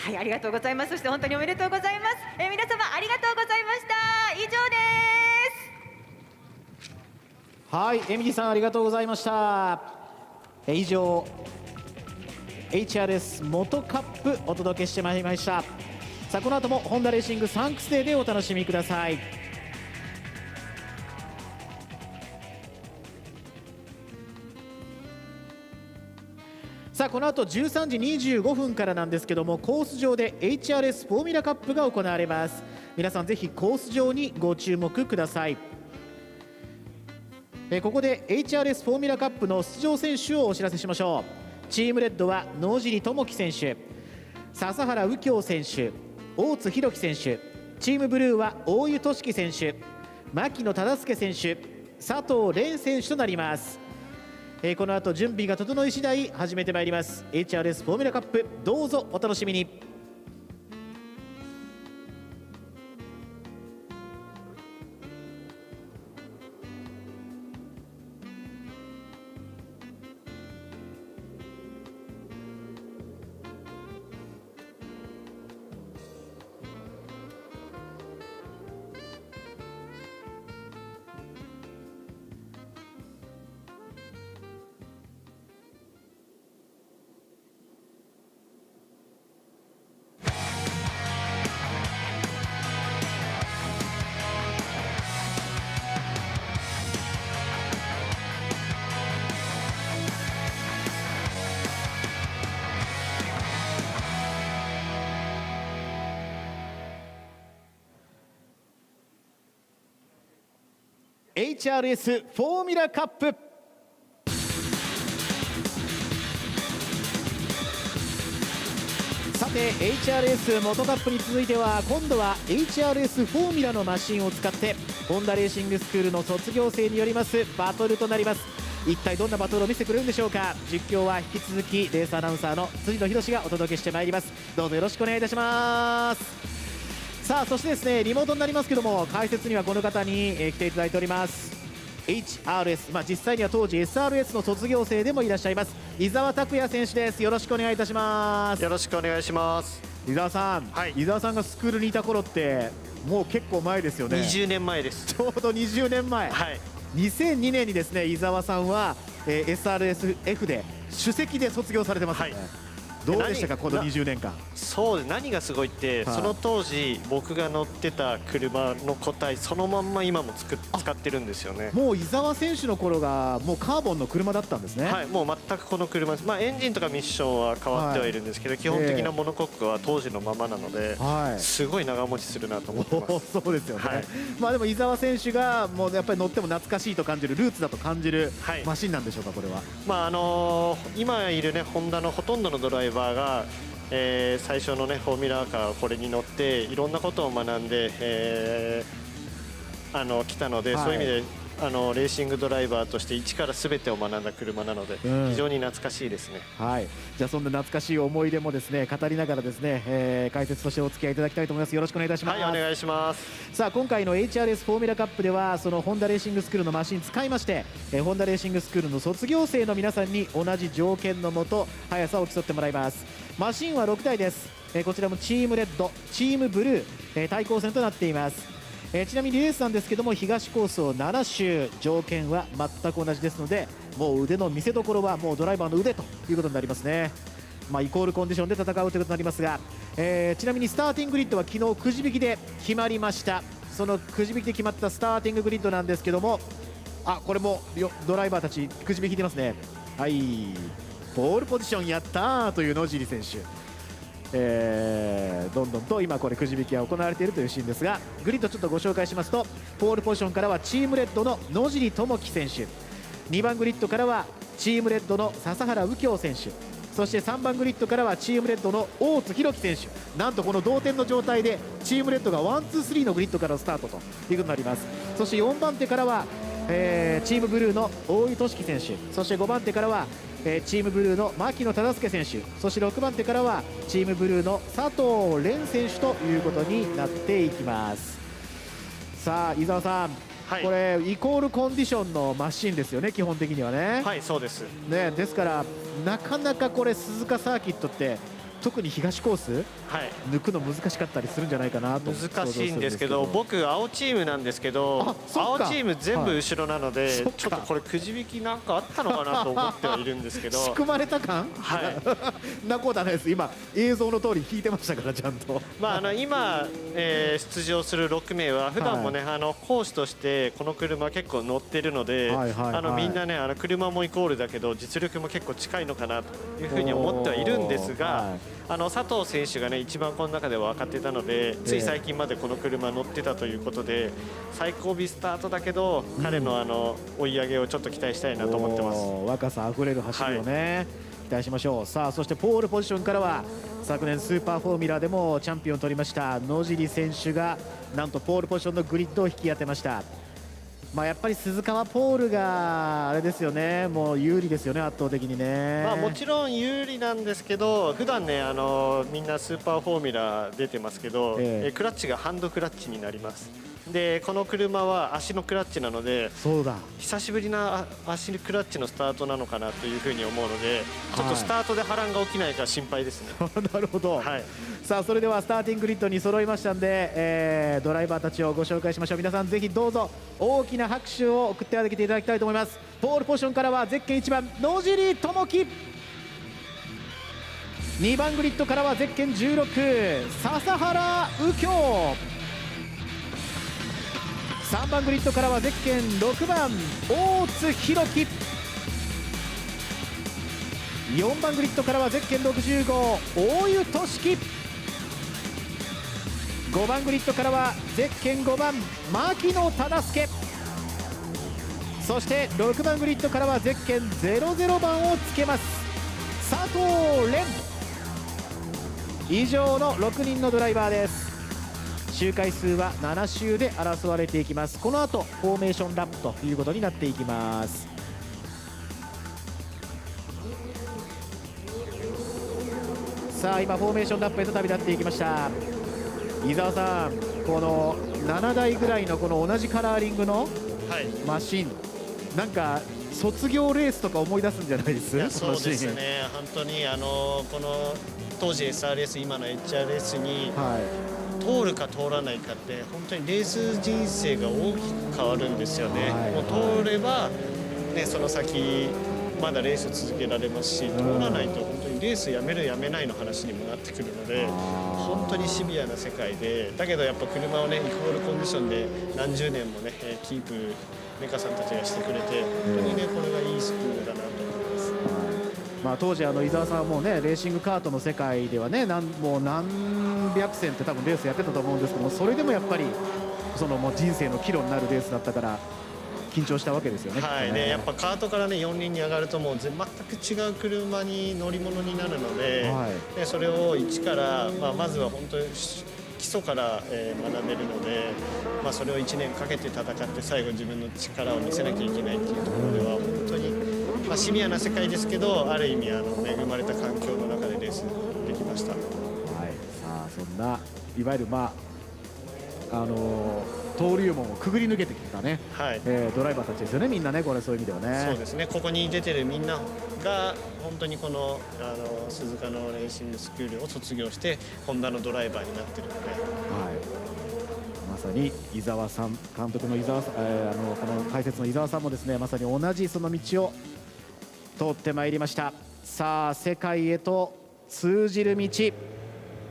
はい、ありがとうございます。そして本当におめでとうございます。皆様ありがとうございました。以上です。はい、エミリーさんありがとうございました。以上 HRS モトカップお届けしてまいりました。さあ、この後もホンダレーシングサンクスデーでお楽しみください。さあ、この後13時25分からなんですけども、コース上で HRS フォーミュラカップが行われます。皆さんぜひコース上にご注目ください。ここで HRS フォーミュラカップの出場選手をお知らせしましょう。チームレッドは野尻智樹選手、笹原右京選手、大津弘樹選手。チームブルーは大湯俊樹選手、牧野忠介選手、佐藤蓮選手となります。この後準備が整い次第始めてまいります HRS フォーミュラカップ、どうぞお楽しみに。HRS フォーミュラカップ。さて HRS 元カップに続いては今度は HRS フォーミュラのマシンを使ってホンダレーシングスクールの卒業生によりますバトルとなります。一体どんなバトルを見せてくれるんでしょうか。実況は引き続きレースアナウンサーの辻野博がお届けしてまいります。どうぞよろしくお願いいたします。さあそしてですねリモートになりますけども解説にはこの方に来ていただいております。HRS、実際には当時 SRS の卒業生でもいらっしゃいます伊沢拓也選手です。よろしくお願いいたします。よろしくお願いします。伊沢さん、伊沢さんがスクールにいた頃ってもう結構前ですよね。20年前です。ちょうど20年前、2002年にですね伊沢さんは、SRSF で首席で卒業されてますよね。どうでしたかこの20年間。そうです。何がすごいって、その当時僕が乗ってた車の個体そのまんま今も使ってるんですよね。もう伊沢選手の頃がもうカーボンの車だったんですね。はい、もう全くこの車です。エンジンとかミッションは変わってはいるんですけど、基本的なモノコックは当時のままなので、すごい長持ちするなと思ってます。そうですよね。でも伊沢選手がもうやっぱり乗っても懐かしいと感じるルーツだと感じるマシンなんでしょうかこれは。今いるねホンダのほとんどのドライバーが最初のねフォーミュラーカーこれに乗っていろんなことを学んで、来たので、そういう意味でレーシングドライバーとして一から全てを学んだ車なので、非常に懐かしいですね。じゃあそんな懐かしい思い出もですね語りながらですね、解説としてお付き合いいただきたいと思います。よろしくお願いいたします。お願いします。さあ今回の HRS フォーミュラカップではそのホンダレーシングスクールのマシン使いまして、ホンダレーシングスクールの卒業生の皆さんに同じ条件のもと速さを競ってもらいます。マシンは6台です。こちらもチームレッド、チームブルー、対抗戦となっています。ちなみにレースなんですけども東コースを7周、条件は全く同じですのでもう腕の見せ所はもうドライバーの腕ということになりますね。イコールコンディションで戦うということになりますが、ちなみにスターティンググリッドは昨日くじ引きで決まりました。そのくじ引きで決まったスターティンググリッドなんですけども、これもドライバーたちくじ引きてますね。ポールポジションやったーという野尻選手、どんどんと今これくじ引きが行われているというシーンですが、グリッドちょっとご紹介しますとポールポジションからはチームレッドの野尻智樹選手、2番グリッドからはチームレッドの笹原右京選手、そして3番グリッドからはチームレッドの大津弘樹選手。なんとこの同点の状態でチームレッドが1、2、3のグリッドからのスタートということになります。そして4番手からは、チームブルーの大井俊樹選手、そして5番手からはチームブルーの牧野忠介選手、そして6番手からはチームブルーの佐藤蓮選手ということになっていきます。さあ伊沢さん、これイコールコンディションのマシンですよね基本的にはね。そうですね。ですからなかなかこれ鈴鹿サーキットって特に東コース、抜くの難しかったりするんじゃないかなと。難しいんですけど、僕青チームなんですけど、青チーム全部後ろなので、ちょっとこれくじ引きなんかあったのかなと思ってはいるんですけど仕組まれた感なことはないです。今映像の通り引いてましたからちゃんと今、出場する6名は普段もね、講師としてこの車結構乗ってるので、みんなね車もイコールだけど実力も結構近いのかなというふうに思ってはいるんですが、佐藤選手がね一番この中では若手なので、つい最近までこの車乗ってたということで、最後尾スタートだけど彼の追い上げをちょっと期待したいなと思ってます。若さあふれる走りをね、期待しましょう。さあそしてポールポジションからは昨年スーパーフォーミュラーでもチャンピオンを取りました野尻選手がなんとポールポジションのグリッドを引き当てました。やっぱり鈴鹿はポールがあれですよね、もう有利ですよね圧倒的にね。もちろん有利なんですけど、普段ねみんなスーパーフォーミュラー出てますけど、クラッチがハンドクラッチになります。でこの車は足のクラッチなので、久しぶりな足のクラッチのスタートなのかなというふうに思うので、ちょっとスタートで波乱が起きないか心配ですね。なるほど、さあそれではスターティンググリッドに揃いましたんで、ドライバーたちをご紹介しましょう。皆さんぜひどうぞ大きな拍手を送ってあげていただきたいと思います。ポールポジションからはゼッケン1番野尻智樹、2番グリッドからはゼッケン16笹原右京、3番グリッドからはゼッケン6番大津弘樹、4番グリッドからはゼッケン65大湯俊樹、5番グリッドからはゼッケン5番牧野忠介、そして6番グリッドからはゼッケン00番をつけます佐藤蓮。以上の6人のドライバーです。周回数は7周で争われていきます。この後フォーメーションラップということになっていきます。さあ今フォーメーションラップへと旅立っていきました。伊沢さん、この7台ぐらいのこの同じカラーリングのマシン、なんか卒業レースとか思い出すんじゃないです？いやそうですね、本当にこの当時 SRS 今の HRS に、通るか通らないかって本当にレース人生が大きく変わるんですよね。もう通れば、ね、その先まだレース続けられますし、通らないと本当にレースやめるやめないの話にもなってくるので、本当にシビアな世界で、だけどやっぱ車をねイコールコンディションで何十年もねキープメカさんたちがしてくれて、本当にねこれがいいスクールだなと思います。まあ当時伊沢さんはもうねレーシングカートの世界ではねもう何百戦って多分レースやってたと思うんですけども、それでもやっぱりそのもう人生の岐路になるレースだったから緊張したわけですよね。はいね、やっぱカートからね4輪に上がるともう全く違う車に乗り物になるので、でそれを一から、まずは本当に基礎から学べるので、それを1年かけて戦って最後自分の力を見せなきゃいけないっていうところでは本当に、シビアな世界ですけど、ある意味恵まれた環境の中でレースできました。さあそんないわゆる登竜門をくぐり抜けてきたね、ドライバーたちですよね、みんなね、これそういう意味ではね。そうですね、ここに出てるみんなが本当にこの鈴鹿のレーシングスクールを卒業してホンダのドライバーになってるので、まさに伊沢さん、監督の伊沢さん、この解説の伊沢さんもですね、まさに同じその道を通ってまいりました。さあ世界へと通じる道、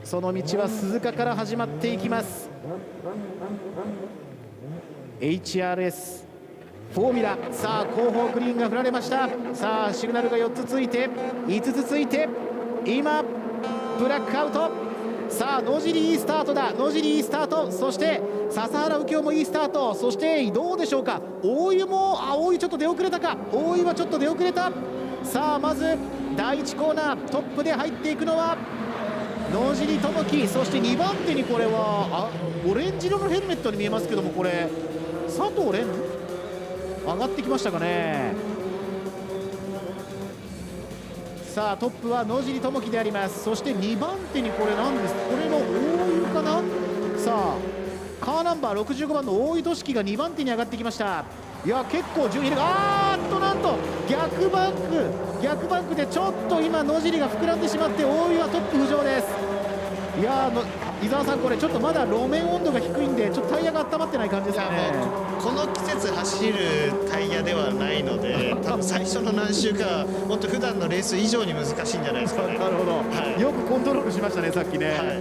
その道は鈴鹿から始まっていきます。HRS フォーミュラ、さあ後方グリーンが振られました。さあシグナルが4つついて5つついて今ブラックアウト。さあ野尻いいスタートだ、野尻いいスタート、そして笹原右京もいいスタート、そしてどうでしょうか、大湯も大湯ちょっと出遅れたか、大湯はちょっと出遅れた。さあまず第1コーナートップで入っていくのは野尻智樹、そして2番手にこれはオレンジ色のヘルメットに見えますけども、これ佐藤蓮上がってきましたかね。さあトップは野尻智樹であります。そして2番手にこれなんです、これの大湯かな。さあカーナンバー65番の大湯俊樹が2番手に上がってきました。いや結構順位なんと逆バンクでちょっと今野尻が膨らんでしまって大湯はトップ浮上です。いや伊沢さん、これちょっとまだ路面温度が低いんでちょっとタイヤが温まってない感じですかね。この季節走るタイヤではないので多分最初の何周かはもっと普段のレース以上に難しいんじゃないですかね。なるほど、よくコントロールしましたねさっきね。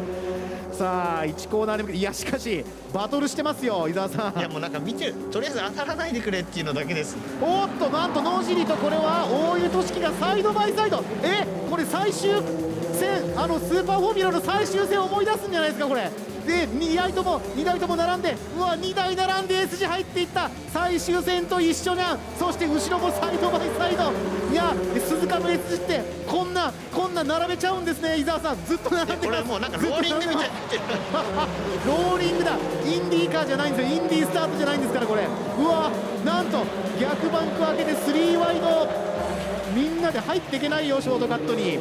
さあ1コーナーで向けて、いやしかしバトルしてますよ伊沢さん。いやもうなんか見て、とりあえず当たらないでくれっていうのだけです。おっとなんと野尻とこれは大湯俊樹がサイドバイサイド、これ最終戦スーパーフォーミュラの最終戦を思い出すんじゃないですかこれ。で2台とも並んで、2台並んで S 字入っていった、最終戦と一緒じゃん。そして後ろもサイドバイサイド、いや鈴鹿の S 字ってこんな並べちゃうんですね伊沢さん、ずっと並んでます。これもうなんかローリングみたいになってるローリングだ、インディーカーじゃないんですよ、インディースタートじゃないんですからこれ。なんと逆バンク開けて3ワイド、みんなで入っていけないよショートカットに。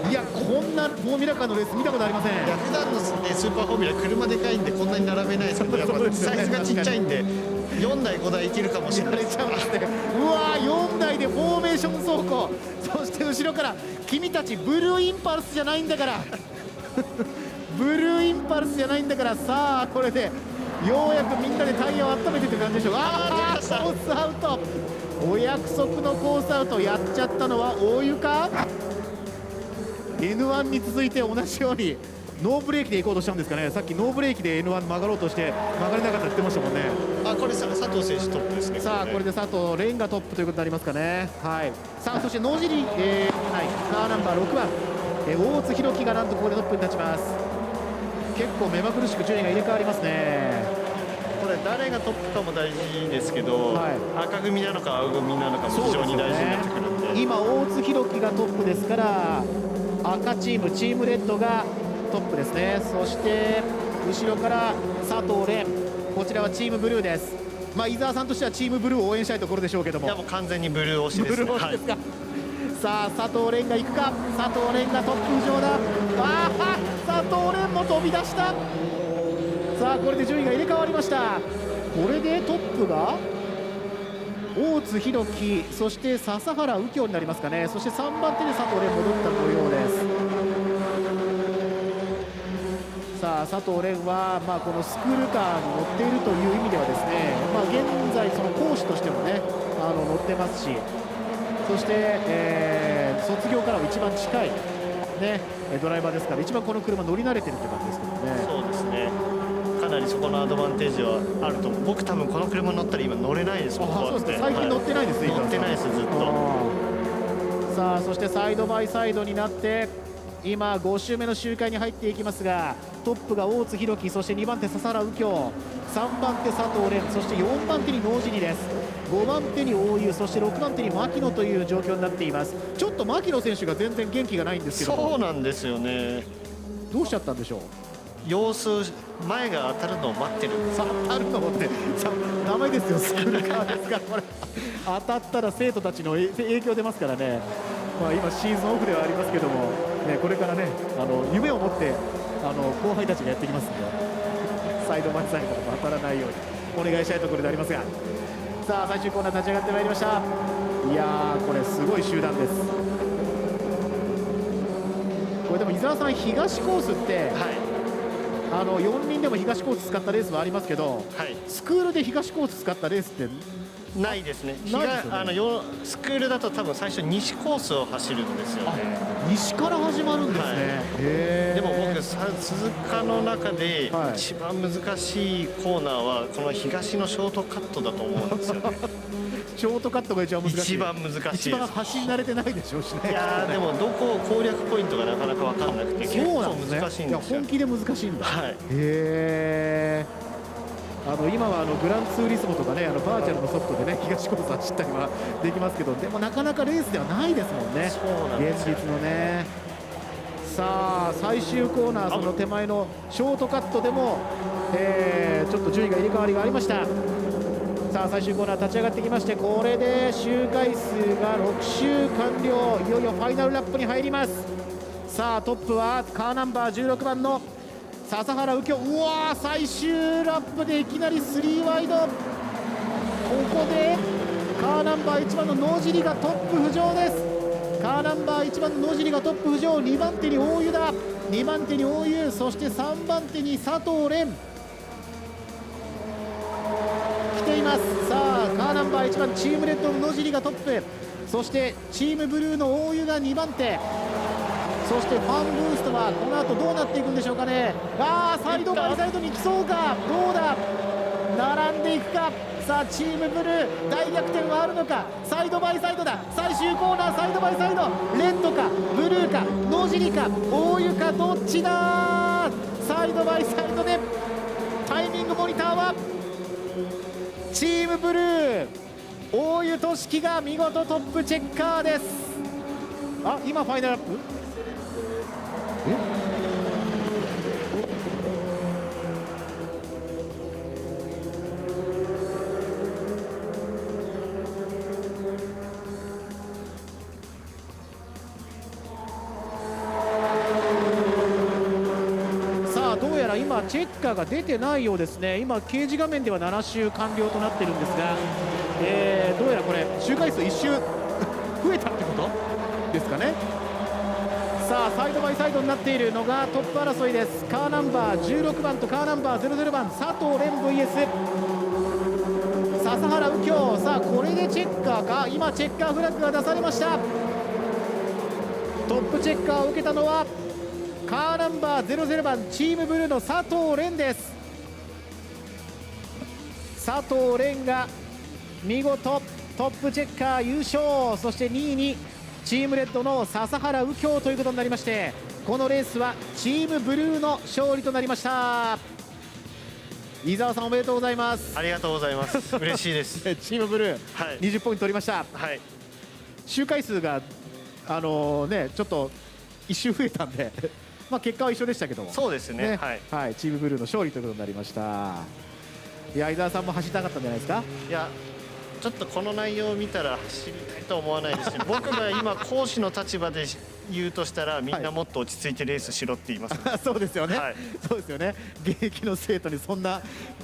いやこんなフォーミュラカーのレース見たことありません。いや普段の、スーパーフォーミュラ車でかいんでこんなに並べないですけど、やっぱサイズがちっちゃいんで4台5台いけるかもしれないです。4台でフォーメーション走行、そして後ろから君たちブルーインパルスじゃないんだからブルーインパルスじゃないんだから。さあこれでようやくみんなでタイヤを温めてという感じでしょうか。コースアウト、お約束のコースアウトやっちゃったのは大湯か。N1 に続いて同じようにノーブレーキで行こうとしたんですかね。さっきノーブレーキで N1 曲がろうとして曲がれなかったって言ってましたもんね。これ佐藤選手トップですね。さあこれで佐藤蓮がトップということになりますかね。さあそして野尻、カーナンバー6番、大津弘樹がなんとここでトップに立ちます。結構目まぐるしく順位が入れ替わりますね。ここれ誰がトップかも大事ですけど、赤組なのか青組なのかも非常に大事になってくるんで、今大津弘樹がトップですから、赤チームチームレッドがトップですね。そして後ろから佐藤蓮、こちらはチームブルーです。伊沢さんとしてはチームブルーを応援したいところでしょうけども、いやもう完全にブルー推しですね。ブルー推しですか。さあ佐藤蓮が行くか、佐藤蓮がトップ浮上だ。佐藤蓮も飛び出した。さあこれで順位が入れ替わりました。これでトップが大津弘樹、そして笹原右京になりますかね。そして3番手で佐藤蓮戻った模様です。さあ佐藤蓮は、このスクールカーに乗っているという意味ではですね、現在その講師としてもね乗ってますし、そして、卒業からは一番近い、ね、ドライバーですから、一番この車乗り慣れてるって感じですけどね。そうですね、かなりそこのアドバンテージはあると。僕多分この車乗ったら今乗れないですもん。そうですか、最近乗ってないですね。乗ってないですずっと。さあそしてサイドバイサイドになって今5周目の周回に入っていきますが、トップが大津弘樹、そして2番手笹原右京、3番手佐藤蓮、そして4番手に野尻です。5番手に大湯、そして6番手に牧野という状況になっています。ちょっと牧野選手が全然元気がないんですけど、そうなんですよね。どうしちゃったんでしょう。様子、前が当たるのを待ってる。当たるのってダメですよ、スクールカーですからこれ当たったら生徒たちの影響出ますからね。今シーズンオフではありますけども、これからね夢を持って後輩たちがやってきますので、サイドバイサイドも当たらないようにお願いしたいところでありますが、さあ最終コーナー立ち上がってまいりました。いやーこれすごい集団です。これでも伊沢さん、東コースって、4輪でも東コース使ったレースはありますけど、スクールで東コース使ったレースってないですね。ないですよね。スクールだと多分最初西コースを走るんですよね。西から始まるんですね。でも僕鈴鹿の中で一番難しいコーナーはこの東のショートカットだと思うんですよね。ショートカットが一番難しい。一番難しいです。一番走り慣れてないでしょうしね。いやでもどこ攻略ポイントがなかなか分かんなくて結構難しいんですよ。本気で難しいんだ。はい。へえ。今はグランツーリスモとかね、バーチャルのソフトでね東コース走ったりはできますけど、でもなかなかレースではないですもんね。そうなんですよ。現実のね。さあ最終コーナー、その手前のショートカットでも、ちょっと順位が入れ替わりがありました。さあ最終コーナー立ち上がってきまして、これで周回数が6周完了、いよいよファイナルラップに入ります。さあトップはカーナンバー16番の笹原右京。うわー、最終ラップでいきなり3ワイド。ここでカーナンバー1番の野尻がトップ浮上です。カーナンバー1番の野尻がトップ浮上、2番手に大湯だ。2番手に大湯、そして3番手に佐藤蓮来ています。さあカーナンバー1番チームレッドの野尻がトップ、そしてチームブルーの大湯が2番手、そしてファンブーストはこの後どうなっていくんでしょうかね。サイドバイサイドに来そうか、どうだ、並んでいくか。さあチームブルー大逆転はあるのか。サイドバイサイドだ、最終コーナーサイドバイサイド、レッドかブルーか野尻か大湯か、どっちだ。サイドバイサイドでタイミングモニターはチームブルー大湯俊樹が見事トップチェッカーです。今ファイナルラップさあどうやら今チェッカーが出てないようですね。今掲示画面では7周完了となってるんですが、どうやらこれ周回数1周増えたってことですかね。さあサイドバイサイドになっているのがトップ争いです。カーナンバー16番とカーナンバー00番佐藤蓮 VS 笹原右京。さあこれでチェッカーか。今チェッカーフラッグが出されました。トップチェッカーを受けたのはカーナンバー00番チームブルーの佐藤蓮です。佐藤蓮が見事トップチェッカー優勝、そして2位にチームレッドの笹原右京ということになりまして、このレースはチームブルーの勝利となりました。飯澤さんおめでとうございます。ありがとうございます嬉しいですチームブルー、はい、20ポイント取りました。はい、周回数がちょっと一周増えたんでまあ結果は一緒でしたけども、そうですね、はい、チームブルーの勝利ということになりました。いや、伊沢さんも走りたかったんじゃないですか。いや、ちょっとこの内容を見たら走りたいとは思わないですね僕が今講師の立場で言うとしたら、みんなもっと落ち着いてレースしろって言います、ね、そうですよね、はい、そうですよね。現役の生徒にそんな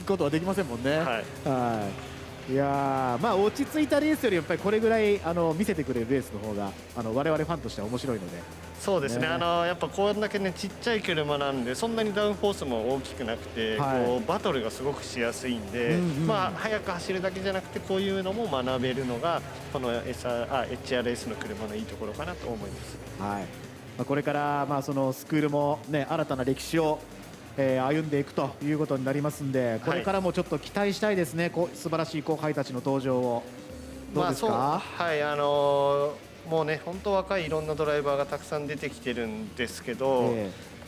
ことはできませんもんね。はい、いやまあ落ち着いたレースよりやっぱりこれぐらい見せてくれるレースの方が我々ファンとしては面白いので。そうですね、やっぱこんだけねちっちゃい車なんでそんなにダウンフォースも大きくなくて、こうバトルがすごくしやすいんで、まあ速く走るだけじゃなくてこういうのも学べるのがこの HRS の車のいいところかなと思います。はい、まあ、これからそのスクールもね新たな歴史を歩んでいくということになりますんで、これからもちょっと期待したいですね、素晴らしい後輩たちの登場を。どうですか。はい、もうね本当若いいろんなドライバーがたくさん出てきてるんですけど、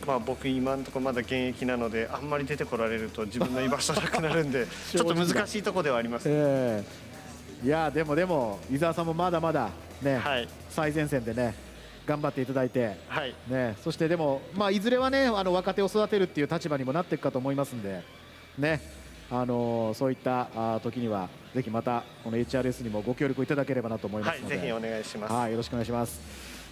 まあ僕今のところまだ現役なのであんまり出てこられると自分の居場所なくなるんでちょっと難しいところではあります、いやでも伊沢さんもまだまだね、最前線でね頑張っていただいて、ね、そしてでもまあいずれはね若手を育てるっていう立場にもなっていくかと思いますんでね、そういった時にはぜひまたこの HRS にもご協力いただければなと思いますので、ぜひお願いします。はい、よろしくお願いします。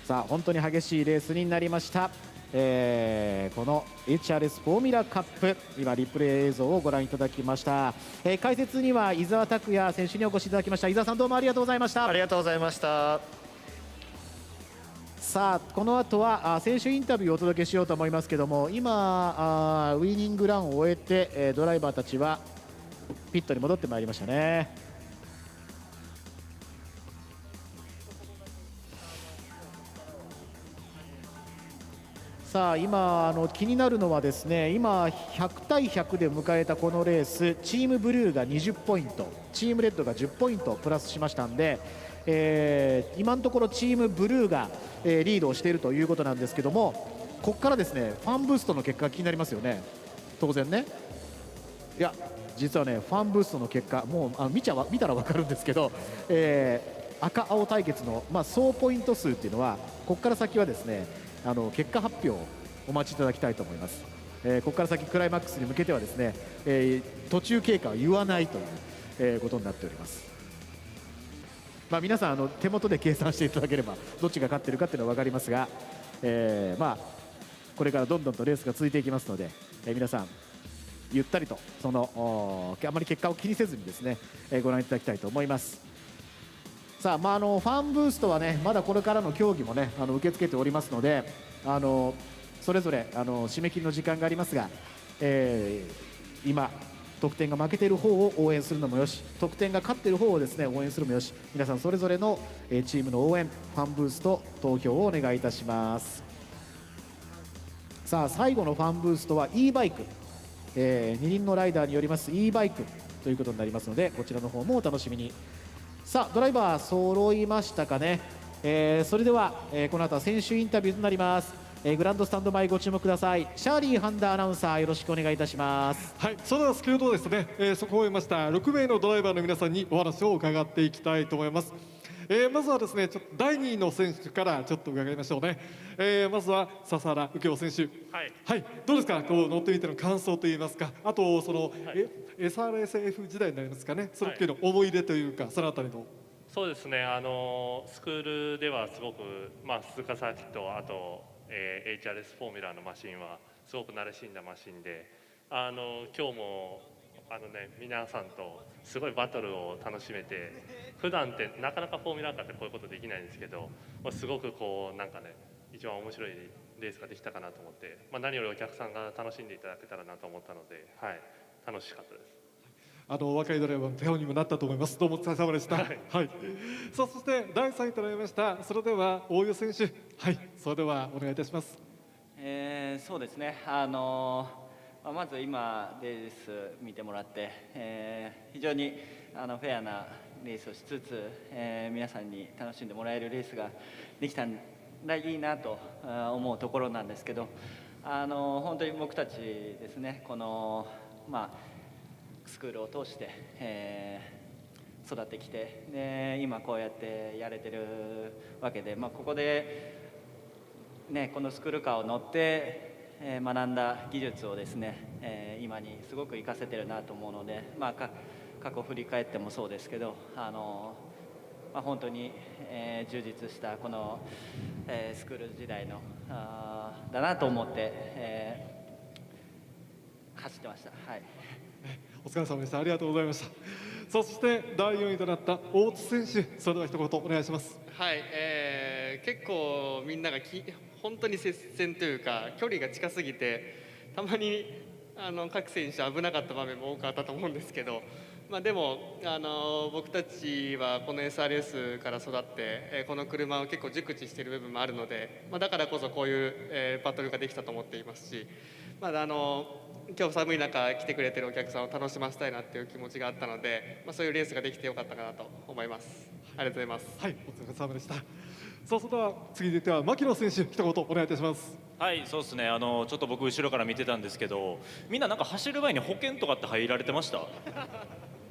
さあ本当に激しいレースになりました。この HRS フォーミュラカップ今リプレイ映像をご覧いただきました。解説には伊沢拓也選手にお越しいただきました。伊沢さんどうもありがとうございました。ありがとうございました。さあこの後は選手インタビューをお届けしようと思いますけども、今ウィニングランを終えてドライバーたちはピットに戻ってまいりましたね。さあ今気になるのはですね、今100対100で迎えたこのレース、チームブルーが20ポイント、チームレッドが10ポイントプラスしましたんで、今のところチームブルーがリードをしているということなんですけども、ここからですねファンブーストの結果が気になりますよね、当然ね。いや実はねファンブーストの結果もう見たら分かるんですけど、赤青対決の、総ポイント数っていうのはここから先はですね結果発表をお待ちいただきたいと思います。ここから先クライマックスに向けてはですね、途中経過は言わないという、ことになっております。皆さん手元で計算していただければどっちが勝っているかっていうのは分かりますが、これからどんどんとレースが続いていきますので、皆さんゆったりとあまり結果を気にせずにですね、ご覧いただきたいと思います。さあ、ファンブーストはねまだこれからの競技もね受け付けておりますので、それぞれ締め切りの時間がありますが、今得点が負けている方を応援するのもよし、得点が勝っている方をですね応援するのもよし、皆さんそれぞれのチームの応援ファンブースト投票をお願いいたします。さあ最後のファンブーストは E バイク、二輪のライダーによります E バイクということになりますので、こちらの方もお楽しみに。さあドライバー揃いましたかね。それでは、この後は選手インタビューとなります。グランドスタンド前ご注目ください。シャーリーハンダアナウンサーよろしくお願いいたします。はい、それでは先ほどですね、そこを終えました6名のドライバーの皆さんにお話を伺っていきたいと思います。まずはですね、第2位の選手からちょっと伺いましょうね。まずは笹原右京選手、はい、どうですか、こう乗ってみての感想といいますか、あとその、SRSF 時代になりますかね、その時の思い出というか、そのあたりの。そうですね、スクールではすごく、鈴鹿サーキット、あと、HRS フォーミュラーのマシンはすごく慣れ親んだマシンで、今日も皆さんとすごいバトルを楽しめて、普段ってなかなかフォーミュラーカーってこういうことできないんですけど、すごくこうなんかね一番面白いレースができたかなと思って、何よりお客さんが楽しんでいただけたらなと思ったので、はい、楽しかったです。若いドライバーの手本にもなったと思います。どうもお疲れ様でした。はい。さあそして第3位となりました。それでは大湯選手、はい、それではお願いいたします。そうですね。まず今レース見てもらって、非常にフェアなレースをしつつ、皆さんに楽しんでもらえるレースができたらいいなと思うところなんですけど、本当に僕たちですね、このスクールを通して、育ってきて、で今こうやってやれてるわけで、ここで、このスクールカーを乗って、学んだ技術をですね、今にすごく活かせてるなと思うので、過去振り返ってもそうですけど、本当に、充実したこの、スクール時代のだなと思って、走ってました。はい、お疲れ様でした。ありがとうございました。そして第4位となった大津選手、それでは一言お願いします。はい、結構みんなが本当に接戦というか距離が近すぎて、たまに各選手危なかった場面も多かったと思うんですけど、でも僕たちはこの SRS から育って、この車を結構熟知している部分もあるので、だからこそこういう、バトルができたと思っていますし、今日寒い中来てくれてるお客さんを楽しませたいなっていう気持ちがあったので、そういうレースができてよかったかなと思います。ありがとうございます。はい、お疲れ様でした。それでは次には牧野選手、一言お願いいたします。はい、そうですね。ちょっと僕後ろから見てたんですけど、みんななんか走る前に保険とかって入られてました？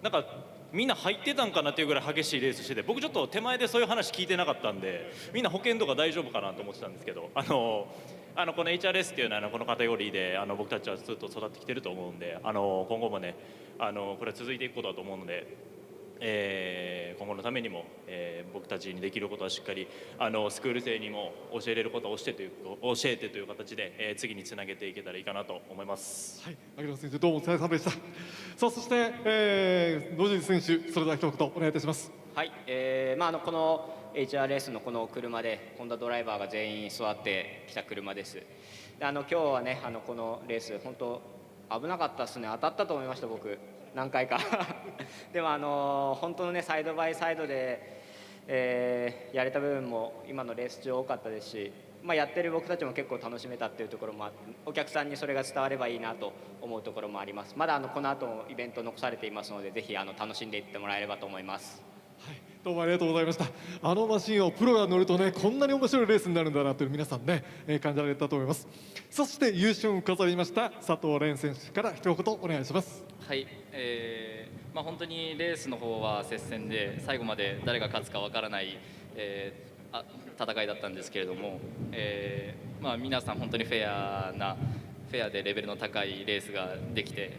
なんかみんな入ってたんかなっていうぐらい激しいレースしてて、僕ちょっと手前でそういう話聞いてなかったんで、みんな保険とか大丈夫かなと思ってたんですけど、この HRS っていうのはこのカテゴリーで僕たちはずっと育ってきてると思うんで、今後もねこれは続いていくことだと思うので。今後のためにも、僕たちにできることはしっかりスクール生にも教えれることを教えてという形で、次につなげていけたらいいかなと思います。はい、牧野選手どうもお疲れ様でした。さあそして、野尻選手、それでは一言お願いいたします。はい、この HRS のこの車でホンダドライバーが全員座ってきた車です。で今日はねこのレース本当危なかったですね。当たったと思いました僕。何回かでも本当のねサイドバイサイドで、やれた部分も今のレース中多かったですし、やってる僕たちも結構楽しめたっていうところもお客さんにそれが伝わればいいなと思うところもあります。まだこの後もイベント残されていますので、ぜひ楽しんでいってもらえればと思います。どうもありがとうございました。マシンをプロが乗るとね、こんなに面白いレースになるんだなという皆さんね、感じられたと思います。そして優勝を飾りました佐藤蓮選手から一言お願いします。はい、本当にレースの方は接戦で最後まで誰が勝つかわからない、戦いだったんですけれども、皆さん本当にフェアでレベルの高いレースができて、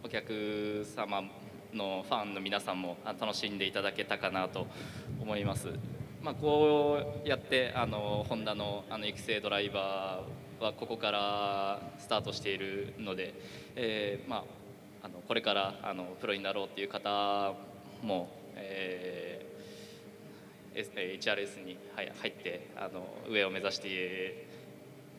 お客様のファンの皆さんも楽しんでいただけたかなと思います。こうやってホンダの育成ドライバーはここからスタートしているので、これからプロになろうっていう方も、HRS に入って上を目指して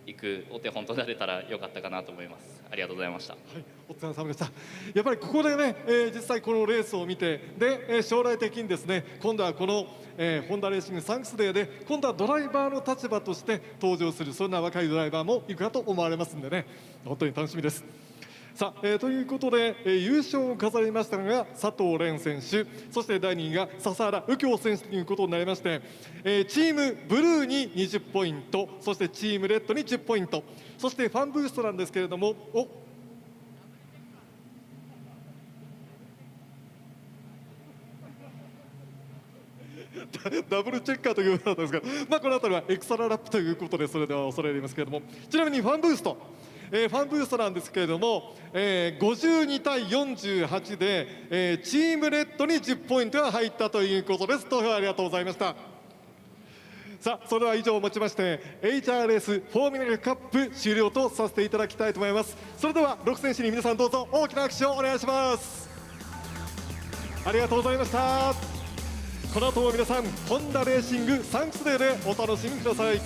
いくお手本となれたらよかったかなと思います。ありがとうございました。はい、お疲れ様でした。やっぱりここでね、実際このレースを見て、で、将来的にですね、今度はこの、ホンダレーシングサンクスデーで今度はドライバーの立場として登場する、そんな若いドライバーもいるかと思われますんでね、本当に楽しみです。さあ、ということで、優勝を飾りましたのが佐藤蓮選手、そして第2位が笹原右京選手ということになりまして、チームブルーに20ポイント、そしてチームレッドに10ポイント、そしてファンブーストなんですけれども、ダブルチェッカーということだったんですが、この辺りはエクストララップということで、それでは恐れ入りますけれども、ちなみにファンブースト、ファンブーストなんですけれども、52対48で、チームレッドに10ポイントが入ったということです。投票ありがとうございました。さあ、それでは以上をもちまして HRS フォーミュラカップ終了とさせていただきたいと思います。それでは6選手に皆さんどうぞ大きな拍手をお願いします。ありがとうございました。この後も皆さんホンダレーシングサンクスデーでお楽しみください。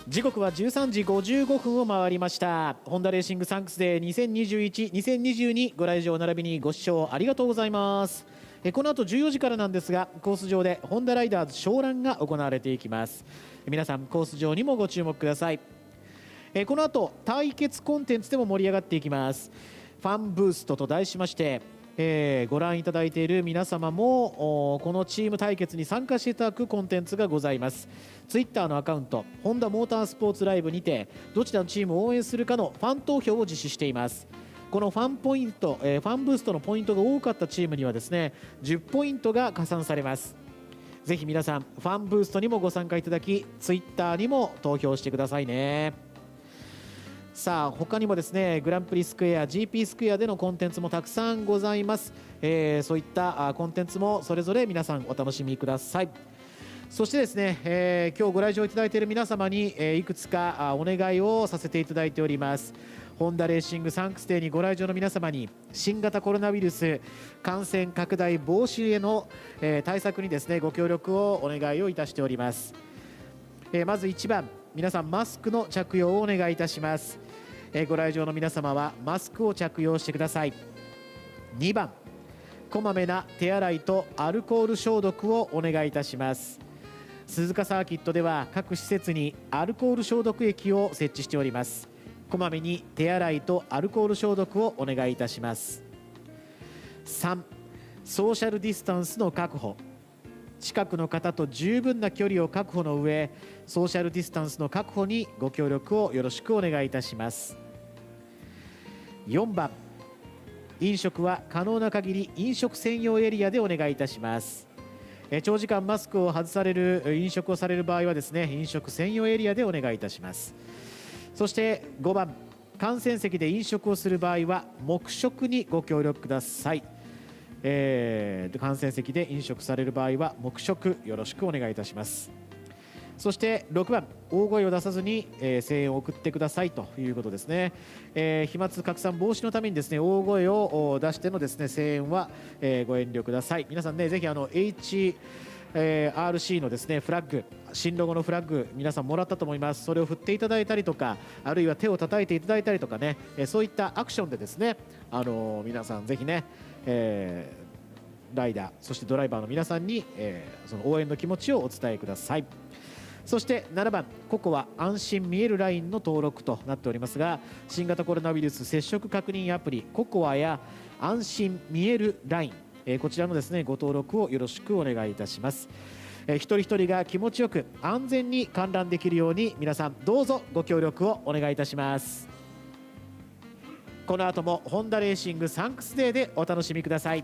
時刻は13時55分を回りました。ホンダレーシングサンクスデー2021、2022ご来場並びにご視聴ありがとうございます。この後14時からなんですが、コース上でホンダライダーズショーランが行われていきます。皆さんコース上にもご注目ください。この後対決コンテンツでも盛り上がっていきます。ファンブーストと題しまして、ご覧いただいている皆様もこのチーム対決に参加していただくコンテンツがございます。ツイッターのアカウントホンダモータースポーツライブにてどちらのチームを応援するかのファン投票を実施しています。このファンポイント、ファンブーストのポイントが多かったチームにはですね10ポイントが加算されます。ぜひ皆さんファンブーストにもご参加いただきツイッターにも投票してくださいね。さあ他にもですねグランプリスクエア GP スクエアでのコンテンツもたくさんございます。そういったコンテンツもそれぞれ皆さんお楽しみください。そしてですね、今日ご来場いただいている皆様に、いくつかお願いをさせていただいております。ホンダレーシングサンクスデーにご来場の皆様に新型コロナウイルス感染拡大防止への、対策にですねご協力をお願いをいたしております。まず1番、皆さんマスクの着用をお願いいたします。ご来場の皆様はマスクを着用してください。2番、こまめな手洗いとアルコール消毒をお願いいたします。鈴鹿サーキットでは各施設にアルコール消毒液を設置しております。こまめに手洗いとアルコール消毒をお願いいたします。3、ソーシャルディスタンスの確保。近くの方と十分な距離を確保の上、ソーシャルディスタンスの確保にご協力をよろしくお願いいたします。4番、飲食は可能な限り飲食専用エリアでお願いいたします。長時間マスクを外される飲食をされる場合はですね飲食専用エリアでお願いいたします。そして5番、観戦席で飲食をする場合は黙食にご協力ください。観戦席で飲食される場合は黙食よろしくお願いいたします。そして6番、大声を出さずに、声援を送ってくださいということですね。飛沫拡散防止のためにですね大声を出してのですね声援は、ご遠慮ください。皆さんねぜひRC のですねフラッグ、新ロゴのフラッグ皆さんもらったと思います。それを振っていただいたりとか、あるいは手を叩いていただいたりとかね、そういったアクションでですね皆さんぜひね、ライダーそしてドライバーの皆さんに、その応援の気持ちをお伝えください。そして7番、ここは安心見えるラインの登録となっておりますが、新型コロナウイルス接触確認アプリココアや安心見えるライン、こちらのですねご登録をよろしくお願いいたします。一人一人が気持ちよく安全に観覧できるように皆さんどうぞご協力をお願いいたします。この後もホンダレーシングサンクスデーでお楽しみください。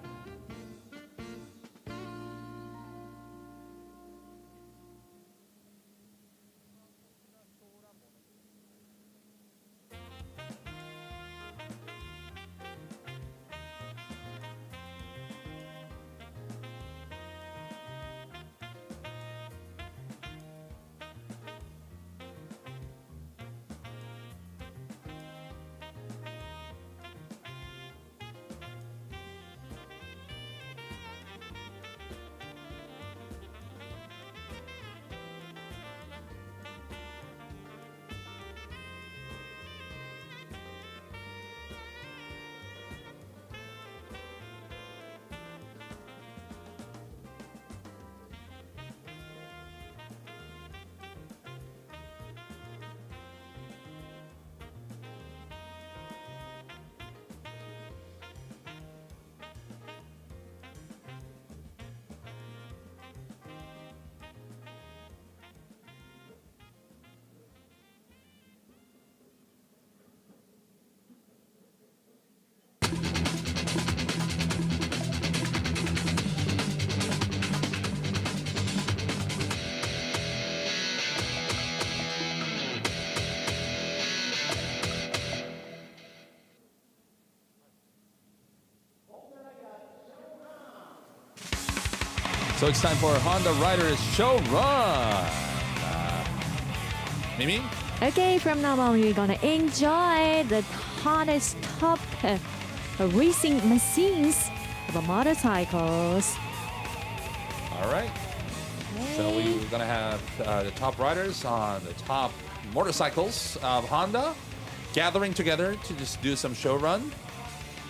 So it's time for Honda Riders Show Run. Mimi? Okay, from now on, we're gonna enjoy the hottest top racing machines of motorcycles. All right. So we're going to have the top riders on the top motorcycles of Honda gathering together to just do some show run.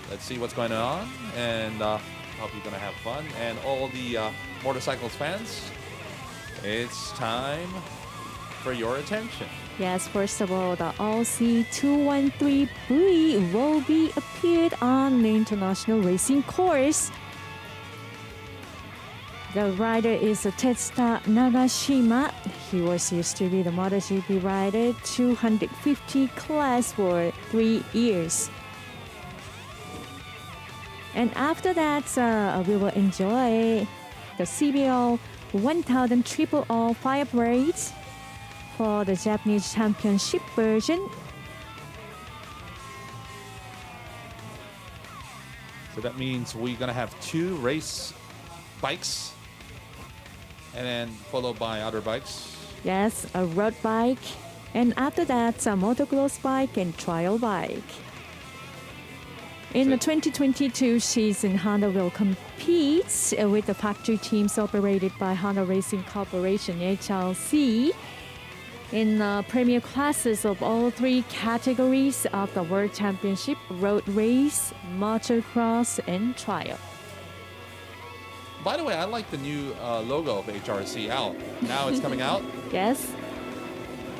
Let's see what's going on, and hope you're going to have fun. And all the motorcycles fans, it's time for your attention. Yes, first of all, the RC213V will be appeared on the international racing course. The rider is Tetsuta Nagashima. He was used to be the MotoGP rider, 250 class for 3 years. And after that, we will enjoy the CBO 1000 Triple O Fire Parade for the Japanese Championship version. So that means we're going to have 2 race bikes and then followed by other bikes. Yes, a road bike. And after that, a motocross bike and trial bike. In the 2022 season, Honda will compete with the factory teams operated by Honda Racing Corporation, HRC, in premier classes of all 3 categories of the World Championship, road race, motocross, and trial. By the way, I like the new logo of HRC out. Now it's coming out. Yes.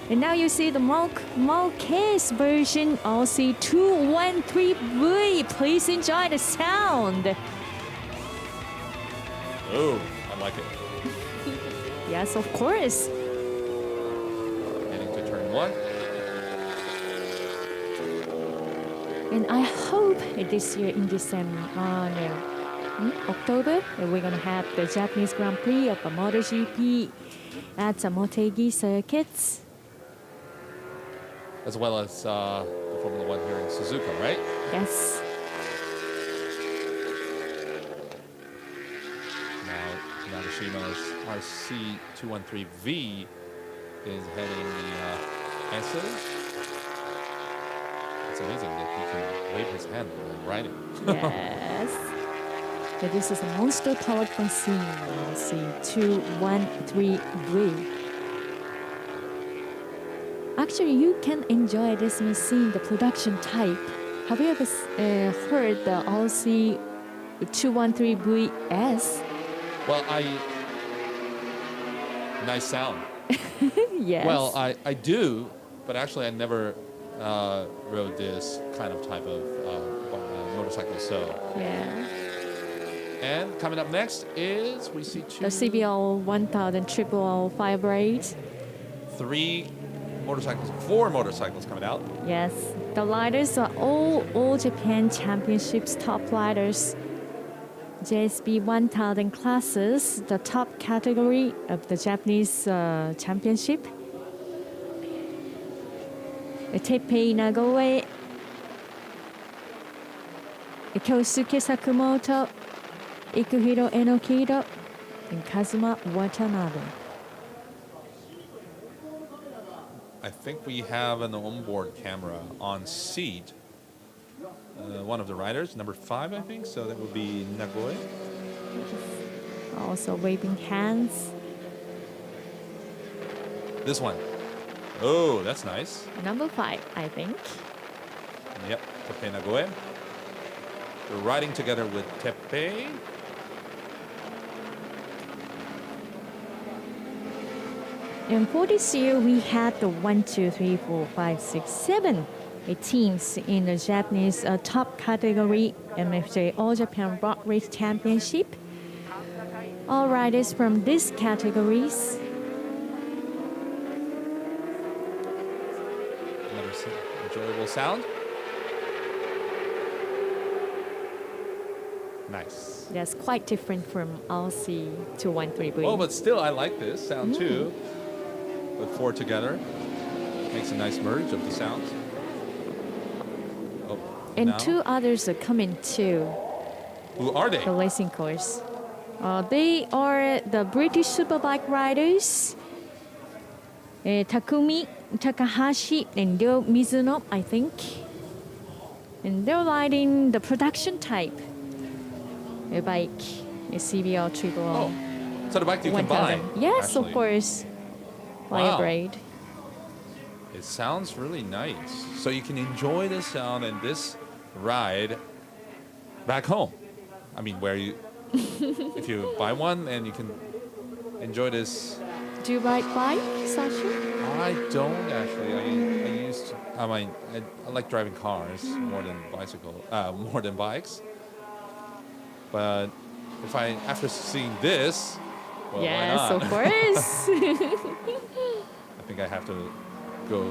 And now you see the Marquez version RC213V. Please enjoy the sound. Oh, I like it. Yes, of course. Heading to turn 1. And I hope this year in December, October, we're going to have the Japanese Grand Prix of the MotoGP at the Motegi circuits. As well as the Formula 1 here in Suzuka, right? Yes. Now, Nagashima's RC213V is heading the S's. It's amazing that he can wave his hand while riding. Yes. So this is a monster powered machine, RC213V. Actually, you can enjoy this machine, the production type. Have you ever heard the RC213VS? Well, nice sound. Yes. Well, I do, but actually I never rode this kind of type of motorcycle, so. Yeah. And coming up next is, we see 2... The CBO 1000 Triple O Fire Parade. 4 motorcycles coming out. Yes, the riders are all Japan Championships top riders. JSB 1000 classes, the top category of the Japanese championship. Teppei Nagoe, Kyosuke Sakamoto, Ikuhiro Enokido, and Kazuma Watanabe. I think we have an onboard camera on seat. One of the riders, number 5, I think. So that would be Nagoe. Also waving hands. This one. Oh, that's nice. Number 5, I think. Yep, Teppei Nagoe. We're riding together with Teppei. And for this year, we had the 1, 2, 3, 4, 5, 6, 7 teams in the Japanese top category MFJ All Japan Road Race Championship. All riders from these categories. Another enjoyable sound. Nice. That's quite different from RC213V. Oh, but still, I like this sound too. With 4 together, makes a nice merge of the sounds. Oh, and now. 2 others are coming too. Who are they? The racing course. They are the British Superbike riders, Takumi Takahashi and Ryo Mizuno, I think. And they're riding the production type bike, a CBR Triple O. Oh, so the bike you combine? Yes, actually. of course. Wow. Braid. It sounds really nice. So you can enjoy the sound and this ride back home. I mean, where you, if you buy one and you can enjoy this. Do you ride bike, Sasha? I don't actually. I used to. I mean, I like driving cars more than more than bikes. But if after seeing this, well, Yes, why not? of course. I think I have to go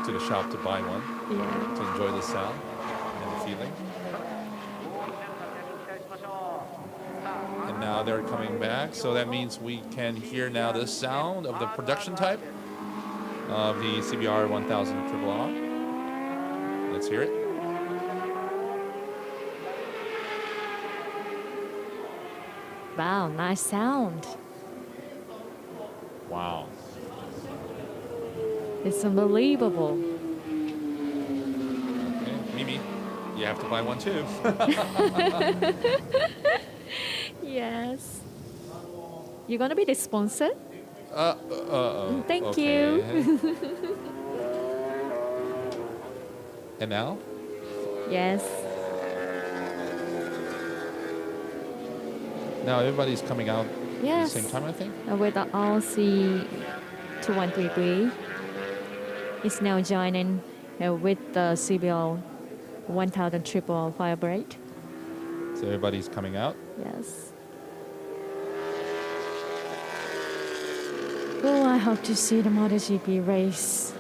to the shop to buy one to enjoy the sound and the feeling. And now they're coming back, so that means we can hear now the sound of the production type of the CBR 1000 RRR. Let's hear it. Wow, nice sound. Wow. It's unbelievable. Okay, Mimi, you have to buy one too. Yes. You're gonna be the sponsor? Thank okay. you. And now? Yes. Now everybody's coming out Yes. at the same time, I think. With the RC 2133, it's now joining with the CBL 1000 triple Fireblade. So everybody's coming out. Yes. Oh, I hope to see the MotoGP race.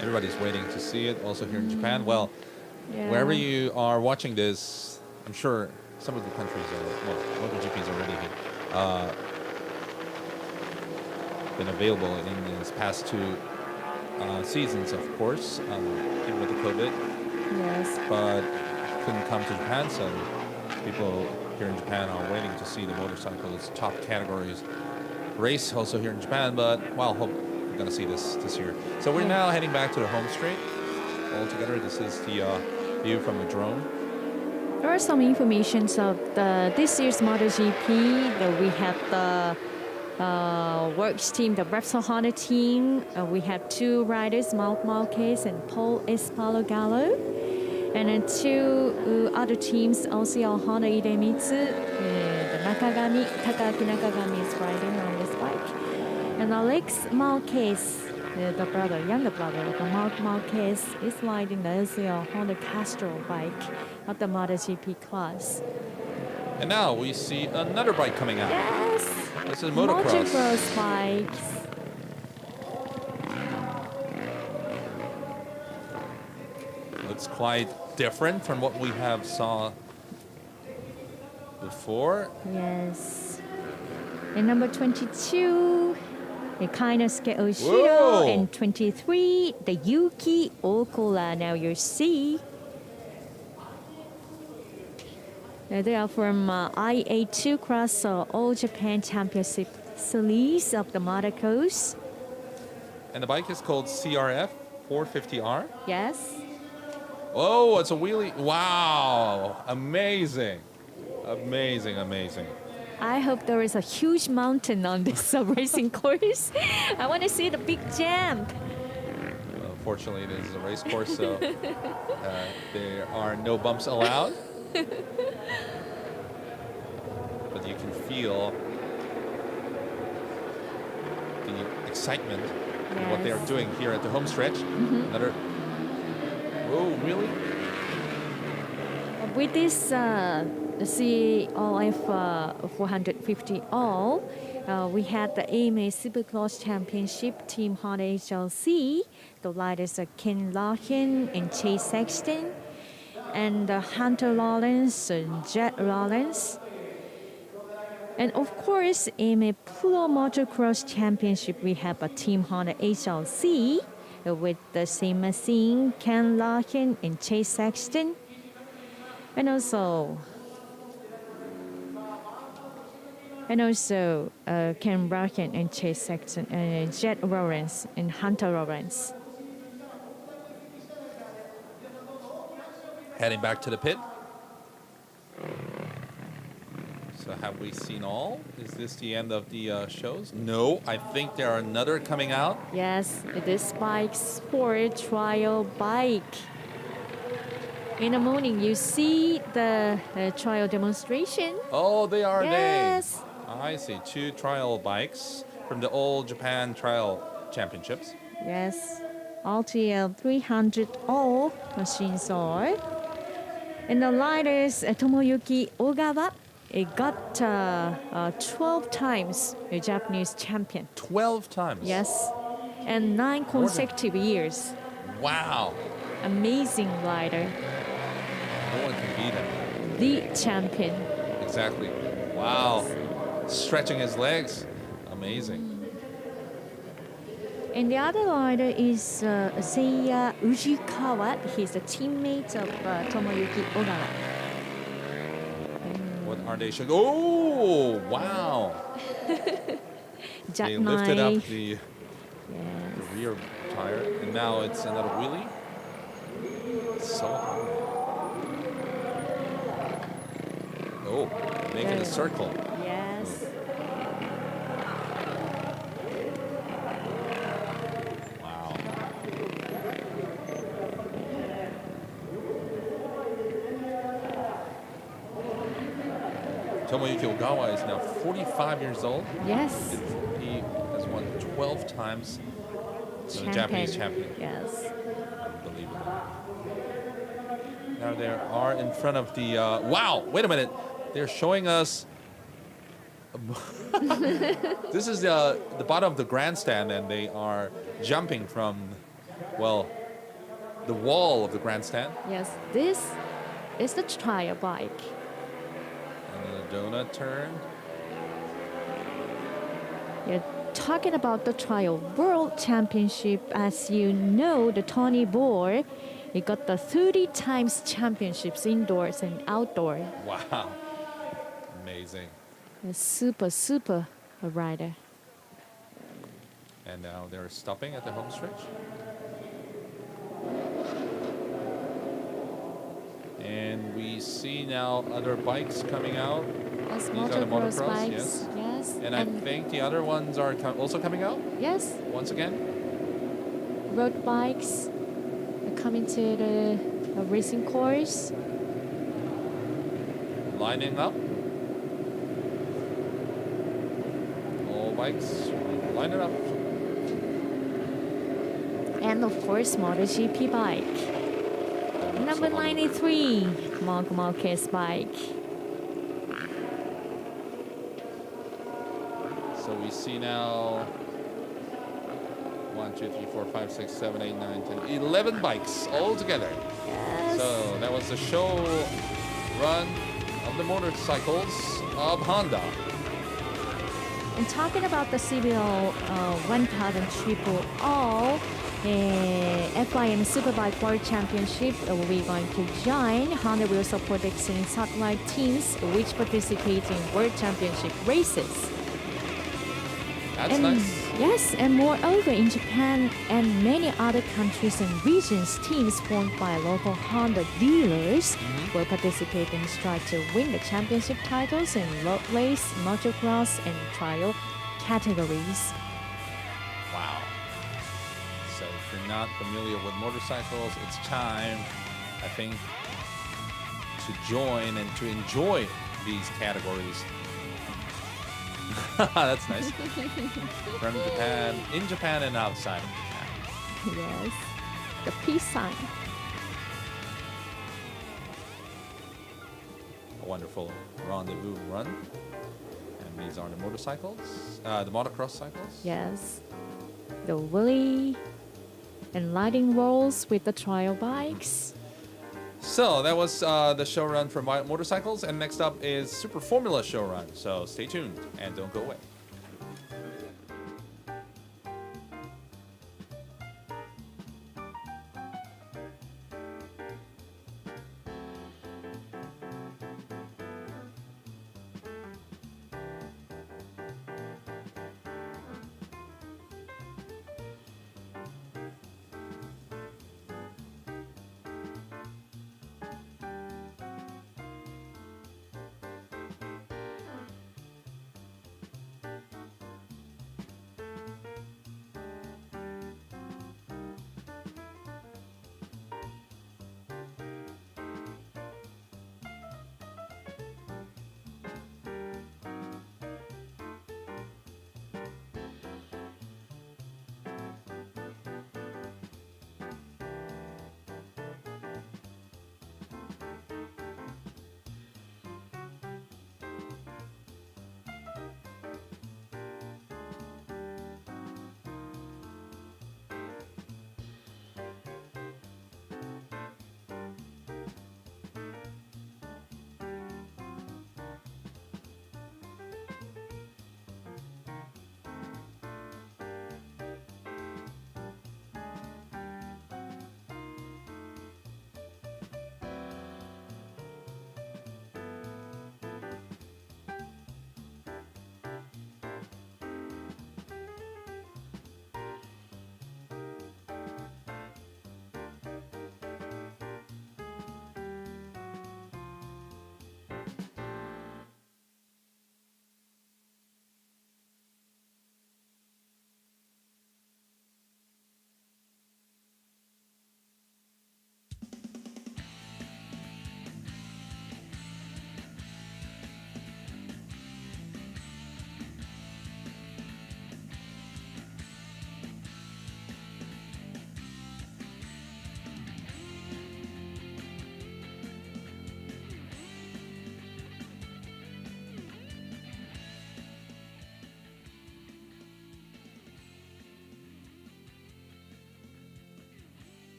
Everybody's waiting to see it. Also here in Japan. Well, Yeah. wherever you are watching this, I'm sure some of the countries MotoGP is already been available in these past two seasons, of course, even with the COVID. Yes. But couldn't come to Japan, so people here in Japan are waiting to see the motorcycles top categories race also here in Japan. But well, hope we're gonna see this year. So we're now heading back to the home straight. All together, this is the view from the drone. There are some information of this year's MotoGP. We have the works team, the Repsol Honda team. We have two riders, Marc Marquez and Paul Espargaro. And then two other teams, also Honda Idemitsu, the Nakagami, Takaaki Nakagami is riding on this bike. And Alex Marquez, the younger brother of Marc Marquez, is riding the LCL Honda Castro bike of the MotoGP class. And now we see another bike coming out. Yes. This is motocross. Motocross bikes. Looks quite different from what we have saw before. Yes. And number 22, the Kainosuke Whoa. Oshiro, and 23, the Yuki Okura. Now you see. They are from IA2 Cross All Japan Championship Series of the Motocross. And the bike is called CRF 450R. Yes. Oh, it's a wheelie. Wow. Amazing. Amazing, amazing. I hope there is a huge mountain on this racing course. I want to see the big jump. Unfortunately, it is a race course, so there are no bumps allowed. But you can feel the excitement of what they are doing here at the home stretch. Another. Oh, really? With this CLF 450 all, we had the AMA Supercross Championship Team Honda HLC. The riders are Ken Larkin and Chase Sexton, and Hunter Lawrence and Jet Lawrence. And of course, AMA Pro Motocross Championship, we have a Team Honda HLC with the same machine, Ken Larkin and Chase Sexton. And also Ken Larkin and Chase Sexton, and Jet Lawrence and Hunter Lawrence. Heading back to the pit. So So have we seen all? Is this the end of the shows? No, I think there are another coming out. Yes, this bike sport trial bike. In the morning, you see the trial demonstration. Oh, they are Yes. they. I see. 2 trial bikes from the All Japan Trial Championships. Yes, RTL 300 all machines are. And the riders, Tomoyuki Ogawa, got 12 times a Japanese champion. 12 times? Yes, and 9 consecutive years. Wow. Amazing rider. No one can beat him. The champion. Exactly. Wow. Stretching his legs. Amazing. And the other rider is Seiya Ujikawa. He's a teammate of Tomoyuki Ogawa. What are they showing? Oh, wow. They lifted up the rear tire, and now it's another wheelie. So hard. Oh, making a circle. Yes. Wow. Tomoyuki Ogawa is now 45 years old. Yes. He has won 12 times the Japanese champion. Yes. Unbelievable. Now they are in front of the... wow, wait a minute. They're showing us... this is the bottom of the grandstand, and they are jumping from, well, the wall of the grandstand. Yes, this is the trial bike. And then a donut turn. You're talking about the trial world championship. As you know, the Tony Bohr, he got the 30 times championships indoors and outdoor. Wow. Amazing. A super rider. And now they're stopping at the home stretch. And we see now other bikes coming out. Yes, These are the motocross motocross, bikes. Yes. And I think the other ones are also coming out? Yes. Once again? Road bikes are coming to the racing course. Lining up. All bikes, line it up. And of course, MotoGP bike. Number 93, Marc Marquez bike. So we see now 1, 2, 3, 4, 5, 6, 7, 8, 9, 10, 11 bikes all together. Yes. So that was the show run of the motorcycles of Honda. And talking about the CBO 1000 Triple All, FIM Superbike World Championship, we're going to join. Honda will support excellent satellite teams which participate in World Championship races. That's nice. Yes, and moreover, in Japan and many other countries and regions, teams formed by local Honda dealers will participate and strive to win the championship titles in road race, motocross, and trial categories. Wow. So if you're not familiar with motorcycles, it's time, I think, to join and to enjoy these categories. That's nice. From Japan, in Japan and outside of Japan. Yes, the peace sign. A wonderful rendezvous run. And these are the motorcycles, the motocross cycles. Yes, the wheelie and lighting rolls with the trial bikes. So that was the show run for motorcycles, and next up is Super Formula show run. So stay tuned and don't go away.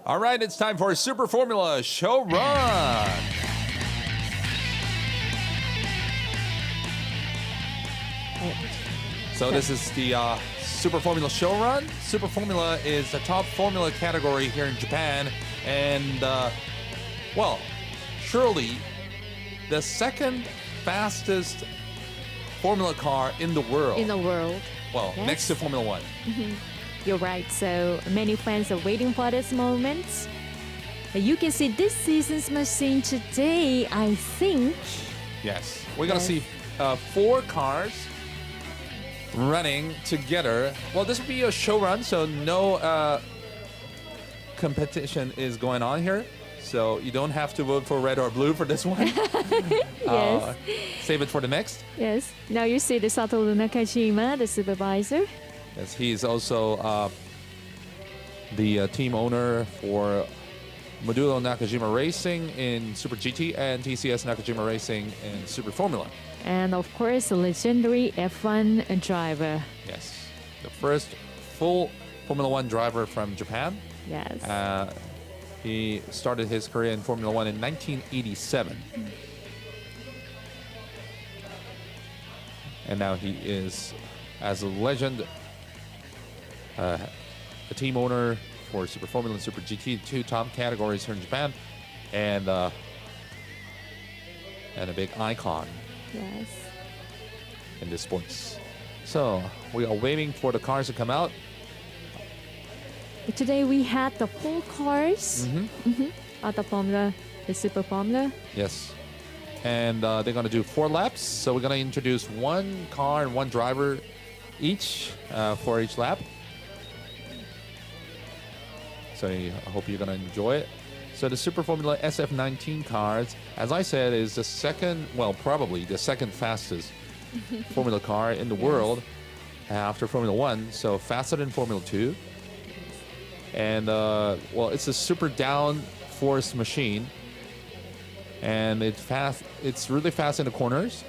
All right, it's time for Super Formula Show Run. So this is the Super Formula Show Run. Super Formula is the top formula category here in Japan. And, well, surely the second fastest formula car in the world. In the world. Well, Yes. next to Formula One. You're right. So many fans are waiting for this moment. You can see this season's machine today, I think. Yes. We're going to see 4 cars running together. Well, this will be a show run, so no competition is going on here. So you don't have to vote for red or blue for this one. Yes. Save it for the next. Yes. Now you see the Satoru Nakajima, the supervisor. Yes, he's also the team owner for Modulo Nakajima Racing in Super GT and TCS Nakajima Racing in Super Formula. And of course, a legendary F1 driver. Yes, the first full Formula One driver from Japan. Yes. He started his career in Formula One in 1987. And now he is, as a legend, a team owner for Super Formula and Super GT, 2 top categories here in Japan, and a big icon Yes. in the sports. So we are waiting for the cars to come out. Today we had the 4 cars at the Super Formula. Yes. And they're going to do 4 laps. So we're going to introduce 1 car and 1 driver each for each lap. So I hope you're going to enjoy it. So the Super Formula SF19 cars, as I said, is the second, well, probably the second fastest Formula car in the world after Formula One. So faster than Formula 2. And, well, it's a super downforce machine. And it's really fast in the corners.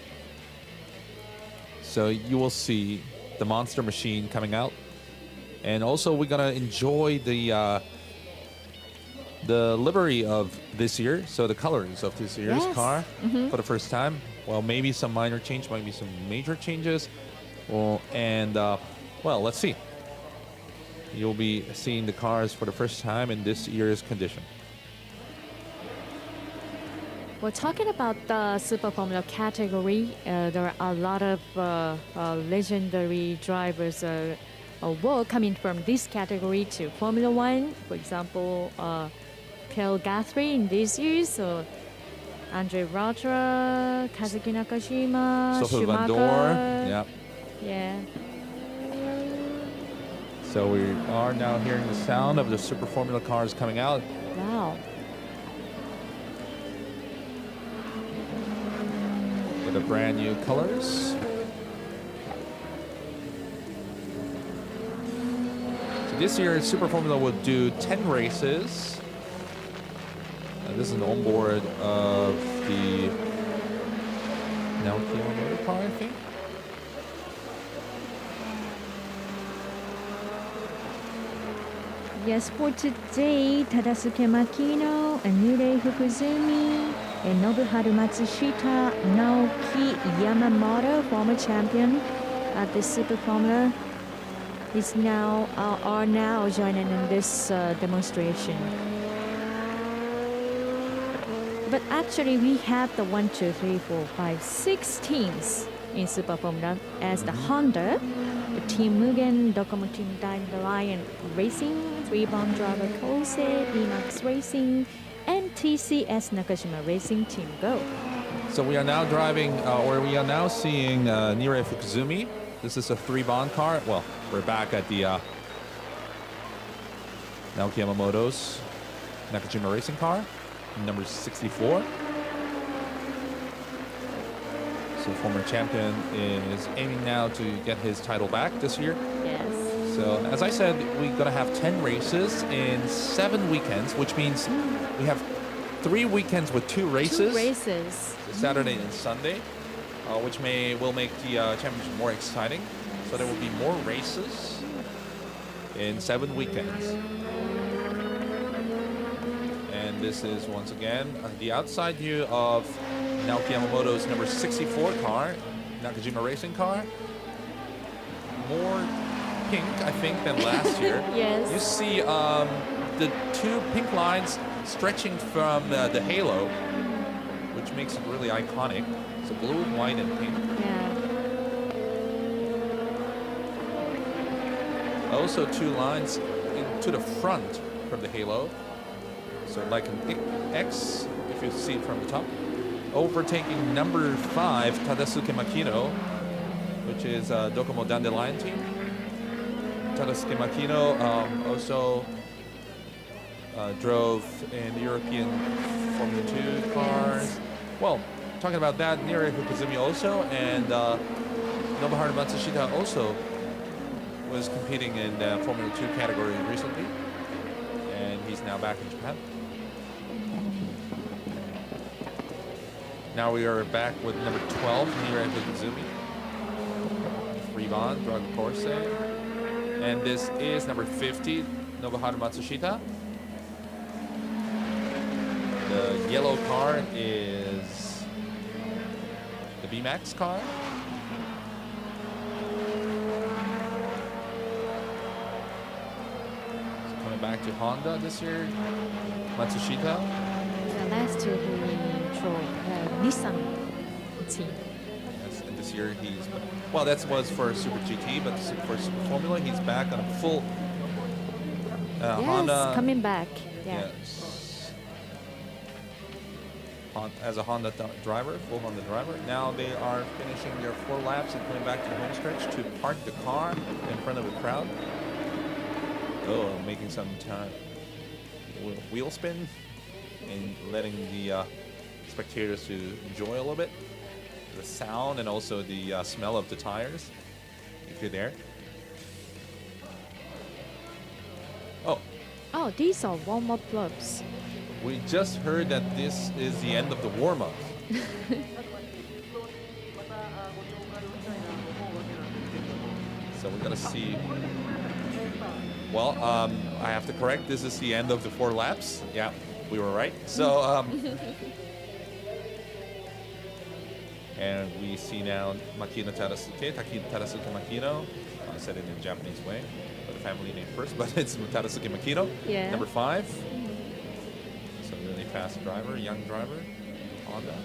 So you will see the monster machine coming out. And also we're going to enjoy the livery of this year, so the colors of this year's car for the first time. Well, maybe some minor change, maybe some major changes. Well, and, well, let's see. You'll be seeing the cars for the first time in this year's condition. Well, talking about the Super Formula category, there are a lot of legendary drivers will coming from this category to Formula One. For example, Pierre Gasly in this year, so Andre Ratra, Kazuki Nakajima, Stoffel Van Schumacher. Dorn, yeah. Yeah. So we are now hearing the sound of the Super Formula cars coming out. Wow. With the brand new colors. So this year, Super Formula will do 10 races. And this is an onboard of the Naoki Yamamoto car, I think. Yes, for today, Tadasuke Makino, Nurei Fukuzumi, and Nobuharu Matsushita, Naoki Yamamoto, former champion at the Super Formula, are now joining in this demonstration. But actually, we have the 1, 2, 3, 4, 5, 6 teams in Super Formula as the Honda, the Team Mugen, Docomo Team Dandelion Racing, 3-bomb driver Kose, Emax Racing, and TCS Nakajima Racing Team Go. So we are now driving, or we are now seeing Nirei Fukuzumi. This is a 3-bomb car. Well, we're back at the Naoki Yamamoto's Nakajima Racing car, number 64. So former champion is aiming now to get his title back this year. Yes. So as I said, we're going to have 10 races in 7 weekends, which means we have 3 weekends with 2 races. 2 races. So Saturday and Sunday, which will make the championship more exciting. So there will be more races in 7 weekends. this is once again the outside view of Naoki Yamamoto's number 64 car, Nakajima Racing car. More pink, I think, than last year. Yes. You see the two pink lines stretching from the halo, which makes it really iconic. So blue, white, and pink. Yeah. Also two lines to the front from the halo. So like an X, if you see it from the top. Overtaking number 5, Tadasuke Makino, which is Docomo Dandelion team. Tadasuke Makino also drove in European Formula 2 cars. Yes. Well, talking about that, Nirei Fukuzumi also, and Nobuharu Matsushita also was competing in the Formula 2 category recently, and he's now back in Japan. Now we are back with number 12, Nirei Fukuzumi. Rivan, Drago Corse. And this is number 50, Nobuharu Matsushita. The yellow car is the BMAX car. So coming back to Honda this year, Matsushita. Yeah, last year he drove Nissan team. Yes, and this year he's, well, that was for Super GT, but for Super Formula, he's back on a full Yes, Honda. coming back. Yeah. Yes. As a Honda driver, full Honda driver. Now they are finishing their 4 laps and coming back to the home stretch to park the car in front of the crowd. Oh, making some time wheel spin and letting the spectators to enjoy a little bit the sound and also the smell of the tires if you're there. Oh, these are warm-up laps. We just heard that this is the end of the warm-up. So we're gonna see. Well, I have to correct. This is the end of the 4 laps. Yeah, we were right. So, and we see now Makino Tadasuke, Tadasuke Makino. I said it in Japanese way, but the family name first, but it's Tadasuke Makino, Yeah. number 5. So really fast driver, young driver, Honda.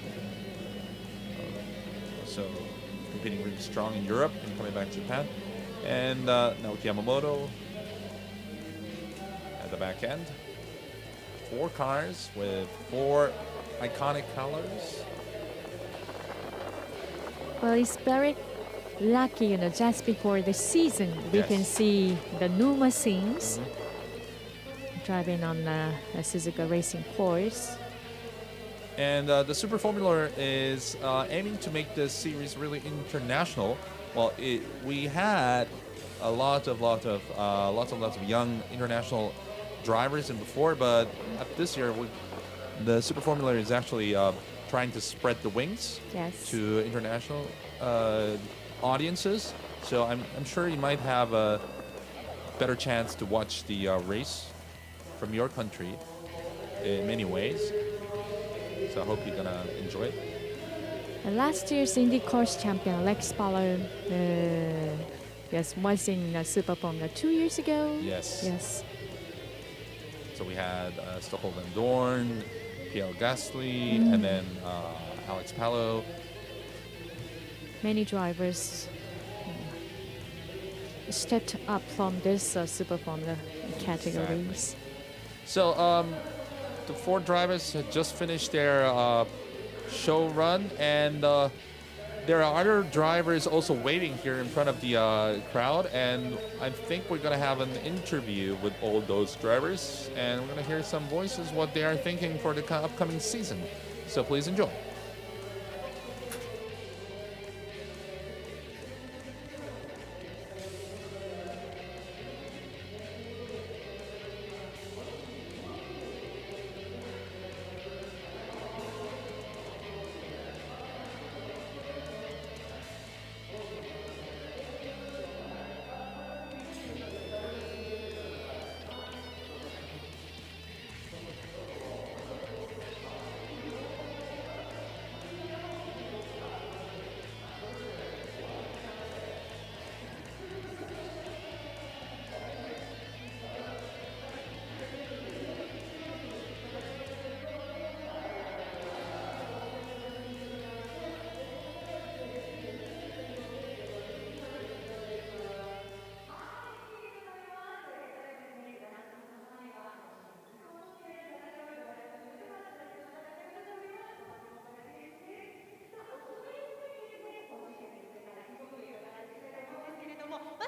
So competing really strong in Europe and coming back to Japan. And Naoki Yamamoto at the back end. 4 cars with 4 iconic colors. Well, it's very lucky, just before the season, we can see the new machines driving on a Suzuka racing course. And the Super Formula is aiming to make this series really international. Well, we had lots of young international drivers in before, but this year the Super Formula is actually trying to spread the wings to international audiences. So I'm sure you might have a better chance to watch the race from your country in many ways. So I hope you're gonna enjoy it. Last year's IndyCars champion Lex Paller was in Super Formula 2 years ago. Yes. So we had Stoffel Van Dorn, Pierre Gasly, and then Alex Palou. Many drivers stepped up from this Super Formula categories. Exactly. So the 4 drivers had just finished their show run, and there are other drivers also waiting here in front of the crowd, and I think we're going to have an interview with all those drivers, and we're going to hear some voices, what they are thinking for the upcoming season. So please enjoy.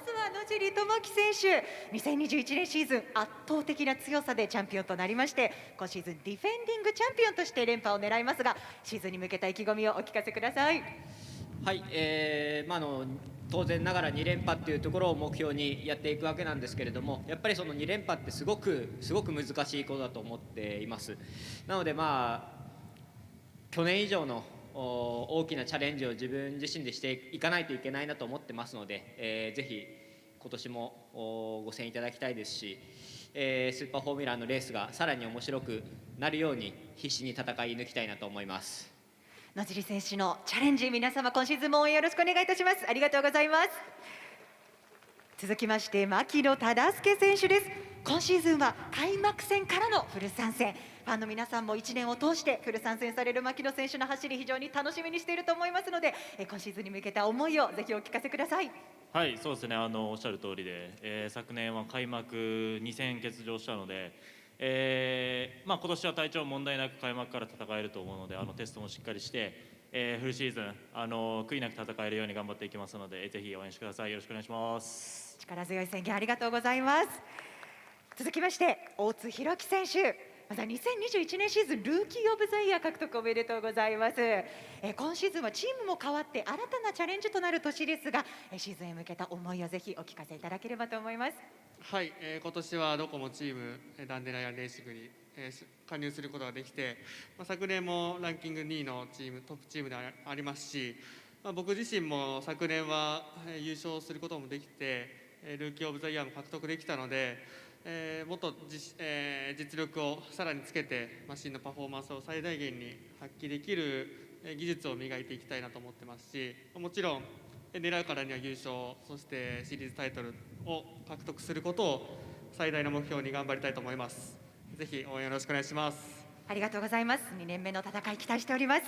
ずは野尻智樹選手、2021年シーズン圧倒的な強さでチャンピオンとなりまして、今シーズンディフェンディングチャンピオンとして連覇を狙いますが、シーズンに向けた意気込みをお聞かせください。はい、当然ながら2連覇っていうところを目標にやっていくわけなんですけれども、やっぱりその2連覇ってすごく難しいことだと思っています。なので去年以上の大きなチャレンジを自分自身でしていかないといけないなと思ってますので、ぜひ今年もご声援いただきたいですし、スーパーフォーミュラーのレースがさらに面白くなるように必死に戦い抜きたいなと思います。野尻選手のチャレンジ、皆様今シーズンも応援よろしくお願いいたします。ありがとうございます。続きまして牧野忠介選手です。今シーズンは開幕戦からのフル参戦、ファンの皆さんも1年を通してフル参戦される牧野選手の走り、非常に楽しみにしていると思いますので、今シーズンに向けた思いをぜひお聞かせください。はい、そうですね、おっしゃる通りで、昨年は開幕2戦欠場したので、今年は体調問題なく開幕から戦えると思うので、テストもしっかりして、フルシーズン悔いなく戦えるように頑張っていきますので、ぜひ応援してください。よろしくお願いします。力強い宣言ありがとうございます。続きまして大津弘樹選手、まずは2021年シーズンルーキーオブザイヤー獲得おめでとうございます。今シーズンはチームも変わって新たなチャレンジとなる年ですが、シーズンへ向けた思いをぜひお聞かせいただければと思います。はい、今年はどこもチームダンデライアンレーシングに、加入することができて、昨年もランキング2位のチームトップチームでありますし、僕自身も昨年は優勝することもできて、ルーキーオブザイヤーも獲得できたので、もっと実力をさらにつけてマシンのパフォーマンスを最大限に発揮できる技術を磨いていきたいなと思ってますし、もちろん狙うからには優勝、そしてシリーズタイトルを獲得することを最大の目標に頑張りたいと思います。ぜひ応援よろしくお願いします。ありがとうございます。2年目の戦い期待しております。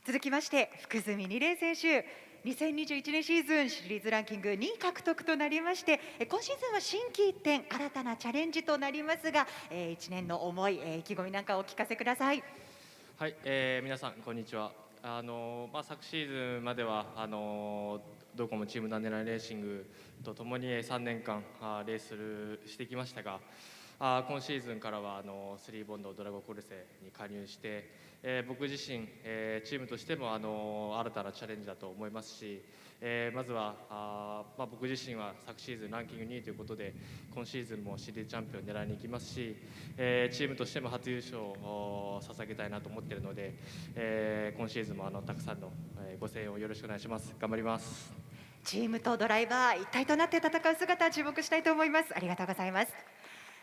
続きまして福住二玲選手、2021年シーズンシリーズランキング2位獲得となりまして、今シーズンは心機一転新たなチャレンジとなりますが、1年の思い、意気込みなんかお聞かせください。はい、皆さんこんにちは。昨シーズンまではどこもチームダンデライレーシングとともに3年間レースしてきましたが、今シーズンからはスリーボンドドラゴンコルセに加入して、僕自身、チームとしても新たなチャレンジだと思いますし、まずは僕自身は昨シーズンランキング2位ということで今シーズンもシリーズチャンピオンを狙いに行きますし、チームとしても初優勝を捧げたいなと思っているので、今シーズンもたくさんのご声援をよろしくお願いします。頑張ります。チームとドライバー一体となって戦う姿注目したいと思います。ありがとうございます。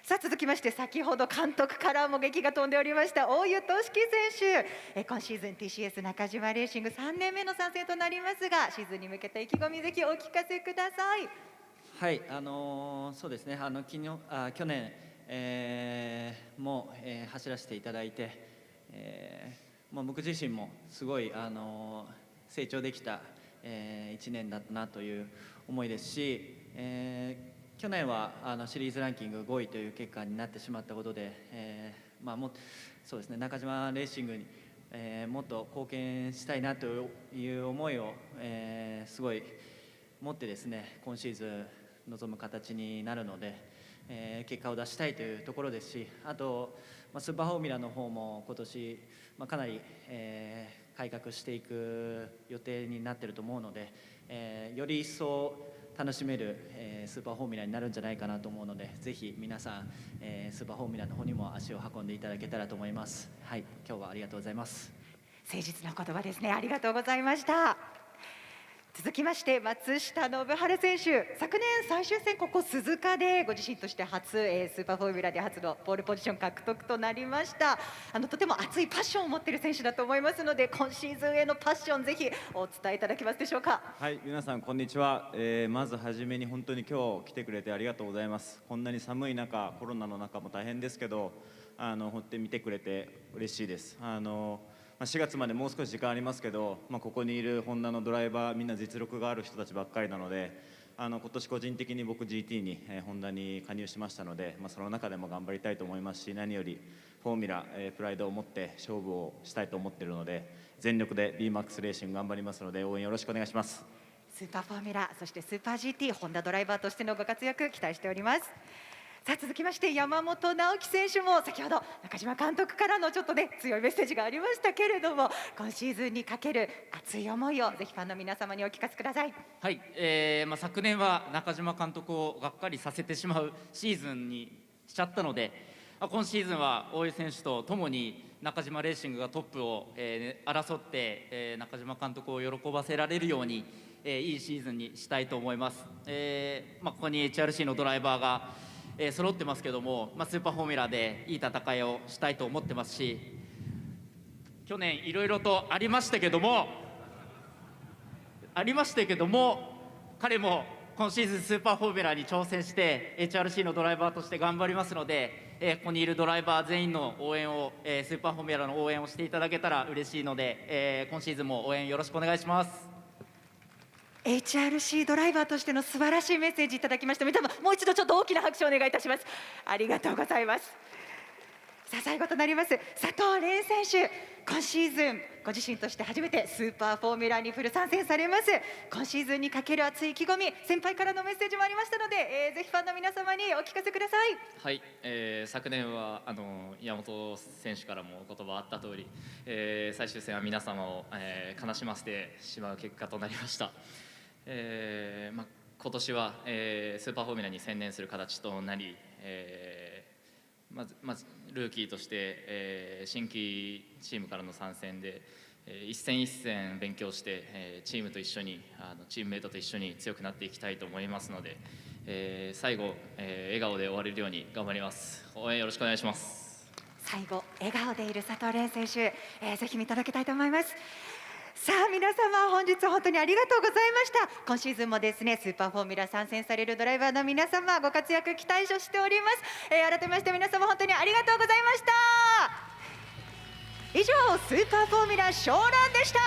さあ続きまして先ほど監督からも激が飛んでおりました大湯俊樹選手、今シーズン TCS 中島レーシング3年目の参戦となりますが、シーズンに向けた意気込みぜひお聞かせください。はい、そうですね、去年、も、走らせていただいて、僕自身もすごい、成長できた、1年だったなという思いですし、去年はシリーズランキング5位という結果になってしまったことで、そうですね、中島レーシングに、もっと貢献したいなという思いを、すごい持ってですね、今シーズン臨む形になるので、結果を出したいというところですし、あと、スーパーフォーミュラの方も今年、かなり、改革していく予定になっていると思うので、より一層楽しめる、スーパーフォーミュラになるんじゃないかなと思うので、ぜひ皆さん、スーパーフォーミュラの方にも足を運んでいただけたらと思います。はい、今日はありがとうございます。誠実な言葉ですね。ありがとうございました。続きまして松下信晴選手、昨年最終戦ここ鈴鹿でご自身として初、スーパーフォーミュラで初のポールポジション獲得となりました。とても熱いパッションを持っている選手だと思いますので、今シーズンへのパッションぜひお伝えいただけますでしょうか。はい、皆さんこんにちは。まずはじめに本当に今日来てくれてありがとうございます。こんなに寒い中、コロナの中も大変ですけど、本当に見てくれて嬉しいです。4月までもう少し時間ありますけど、ここにいるホンダのドライバーみんな実力がある人たちばっかりなので、今年個人的に僕 GT に、ホンダに加入しましたので、その中でも頑張りたいと思いますし、何よりフォーミュラ、プライドを持って勝負をしたいと思っているので、全力で BMAX レーシング頑張りますので応援よろしくお願いします。スーパーフォーミュラ、そしてスーパー GT、ホンダドライバーとしてのご活躍期待しております。さあ続きまして山本直樹選手も先ほど中島監督からのちょっとね強いメッセージがありましたけれども、今シーズンにかける熱い思いをぜひファンの皆様にお聞かせください。はい、昨年は中島監督をがっかりさせてしまうシーズンにしちゃったので、今シーズンは大江選手とともに中島レーシングがトップを、争って、中島監督を喜ばせられるように、いいシーズンにしたいと思います。ここに HRC のドライバーが揃ってますけども、スーパーフォーミュラでいい戦いをしたいと思ってますし、去年いろいろとありましたけども彼も今シーズンスーパーフォーミュラに挑戦して HRC のドライバーとして頑張りますので、ここにいるドライバー全員の応援を、スーパーフォーミュラの応援をしていただけたら嬉しいので、今シーズンも応援よろしくお願いします。HRC ドライバーとしての素晴らしいメッセージいただきました。皆様もう一度ちょっと大きな拍手をお願いいたします。ありがとうございます。さあ最後となります佐藤蓮選手、今シーズンご自身として初めてスーパーフォーミュラにフル参戦されます。今シーズンにかける熱い意気込み、先輩からのメッセージもありましたので、ぜひファンの皆様にお聞かせください。はい、昨年は山本選手からもお言葉あった通り、最終戦は皆様を、悲しませてしまう結果となりました。今年は、スーパーフォーミュラに専念する形となり、まずルーキーとして、新規チームからの参戦で、一戦一戦勉強して、チームと一緒にチームメイトと一緒に強くなっていきたいと思いますので、最後、笑顔で終われるように頑張ります。応援よろしくお願いします。最後笑顔でいる佐藤蓮選手、ぜひ見届けたいと思います。さあ皆様本日本当にありがとうございました。今シーズンもですねスーパーフォーミュラ参戦されるドライバーの皆様ご活躍期待しております。改めまして皆様本当にありがとうございました。以上スーパーフォーミュラ湘南でした。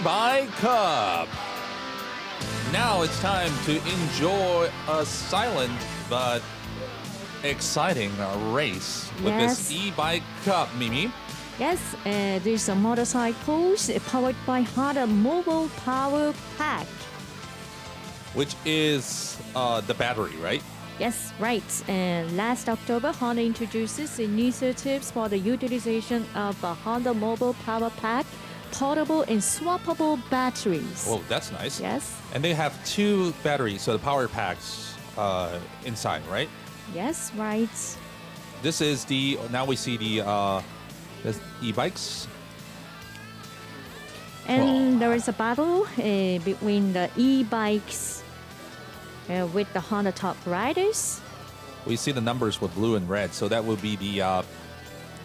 E-Bike Cup. Now it's time to enjoy a silent but exciting race with this E-Bike Cup, Mimi. Yes, these are motorcycles powered by Honda Mobile Power Pack. Which is the battery, right? Yes, right. And last October, Honda introduces initiatives for the utilization of a Honda Mobile Power Pack, portable and swappable batteries. Oh, that's nice. Yes. And they have 2 batteries, so the power packs inside, right? Yes, right. This is now we see the e-bikes. And there is a battle between the e-bikes with the Honda Top Riders. We see the numbers with blue and red, so that will be the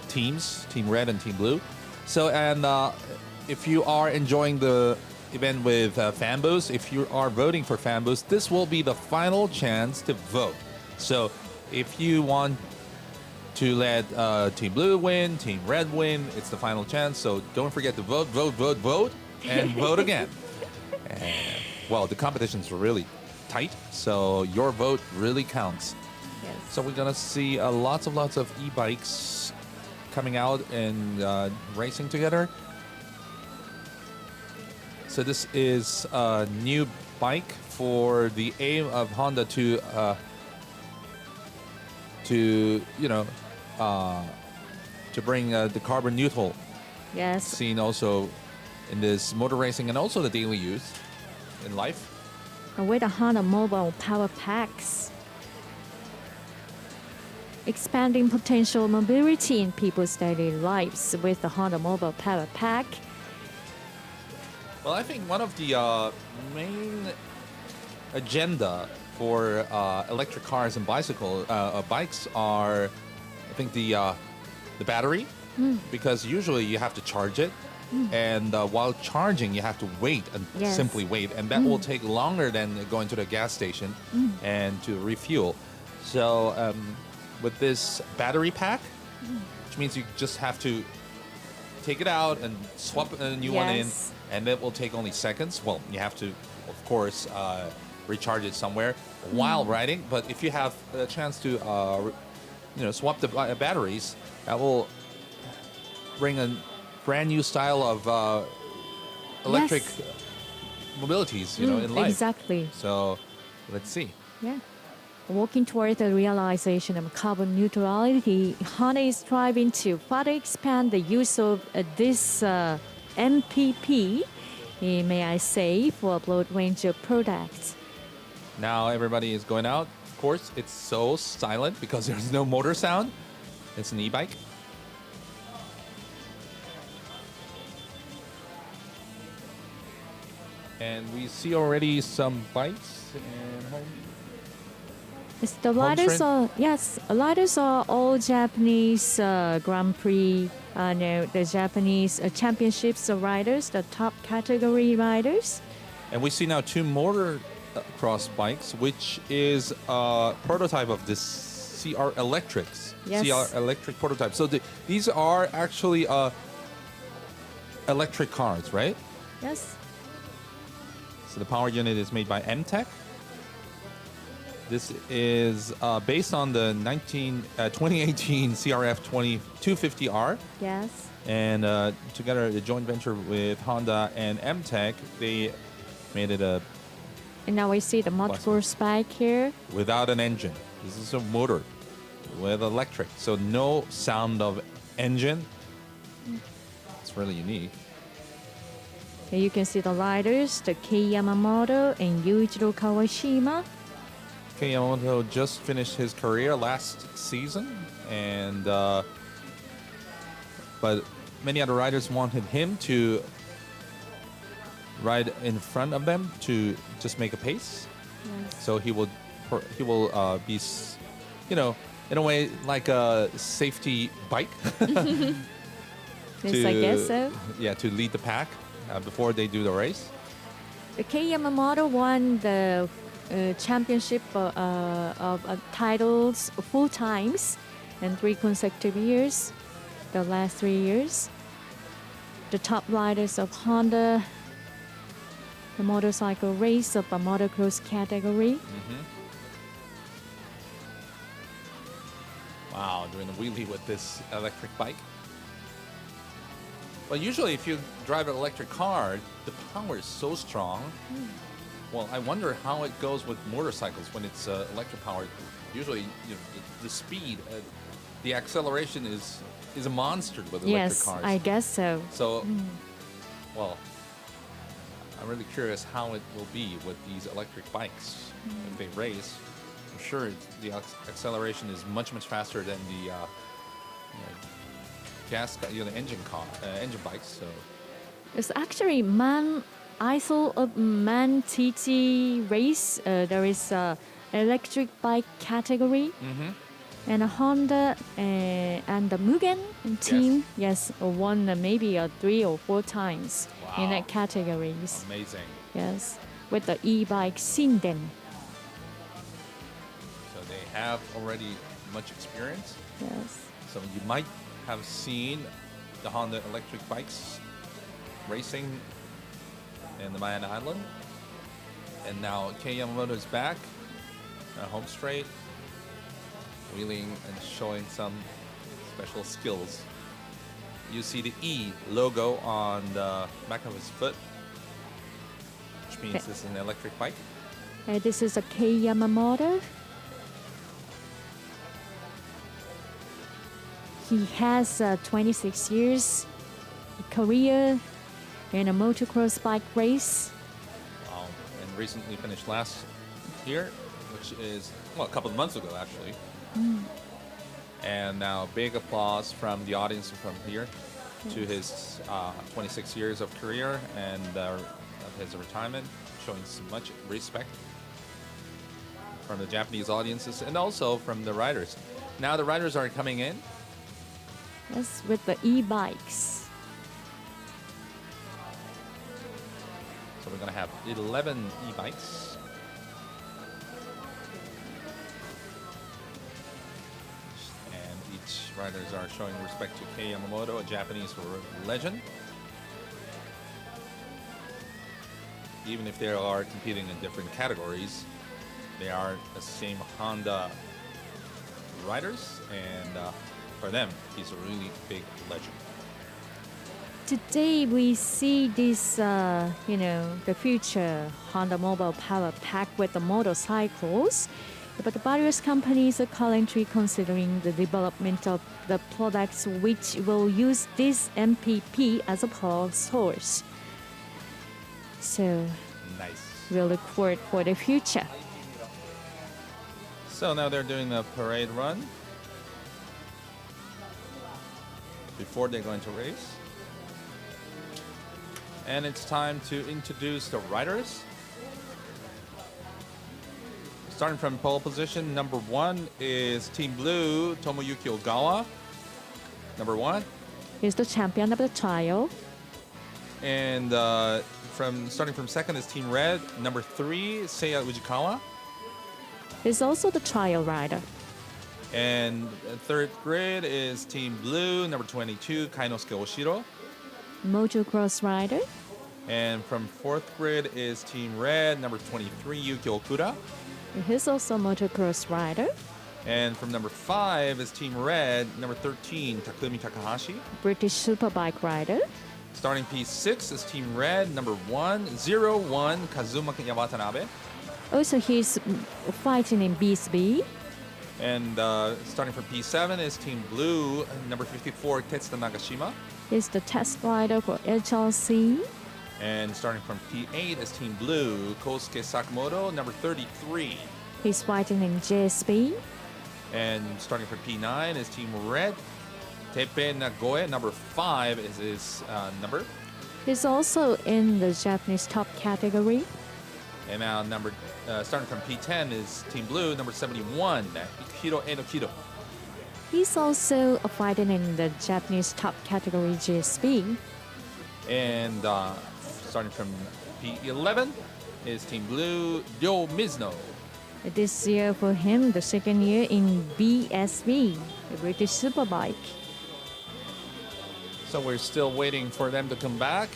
teams, Team Red and Team Blue. So, and if you are enjoying the event with Fanboost, if you are voting for Fanboost, this will be the final chance to vote. So, if you want to let Team Blue win, Team Red win, it's the final chance. So don't forget to vote, and vote again. And, well, the competitions are really tight, so your vote really counts. Yes. So we're gonna see lots of e-bikes coming out and racing together. So this is a new bike for the aim of Honda to bring the carbon neutral scene also in this motor racing and also the daily use in life. With the Honda Mobile Power Packs, expanding potential mobility in people's daily lives with the Honda Mobile Power Pack. Well, I think one of the main agenda for electric cars and bikes are, I think, the battery, because usually you have to charge it, and while charging you have to wait and simply wait, and that will take longer than going to the gas station and to refuel. So with this battery pack, which means you just have to take it out and swap a new one in, and that will take only seconds. Well, you have to, of course, recharge it somewhere while riding, but if you have a chance to swap the batteries, that will bring a brand new style of electric mobilities, in life. Exactly. So let's see. Yeah. Working toward the realization of carbon neutrality, Honda is striving to further expand the use of this MPP, may I say, for a broad range of products. Now everybody is going out. Of course, it's so silent because there's no motor sound. It's an e-bike. And we see already some bikes and home. Yes, the riders are all Japanese Grand Prix, the Japanese championships of riders, the top category riders. And we see now 2 motor cross bikes, which is a prototype of this CR Electrics. Yes. CR Electric prototype. So these are actually electric cars, right? Yes. So the power unit is made by MTech. This is based on the 2018 CRF 250R. Yes. And together, a joint venture with Honda and MTech, they made it a... And now we see the multiple bike here. Without an engine. This is a motor with electric. So no sound of engine. It's really unique. Here you can see the riders, the Kei Yamamoto and Yuichiro Kawashima. Kei Yamamoto just finished his career last season, and but many other riders wanted him to ride in front of them to just make a pace. Yes. So he will be, in a way like a safety bike. Yes, I guess so. Yeah, to lead the pack before they do the race. Kei Yamamoto won the championship of titles 4 times in 3 consecutive years, the last 3 years. The top riders of Honda the motorcycle race of a motocross category. Wow, doing a wheelie with this electric bike. Well, usually if you drive an electric car, the power is so strong. Well, I wonder how it goes with motorcycles when it's electric powered. Usually, the speed, the acceleration is a monster with electric cars. Yes, I guess so. So, well, I'm really curious how it will be with these electric bikes if they race. I'm sure the acceleration is much faster than the engine bikes. So it's actually I saw a Man TT race. There is a electric bike category, and a Honda and the Mugen team, won maybe 3 or 4 times in that categories. Amazing. Yes, with the e-bike Sinden. So they have already much experience. Yes. So you might have seen the Honda electric bikes racing in the Mayan Island. And now Kei Yamamoto is back, home straight, wheeling and showing some special skills. You see the E logo on the back of his foot, which means this is an electric bike. This is a Kei Yamamoto. He has 26 years career in a motocross bike race. And recently finished last year, which is, a couple of months ago actually. And now big applause from the audience from here to his 26 years of career and of his retirement, showing so much respect from the Japanese audiences and also from the riders. Now the riders are coming in. Yes, with the e-bikes. So we're going to have 11 e-bikes. And each riders are showing respect to Kei Yamamoto, a Japanese legend. Even if they are competing in different categories, they are the same Honda riders, and for them, he's a really big legend. Today we see this, the future Honda Mobile Power Pack with the motorcycles, but the various companies are currently considering the development of the products which will use this MPP as a power source. So, nice. We'll look forward for the future. So now they're doing a parade run before they're going to race. And it's time to introduce the riders. Starting from pole position, number 1 is Team Blue, Tomoyuki Ogawa. Number 1. He's the champion of the trial. And starting from second is Team Red, number 3, Seiya Ujikawa. He's also the trial rider. And third grid is Team Blue, number 22, Kainosuke Oshiro. Motocross rider. And from fourth grid is Team Red, number 23, Yuki Okuda. He's also a motocross rider. And from number 5 is Team Red, number 13, Takumi Takahashi. British superbike rider. Starting P6 is Team Red, number 1, 01, Kazuma Watanabe. Also, he's fighting in BSB. And starting from P7 is Team Blue, number 54, Tetsuta Nagashima. He's the test rider for HRC. And starting from P8 is Team Blue, Kosuke Sakamoto, number 33. He's fighting in JSB. And starting from P9 is Team Red, Teppei Nagoe, number 5 is his number. He's also in the Japanese top category. And now starting from P10 is Team Blue, number 71, Hiro Enokido. He's also fighting in the Japanese top category GSP. And starting from P11 is Team Blue, Ryo Mizuno. This year for him, the second year in BSV, the British Superbike. So we're still waiting for them to come back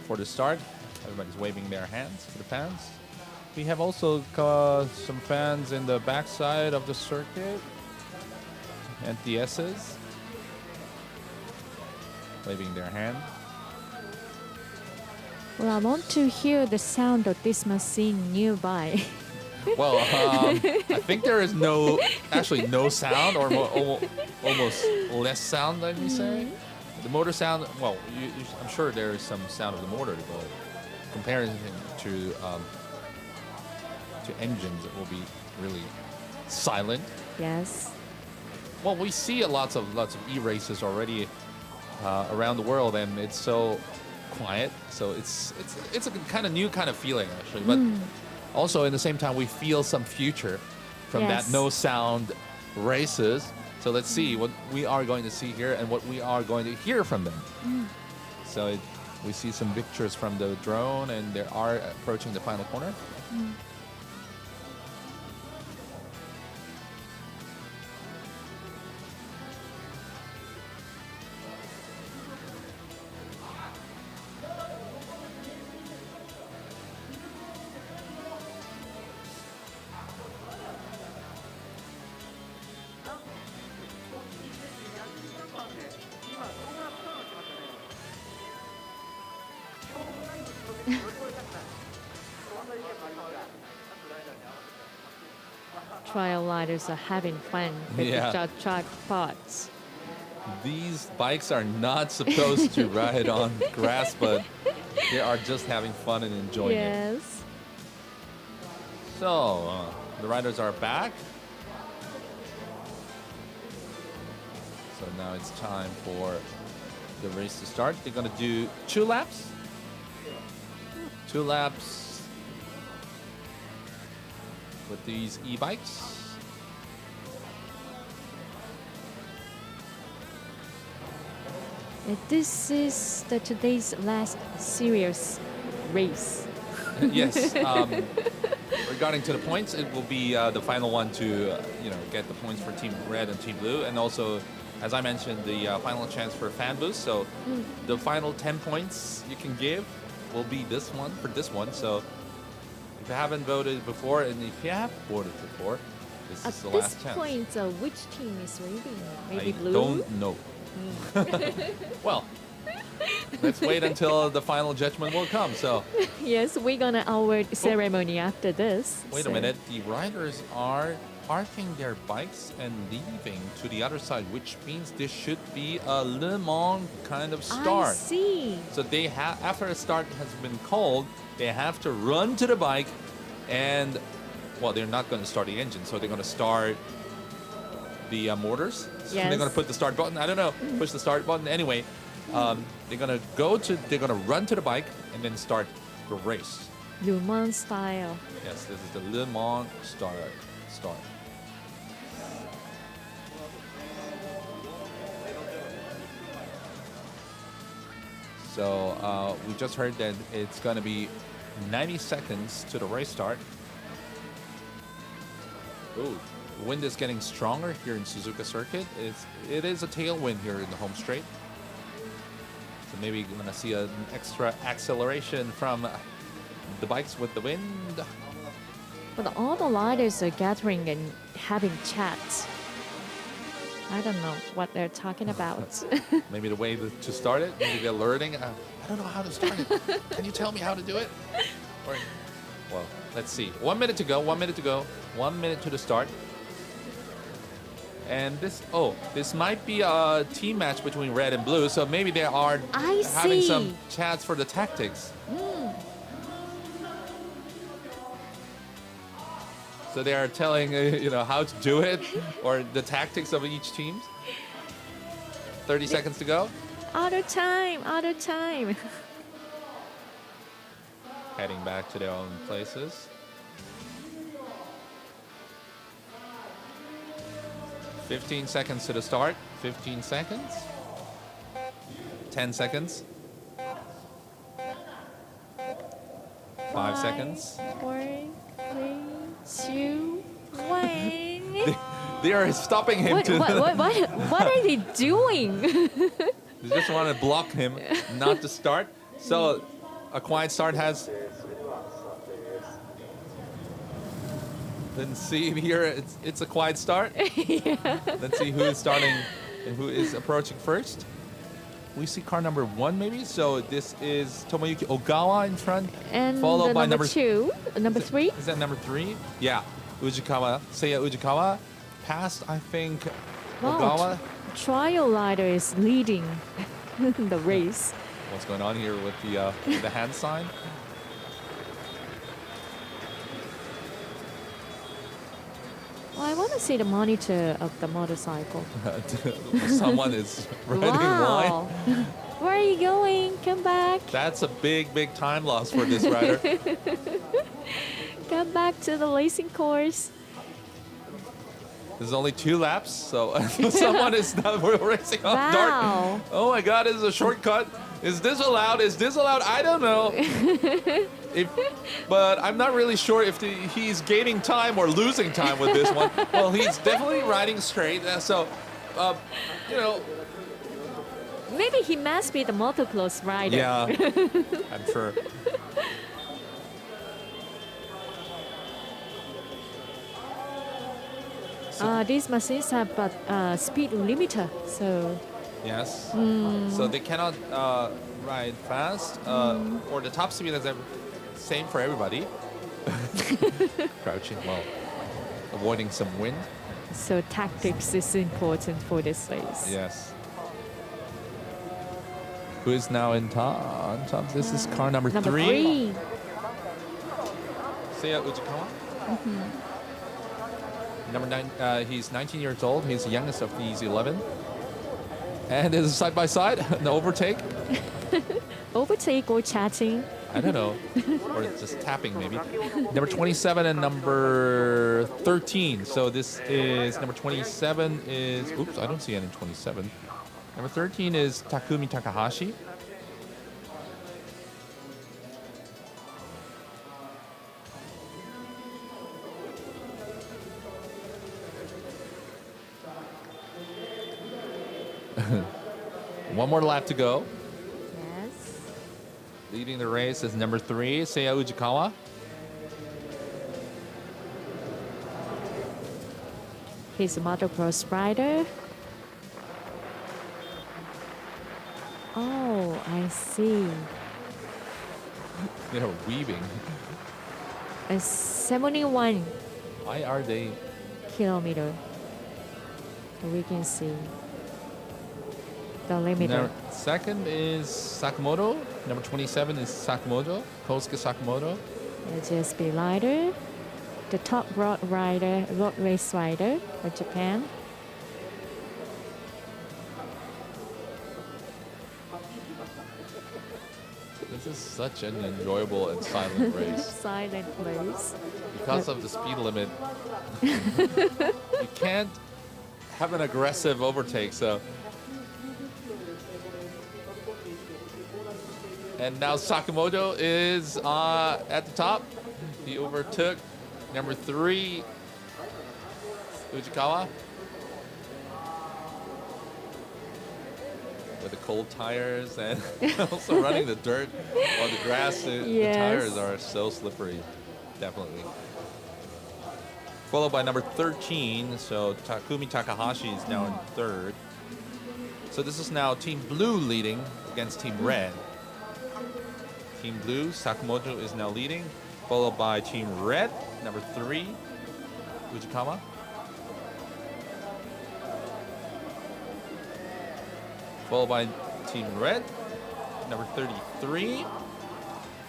for the start of Everybody's waving their hands to the fans. We have also some fans in the backside of the circuit and the S's waving their hand. Well, I want to hear the sound of this machine nearby. Well, I think there is actually no sound, or almost less sound, let me say. The motor sound, well, I'm sure there is some sound of the motor, but comparing to engines, it will be really silent. Yes. Well, we see lots of e-races already around the world, and it's so quiet. So it's a kind of new kind of feeling, actually. But also, in the same time, we feel some future from that no sound races. So let's see what we are going to see here and what we are going to hear from them. So we see some pictures from the drone, and they are approaching the final corner. Trial riders are having fun with the track parts. These bikes are not supposed to ride on grass, but they are just having fun and enjoying it. Yes. So, the riders are back. So now it's time for the race to start. They're going to do 2 laps. 2 laps with these e-bikes. This is today's last serious race. Yes. Regarding to the points, it will be the final one to get the points for Team Red and Team Blue, and also, as I mentioned, the final chance for fan boost. So the final 10 points you can give will be this one for this one. So if you haven't voted before, and if you have voted before, this is the last chance. At this point, which team is leading? Maybe I Blue? don't know. Well, let's wait until the final judgment will come. So yes, we're gonna award ceremony after this. Wait a minute. The riders are parking their bikes and leaving to the other side, which means this should be a Le Mans kind of start. I see. So they after a start has been called, they have to run to the bike, and well, they're not going to start the engine, so they're going to start the motors. So they're going to put the start button. I don't know, push the start button. Anyway, they're going to run to the bike and then start the race. Le Mans style. Yes, this is the Le Mans start. So we just heard that it's going to be 90 seconds to the race start. Ooh, the wind is getting stronger here in Suzuka circuit. It is a tailwind here in the home straight. So maybe you're going to see an extra acceleration from the bikes with the wind. But all the riders are gathering and having chats. I don't know what they're talking about. Maybe the way to start it. Maybe they're learning. I don't know how to start it. Can you tell me how to do it? Or, well, let's see. 1 minute to go. 1 minute to go. 1 minute to the start. And this might be a team match between red and blue. So maybe they are having some chats for the tactics. So they are telling, how to do it, or the tactics of each team. 30 seconds to go. Out of time. Heading back to their own places. 15 seconds to the start. 15 seconds. 10 seconds. 5 seconds. 4, 3, 2, 1. They are stopping him. What are they doing? They just want to block him not to start. So a quiet start has. Let's see here. It's a quiet start. Yeah. Let's see who is starting and who is approaching first. We see car number 1 maybe. So this is Tomoyuki Ogawa in front, And followed by number 2, number 3. Is that number 3? Yeah, Ujikawa, Seiya Ujikawa passed, I think, Ogawa. Trial rider is leading the race. What's going on here with the hand sign? Well, I want to see the monitor of the motorcycle. Someone is riding Wow. wine. Where are you going? Come back. That's a big, big time loss for this rider. Come back to the racing course. There's only 2 laps, so someone is not racing off Wow. dark. Oh my God, this is a shortcut. Is this allowed? Is this allowed? I don't know. But I'm not really sure if he's gaining time or losing time with this one. Well, he's definitely riding straight, so, you know. Maybe he must be the motocross rider. Yeah, I'm sure. These machines have a speed limiter, so Yes. Mm. So they cannot ride fast, or the top speed is same for everybody. Crouching while avoiding some wind. so tactics is important for this race. Yes. Who is now in top? On top. This is car number 3. Seiya Ujikawa. Number 9. He's 19 years old. He's the youngest of these 11. And is side by side, an overtake. Overtake or chatting? I don't know, or just tapping maybe. Number 27 and number 13. So this is number 27 is. Oops, I don't see any 27. Number 13 is Takumi Takahashi. One more lap to go. Yes. Leading the race is number 3, Seiya Ujikawa. He's a motocross rider. Oh, I see. You know, weaving. A 71 Why are they? kilometer. So we can see the limiter. Now, second is Sakamoto. Number 27 is Sakamoto, Kosuke Sakamoto. JSP rider, the top road race rider of Japan. This is such an enjoyable and silent race. Silent race. Because of the speed limit, you can't have an aggressive overtake, so. And now Sakamoto is at the top. He overtook number 3, Ujikawa. With the cold tires and also running the dirt on the grass. The tires are so slippery, definitely. Followed by number 13, so Takumi Takahashi is now in 3rd. So this is now Team Blue leading against Team Red. Team Blue, Sakamoto is now leading, followed by Team Red, number 3, Ujikawa. Followed by Team Red, number 33.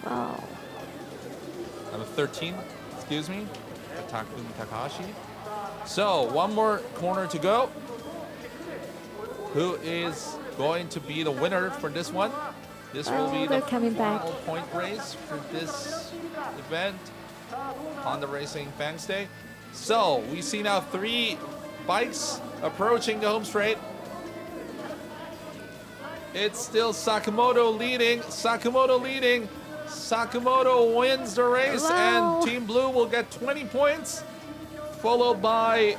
Wow. Number 13, excuse me, Takumi Takahashi. So, one more corner to go. Who is going to be the winner for this one? This will be the final point race for this event on the Racing Fans Day. So, we see now 3 bikes approaching the home straight. It's still Sakamoto leading. Sakamoto leading. Sakamoto wins the race, and Team Blue will get 20 points, followed by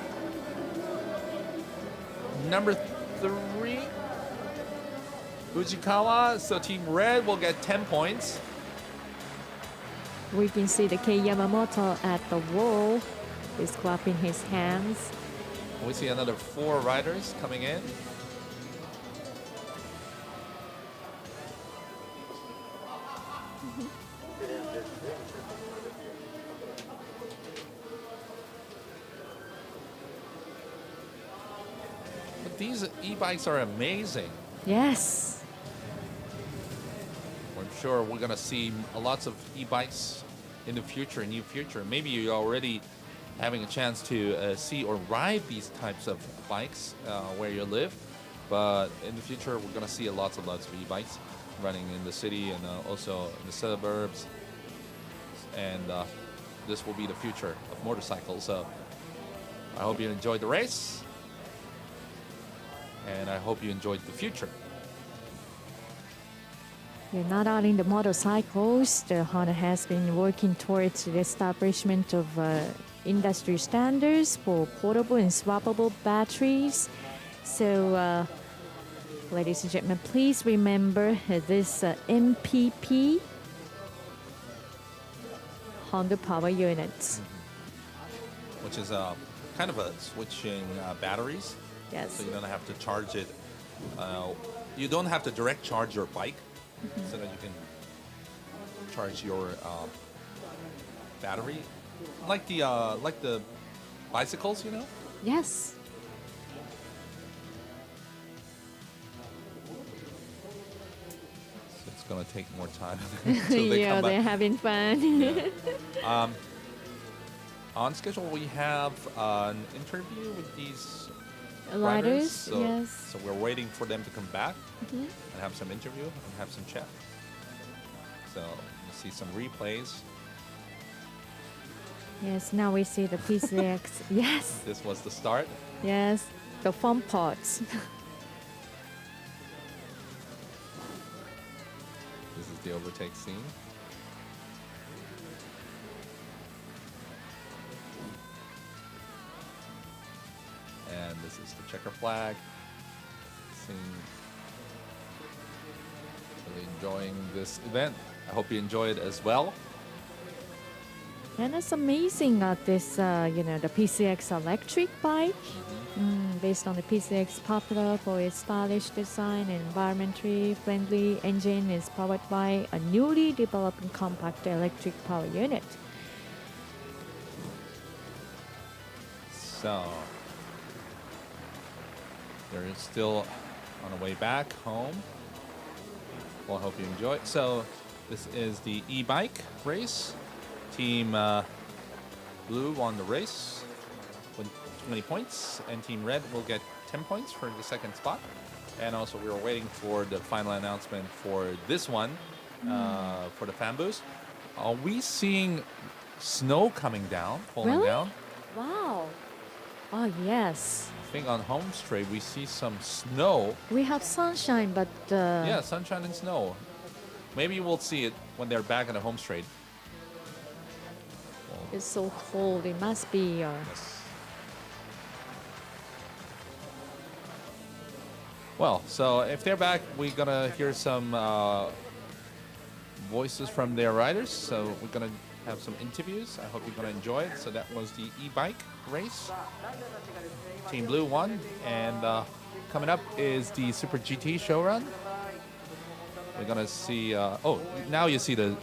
number 3, Ujikawa. So Team Red will get 10 points, We can see the Kei Yamamoto at the wall. He's clapping his hands. We see another 4 riders coming in. But these e-bikes are amazing. Yes. I'm sure we're going to see lots of e-bikes in the future, near future. Maybe you're already having a chance to see or ride these types of bikes where you live. But in the future, we're going to see lots and lots of e-bikes running in the city and also in the suburbs. And this will be the future of motorcycles. So I hope you enjoyed the race. And I hope you enjoyed the future. Not only the motorcycles, the Honda has been working towards the establishment of industry standards for portable and swappable batteries. So, ladies and gentlemen, please remember this MPP Honda power units. Which is kind of a switching batteries. Yes. So you don't have to charge it. You don't have to direct charge your bike. So that you can charge your battery, like the bicycles, you know. Yes. So it's gonna take more time. Until they Yeah, come they're back. having fun. Yeah. On schedule, we have an interview with these Riders, So, yes. So we're waiting for them to come back Mhm. and have some interview and have some chat. So we'll see some replays. Yes, now we see the PCX. Yes, This was the start. yes, the fun parts. This is the overtake scene. And this is the checker flag scene. Really enjoying this event. I hope you enjoy it as well. And it's amazing that this, the PCX electric bike, based on the PCX popular for its stylish design and environmentally friendly engine, is powered by a newly developed compact electric power unit. So they're still on the way back home. Well, I hope you enjoy. So this is the e-bike race. Team Blue won the race with 20 points, and Team Red will get 10 points for the second spot. And also, we were waiting for the final announcement for this one, for the fan boost. Are we seeing snow coming down, falling Really? down? Wow. Oh, yes. I think on home straight we see some snow. We have sunshine, but... Yeah, sunshine and snow. Maybe we'll see it when they're back on the home straight. It's so cold. It must be... Well, so if they're back, we're gonna hear some voices from their riders. So we're gonna have some interviews. I hope you're gonna enjoy it. So that was the e-bike race. Team Blue won, and coming up is the Super GT show run. We're gonna see. Oh, now you see the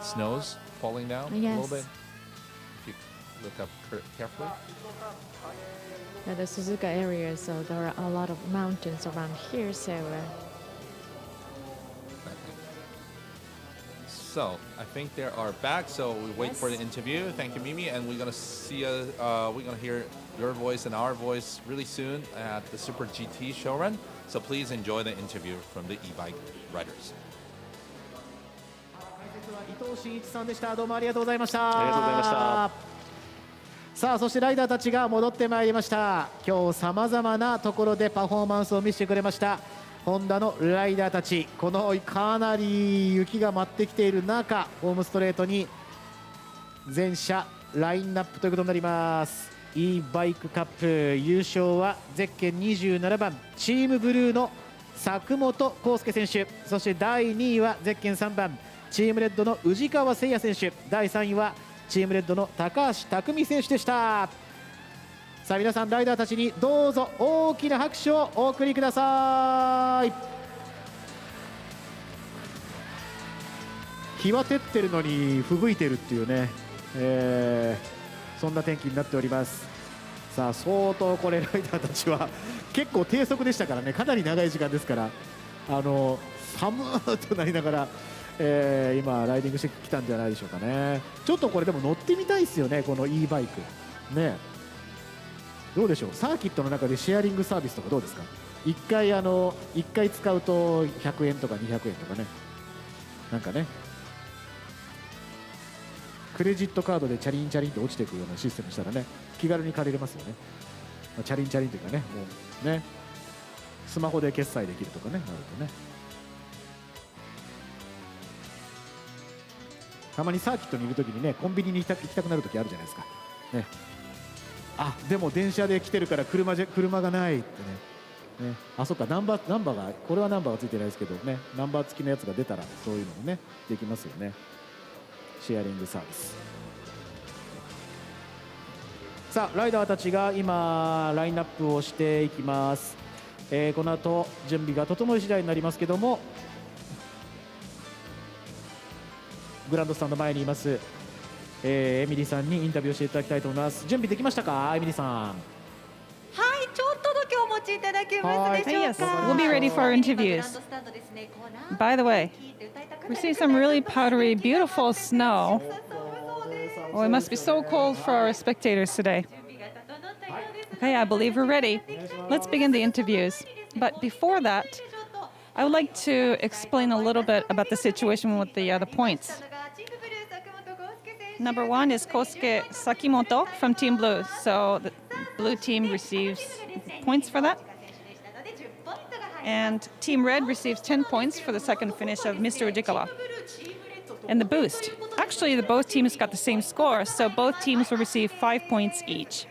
snows falling down a Yes. little bit. If you look up carefully. The Suzuka area, so there are a lot of mountains around here, so... So I think they are back. So we wait for the interview. Thank you, Mimi, and we're gonna see. We're gonna hear your voice and our voice really soon at the Super GT show run. So please enjoy the interview from the e-bike riders. 伊藤真一さんでした。どうもありがとうございました。ありがとうございました。さあ、そしてライダーたちが戻ってまいりました。今日さまざまなところでパフォーマンスを見せてくれましたホンダのライダーたち。このかなり雪が舞ってきている中、ホームストレートに全車ラインナップということになります。 e バイクカップ優勝はゼッケン27番チームブルーの佐久本康介選手、そして第2位はゼッケン3番チームレッドの宇治川誠也選手、第3位はチームレッドの高橋匠選手でした。さあ皆さん、ライダーたちにどうぞ大きな拍手をお送りください。日は照ってるのに吹雪いてるっていうね、そんな天気になっております。さあ相当これライダーたちは結構低速でしたからね、かなり長い時間ですから、寒ーとなりながら、今ライディングしてきたんじゃないでしょうかね。ちょっとこれでも乗ってみたいですよね、この e バイクね。どうでしょう、サーキットの中でシェアリングサービスとかどうですか。1回使うと100円とか200円とかね、なんかね、クレジットカードでチャリンチャリンと落ちていくようなシステムしたらね、気軽に借りれますよね。チャリンチャリンというかね、もうね、スマホで決済できるとかね、なるとね。たまにサーキットにいるときにね、コンビニに行きたくなるときあるじゃないですか。ね、あ、でも電車で来てるから車がないってね。ね、あ、そっか、ナンバーが、これはナンバーがついてないですけどね、ナンバー付きのやつが出たらそういうのもね、できますよね。シェアリングサービス。さあライダーたちが今ラインナップをしていきます。この後準備が整い次第になりますけども、グランドスタンド前にいます、エミリーさんにインタビューをしていただきたいと思います。準備できましたか、エミリーさん。はい、ちょっとだけお待ちいただけますでしょうか。Yes, we'll be ready for our interviews. By the way, we see some really powdery, beautiful snow. Oh, it must be so cold for our spectators today. Okay, I believe we're ready. Let's begin the interviews. But before that, I would like to explain a little bit about the situation with the points. Number one is Kosuke Sakimoto from Team Blue. So the blue team receives points for that. And Team Red receives 10 points for the second finish of Mr. Ujikawa. And the boost. Actually, both teams got the same score, so both teams will receive 5 points each.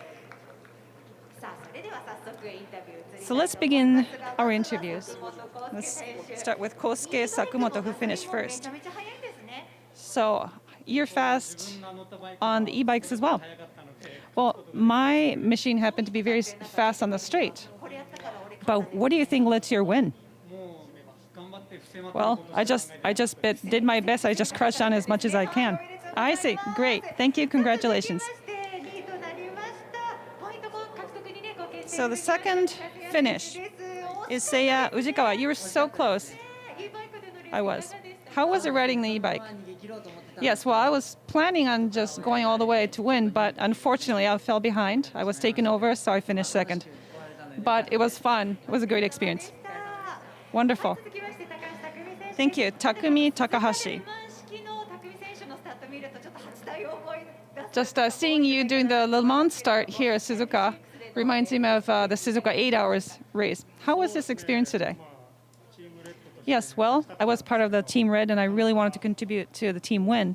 So let's begin our interviews. Let's start with Kosuke Sakimoto, who finished first. So you're fast on the e-bikes as well. Well, my machine happened to be very fast on the straight. But what do you think led to your win? Well, I just did my best. I just crushed on as much as I can. I see. Great. Thank you. Congratulations. So the second finish is Seiya Ujikawa. You were so close. I was. How was it riding the e-bike? Yes, well, I was planning on just going all the way to win, but unfortunately I fell behind. I was taken over, so I finished second. But it was fun. It was a great experience. Wonderful. Thank you. Takumi Takahashi. Just seeing you doing the Le Mans start here at Suzuka reminds me of the Suzuka 8 hours race. How was this experience today? Yes, well, I was part of the Team Red, and I really wanted to contribute to the team win.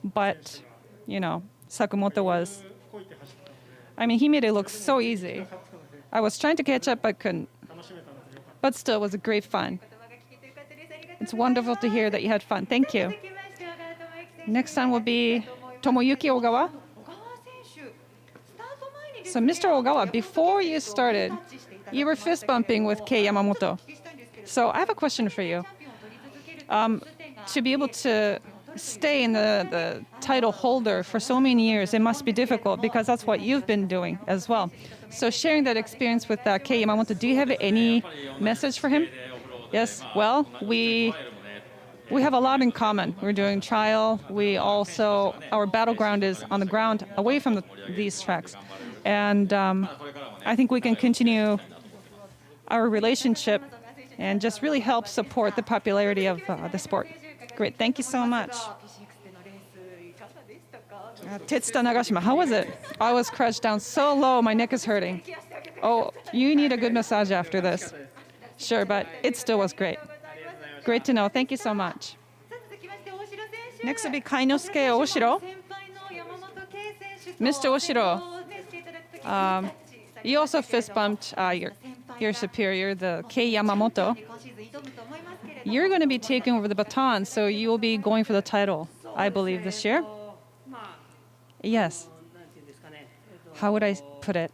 But, you know, Sakamoto was... I mean, he made it look so easy. I was trying to catch up, but couldn't. But still, it was a great fun. It's wonderful to hear that you had fun. Thank you. Next on will be Tomoyuki Ogawa. So, Mr. Ogawa, before you started, you were fist bumping with Kei Yamamoto. So, I have a question for you. To be able to stay in the title holder for so many years, it must be difficult because that's what you've been doing as well. So, sharing that experience with Kei Yamamoto, do you have any message for him? Yes, well, we have a lot in common. We're doing trial. We also, our battleground is on the ground away from these tracks. And I think we can continue our relationship and just really help support the popularity of the sport. Great, thank you so much. Tetsuta Nagashima, how was it? I was crouched down so low, my neck is hurting. Oh, you need a good massage after this. Sure, but it still was great. Great to know. Thank you so much. Next will be Kainosuke Oshiro. Mr. Oshiro, you also fist bumped your superior, the Kei Yamamoto. you're going to be taking over the baton, so you will be going for the title, I believe, this year. Yes. How would I put it?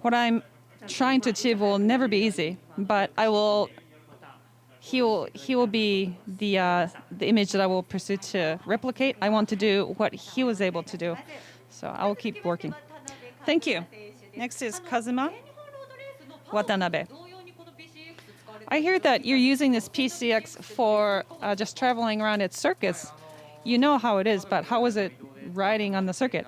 What I'm trying to achieve will never be easy, but he will be the image that I will pursue to replicate. I want to do what he was able to do, so I will keep working. Thank you. Next is Kazuma Watanabe. I hear that you're using this PCX for just traveling around at circuits. You know how it is, but how was it riding on the circuit?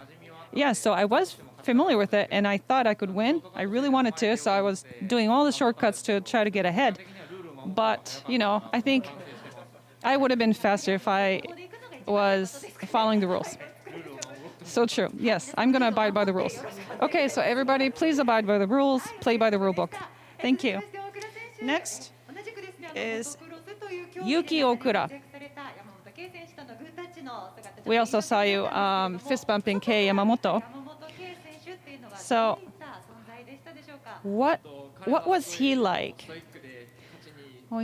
Yeah, so I was familiar with it, and I thought I could win. I really wanted to, so I was doing all the shortcuts to try to get ahead. But, I think I would have been faster if I was following the rules. So true. Yes, I'm going to abide by the rules. Okay, so everybody, please abide by the rules. Play by the rule book. Thank you. Next is Yuki Okura. We also saw you fist bumping Kei Yamamoto. So, what was he like? Well,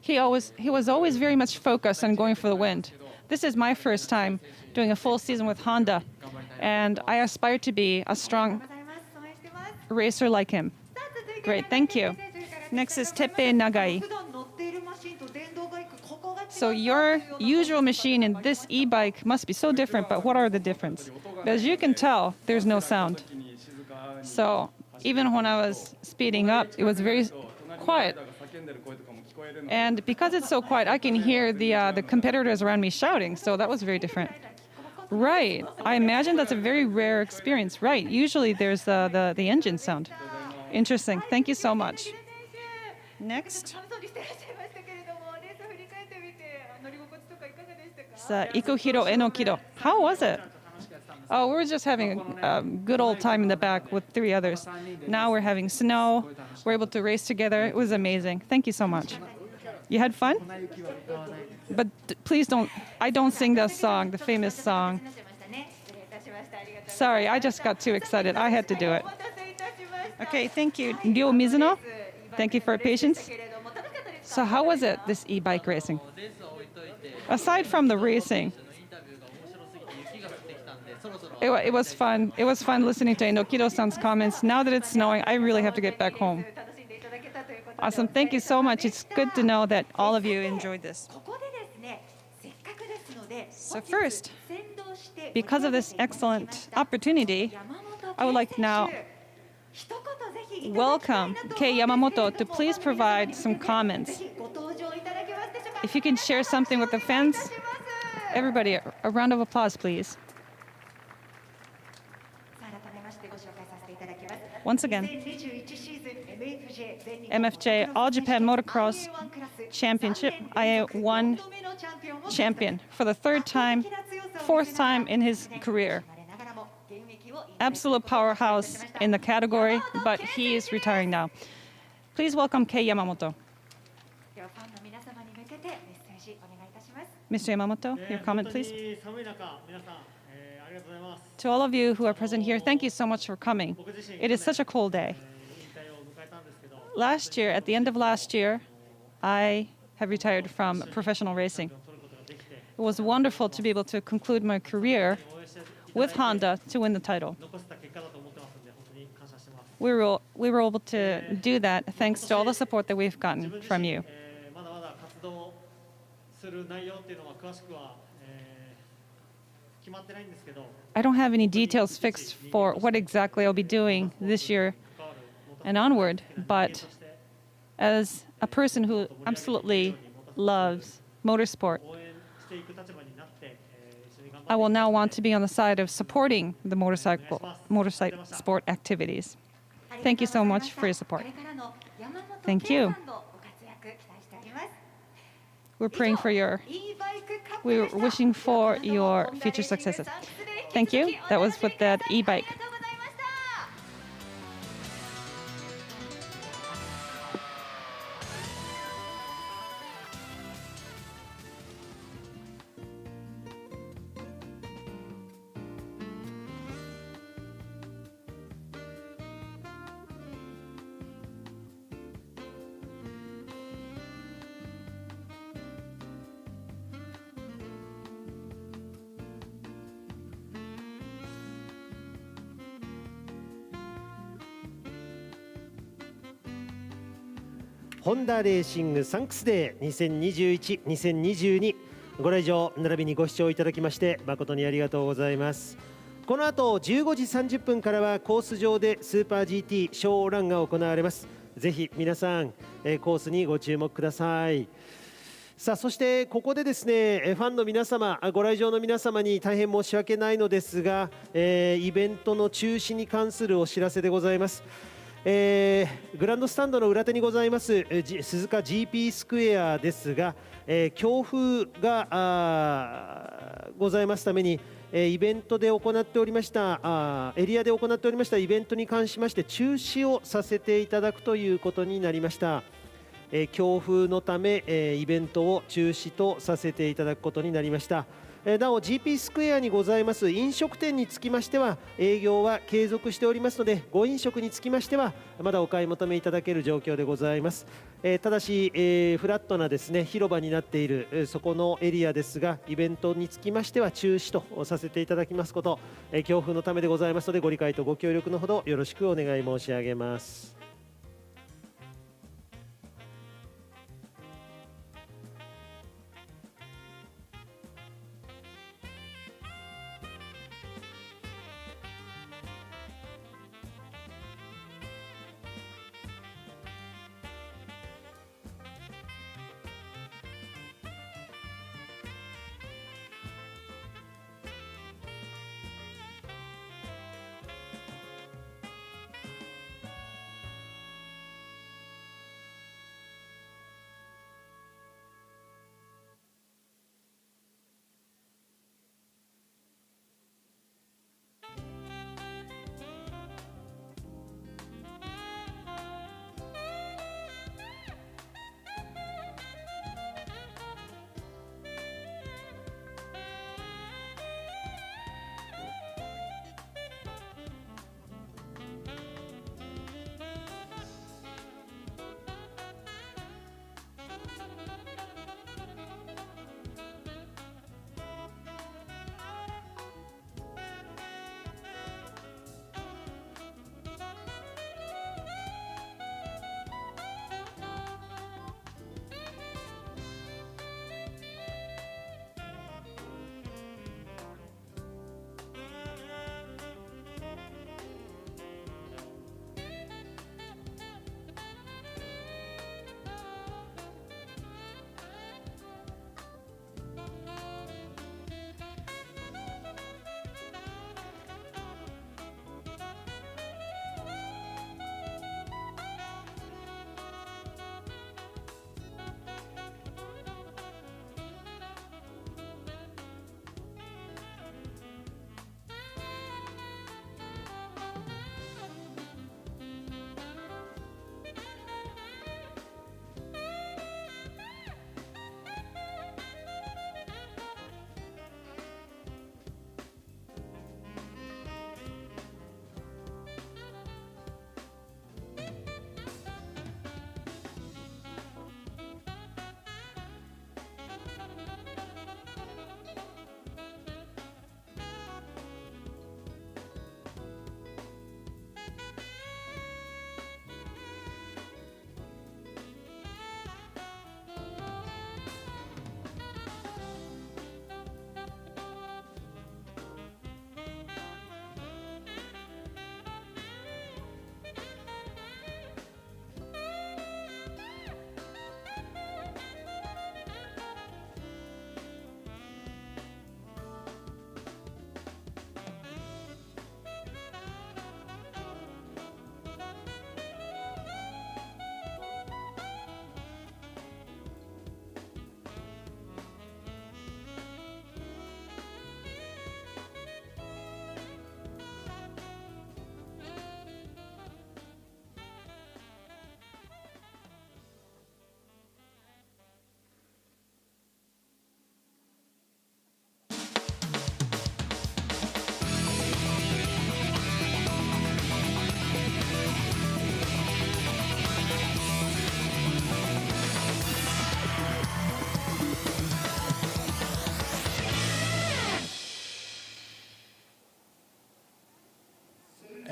he was always very much focused on going for the win. This is my first time doing a full season with Honda, and I aspire to be a strong racer like him. Great, thank you. Next is Teppei Nagai. So your usual machine and this e-bike must be so different, but what are the differences? As you can tell, there's no sound. So even when I was speeding up, it was very quiet. And because it's so quiet, I can hear the competitors around me shouting, so that was very different. Right, I imagine that's a very rare experience. Right, usually there's the engine sound. Interesting, thank you so much. Next. Ikuhiro Enokido. How was it? Oh, we were just having a good old time in the back with 3 others. Now we're having snow. We're able to race together. It was amazing. Thank you so much. You had fun? But please I don't sing that song, the famous song. Sorry, I just got too excited. I had to do it. Okay, thank you. Ryo Mizuno, thank you for your patience. So how was it, this e-bike racing? Aside from the racing, it was fun. It was fun listening to Enokido-san's comments. Now that it's snowing, I really have to get back home. Awesome. Thank you so much. It's good to know that all of you enjoyed this. So first, because of this excellent opportunity, I would like now welcome Kei Yamamoto to please provide some comments. If you can share something with the fans, everybody, a round of applause, please. Once again, MFJ All Japan Motocross Championship, IA1 champion for the 3rd time, 4th time in his career. Absolute powerhouse in the category, but he is retiring now. Please welcome Kei Yamamoto. Mr. Yamamoto, your comment, please. To all of you who are present here, thank you so much for coming. It is such a cold day. Last year, at the end of last year, I have retired from professional racing. It was wonderful to be able to conclude my career with Honda to win the title. We were able to do that thanks to all the support that we've gotten from you. I don't have any details fixed for what exactly I'll be doing this year and onward, but as a person who absolutely loves motorsport, I will now want to be on the side of supporting the motorcycle sport activities. Thank you so much for your support. Thank you. We're wishing for your future successes. Thank you. That was with that e-bike. ホンダレーシングサンクスデー2021-2022ご来場並びにご視聴いただきまして誠にありがとうございます。この後15時30分からはコース上でスーパー GT ショーランが行われます。ぜひ皆さんコースにご注目ください。さあそしてここでですねファンの皆様ご来場の皆様に大変申し訳ないのですがイベントの中止に関するお知らせでございます。グランドスタンドの裏手にございます鈴鹿 GP スクエアですが強風がございますためにイベントで行っておりましたエリアで行っておりましたイベントに関しまして中止をさせていただくということになりました。強風のためイベントを中止とさせていただくことになりました。なお GP スクエアにございます飲食店につきましては営業は継続しておりますのでご飲食につきましてはまだお買い求めいただける状況でございます。ただしフラットなですね広場になっているそこのエリアですがイベントにつきましては中止とさせていただきますこと強風のためでございますのでご理解とご協力のほどよろしくお願い申し上げます。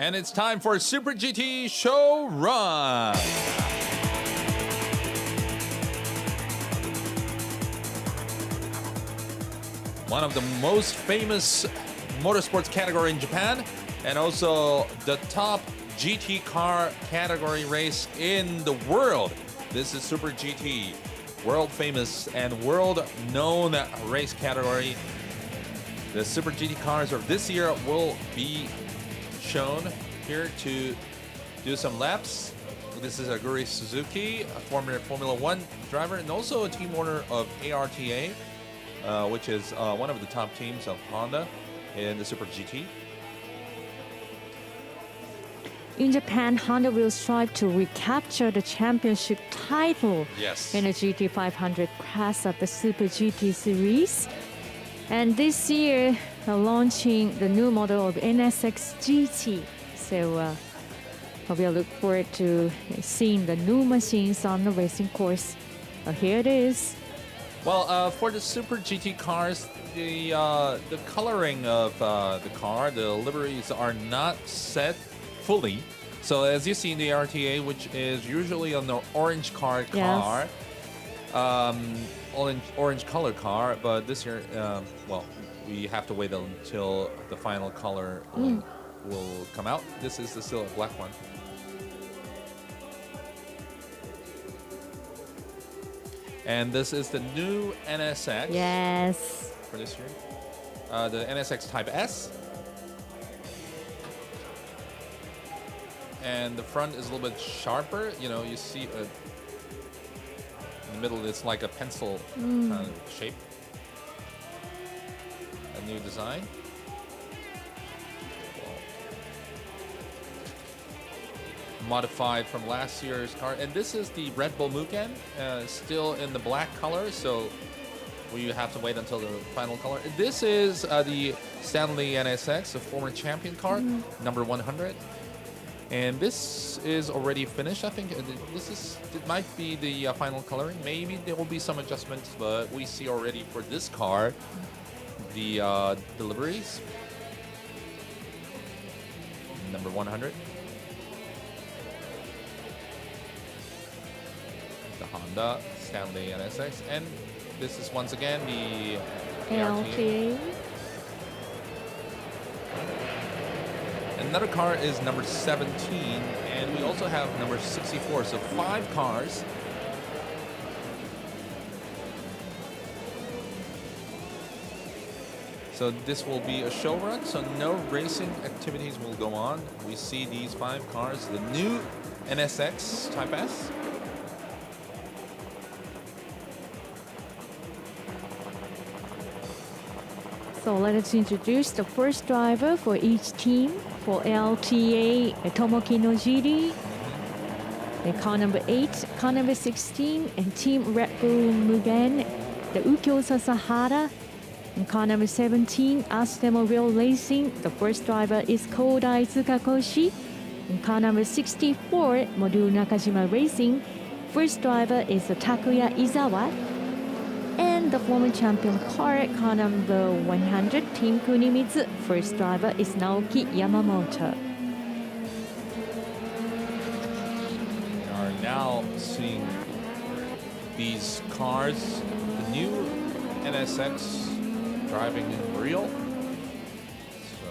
And it's time for Super GT Show Run. one of the most famous motorsports category in Japan, and also the top GT car category race in the world. This is Super GT, world famous and world known race category. The Super GT cars of this year will be shown here to do some laps. This is Aguri Suzuki, a former Formula One driver and also a team owner of ARTA, which is one of the top teams of Honda in the Super GT. In Japan, Honda will strive to recapture the championship title in the GT 500 class of the Super GT series. And this year, launching the new model of NSX GT. So we look forward to seeing the new machines on the racing course. Here it is. Well, for the Super GT cars, the coloring of the car, the liveries are not set fully. So as you see in the RTA, which is usually an orange car, orange color car, but this year, well, we have to wait until the final color will come out. This is still a black one. And this is the new NSX. Yes. For this year. The NSX Type S. And the front is a little bit sharper. You know, you see in the middle, it's like a pencil kind of shape. A new design. Modified from last year's car, and this is the Red Bull Mugen, still in the black color, so we have to wait until the final color. This is the Stanley NSX, a former champion car, number 100, and this is already finished. I think it might be the final coloring. Maybe there will be some adjustments, but we see already for this car the deliveries, number 100. Honda Stanley NSX, and this is once again the ARTA. Another car is number 17, and we also have number 64, so 5 cars. So this will be a show run, so no racing activities will go on. We see these 5 cars, the new NSX Type S. So let us introduce the first driver for each team. For LTA, Tomoki Nojiri, car number 8, car number 16, and Team Red Bull Mugen, the Ukyo Sasahara, and car number 17, Astemo Real Racing. The first driver is Kodai Tsukakoshi, and car number 64, Modul Nakajima Racing. First driver is Takuya Izawa. And the former champion car number 100, Team Kunimitsu. First driver is Naoki Yamamoto. We are now seeing these cars, the new NSX driving in real. So,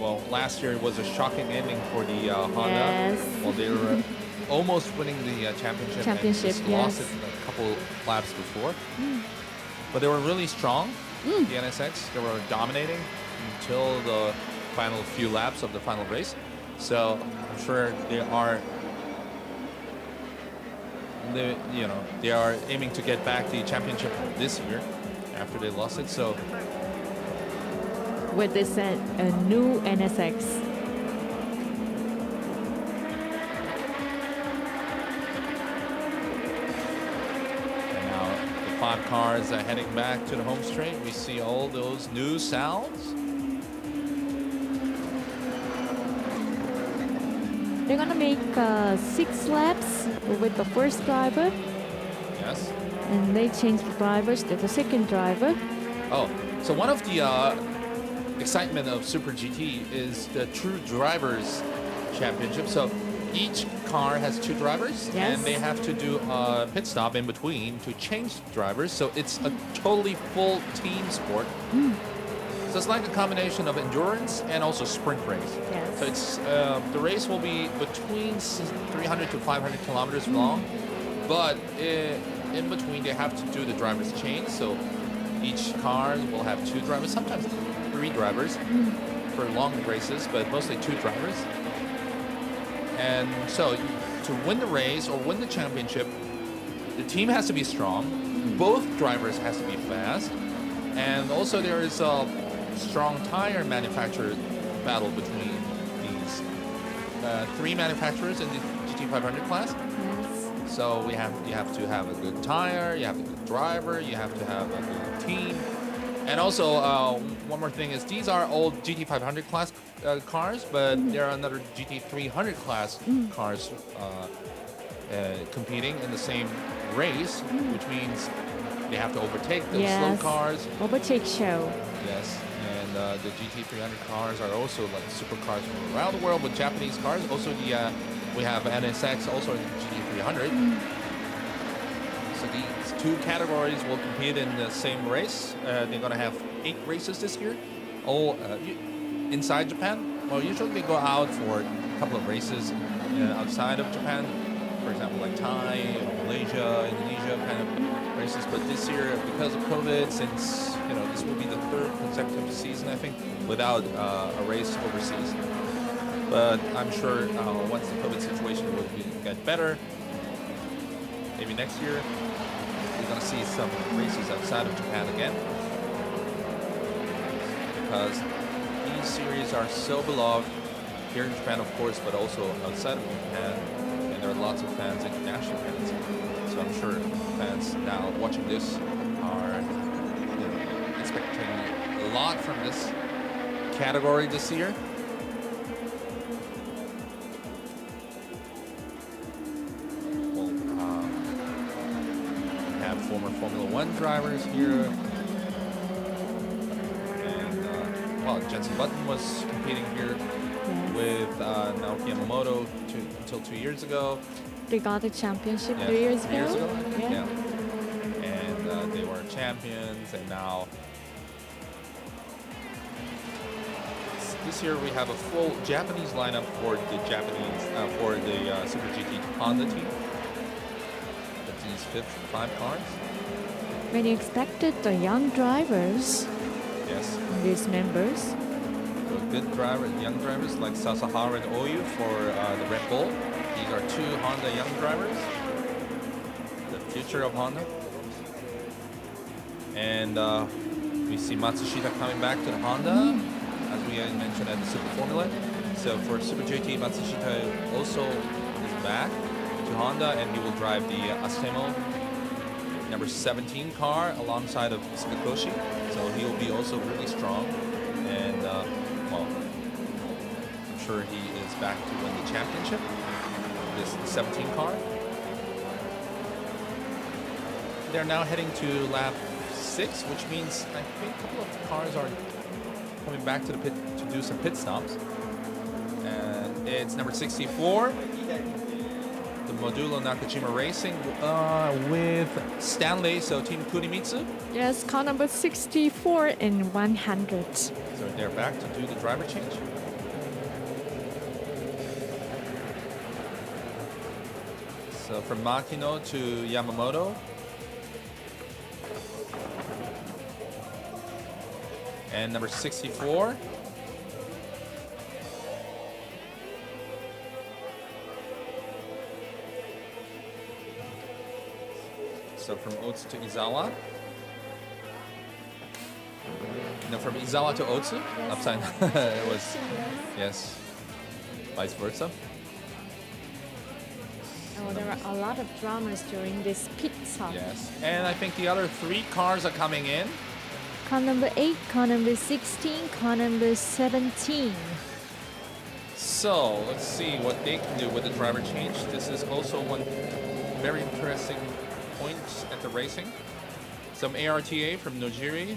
well, last year it was a shocking ending for the Honda. Yes. Well, they were almost winning the championship and just lost it a couple laps before. But they were really strong, the NSX. They were dominating until the final few laps of the final race. So I'm sure they are aiming to get back the championship this year after they lost it. So with this a new NSX. Five cars heading back to the home straight. We see all those new sounds. They're gonna make 6 laps with the first driver. Yes. And they change the drivers to the second driver. Oh, so one of the excitement of Super GT is the True Drivers Championship. So each car has two drivers, Yes. and they have to do a pit stop in between to change drivers. So it's a totally full team sport. So it's like a combination of endurance and also sprint race. Yes. So it's the race will be between 300 to 500 kilometers long, but in between they have to do the drivers change. So each car will have two drivers, sometimes three drivers for long races, but mostly two drivers. And so to win the race or win the championship, the team has to be strong, both drivers has to be fast, and also there is a strong tire manufacturer battle between these three manufacturers in the GT500 class. Yes. So you have to have a good tire, you have a good driver, you have to have a good team. And also, one more thing is these are all GT500 class cars, but there are another GT300 class cars competing in the same race, which means they have to overtake those slow cars. Overtake show. Yes, and the GT300 cars are also like supercars from around the world with Japanese cars. Also, we have NSX also in GT300. So these two categories will compete in the same race. They're going to have 8 races this year, all inside Japan. Well, usually they go out for a couple of races outside of Japan, for example, like Thai, Malaysia, Indonesia kind of races. But this year, because of COVID, since this will be the 3rd consecutive season, I think, without a race overseas. But I'm sure once the COVID situation will get better, maybe next year, we're going to see some races outside of Japan again. Because these series are so beloved here in Japan, of course, but also outside of Japan. And there are lots of fans, international fans. So I'm sure fans now watching this are expecting a lot from this category this year. Former Formula One drivers here. And, Jensen Button was competing here with Naoki Yamamoto until 2 years ago. They got the championship 3 years ago. Yeah. And they were champions, and now this year we have a full Japanese lineup for the Super GT Honda team. These 5 cars. When you expected the young drivers, yes, these members, so good drivers, young drivers like Sasahara and Oyu for the Red Bull. These are 2 Honda young drivers, the future of Honda. And we see Matsushita coming back to the Honda, as we mentioned at the Super Formula. So for Super GT, Matsushita also is back to Honda, and he will drive the Astemo number 17 car alongside of Tsukakoshi. So he will be also really strong, and I'm sure he is back to win the championship. This 17 car. They're now heading to lap 6, which means I think a couple of cars are coming back to the pit to do some pit stops. And it's number 64. The Modulo Nakajima Racing with Stanley, so Team Kurimitsu. yes, car number 64 and 100. So they're back to do the driver change. So from Makino to Yamamoto. And number 64. So from Otsu to Izawa. No, from Izawa to Otsu. Yes. Upside down. It was, yes, vice versa. Oh, there are a lot of dramas during this pit stop. Yes. And I think the other 3 cars are coming in. Car number 8, car number 16, car number 17. So let's see what they can do with the driver change. This is also one very interesting point at the racing. Some ARTA from Nojiri.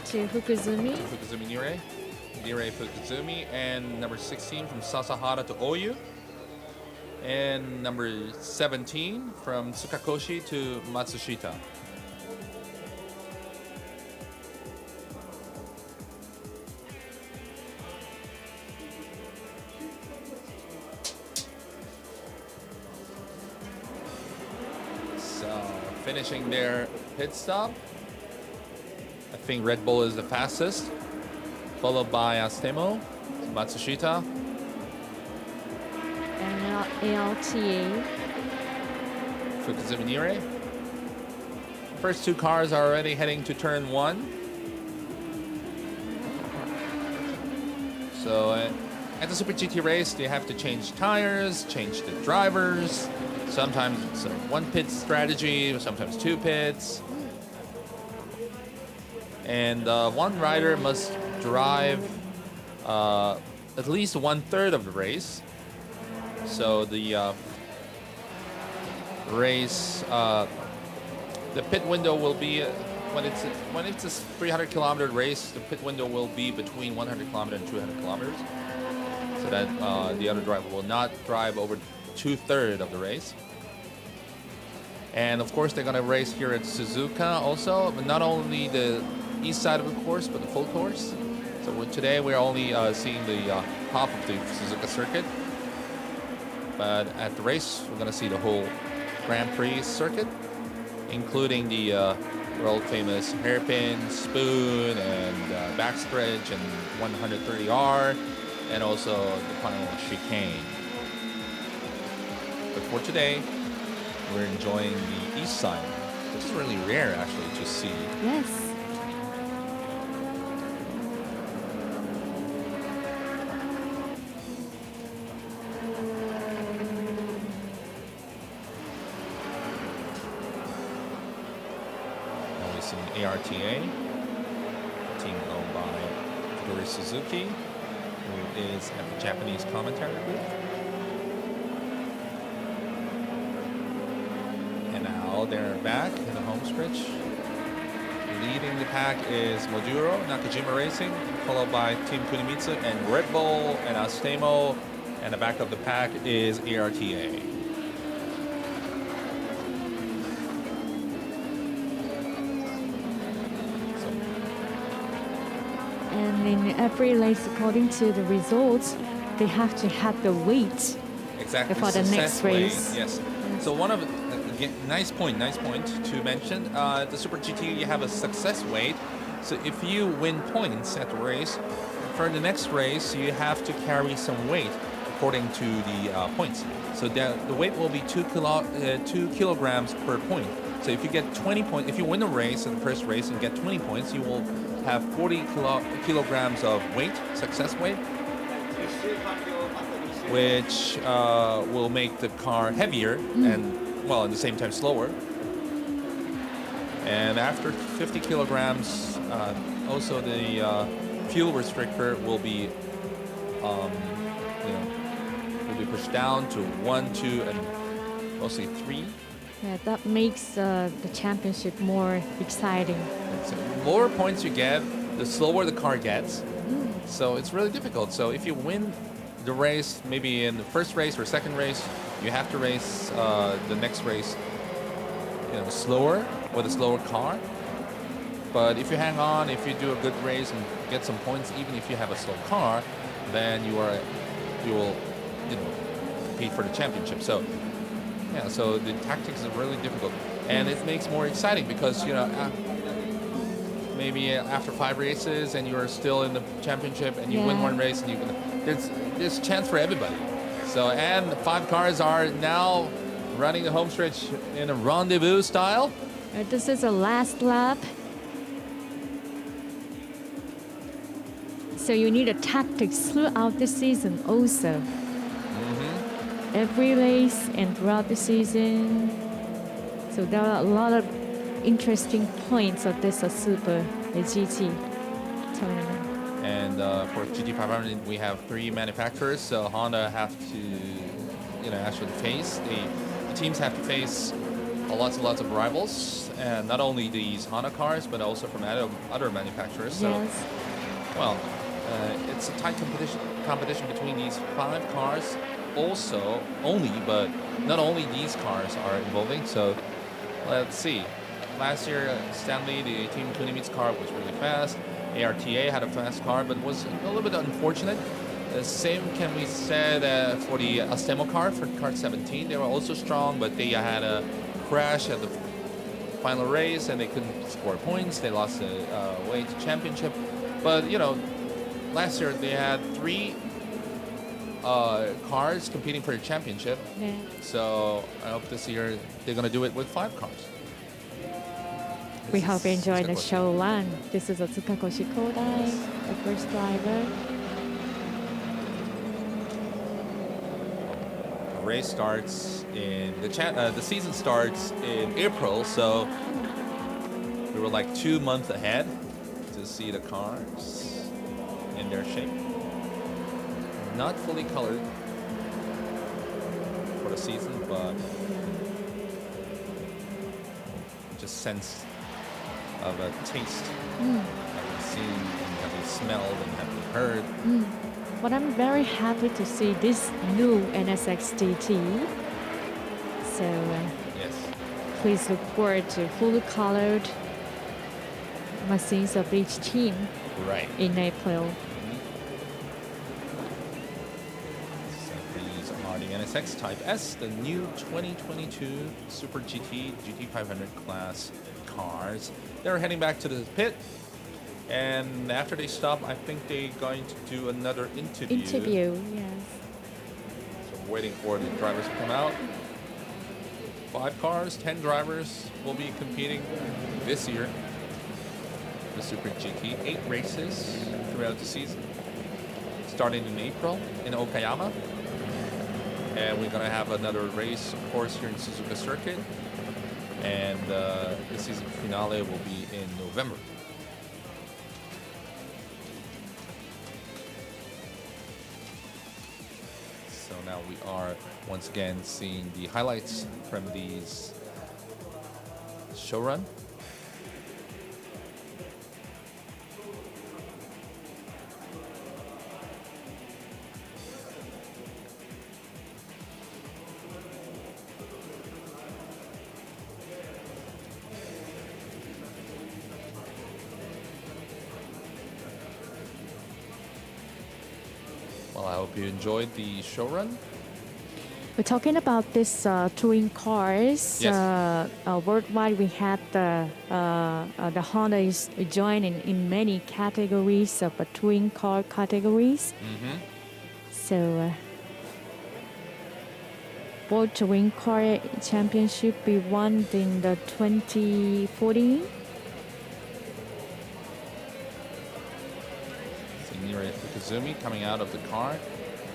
To Fukuzumi. Fukuzumi Nirei. Nirei Fukuzumi. And number 16 from Sasahara to Oyu. And number 17 from Tsukakoshi to Matsushita. So finishing their pit stop. I think Red Bull is the fastest, followed by Astemo, Matsushita. And ALTA. Fukuzuminire. First two cars are already heading to turn 1. So at the Super GT race, they have to change tires, change the drivers. Sometimes it's a 1 pit strategy, sometimes 2 pits. And one rider must drive at least 1/3 of the race. So the race, the pit window will be when it's a 300-kilometer race. The pit window will be between 100 kilometers and 200 kilometers, so that the other driver will not drive over 2/3 of the race. And of course, they're going to race here at Suzuka also, but not only the east side of the course, but the full course. So today we're only seeing the half of the Suzuka circuit. But at the race, we're going to see the whole Grand Prix circuit, including the world-famous hairpin, spoon, and backstretch, and 130R, and also the final chicane. But for today, we're enjoying the east side, which is really rare actually to see. Yes. Now we see ARTA, team owned by Futori Suzuki, who is at the Japanese commentary booth. Now they're back in the home stretch. Leading the pack is Moduro, Nakajima Racing, followed by Team Kunimitsu and Red Bull and Astemo. And the back of the pack is ARTA. And in every race, according to the results, they have to have the weight Exactly. for the next Success weight, race. Yes. So one of nice point to mention. The Super GT, you have a success weight. So if you win points at the race, for the next race, you have to carry some weight according to the points. So the weight will be 2 kilograms per point. So if you get 20 points, if you win the race in the first race and get 20 points, you will have 40 kilograms of weight, success weight, which will make the car heavier and, well, at the same time slower. And after 50 kilograms, also the fuel restrictor will be, will be pushed down to 1, 2, and mostly 3. Yeah, that makes the championship more exciting. So the more points you get, the slower the car gets. So it's really difficult. So if you win the race, maybe in the first race or second race, you have to race the next race, slower with a slower car. But if you hang on, if you do a good race and get some points, even if you have a slow car, then you will compete for the championship. So yeah, so the tactics are really difficult, and it makes more exciting because maybe after 5 races and you're still in the championship and you win one race and there's a chance for everybody. So, and the 5 cars are now running the home stretch in a rendezvous style. This is the last lap. So you need a tactics throughout the season also. Every race and throughout the season. So there are a lot of interesting points of this Super GT tournament. And for GT500, we have 3 manufacturers, so Honda have to, actually face, the teams have to face lots and lots of rivals, and not only these Honda cars, but also from other manufacturers. So, well, it's a tight competition between these 5 cars, also only, but not only these cars are involving. So let's see. Last year, Stanley, the Team Kunimitsu car was really fast. ARTA had a fast car, but was a little bit unfortunate. The same can be said for the Astemo car for Kart 17. They were also strong, but they had a crash at the final race and they couldn't score points. They lost the way to championship. But you know, last year they had 3 cars competing for the championship. Yeah. So I hope this year they're gonna do it with 5 cars. We hope you enjoy the show run. This is Otsuka Kodai, the first driver. The race starts in the season starts in April, so we were like 2 months ahead to see the cars in their shape. Not fully colored for the season, but just sense of a taste have we seen and have we smelled and have we heard. But I'm very happy to see this new NSX GT. So Yes. please look forward to fully colored machines of each team Right. in April. So these are the NSX Type S, the new 2022 Super GT GT500 class cars. They're heading back to the pit, and after they stop, I think they're going to do another interview. Yes. So I'm waiting for the drivers to come out. 5 cars, 10 drivers will be competing this year. The Super GT, 8 races throughout the season, starting in April in Okayama. And we're gonna have another race, of course, here in Suzuka Circuit. And the season finale will be in November. So now we are once again seeing the highlights from these show run. Well, I hope you enjoyed the show run. We're talking about this touring cars. Yes. Worldwide, we had the Honda is joining in many categories of touring car categories. So, World Touring Car Championship we won in the 2014. Kazumi coming out of the car,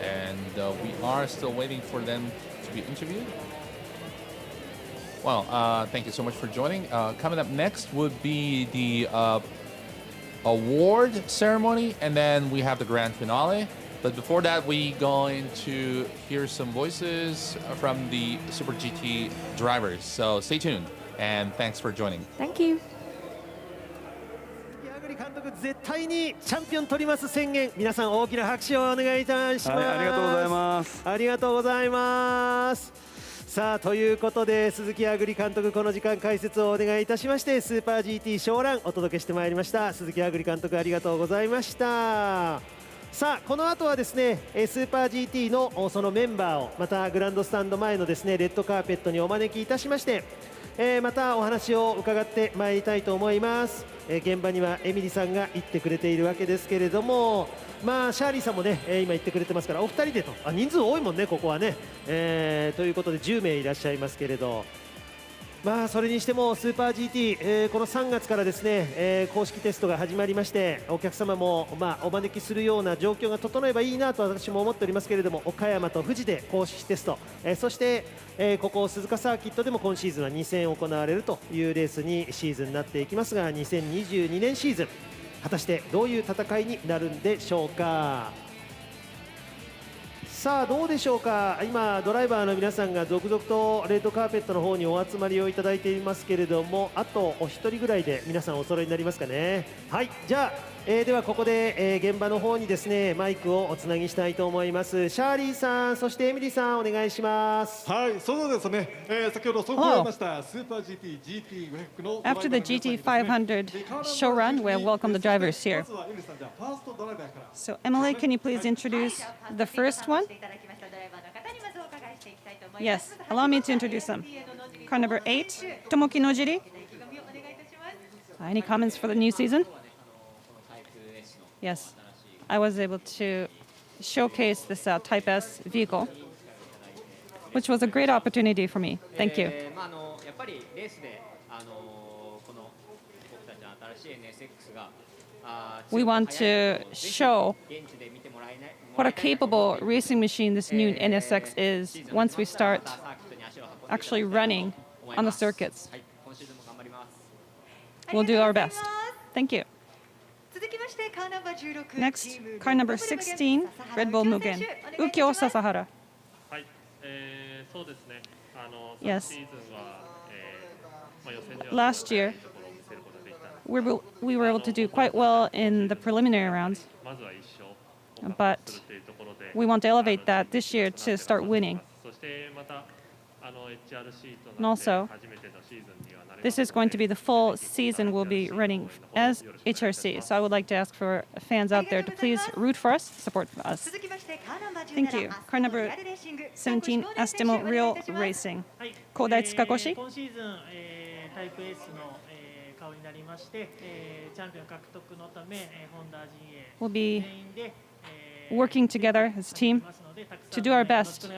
and we are still waiting for them to be interviewed. Well, thank you so much for joining. Coming up next would be the award ceremony, and then we have the grand finale. But before that, we're going to hear some voices from the Super GT drivers. So stay tuned, and thanks for joining. Thank you. 監督絶対にチャンピオン取ります宣言、皆さん大きな拍手をお願いいたします。ありがとうございます。ありがとうございます。さあということで鈴木あぐり監督、この時間解説をお願いいたしまして、スーパー GT ショーランお届けしてまいりました。鈴木あぐり監督、ありがとうございました。さあこの後はですねスーパー GT のそのメンバーをまたグランドスタンド前のですねレッドカーペットにお招きいたしまして、またお話を伺ってまいりたいと思います。現場にはエミリさんが行ってくれているわけですけれども、まあシャーリーさんもね今言ってくれてますから、お二人でと、人数多いもんねここはね、ということで10名いらっしゃいますけれど、まあそれにしてもスーパー GT、この3月からですね、公式テストが始まりまして、お客様もお招きするような状況が整えばいいなと私も思っておりますけれども、岡山と富士で公式テスト、そして、ここ鈴鹿サーキットでも今シーズンは2戦行われるというレースにシーズンになっていきますが、2022年シーズン果たしてどういう戦いになるんでしょうか。さあどうでしょうか。今ドライバーの皆さんが続々とレッドカーペットの方にお集まりをいただいていますけれども、あとお一人ぐらいで皆さんお揃いになりますかね。はい、じゃあではここで、現場の方にですねマイクをおつなぎしたいと思います。シャーリーさん、そしてエミリーさん、お願いします。はい、そうですね。先ほど走行しましたスーパー GT、GT500 の After the GT500 show run, we'll welcome the drivers here. So Emily, can you please introduce the first one? Yes, allow me to introduce them. Car number 8, Tomoki Nojiri. Any comments for the new season? Yes, I was able to showcase this Type S vehicle, which was a great opportunity for me. Thank you. We want to show what a capable racing machine this new NSX is once we start actually running on the circuits. We'll do our best. Thank you. Next, car number 16, Red Bull Mugen, Ukyo Sasahara. Yes. Last year, we were able to do quite well in the preliminary rounds, but we want to elevate that this year to start winning. And also, this is going to be the full season we'll be running as HRC. So I would like to ask for fans out there to please root for us, support us. Thank you. Car number 17, Astemo Real Racing. Kodai Tsukakoshi. タイプ S の顔になりまして、チャンピオン獲得のため、ホンダ陣営 We'll be working together as a team to do our best.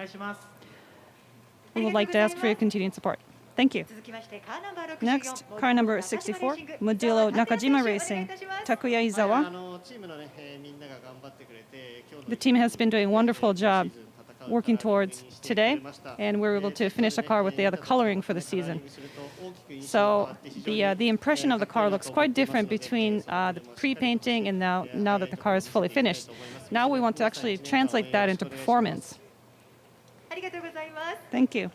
We would like to ask for your continued support. Thank you. Next, car number 64, Modelo Nakajima Racing, Takuya Izawa. The team has been doing a wonderful job working towards today, and we're able to finish the car with the other coloring for the season. So the impression of the car looks quite different between the pre-painting and now that the car is fully finished. Now we want to actually translate that into performance. Thank you.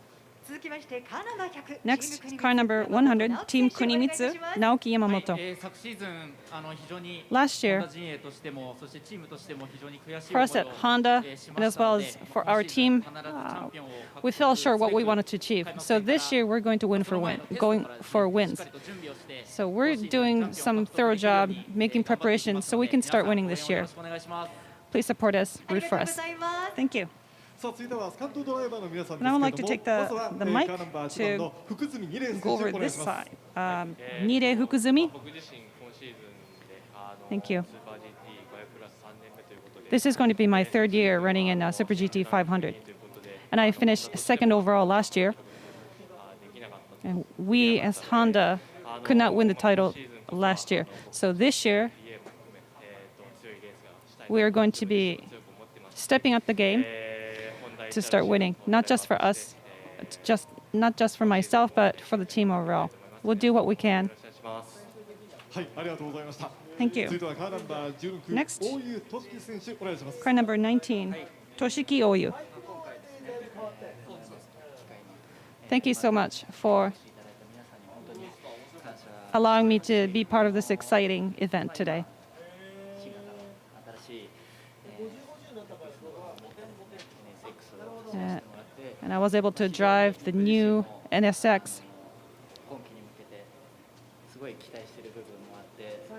Next, car number 100, Team Kunimitsu, Naoki Yamamoto. Last year, for us at Honda, and as well as for our team, we fell short what we wanted to achieve. So this year, we're going to going for wins. So we're doing some thorough job, making preparations so we can start winning this year. Please support us, root for us. Thank you. And I would like to take the mic to go over this side. Nire Fukuzumi. Thank you. This is going to be my third year running in Super GT 500. And I finished second overall last year. And we, as Honda, could not win the title last year. So this year, we are going to be stepping up the game to start winning, not just for us, not just for myself, but for the team overall. We'll do what we can. Thank you. Next, car number 19, Toshiki Oyu. Thank you so much for allowing me to be part of this exciting event today. And I was able to drive the new NSX.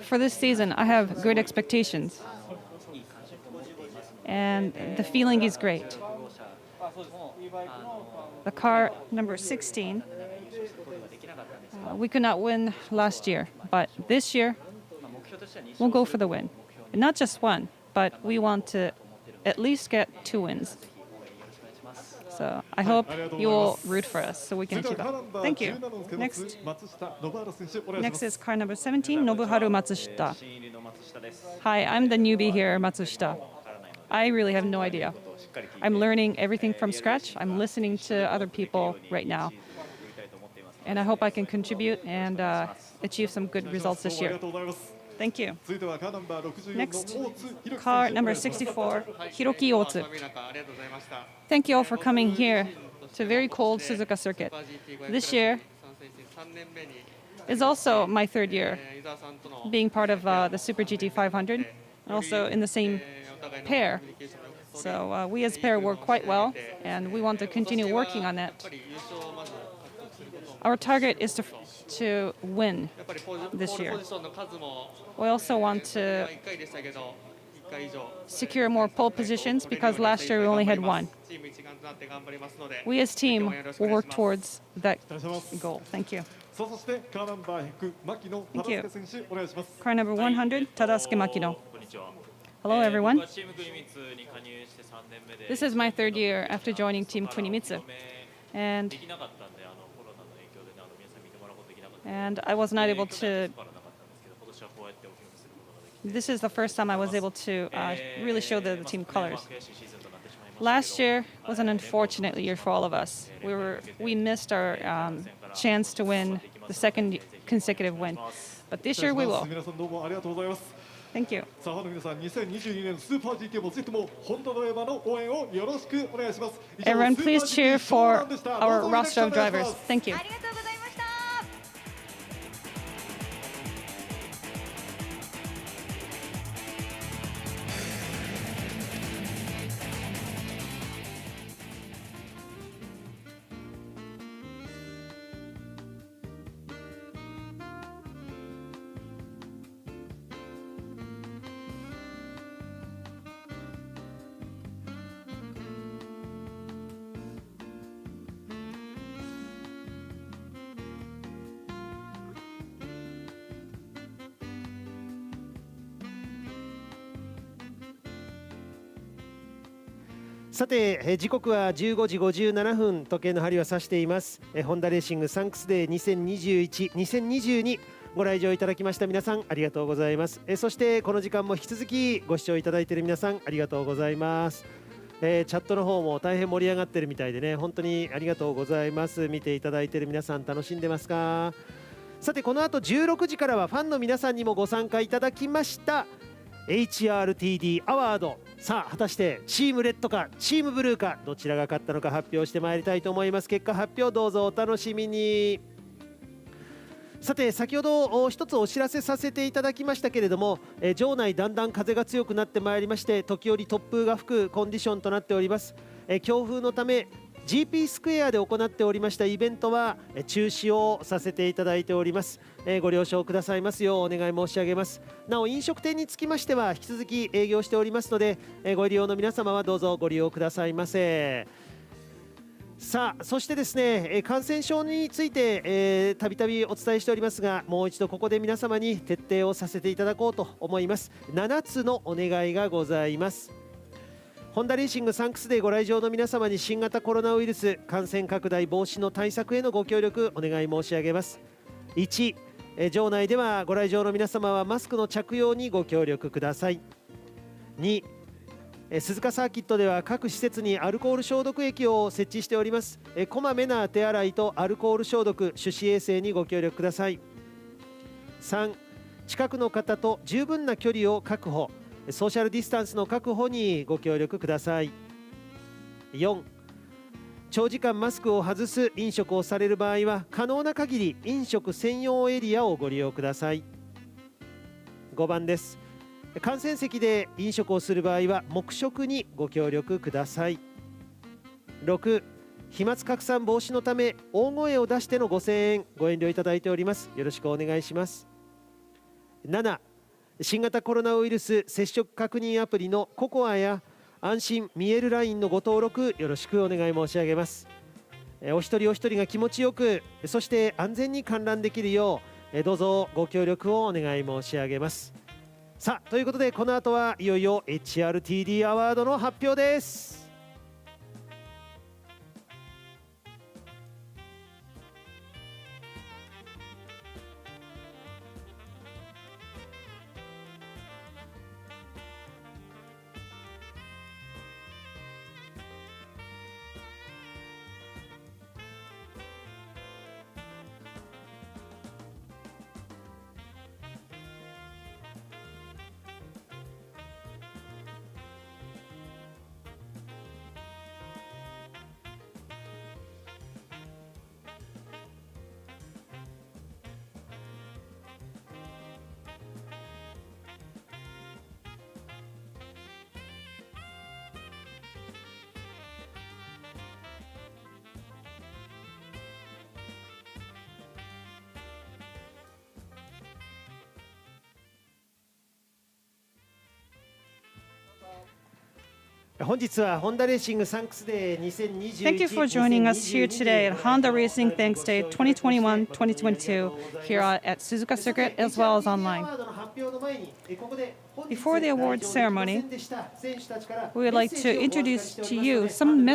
For this season, I have great expectations. And the feeling is great. The car number 16, we could not win last year, but this year, we'll go for the win. And not just one, but we want to at least get 2 wins. So I hope you will root for us so we can achieve that. Thank you. Next is car number 17, Nobuharu Matsushita. Hi, I'm the newbie here, Matsushita. I really have no idea. I'm learning everything from scratch. I'm listening to other people right now. And I hope I can contribute and achieve some good results this year. Thank you. Next, car number 64, Hiroki Otsu. Thank you all for coming here to a very cold Suzuka circuit. This year, is also my third year being part of the Super GT 500, also in the same pair. So we as pair work quite well, and we want to continue working on that. Our target is to win this year. We also want to secure more pole positions because last year we only had one. We as team will work towards that goal. Thank you. Thank you. Car number 100, Tadasuke Makino. Hello, everyone. This is my third year after joining Team Kunimitsu. And I was not able to. This is the first time I was able to really show the team colors. Last year was an unfortunate year for all of us. We missed our chance to win the second consecutive win, but this year we will. Thank you. Everyone, please cheer for our roster of drivers. Thank you.さて、時刻は15時57分、時計の針は指しています。ホンダレーシングサンクスデー2021、2022ご来場いただきました皆さんありがとうございます。そしてこの時間も引き続きご視聴いただいている皆さんありがとうございます。チャットの方も大変盛り上がってるみたいでね、本当にありがとうございます。見ていただいている皆さん楽しんでますか？さてこの後16時からはファンの皆さんにもご参加いただきましたHRTD アワード。さあ果たしてチームレッドかチームブルーかどちらが勝ったのか発表してまいりたいと思います。結果発表どうぞお楽しみに。さて先ほど一つお知らせさせていただきましたけれども、場内だんだん風が強くなってまいりまして、時折突風が吹くコンディションとなっております。強風のため GP スクエアで行っておりましたイベントは中止をさせていただいております。ご了承くださいますようお願い申し上げます。なお飲食店につきましては引き続き営業しておりますので、ご利用の皆様はどうぞご利用くださいませ。さあそしてですね、感染症についてたびたびお伝えしておりますが、もう一度ここで皆様に徹底をさせていただこうと思います。7つのお願いがございます。ホンダレーシングサンクスデーご来場の皆様に新型コロナウイルス感染拡大防止の対策へのご協力お願い申し上げます。1、場内ではご来場の皆様はマスクの着用にご協力ください。2、鈴鹿サーキットでは各施設にアルコール消毒液を設置しております。こまめな手洗いとアルコール消毒、手指衛生にご協力ください。3、近くの方と十分な距離を確保、ソーシャルディスタンスの確保にご協力ください。4、長時間マスクを外す飲食をされる場合は可能な限り飲食専用エリアをご利用ください。5番です。観戦席で飲食をする場合は黙食にご協力ください。6、飛沫拡散防止のため大声を出してのご声援ご遠慮いただいております。よろしくお願いします。7、新型コロナウイルス接触確認アプリのココアや安心見えるラインのご登録よろしくお願い申し上げます。お一人お一人が気持ちよく、そして安全に観覧できるようどうぞご協力をお願い申し上げます。さあということでこの後はいよいよ HRTD アワードの発表です。本日はホンダレーシングサンクスデー2021 Thank you for joining us here today at Honda Racing Thanks Day 2021-2022 here at Suzuka Circuit as well as online. Before the awards ceremony, we would like to introduce to you some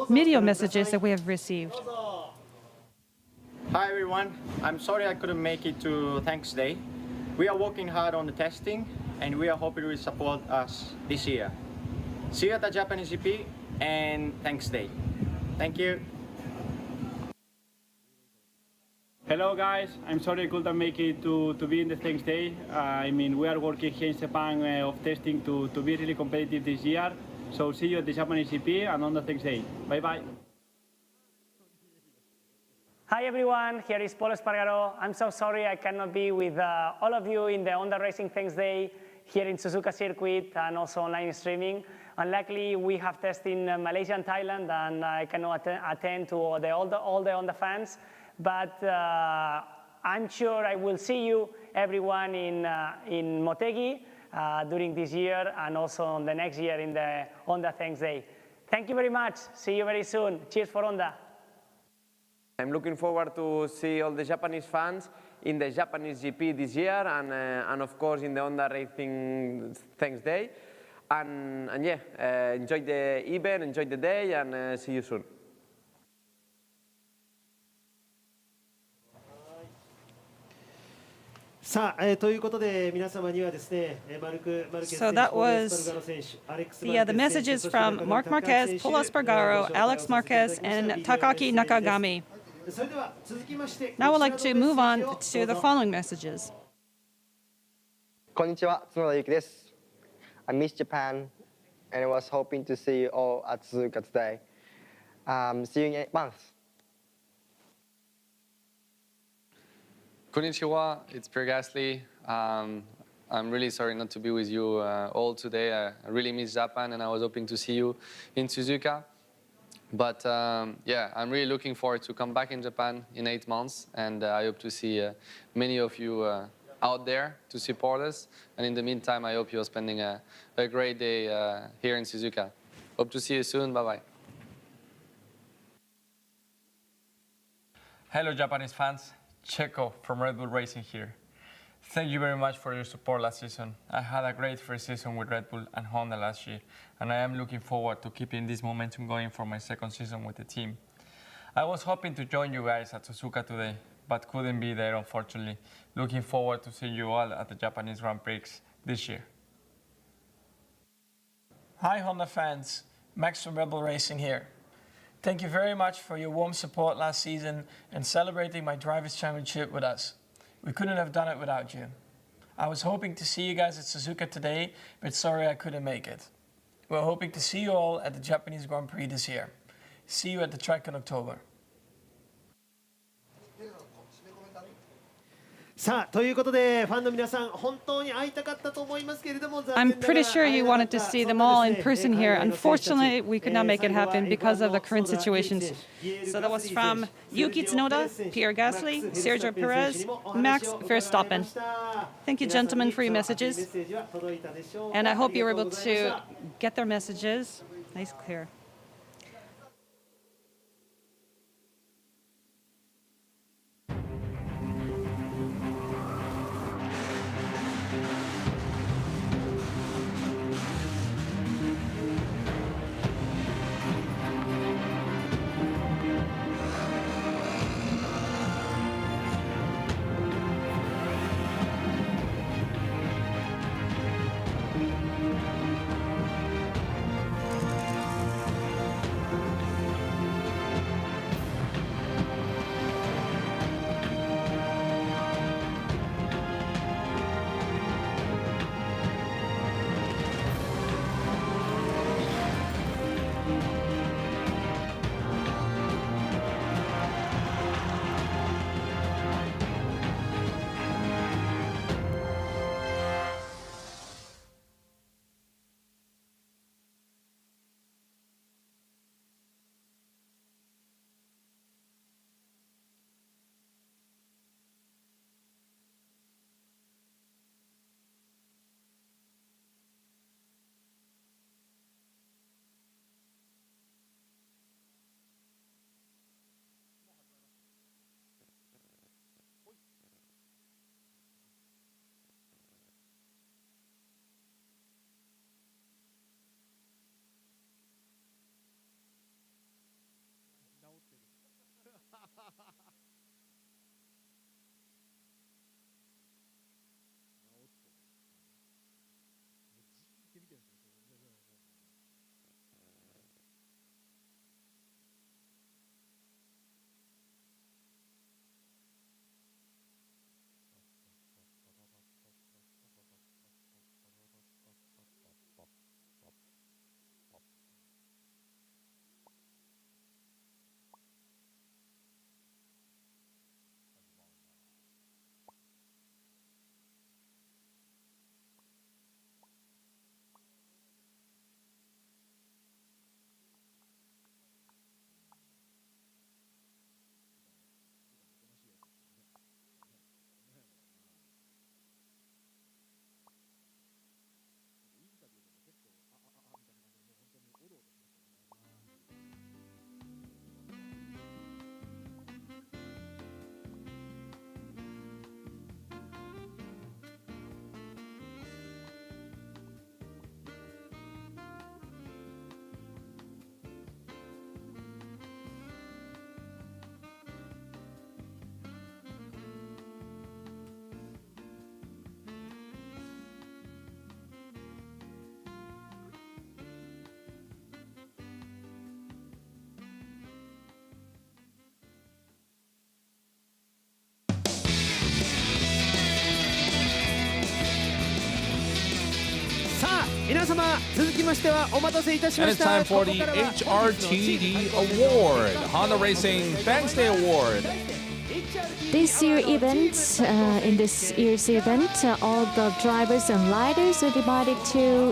video messages that we have received. Hi everyone, I'm sorry I couldn't make it to Thanks Day. We are working hard on the testing and we are hoping you will support us this year. See you at the Japanese GP and Thanks Day. Thank you. Hello guys, I'm sorry I couldn't make it to be in the Thanks Day. I mean, we are working here in Japan of testing to be really competitive this year. So see you at the Japanese GP and on the Thanks Day. Bye bye. Hi everyone, here is Paul Espargaro. I'm so sorry I cannot be with all of you in the Honda Racing Thanks Day here in Suzuka Circuit and also online streaming. Unluckily, we have tests in Malaysia and Thailand, and I cannot attend to all the Honda fans. But I'm sure I will see you, everyone, in Motegi during this year and also on the next year in the Honda Thanks Day. Thank you very much. See you very soon. Cheers for Honda. I'm looking forward to see all the Japanese fans in the Japanese GP this year and of course in the Honda Racing Thanks Day. And yeah, enjoy the event, enjoy the day, and see you soon. So that was the messages from Marc Marquez, Paul Espargaro, Alex Marquez, and Takaki Nakagami. Now I'd like to move on to the following messages. こんにちは、角田裕樹です。I miss Japan and I was hoping to see you all at Suzuka today. See you in 8 months. Konnichiwa, it's Pierre Gasly. I'm really sorry not to be with you all today. I really miss Japan and I was hoping to see you in Suzuka. But yeah, I'm really looking forward to come back in Japan in 8 months, and I hope to see many of you out there to support us. And in the meantime, I hope you're spending a great day here in Suzuka. Hope to see you soon. Bye-bye. Hello, Japanese fans. Checo from Red Bull Racing here. Thank you very much for your support last season. I had a great first season with Red Bull and Honda last year, and I am looking forward to keeping this momentum going for my second season with the team. I was hoping to join you guys at Suzuka today, but couldn't be there unfortunately. Looking forward to seeing you all at the Japanese Grand Prix this year. Hi Honda fans, Max from Red Bull Racing here. Thank you very much for your warm support last season and celebrating my Drivers' Championship with us. We couldn't have done it without you. I was hoping to see you guys at Suzuka today, but sorry I couldn't make it. We're hoping to see you all at the Japanese Grand Prix this year. See you at the track in October. さあということでファンの皆さん本当に会いたかったと思いますけれども I'm pretty sure you wanted to see them all in person here. Unfortunately, we could not make it happen because of the current situations. So that was from Yuki Tsunoda, Pierre Gasly, Sergio Perez, Max Verstappen. Thank you, gentlemen, for your messages. And I hope you were able to get their messages. Nice, clear. 皆様続きましてはお待たせいたし And ま it's した time for こ the こからは HRTD Award, Honda Racing Thanks Day Award. This year event, in this year's event, all the drivers and riders are divided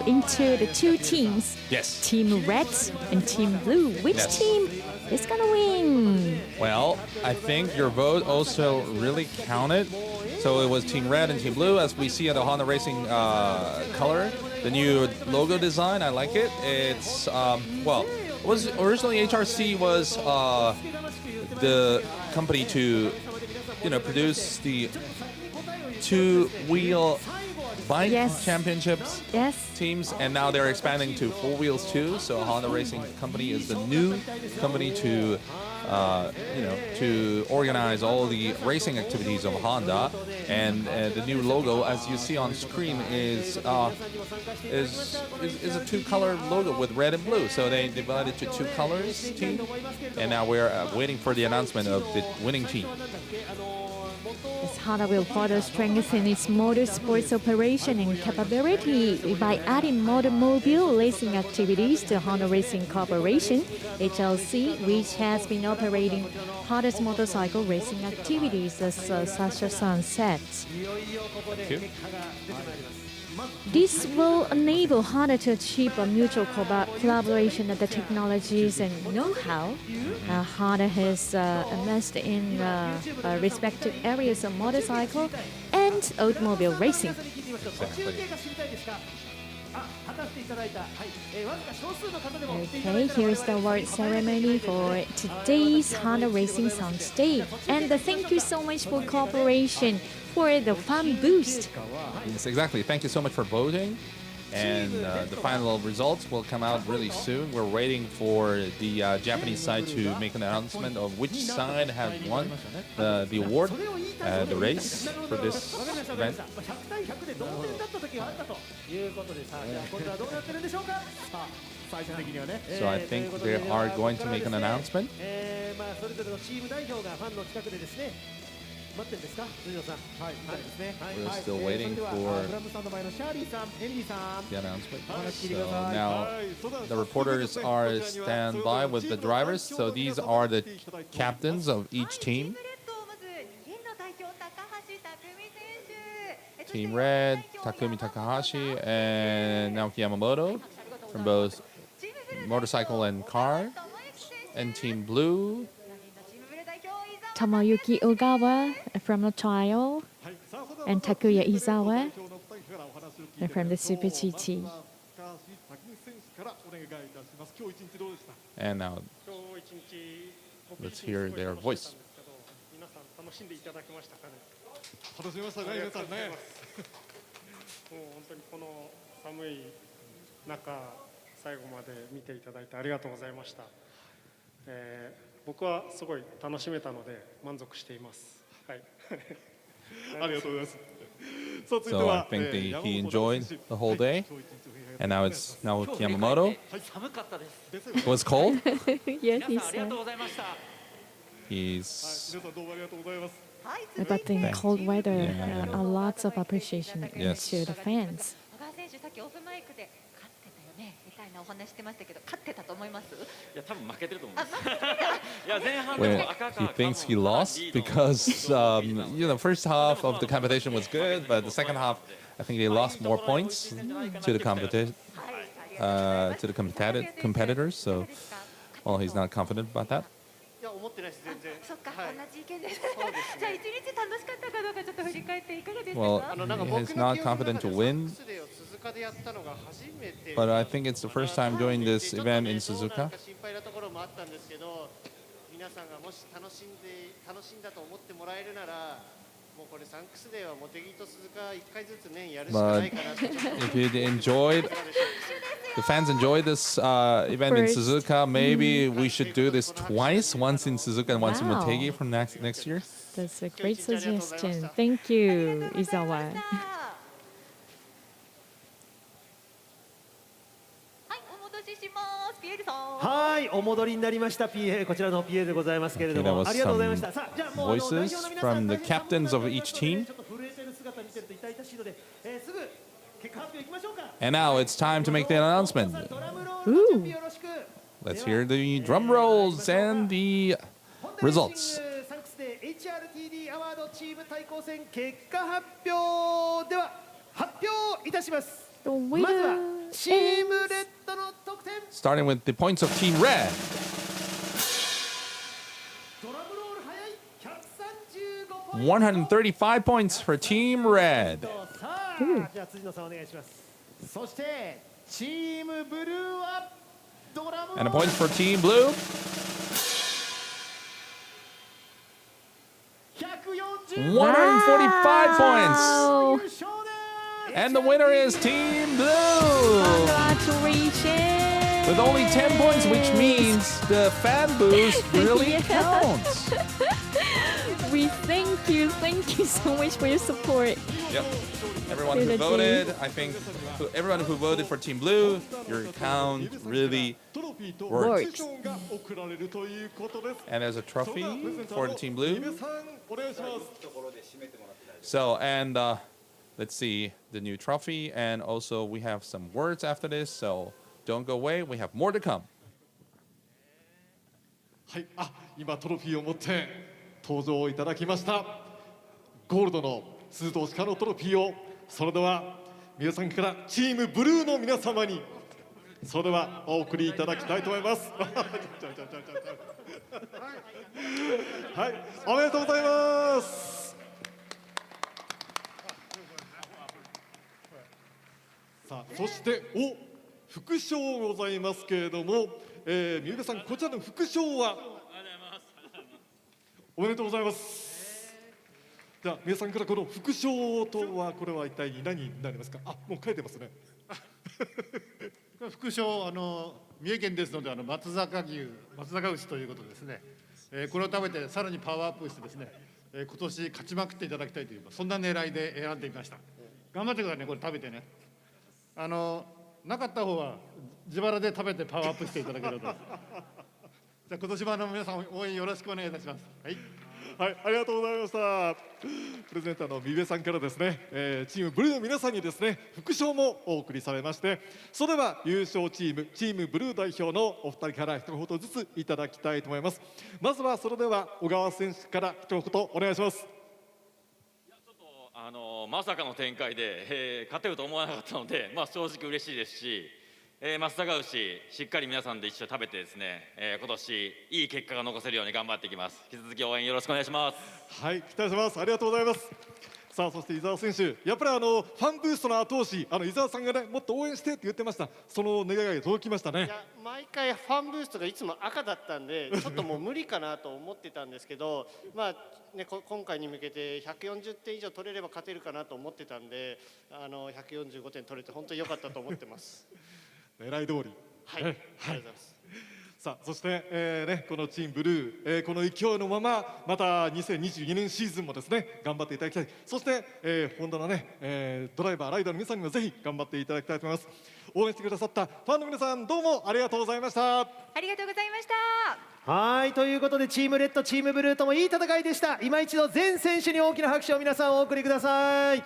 into the two teams. Yes. Team Red and Team Blue. Which Yes. team is gonna win? Well, I think your vote also really counted. So it was Team Red and Team Blue, as we see at the Honda Racing color. The new logo design, I like it. It's well, it was originally HRC was the company to produce the two-wheel bike championships teams, and now they're expanding to four wheels too. So Honda Racing Company is the new company to to organize all the racing activities of Honda. And the new logo, as you see on screen, is a two-color logo with red and blue. So they divided to two colors team, and now we're waiting for the announcement of the winning team. Yes, Honda will further strengthen its motorsports operation and capability by adding automobile racing activities to Honda Racing Corporation, HLC, which has been operating Honda's motorcycle racing activities, as Sasha-san said. Thank you. This will enable Honda to achieve a mutual collaboration of the technologies and know-how Honda has amassed in respective areas of motorcycle and automobile racing. Okay, here's the award ceremony for today's Honda Racing Sounds Day. And thank you so much for cooperation for the fan boost. Yes, exactly. Thank you so much for voting. And the final results will come out really soon. We're waiting for the Japanese side to make an announcement of which side has won the award, the race for this event. So I think they are going to make an announcement. We're still waiting for the announcement. So now the reporters are standby with the drivers. So these are the captains of each team. Team Red, Takumi Takahashi, and Naoki Yamamoto from both motorcycle and car. And Team Blue, Tomoyuki Ogawa from the trial, and Takuya Izawa from the Super GT. and now let's hear their voice. 楽しみましたね、皆さんね。もう本当にこの寒い中、最後まで見ていただいてありがとうございました。僕はすごい楽しめたので満足しています。はい。ありがとうございます。 So I think he enjoyed the whole day, and now it's Naoki Yamamoto. It was cold. Yes, he said. He's But in cold weather, lots of appreciation Yes. to the fans. 小川選手さっきオフマイクで勝ってたよねみたいなお話してましたけど勝ってたと思います？いや多分負けてると思います。いや前半で Where も赤か he thinks he lost because the first half of the competition was good, but the second half, I think they lost more points to the competitors. So, well, he's not confident about that. いや思ってないです全然。そっか、同じ意見です。じゃあ一日楽しかったかどうかちょっと振り返っていかがですか？ Well, he's not confident to win, but I think it's the first time doing this event in Suzuka. 心配なところもあったんですけど、皆さんがもし楽しんだと思ってもらえるなら。 But if you enjoyed, the fans enjoyed this event in Suzuka, maybe we should do this twice, once in Suzuka and once in Motegi from next year. That's a great suggestion. Thank you, Izawa. はい、お戻りになりました。PA こちらの PA でございますけれども、ありがとうございました。さあ、じゃあもう代表の皆さん from the captains of each team. ちょっと震えてる姿見てると痛々しいので、すぐ And now it's time to make the announcement. Ooh. Let's hear the drum rolls and the results. サンクスデー HRTD アワードチーム対抗戦結果発表では発表いたします。まずはチームレッドの得点。 Starting with the points of Team Red. 135 points for Team Red. じゃあ辻野さんお願いします。そしてチームブルーはドラムロール And the points for Team Blue. 145 points. And the winner is Team Blue. Congratulations. With only 10 points, which means the fan boost really counts. We thank you so much for your support. Yep. Everyone who voted, I think everyone who voted for Team Blue, your account really works. And there's a trophy for Team Blue. So, and let's see the new trophy. And also we have some words after this. So don't go away. We have more to come. はい、今トロフィーを持って登場いただきました。ゴールドの鈴と鹿のトロフィーを、それでは皆さんからチームブルーの皆様にそれではお送りいただきたいと思います。はい、おめでとうございます。さあ、そして副賞ございますけれども、三浦さん、こちらの副賞はおめでとうございます。じゃあ皆さんからこの副賞とはこれは一体何になりますか。もう書いてますね。副賞三重県ですので松阪牛ということですね。これを食べてさらにパワーアップしてですね、今年勝ちまくっていただきたいというそんな狙いで選んでみました。頑張ってくださいね、これ食べてね。なかった方は自腹で食べてパワーアップしていただけると。じゃあ今年も皆さん応援よろしくお願いいたします。はい。はい、ありがとうございました。プレゼンターの三部さんからですね、チームブルーの皆さんにですね、副賞もお送りされまして、それでは優勝チームブルー代表のお二人から一言ずついただきたいと思います。まずはそれでは小川選手から一言お願いします。まさかの展開で、勝てると思わなかったので、正直嬉しいですし、松阪牛しっかり皆さんで一緒に食べてですね、今年いい結果が残せるように頑張っていきます。引き続き応援よろしくお願いします。はい、期待します。ありがとうございます。さあ、そして伊沢選手、やっぱりファンブーストの後押し、伊沢さんがね、もっと応援してって言ってました。その願いが届きましたね。いや、毎回ファンブーストがいつも赤だったんで、ちょっともう無理かなと思ってたんですけど、今回に向けて140点以上取れれば勝てるかなと思ってたんで、145点取れて本当に良かったと思ってます。狙い通り。はい、ありがとうございます。さあ、そして、このチームブルー、この勢いのまままた2022年シーズンもですね頑張っていただきたい。そして、ホンダのね、ドライバーライダーの皆さんにもぜひ頑張っていただきたいと思います。応援してくださったファンの皆さん、どうもありがとうございました。ありがとうございました。はい、ということでチームレッドチームブルーともいい戦いでした。今一度全選手に大きな拍手を皆さんお送りください。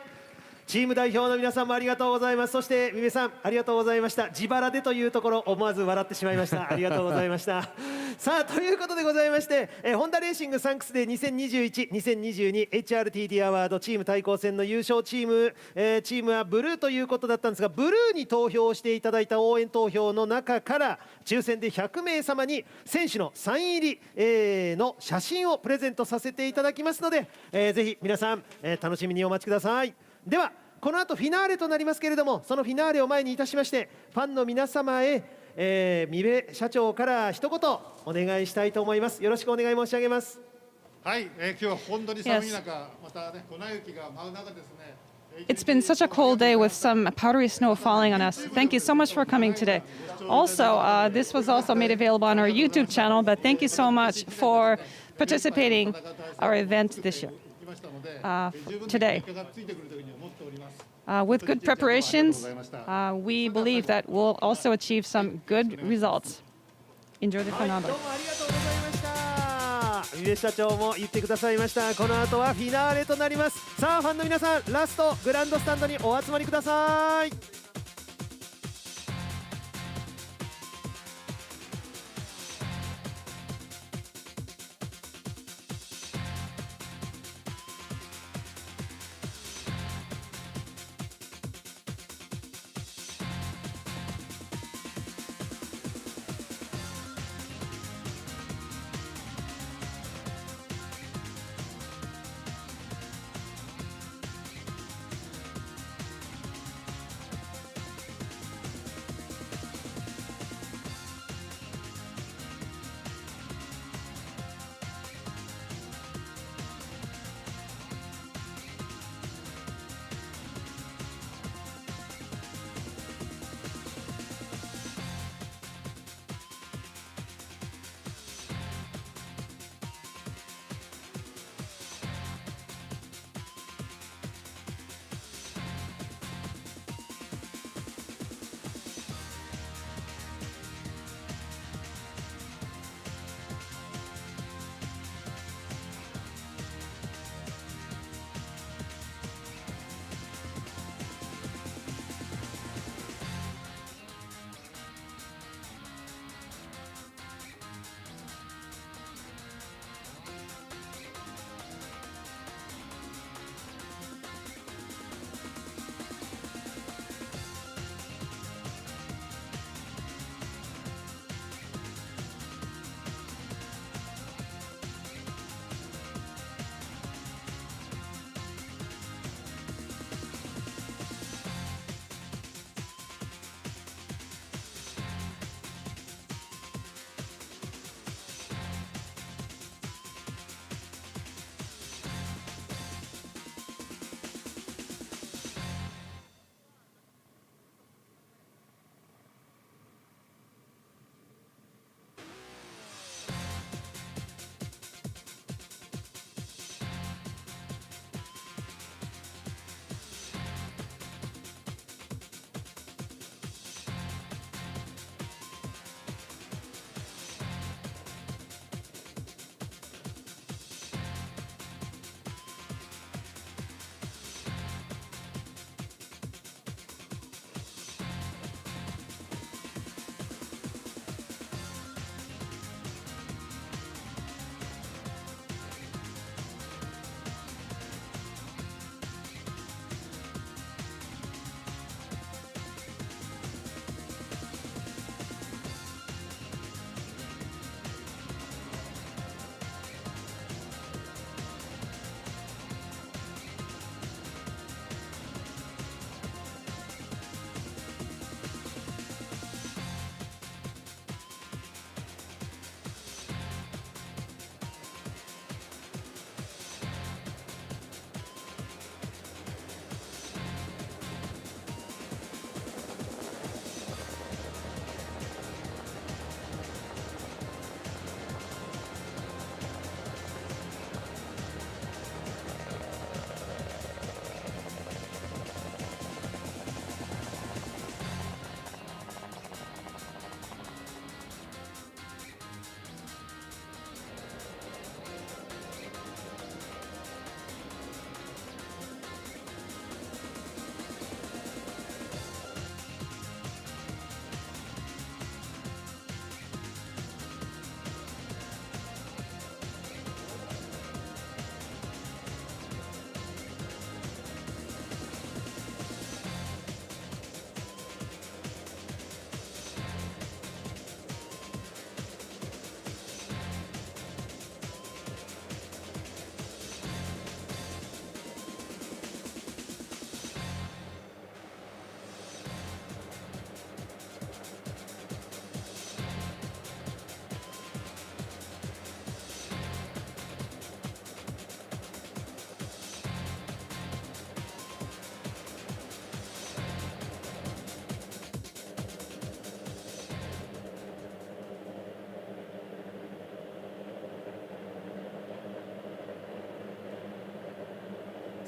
チーム代表の皆さんもありがとうございます。そして三部さん、ありがとうございました。自腹でというところ思わず笑ってしまいました。ありがとうございました。さあ、ということでございまして、ホンダレーシングサンクスデー 2021-2022 HRTD アワードチーム対抗戦の優勝チームはブルーということだったんですが、ブルーに投票していただいた応援投票の中から抽選で100名様に選手のサイン入りの写真をプレゼントさせていただきますので、ぜひ皆さん楽しみにお待ちください。ではこの後フィナーレとなりますけれども、そのフィナーレを前にいたしましてファンの皆様へ、三部社長から一言お願いしたいと思います。よろしくお願い申し上げます。はい、今日は本当に寒い中、またね、粉雪が舞う中ですね。It's been such a cold day with some powdery snow falling on us. Thank you so much for coming today. Also, this was also made available on our YouTube channel, but thank you so much for participating our event this year. Today. With good preparations, we believe that we'll also achieve some good results. Enjoy the phenomenon. 三部社長も言ってくださいました。この後はフィナーレとなります。さあファンの皆さん、ラストグランドスタンドにお集まりください。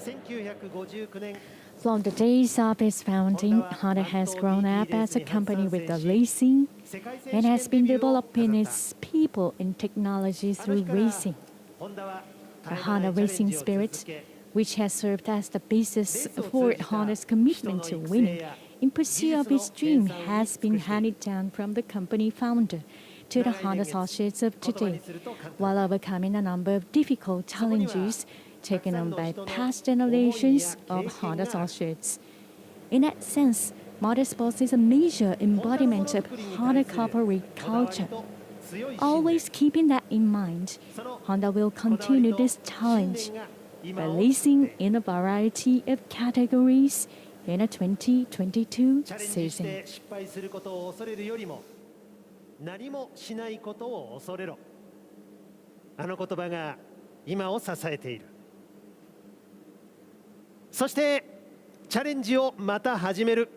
1959年 From the days of its founding, Honda has grown up as a company with the racing and has been developing its people and technology through racing. A Honda racing spirit, which has served as the basis for Honda's commitment to winning in pursuit of its dream, has been handed down from the company founder to the Honda associates of today, while overcoming a number of difficult challenges taken on by past generations of Honda associates. In that sense, motorsports is a major embodiment of Honda corporate culture. Always keeping that in mind, Honda will continue this challenge by racing in a variety of categories in a 2022 season. 何もしないことを恐れろ。あの言葉が今を支えている。そしてチャレンジをまた始める。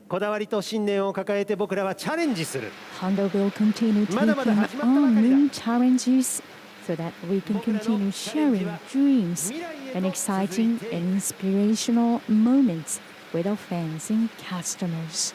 こだわりと信念を抱えて僕らはチャレンジする。Honda will continue taking on new challenges so that we can continue sharing dreams and exciting and inspirational moments with our fans and customers.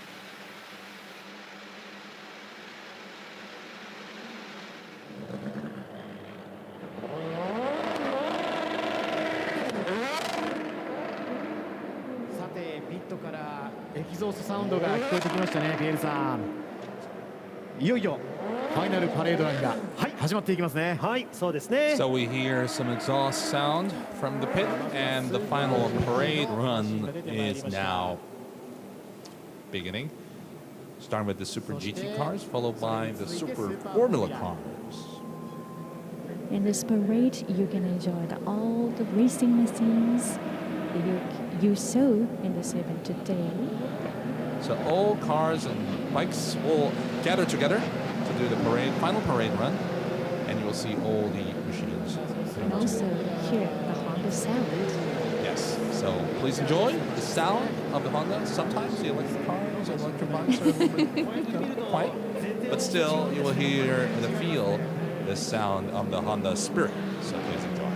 So we hear some exhaust sound from the pit, and the final parade run is now beginning. Starting with the Super GT cars, followed by the Super Formula cars. In this parade, you can enjoy all the racing machines you saw in this event today. So all cars and bikes will gather together to do the final parade run, and you will see all the machines. And also hear the Honda sound. Yes, so please enjoy the sound of the Honda. Sometimes the electric cars and electric bikes are a little bit quiet, but still you will hear and feel the sound of the Honda spirit. So please enjoy.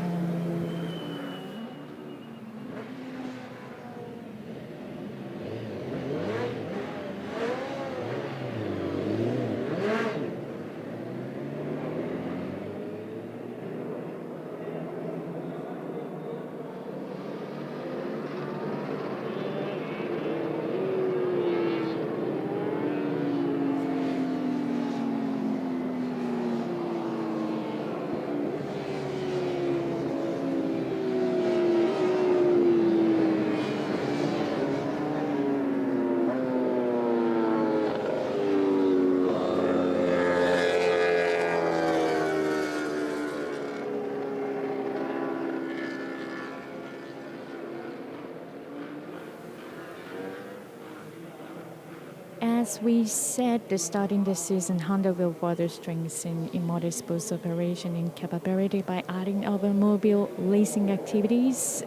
As we said, starting this season, Honda will further strengthen in motorsports operation and capability by adding automobile racing activities.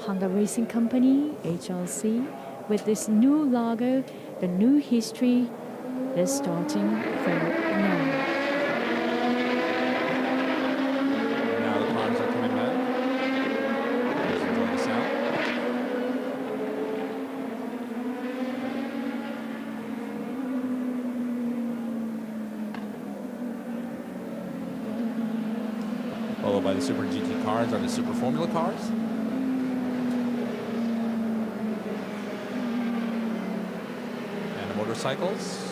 Honda Racing Company, HRC, with this new logo, the new history is starting from now. Now the cars are coming back. Let's enjoy the sound. Followed by the Super GT cars are the Super Formula cars. And the motorcycles,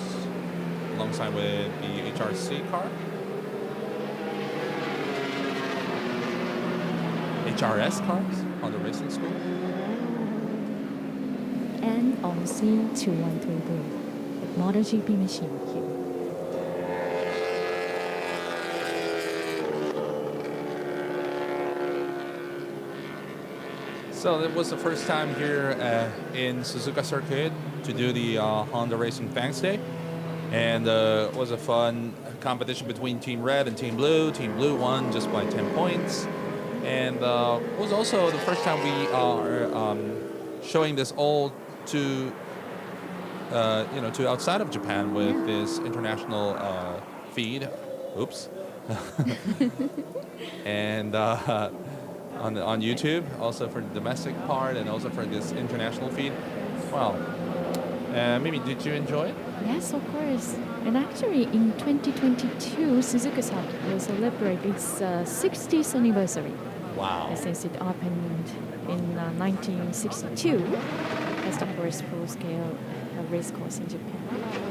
alongside with the HRC car. HRS cars on the racing school. And on C213 the MotoGP machine here. So it was the first time here in Suzuka Circuit to do the Honda Racing Fans Day. And it was a fun competition between Team Red and Team Blue. Team Blue won just by 10 points. And it was also the first time we are showing this all to to outside of Japan with this international feed. Oops. And on YouTube, also for the domestic part and also for this international feed. Well, Mimi, did you enjoy it? Yes, of course. And actually, in 2022, Suzuka circuit will celebrate its 60th anniversary. Wow. Since it opened in 1962 as the first full-scale race course in Japan.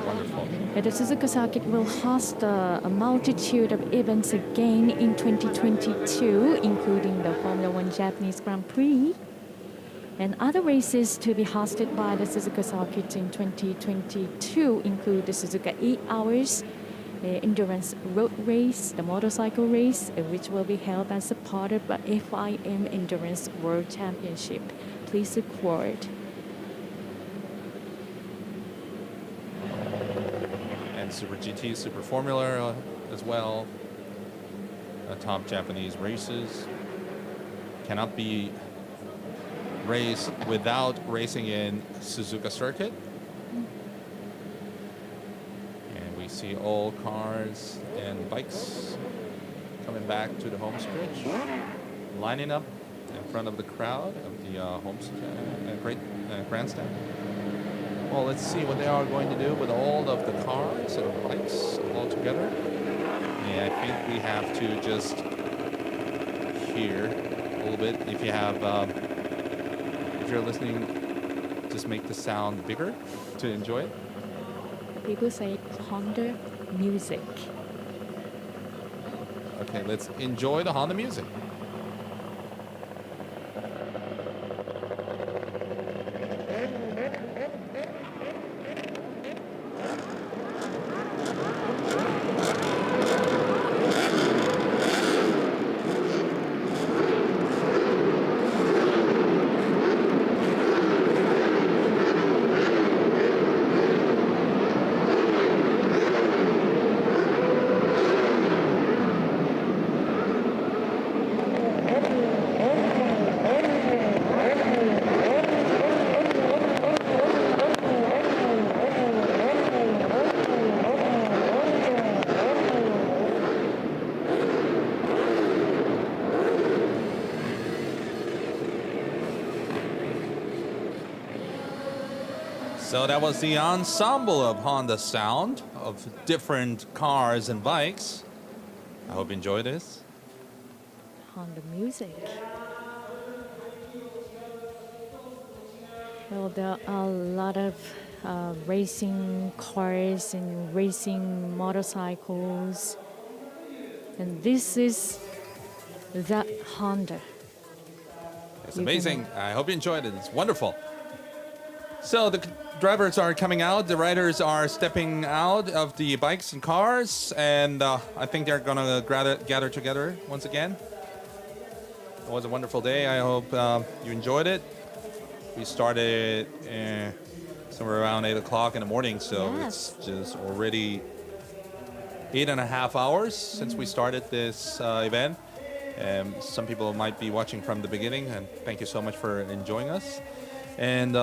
Wonderful. The Suzuka circuit will host a multitude of events again in 2022, including the Formula One Japanese Grand Prix and other races to be hosted by the Suzuka circuit in 2022 include the Suzuka 8 Hours, the endurance road race, the motorcycle race, which will be held as a part of the FIM Endurance World Championship. Please support. And Super GT, Super Formula as well. Top Japanese races. Cannot be raced without racing in Suzuka circuit. And we see all cars and bikes coming back to the home stretch, lining up in front of the crowd of the grandstand. Well, let's see what they are going to do with all of the cars and bikes all together. Yeah, I think we have to just hear a little bit. If you have, if you're listening, just make the sound bigger to enjoy it. People say Honda music. Okay, let's enjoy the Honda music. So that was the ensemble of Honda sound of different cars and bikes. I hope you enjoyed this. Honda music. Well, there are a lot of racing cars and racing motorcycles. And this is the Honda. It's amazing. I hope you enjoyed it. It's wonderful. So the drivers are coming out. The riders are stepping out of the bikes and cars. And I think they're going to gather together once again. It was a wonderful day. I hope you enjoyed it. We started somewhere around 8 o'clock in the morning. So yes. It's just already 8.5 hours since we started this event. Some people might be watching from the beginning. And thank you so much for enjoying us. And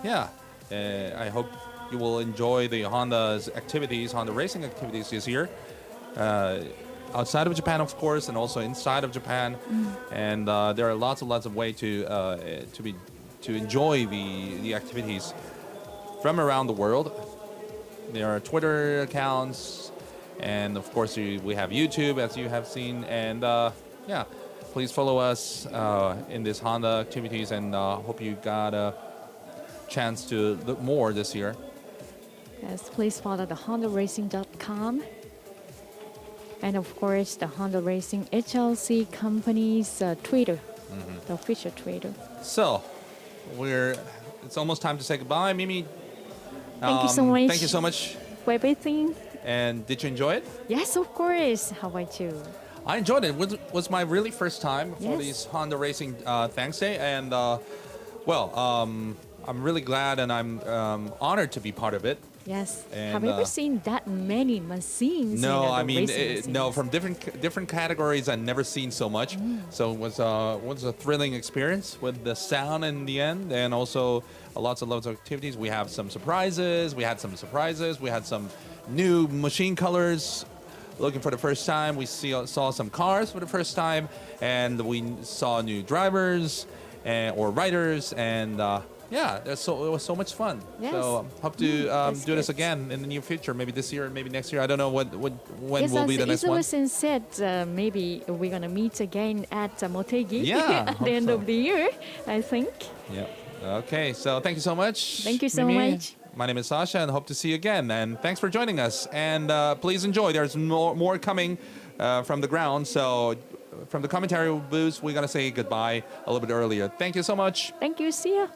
yeah, I hope you will enjoy the Honda's activities, Honda racing activities this year. Outside of Japan, of course, and also inside of Japan. And there are lots of ways to enjoy the activities from around the world. There are Twitter accounts, and of course we have YouTube, as you have seen. And yeah, please follow us in this Honda activities, and hope you got a chance to look more this year. Yes, please follow the HondaRacing.com. And of course, the Honda Racing HLC company's Twitter, the official Twitter. So, it's almost time to say goodbye. Mimi, thank you so much. Thank you so much for everything. And did you enjoy it? Yes, of course. How about you? I enjoyed it. It was my really first time for this Honda Racing Thanks Day. And, I'm really glad and I'm honored to be part of it. Yes. And, have you ever seen that many machines? No, I mean, no, from different categories, I've never seen so much. So it was a thrilling experience with the sound in the end, and also lots of activities. We have some surprises. We had some new machine colors. Looking for the first time, we saw some cars for the first time, and we saw new drivers or riders, and Yeah, it was so much fun. Yes. So hope to do this again in the near future, maybe this year, maybe next year. I don't know when Yes, will be the next one. As said, maybe we're gonna meet again at Motegi Yeah, at the end of the year, I think. Yeah. Okay, so thank you so much. Thank you so Mimi. much. My name is Sasha, and hope to see you again. And thanks for joining us. And please enjoy. There's more coming from the ground. So from the commentary booth, we're gonna say goodbye a little bit earlier. Thank you so much. Thank you. See ya.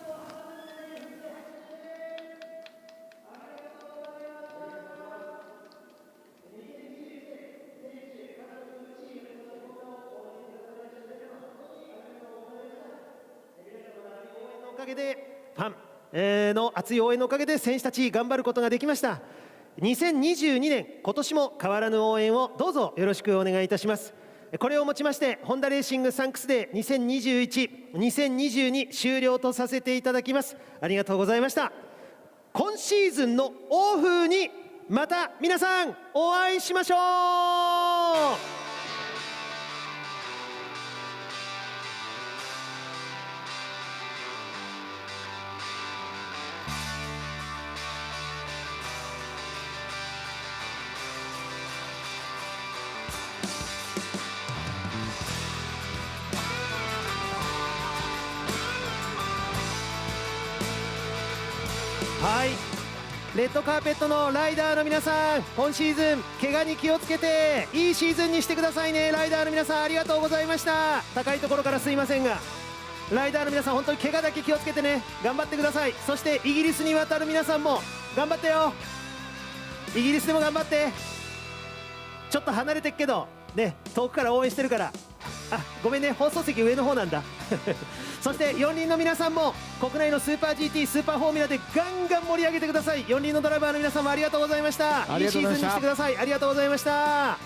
ファンの熱い応援のおかげで選手たち頑張ることができました。2022年今年も変わらぬ応援をどうぞよろしくお願いいたします。これをもちましてホンダレーシングサンクスデー2021、2022終了とさせていただきます。ありがとうございました。今シーズンのオフにまた皆さんお会いしましょう。はい、レッドカーペットのライダーの皆さん、今シーズン怪我に気をつけていいシーズンにしてくださいね。ライダーの皆さんありがとうございました。高いところからすいませんが、ライダーの皆さん本当に怪我だけ気をつけてね、頑張ってください。そしてイギリスに渡る皆さんも頑張ってよ。イギリスでも頑張って。ちょっと離れてっけどね、遠くから応援してるから。あ、ごめんね、放送席上の方なんだ。そして4輪の皆さんも国内のスーパー GT スーパーフォーミュラでガンガン盛り上げてください。4輪のドライバーの皆さんもありがとうございました。いいシーズンにしてください。ありがとうございました。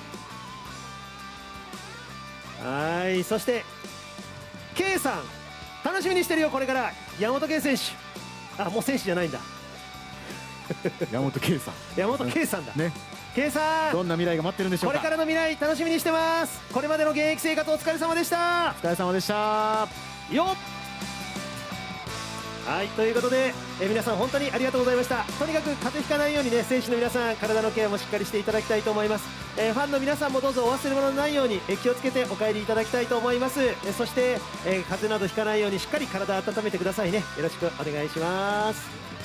はい、そして K さん楽しみにしてるよ。これから山本圭選手、あ、もう選手じゃないんだ。山本圭さん、山本圭さんだね。K さん、どんな未来が待ってるんでしょうか。これからの未来楽しみにしてます。これまでの現役生活お疲れ様でした。お疲れ様でしたよっ。はい、ということで、皆さん本当にありがとうございました。とにかく風邪ひかないようにね、選手の皆さん体のケアもしっかりしていただきたいと思います。ファンの皆さんもどうぞお忘れ物のないように気をつけてお帰りいただきたいと思います。そして、風邪などひかないようにしっかり体を温めてくださいね。よろしくお願いします。